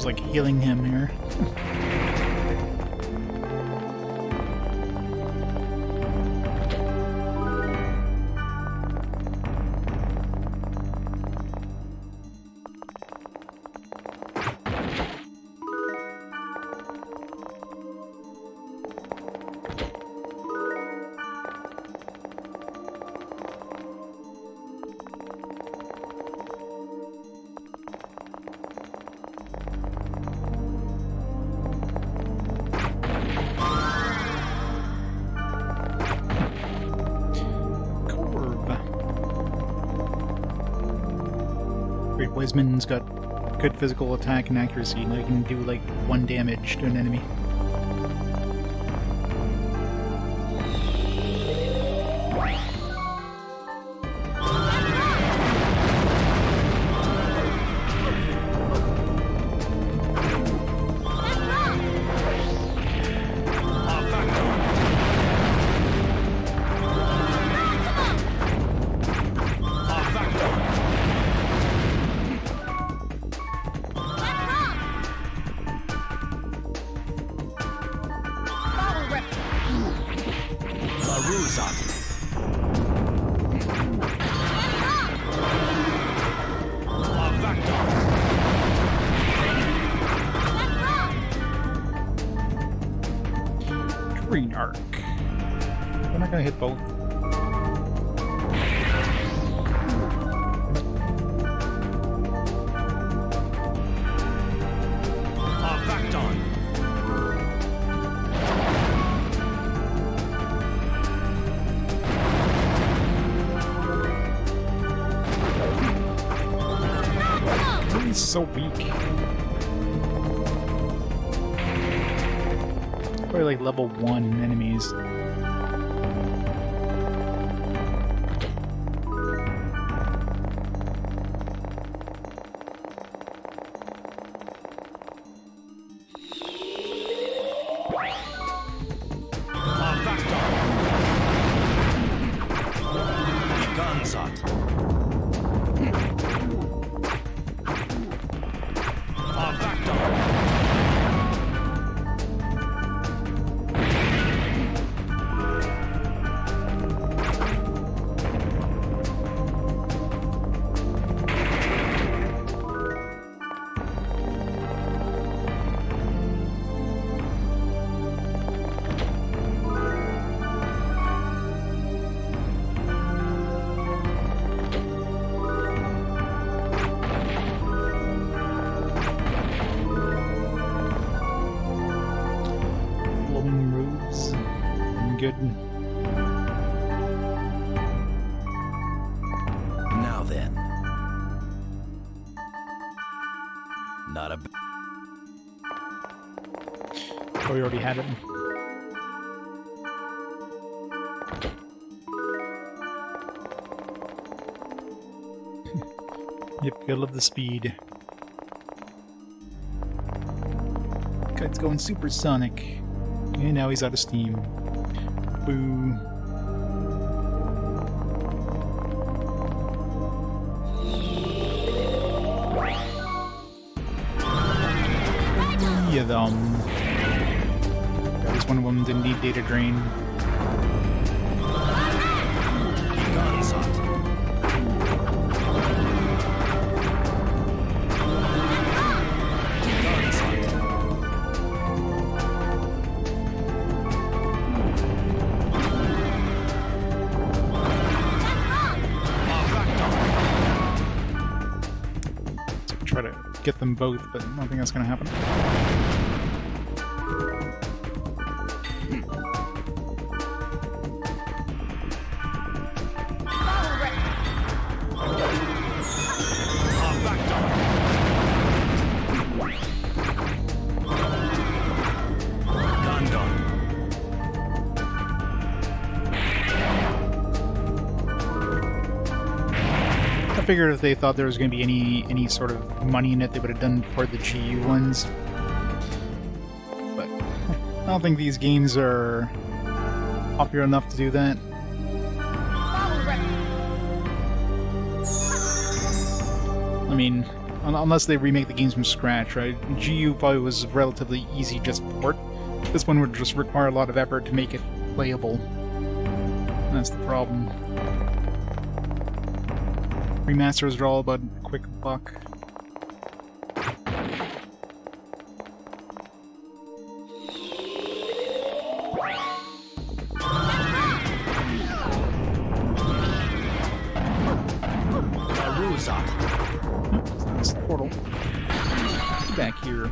Like healing him here. Wiseman's got good physical attack and accuracy, and he can do like 1 damage to an enemy. Green arc. We're not gonna hit both. He's so weak. Probably like level 1 enemies. Good. Now then. Not a... Oh, we already had it. Yep, gotta love the speed. Kite's going supersonic. And now he's out of steam. Boo. Yeah, at least one of them didn't need data drain. Try to get them both, but I don't think that's going to happen. I figured if they thought there was going to be any sort of money in it, they would have done for the GU ones. But I don't think these games are popular enough to do that. I mean, unless they remake the games from scratch, right? GU probably was relatively easy just port. This one would just require a lot of effort to make it playable. That's the problem. Remasters are all about a quick buck. It's the portal. Back here.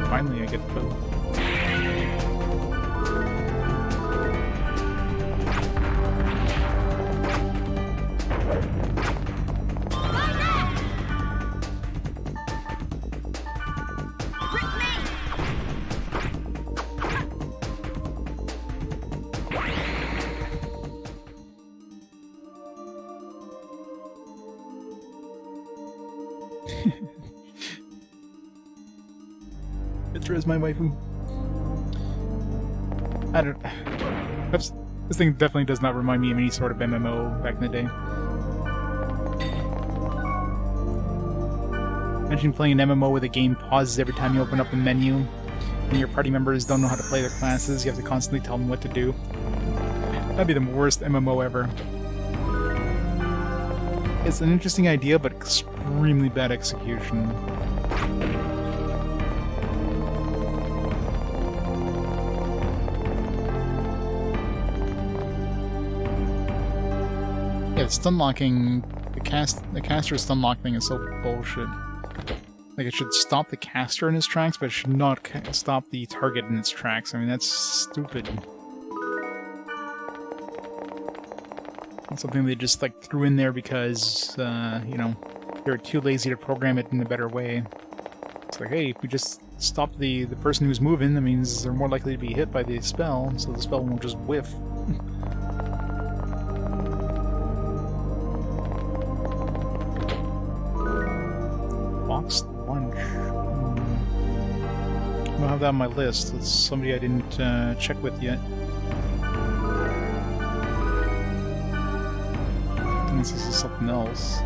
Finally, I get both. Petra is my waifu. I don't... This thing definitely does not remind me of any sort of MMO back in the day. Imagine playing an MMO where the game pauses every time you open up a menu, and your party members don't know how to play their classes, you have to constantly tell them what to do. That'd be the worst MMO ever. It's an interesting idea, but extremely bad execution. Yeah, the stun locking, the caster stun lock thing is so bullshit. Like, it should stop the caster in its tracks, but it should not stop the target in its tracks. I mean, that's stupid. It's something they just, like, threw in there because, you know, they were too lazy to program it in a better way. It's like, hey, if we just stop the person who's moving, that means they're more likely to be hit by the spell, so the spell won't just whiff. Boxed lunch. I don't have that on my list. It's somebody I didn't check with yet. Unless this is something else.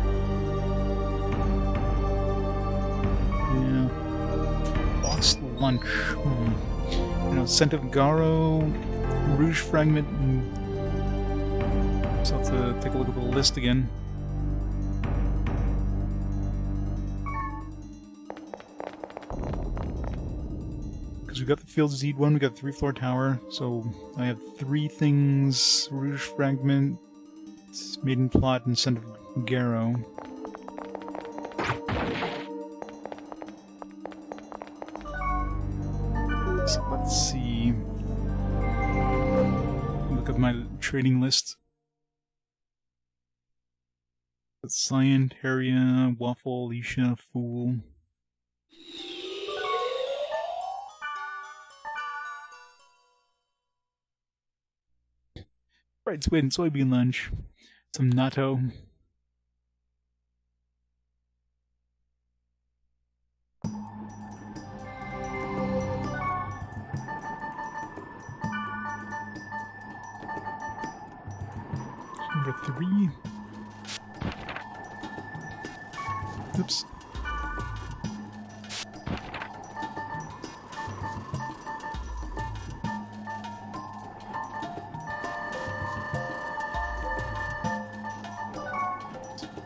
Yeah. Boxed lunch. You know, Scent of Garo, Rouge Fragment, and... So I'll have to take a look at the list again. Because we got the Field Disease one, we got the 3-floor tower, so I have 3 things: Rouge Fragment, Maiden Plot, and Scent of Garo. So let's see. Look at my trading list. Cyan, Teria, Waffle, Alicia, Fool. Fried squid and soybean lunch. Some natto. Number 3. Oops.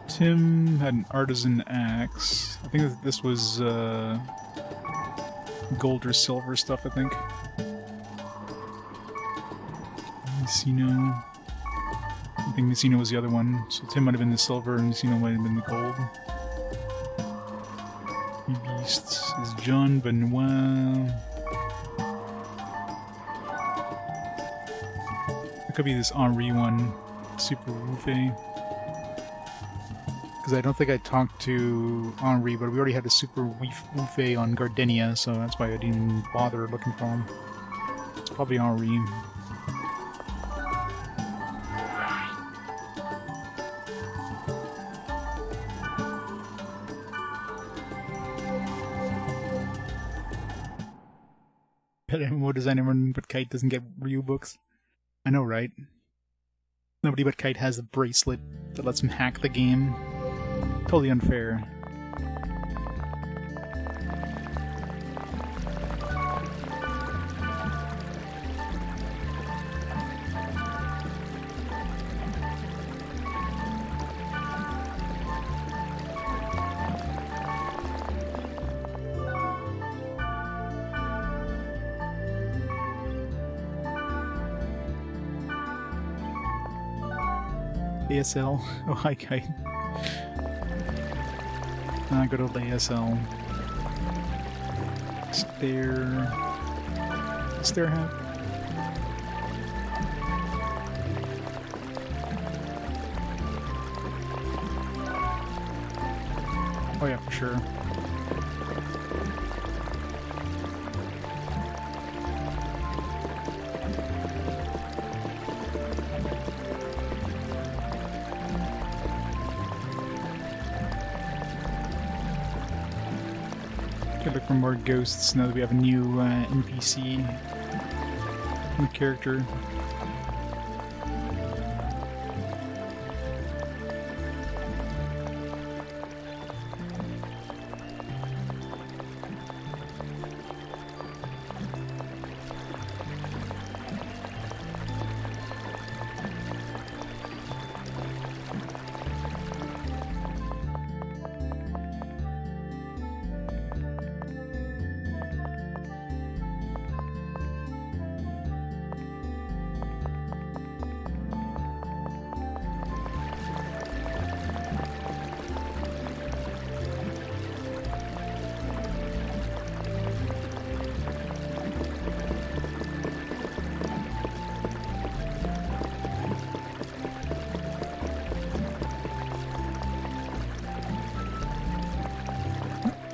Tim had an artisan axe. I think that this was gold or silver stuff, I think. Messino. I think Messino was the other one. So Tim might have been the silver and Messino might have been the gold. Beasts is John Benoit. It could be this Henri one. Super Rufe. Because I don't think I talked to Henri, but we already had a Super Rufe on Gardenia, so that's why I didn't even bother looking for him. It's probably Henri. MMO designer but Kite doesn't get Ryu books. I know, right? Nobody but Kite has a bracelet that lets him hack the game. Totally unfair. ASL. Oh, hi, Kite. I go to ASL. Stair hat. Oh yeah, for sure. Look for more ghosts now that we have a new NPC, new character.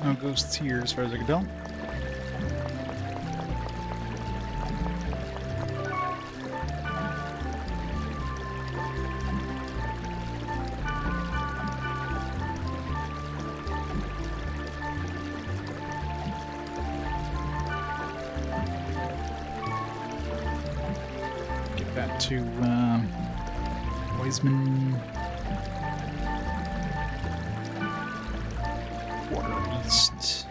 No ghosts here, as far as I can tell. Get back to Wiseman. Water East.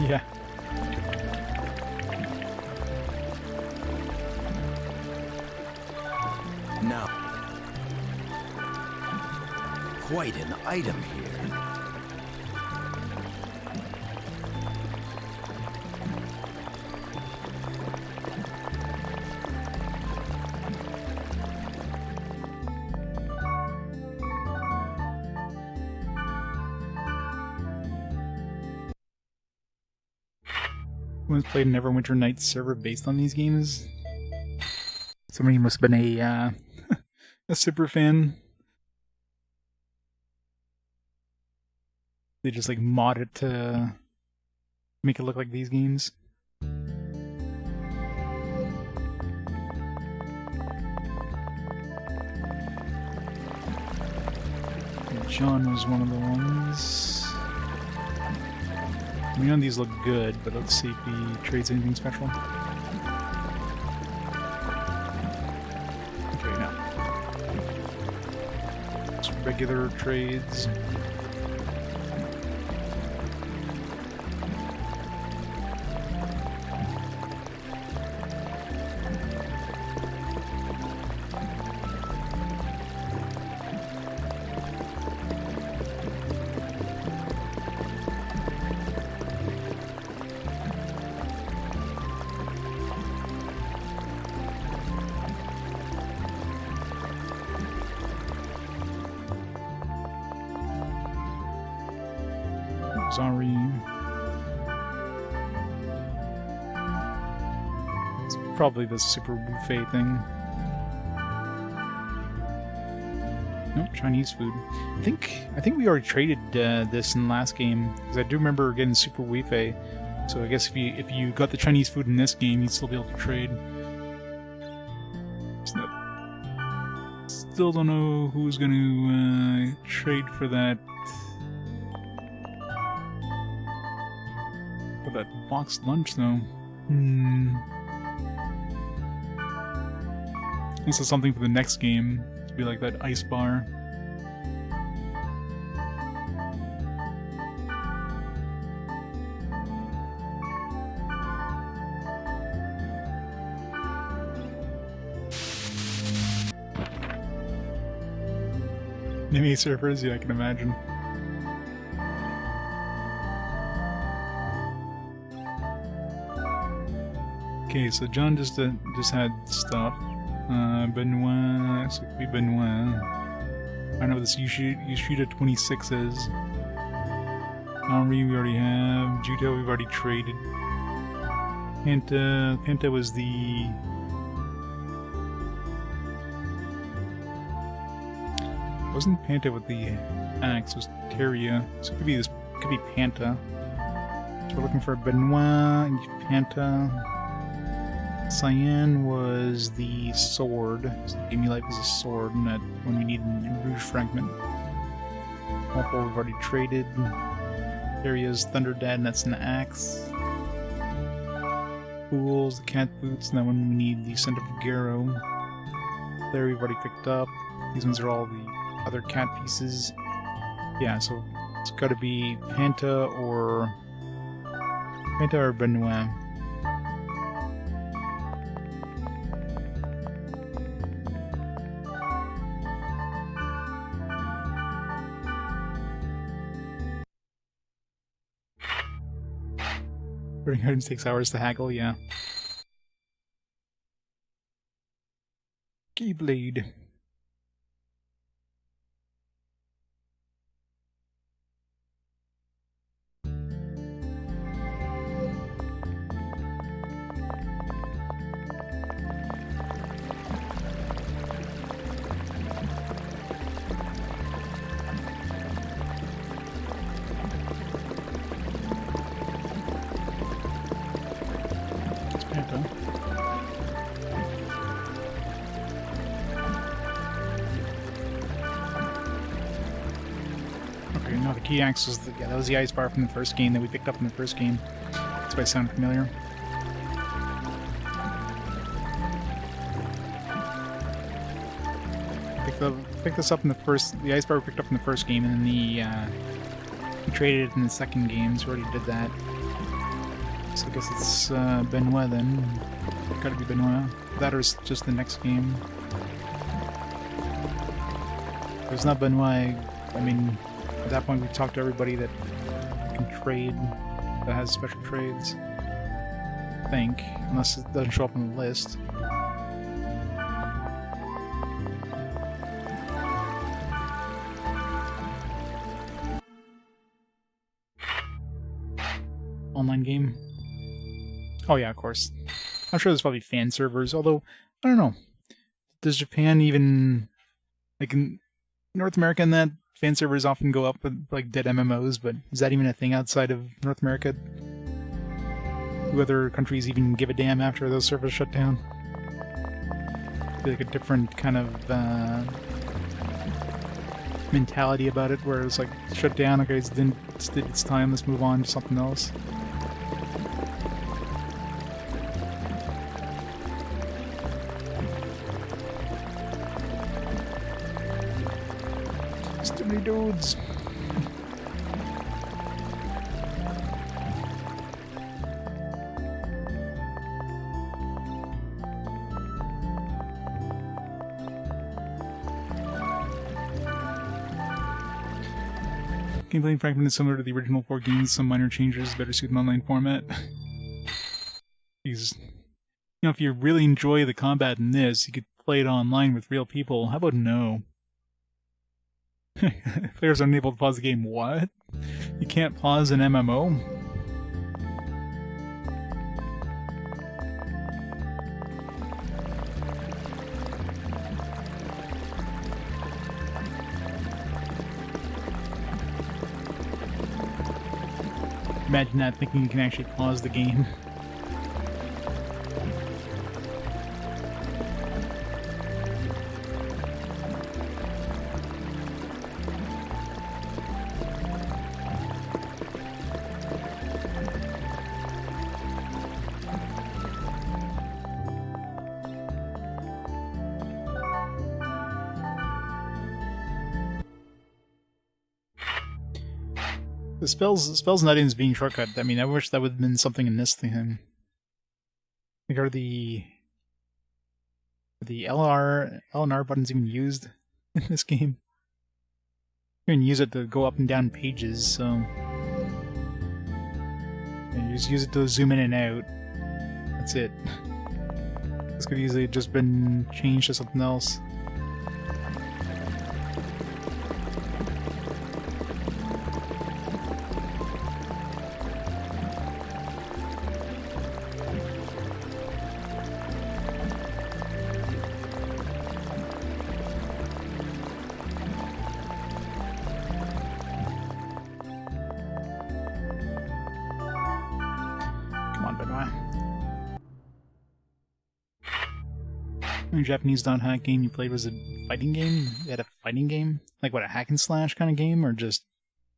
Yeah. Now, quite an item here. Who's played an Neverwinter Nights server based on these games? Somebody must have been a a super fan. They just like mod it to make it look like these games. John was one of the ones. None of these look good, but let's see if he trades anything special. Okay, no. Just regular trades. Sorry. It's probably the super buffet thing. No, Chinese food. I think we already traded this in the last game, because I do remember getting super buffet. So I guess if you got the Chinese food in this game, you'd still be able to trade. Still don't know who's going to trade for that. That boxed lunch, though. This is something for the next game to be like that ice bar. Maybe surfers, yeah, I can imagine. Okay, so John just had stuff. Benoit, looks like to be Benoit. I know what this Yoshida 26 is. Henri we already have. Judo we've already traded. Penta was the... Wasn't Panta with the axe, it was Teria. So it could be this, could be Panta. So we're looking for Benoit and Panta. Cyan was the sword, so it gave me life as a sword, and that when we need a Rouge fragment. Waffle we've already traded. Area's Thunder Dad, and that's an axe. Fools, the cat boots, and that one we need the Scent of Garo. There we've already picked up. These ones are all the other cat pieces. Yeah, so it's gotta be Panta or Benoit. Burning items takes hours to haggle, yeah. Keyblade. Okay, no, the key axe was that was the ice bar from the first game that we picked up in the first game. That's why it sounded familiar. Picked this up in the ice bar we picked up in the first game, and then we traded it in the second game, so we already did that. So I guess it's Benoit then. Gotta be Benoit. That or just the next game. If it's not Benoit, I mean, at that point we talked to everybody that can trade, that has special trades. I think, unless it doesn't show up on the list. Online game? Oh yeah, of course. I'm sure there's probably fan servers, although, I don't know. Does Japan even... Like, in North America and that, fan servers often go up with, like, dead MMOs, but is that even a thing outside of North America? Do other countries even give a damn after those servers shut down? I feel like a different kind of, mentality about it, where it's like, shut down, okay, it's time, let's move on to something else. Too many dudes. Gameplay fragment is similar to the original 4 games, some minor changes, better suit an online format. Jeez. You know, if you really enjoy the combat in this, you could play it online with real people. How about no? Players are unable to pause the game. What? You can't pause an MMO? Imagine that, thinking you can actually pause the game. The spells not even being shortcut. I mean, I wish that would have been something in this thing. Like, are the L and R buttons even used in this game? You can use it to go up and down pages, so yeah, you just use it to zoom in and out. That's it. This could easily have just been changed to something else. The Japanese .hack game you played was a fighting game? You had a fighting game? Like what, a hack and slash kind of game? Or just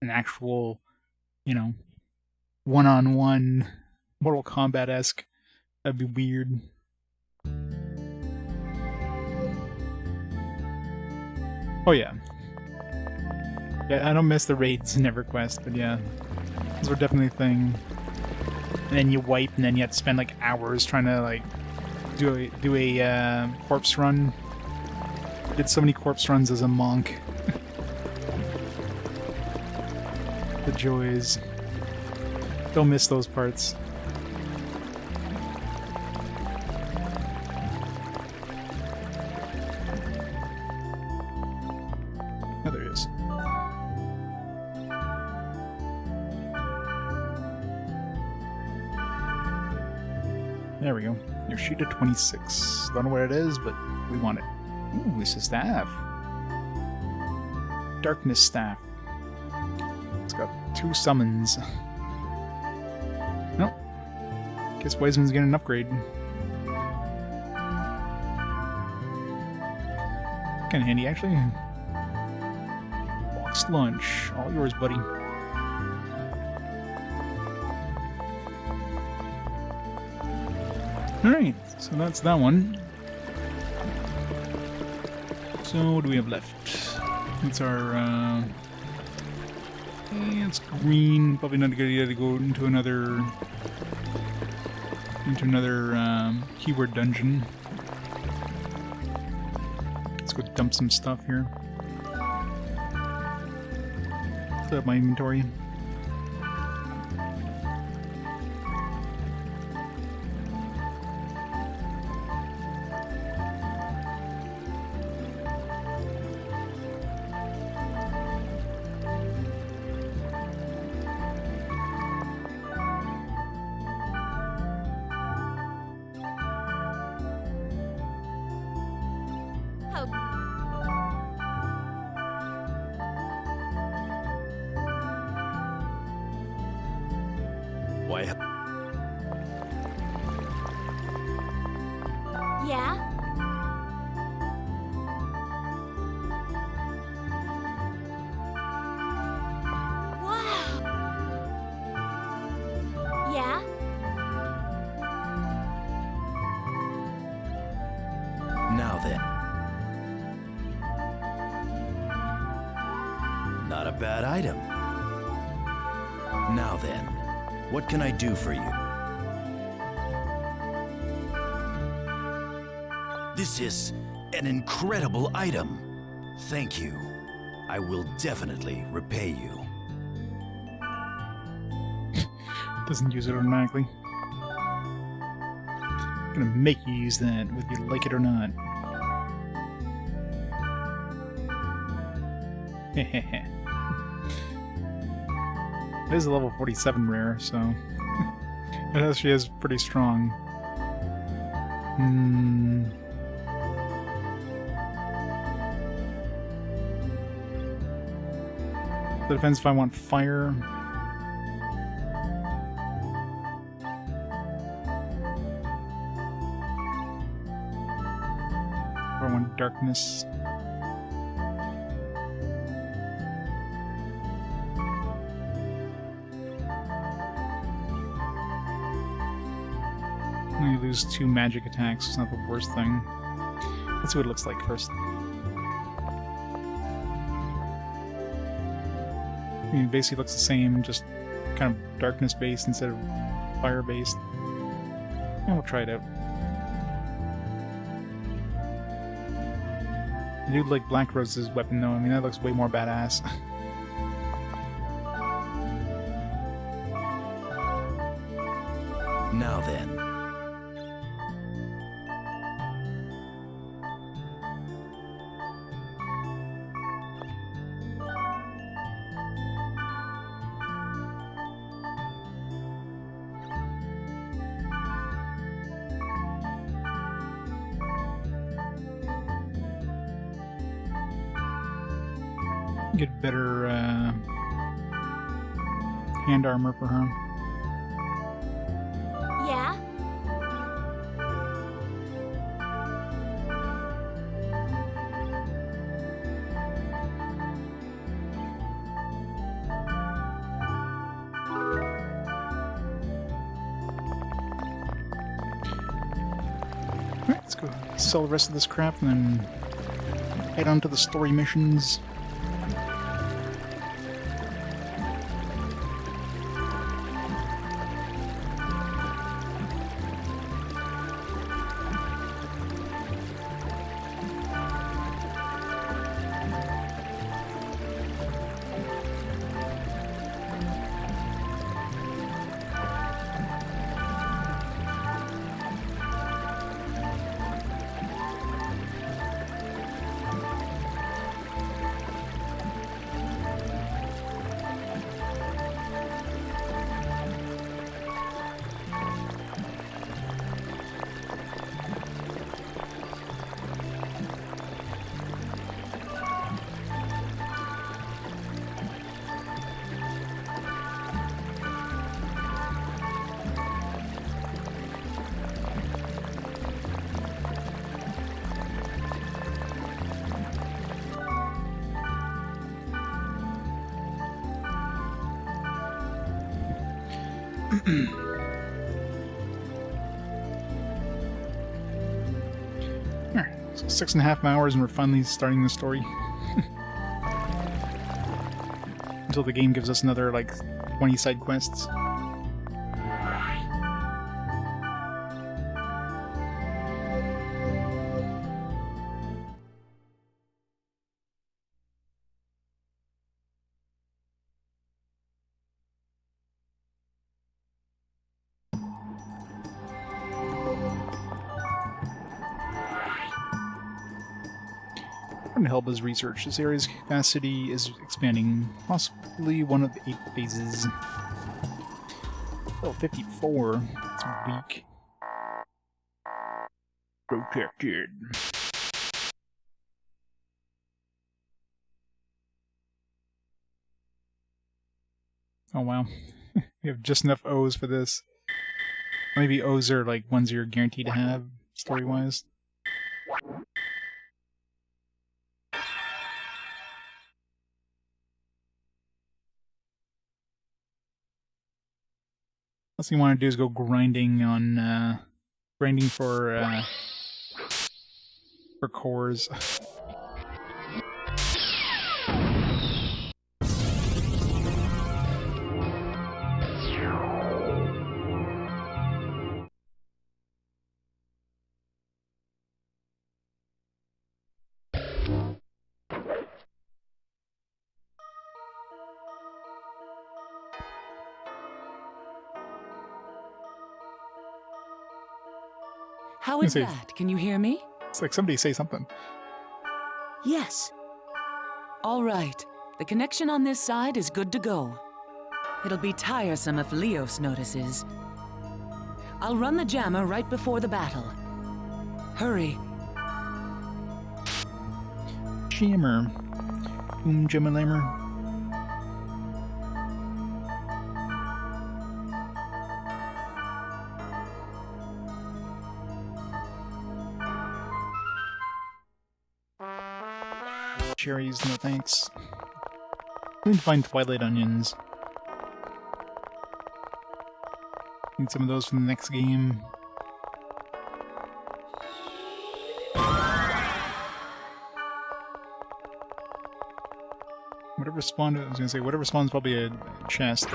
an actual, you know, one-on-one Mortal Kombat-esque? That'd be weird. Oh yeah. Yeah, I don't miss the raids in EverQuest, but yeah. Those were definitely a thing. And then you wipe, and then you have to spend like hours trying to like do a corpse run. I did so many corpse runs as a monk. The joys. Don't miss those parts. Oh, there it is. There we go. Yoshida 26. Don't know what it is, but we want it. Ooh, it's a staff. Darkness staff. It's got 2 summons. Nope. Guess Wiseman's getting an upgrade. Kinda handy, actually. boxed lunch. All yours, buddy. Alright, so that's that one. So what do we have left? It's our it's green. Probably not a good idea to go into another keyword dungeon. Let's go dump some stuff here. Fill up my inventory. Why? Yeah? Wow! Yeah? Now then. Not a bad item. Now then, what can I do for you? This is an incredible item. Thank you. I will definitely repay you. Doesn't use it automatically. I'm gonna make you use that, whether you like it or not. It is a level 47 rare, so it actually is pretty strong. So it depends if I want fire. Or I want darkness. You lose 2 magic attacks, it's not the worst thing. Let's see what it looks like first. I mean, it basically looks the same, just kind of darkness-based instead of fire-based. And we'll try it out. I do like Black Rose's weapon though, I mean that looks way more badass. Now then. Get better hand armor for her. Yeah? Alright, let's go sell the rest of this crap and then head on to the story missions. So 6.5 hours and we're finally starting the story. Until the game gives us another, like, 20 side quests. According to Helba's research, this area's capacity is expanding, possibly one of the 8 phases. Oh, 54. That's weak. Protected. Oh wow. We have just enough O's for this. Maybe O's are like ones you're guaranteed to have, story-wise. Last thing you want to do is go grinding on, grinding for cores. How is that? Can you hear me? It's like somebody say something. Yes. All right. The connection on this side is good to go. It'll be tiresome if Leos notices. I'll run the jammer right before the battle. Hurry. Jammer. Jammer. Cherries, no thanks. I need to find Twilight Onions. Need some of those for the next game. Whatever spawned, I was gonna say, whatever spawns probably a chest.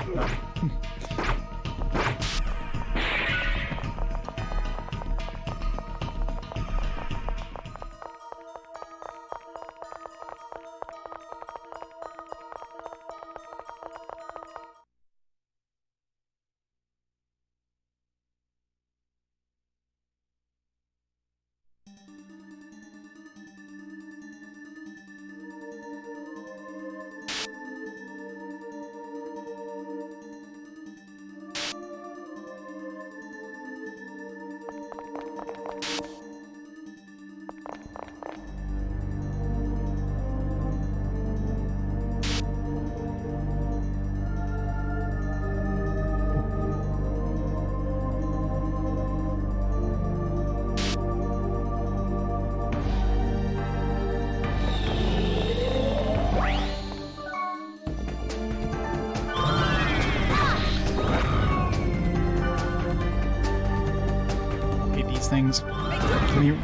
Things.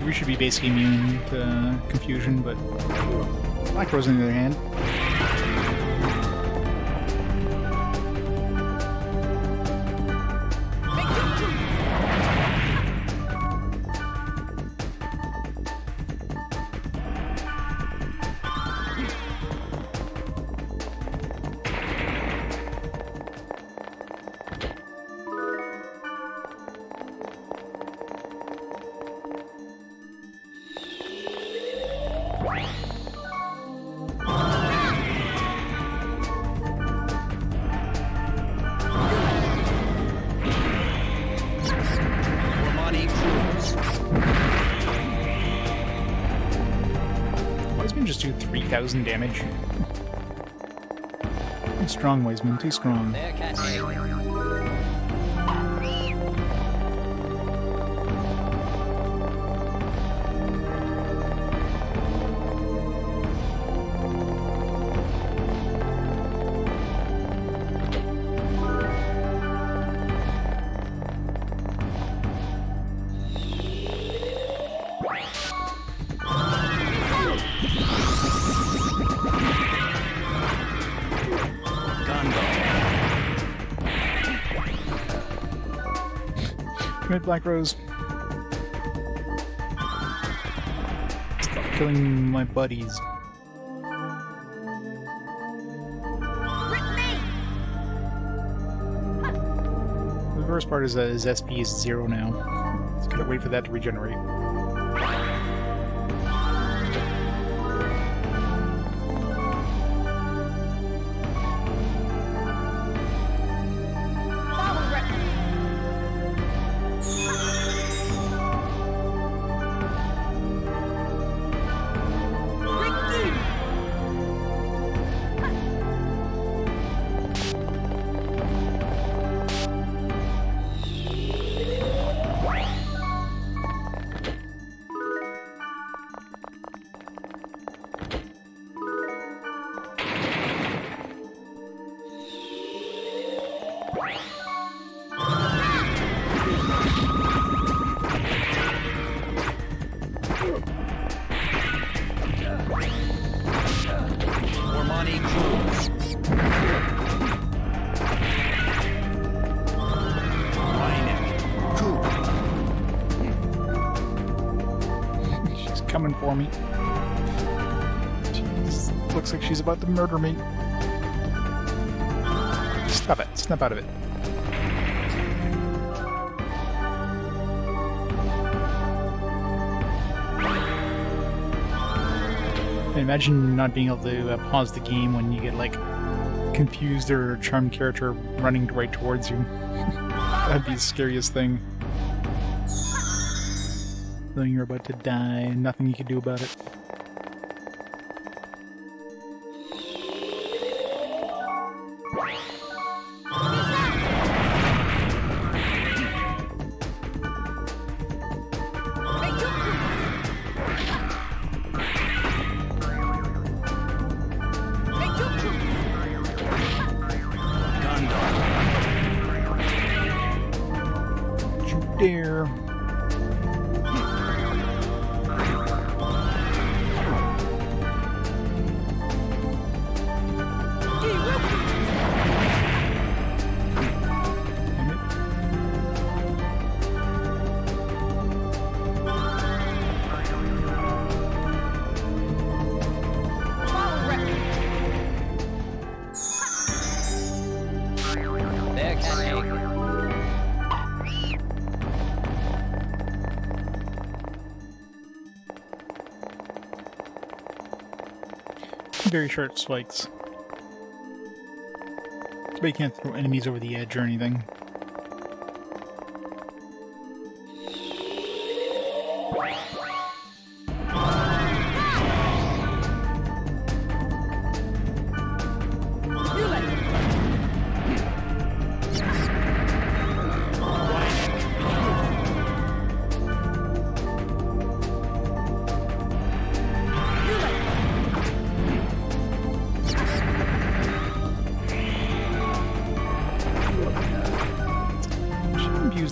We should be basically immune to confusion, but micros on the other hand. Just do 3,000 damage. Too strong, Wiseman, too strong. Come here, Black Rose. Stop killing my buddies. The worst part is that his SP is 0 now. Just gotta wait for that to regenerate. Coming for me. Jeez, looks like she's about to murder me. Stop it. Snap out of it. Imagine not being able to pause the game when you get, like, confused or a charmed character running right towards you. That'd be the scariest thing. Knowing you're about to die and nothing you can do about it. Don't you dare. Very short spikes. But you can't throw enemies over the edge or anything.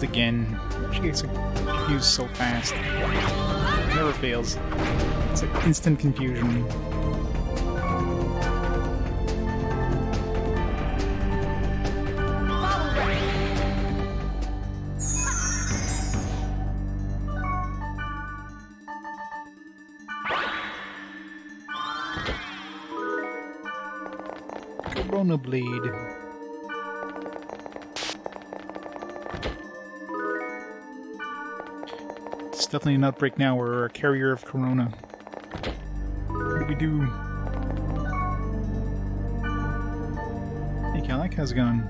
Again, she gets confused so fast. It never fails. It's like instant confusion. Corona Blade. Definitely an outbreak now. We're a carrier of Corona. What do we do? Hey, Calic, how's it going?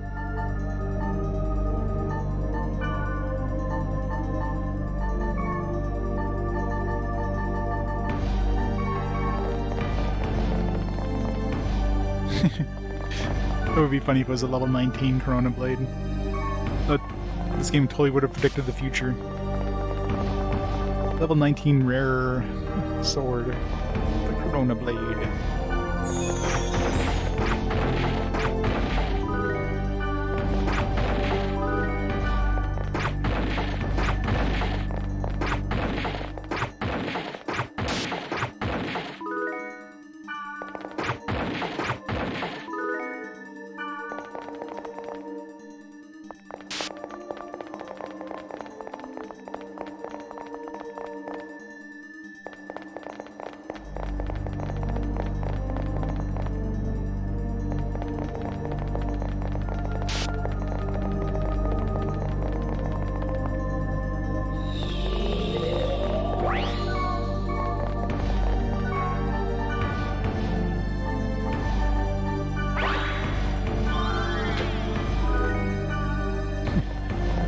That would be funny if it was a level 19 Corona Blade. But this game totally would have predicted the future. Level 19 rare sword, the Corona Blade.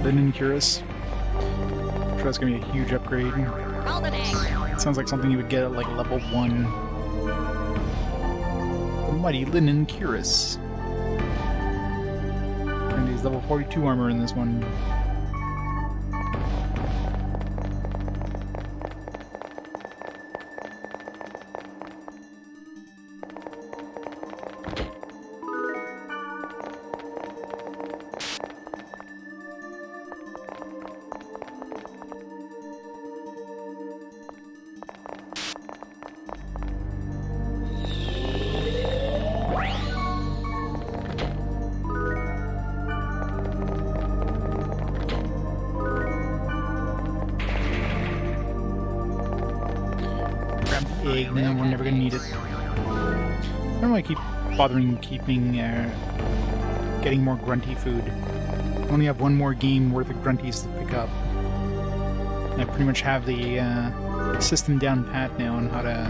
Linen Cuirass. I'm sure that's gonna be a huge upgrade. Golden egg. It sounds like something you would get at like level 1. The mighty Linen Cuirass. And he's level 42 armor in this one. Egg, and then we're never gonna need it. I don't really keep bothering getting more grunty food. I only have one more game worth of grunties to pick up. And I pretty much have the system down pat now on how to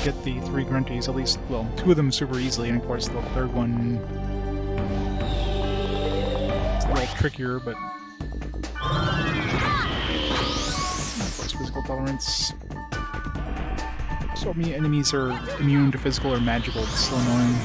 get the 3 grunties, at least, well, 2 of them super easily, and of course the third one is a little trickier, but of course physical tolerance. So many enemies are immune to physical or magical, it's so annoying.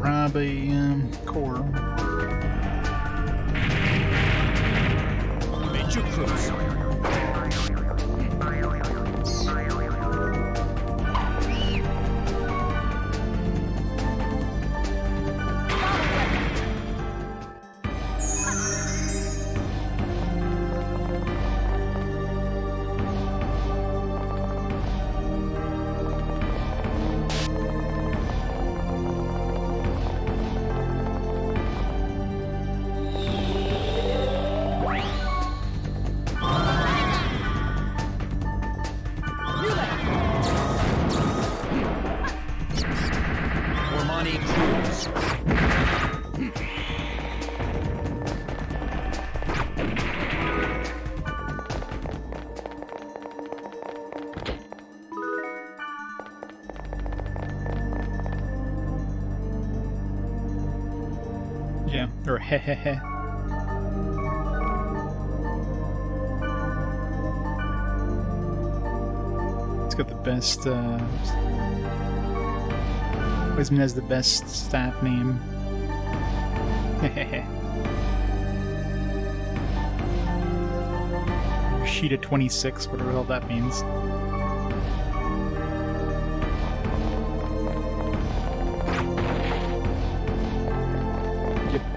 Grab a core. Major Cruise. Yeah, or hehehe. It's got the best, Wiseman has the best staff name. Hehehe. Sheet of 26, whatever the hell that means.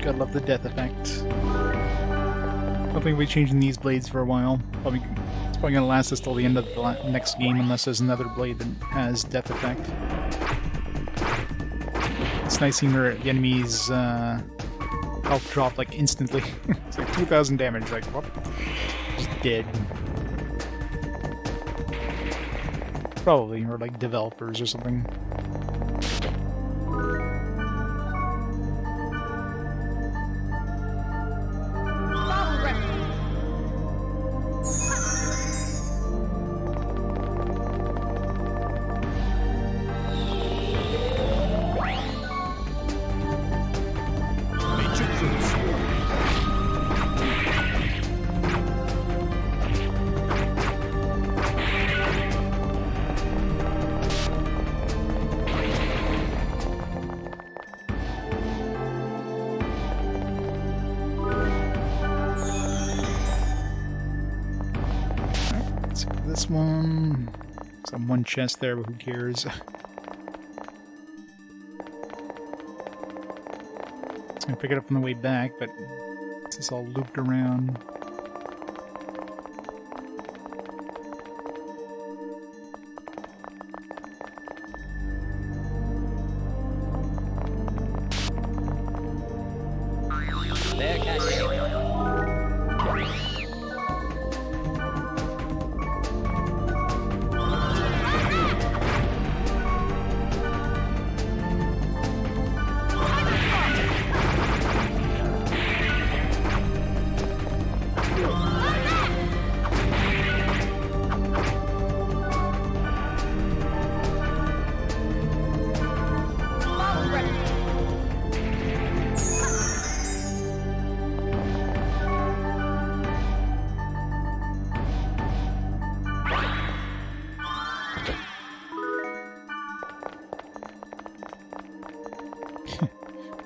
Gotta love the death effect. I don't think we'll be changing these blades for a while. It's probably gonna last us till the end of the next game unless there's another blade that has death effect. It's nice seeing the enemy's health drop like instantly. It's like 2,000 damage, like what? Just dead. Probably, or like developers or something. This one, some one chest there, but who cares? I was gonna pick it up on the way back, but it's just all looped around. There, cat.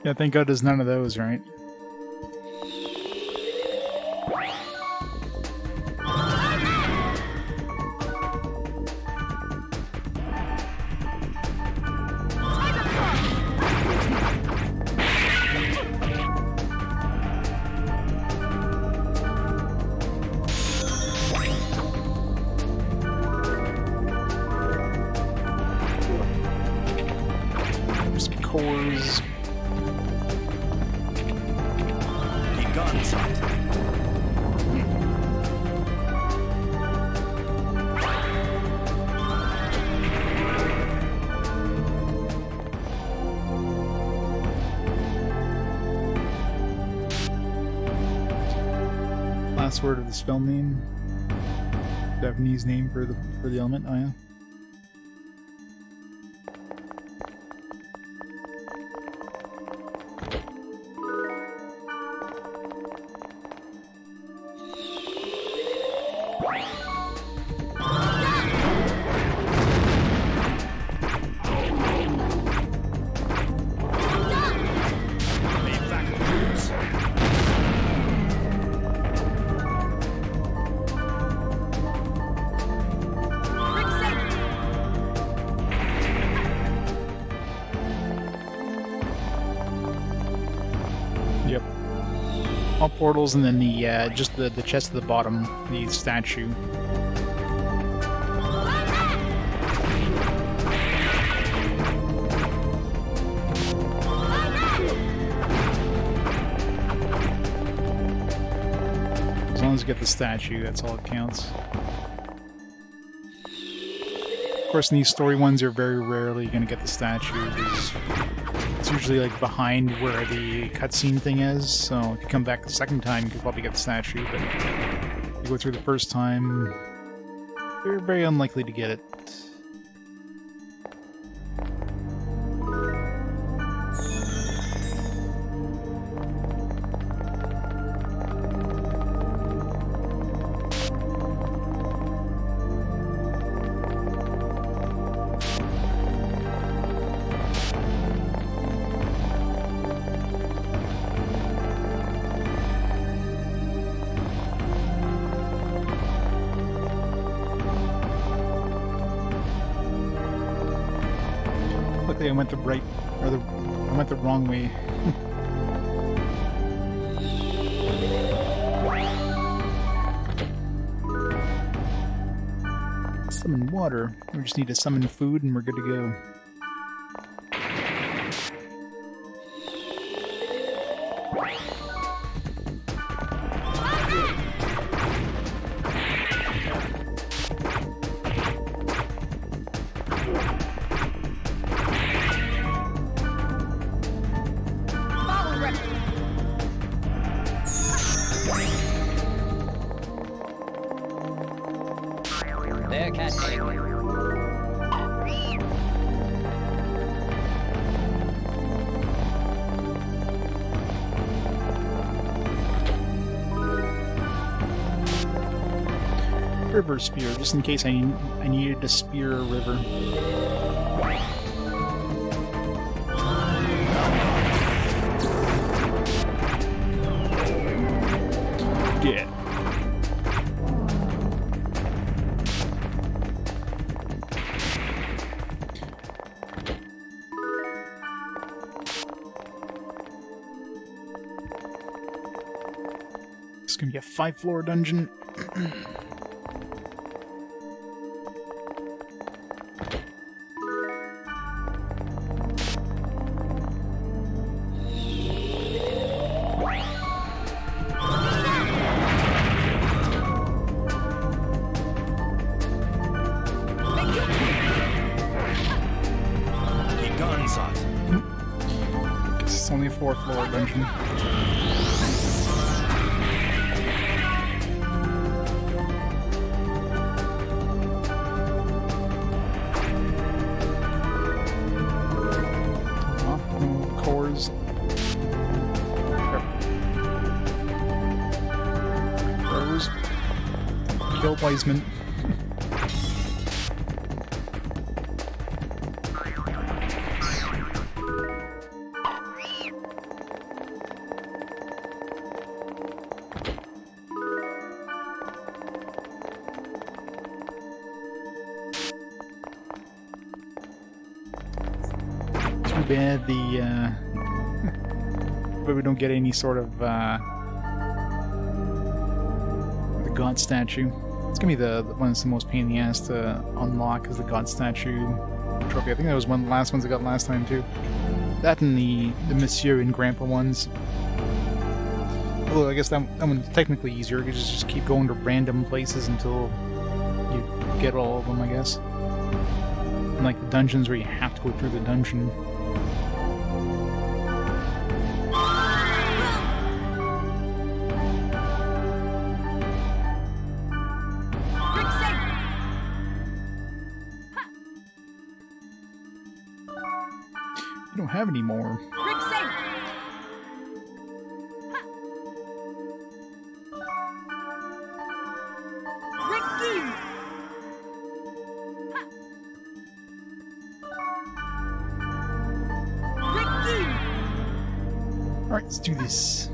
Yeah, thank God there's none of those, right? There's cores. Last word of the spell name. Japanese name for the element. Oh yeah. Yep. All portals, and then the just the chest at the bottom, the statue. As long as you get the statue, that's all that counts. Of course, in these story ones, you're very rarely going to get the statue, because it's usually like behind where the cutscene thing is, so if you come back the second time, you could probably get the statue, but if you go through the first time, you're very unlikely to get it. Luckily I went the right, or I went the wrong way. Summon water. We just need to summon food and we're good to go. There, cat egg. River spear, just in case I needed to spear a river. Yeah. It's gonna be a 5-floor dungeon. It's only a 4-floor dungeon. Cores. Throws. Kill Wiseman. bad but we don't get any sort of the god statue. It's gonna be the one that's the most pain in the ass to unlock is the god statue trophy. I think that was one of the last ones I got last time too. That and the Monsieur and Grandpa ones. Although I guess that one's technically easier. You can just keep going to random places until you get all of them, I guess. And like the dungeons where you have to go through the dungeon. You don't have any more. Alright, let's do this.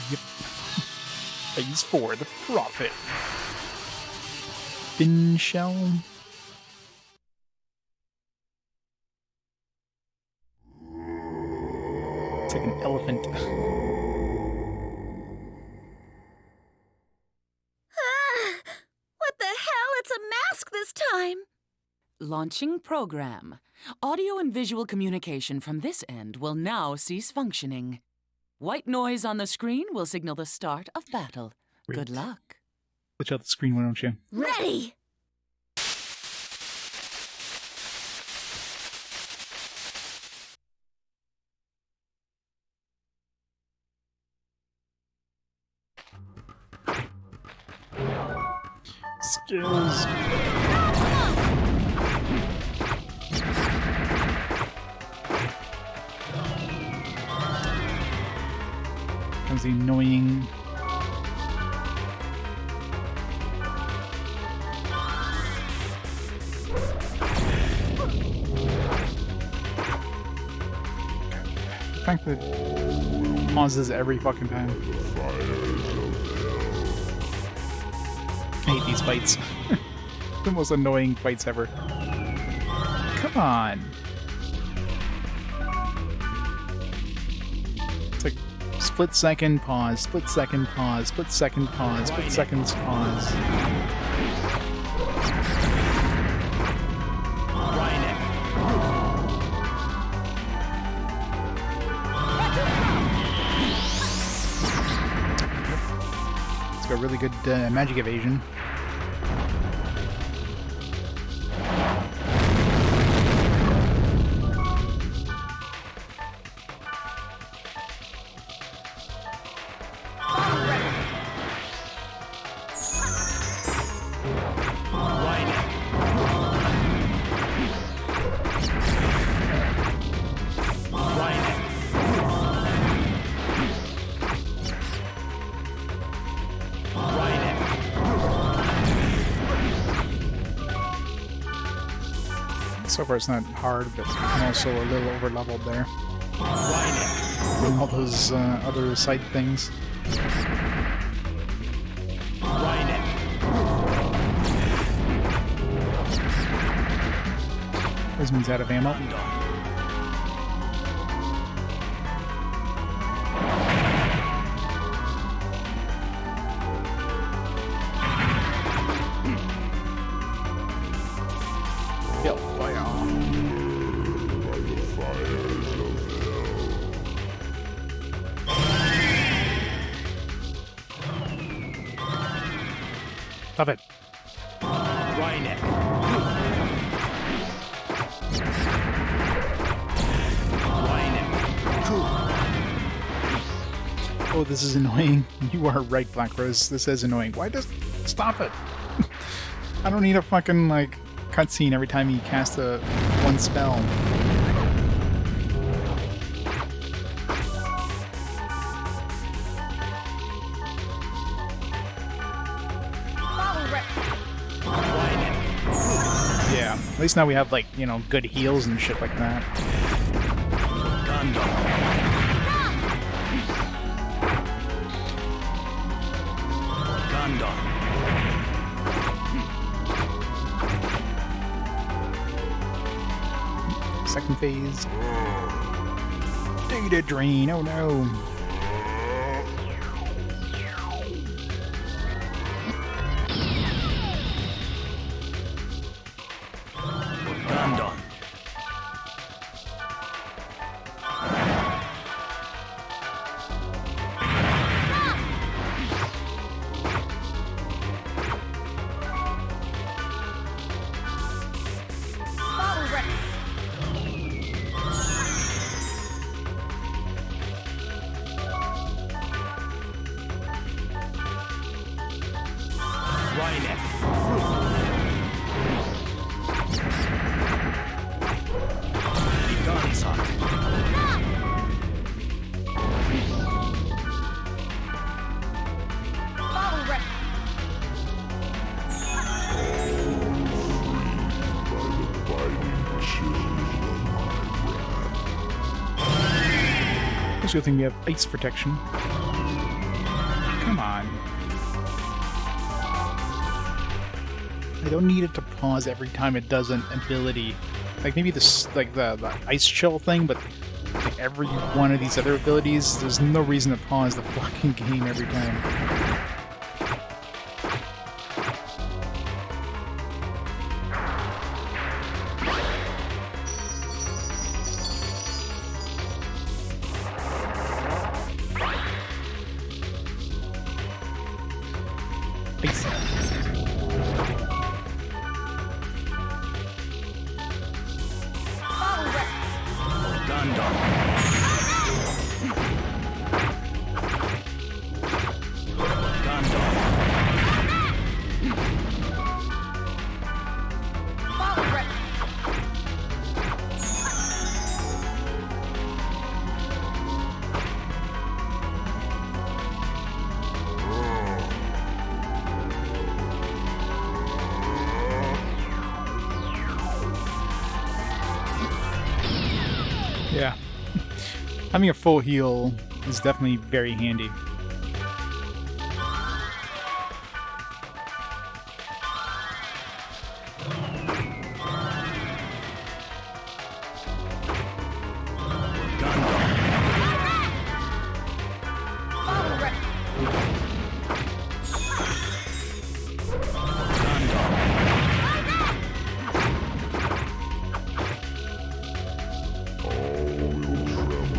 Yep. Phase 4, the Prophet. Fin shell. It's like an elephant. What the hell? It's a mask this time! Launching program. Audio and visual communication from this end will now cease functioning. White noise on the screen will signal the start of battle. Great. Good luck. Switch out the screen, why don't you? Ready! Skills. Comes the annoying. The fact that it pauses every fucking time. I hate these fights. The most annoying fights ever. Come on. It's like split second pause, split second pause, split second pause, split seconds pause. It's got really good magic evasion. So far it's not hard, but I'm also a little over-leveled there. And all those other side things. Wisman's out of ammo. Stop it. Rynek. Oh, this is annoying. You are right, Black Rose. This is annoying. Why does... Stop it. I don't need a fucking, like, cutscene every time you cast one spell. Yeah, at least now we have, like, you know, good heals and shit like that. Second phase. Data drain, oh no. Good thing we have ice protection. Come on. I don't need it to pause every time it does an ability. Like maybe this, like the ice chill thing, but like every one of these other abilities, there's no reason to pause the fucking game every time. Yeah. Having a full heal is definitely very handy.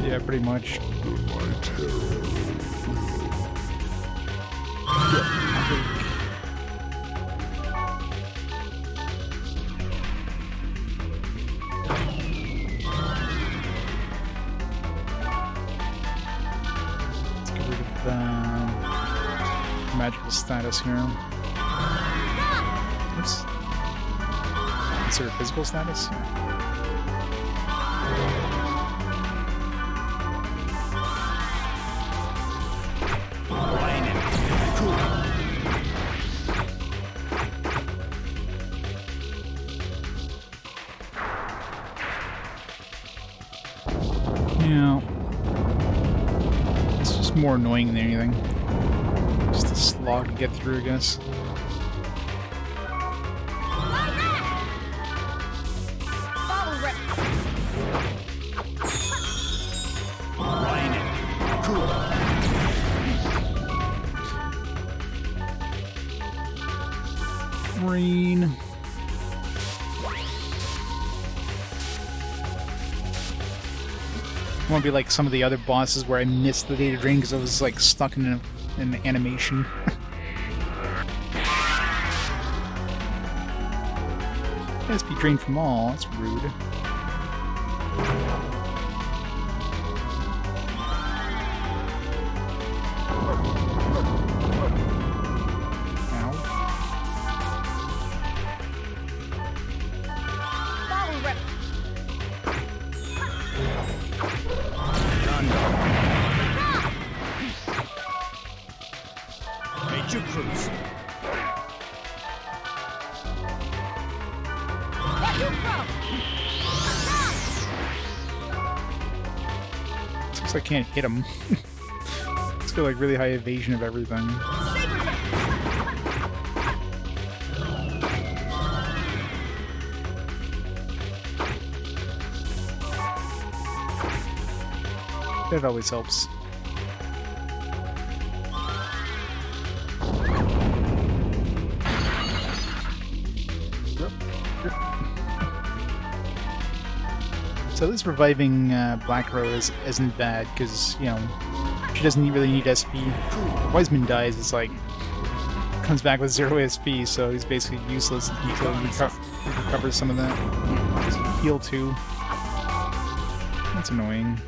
Yeah, pretty much. Let's get rid of magical status here. Oops. Consider physical status? Yeah. It's just more annoying than anything. Just a slog to get through, I guess. Rain. It won't be like some of the other bosses where I missed the data drain because I was like stuck in an animation. SP drained from all, that's rude. Ow. Major Cruise. Looks like I can't hit him. It's got like really high evasion of everything. That always helps. So at least reviving Black Rose isn't bad, because, you know, she doesn't really need SP. Wiseman dies, it's like, comes back with 0 SP, so he's basically useless until he recovers some of that. Does he heal too? That's annoying.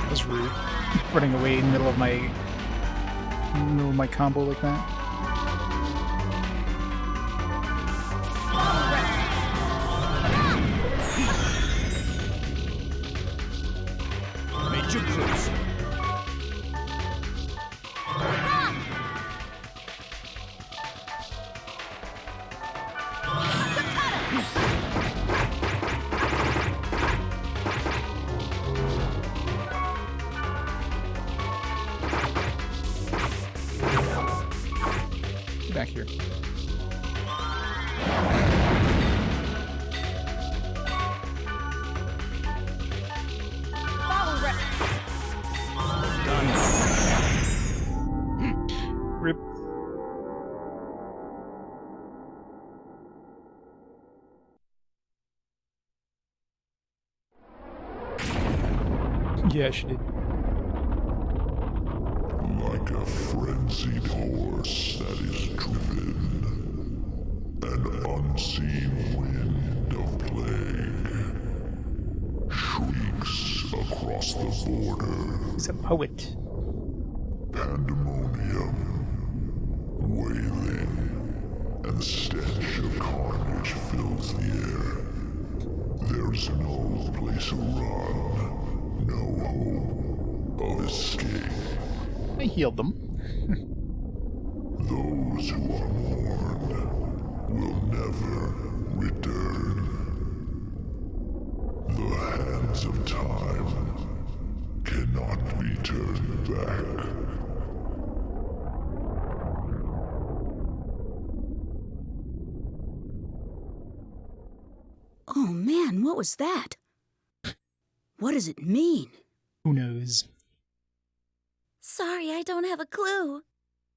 That's rude. Running away in the middle of my combo like that. Major Cruise. Back here. Rip. Yeah, she did. Like a frenzied horse that is driven, an unseen wind of plague shrieks across the border. He's a poet. Pandemonium, wailing, and the stench of carnage fills the air. There's no place to run, no hope of escape. I healed them. Those who are mourned will never return. The hands of time cannot be turned back. Oh man, what was that? What does it mean? Who knows? Sorry, I don't have a clue.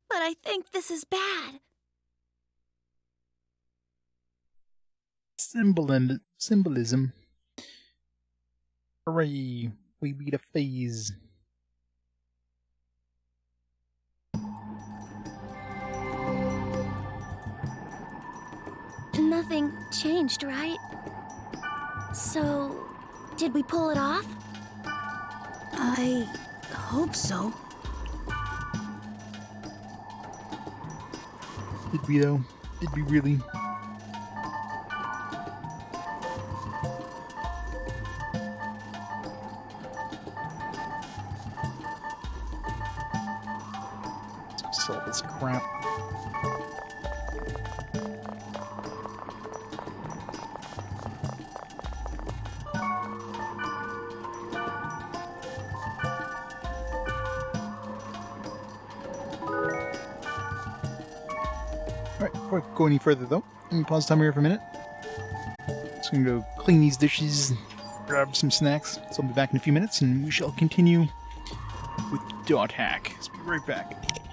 But I think this is bad. Symbolism. Hooray! We beat a phase. Nothing changed, right? So, did we pull it off? I hope so. Did we though? Did we really? Let's sell this crap. Alright, before I go any further though, let me pause time here for a minute. Just gonna go clean these dishes, grab some snacks, so I'll be back in a few minutes and we shall continue with Dot Hack. Let's be right back.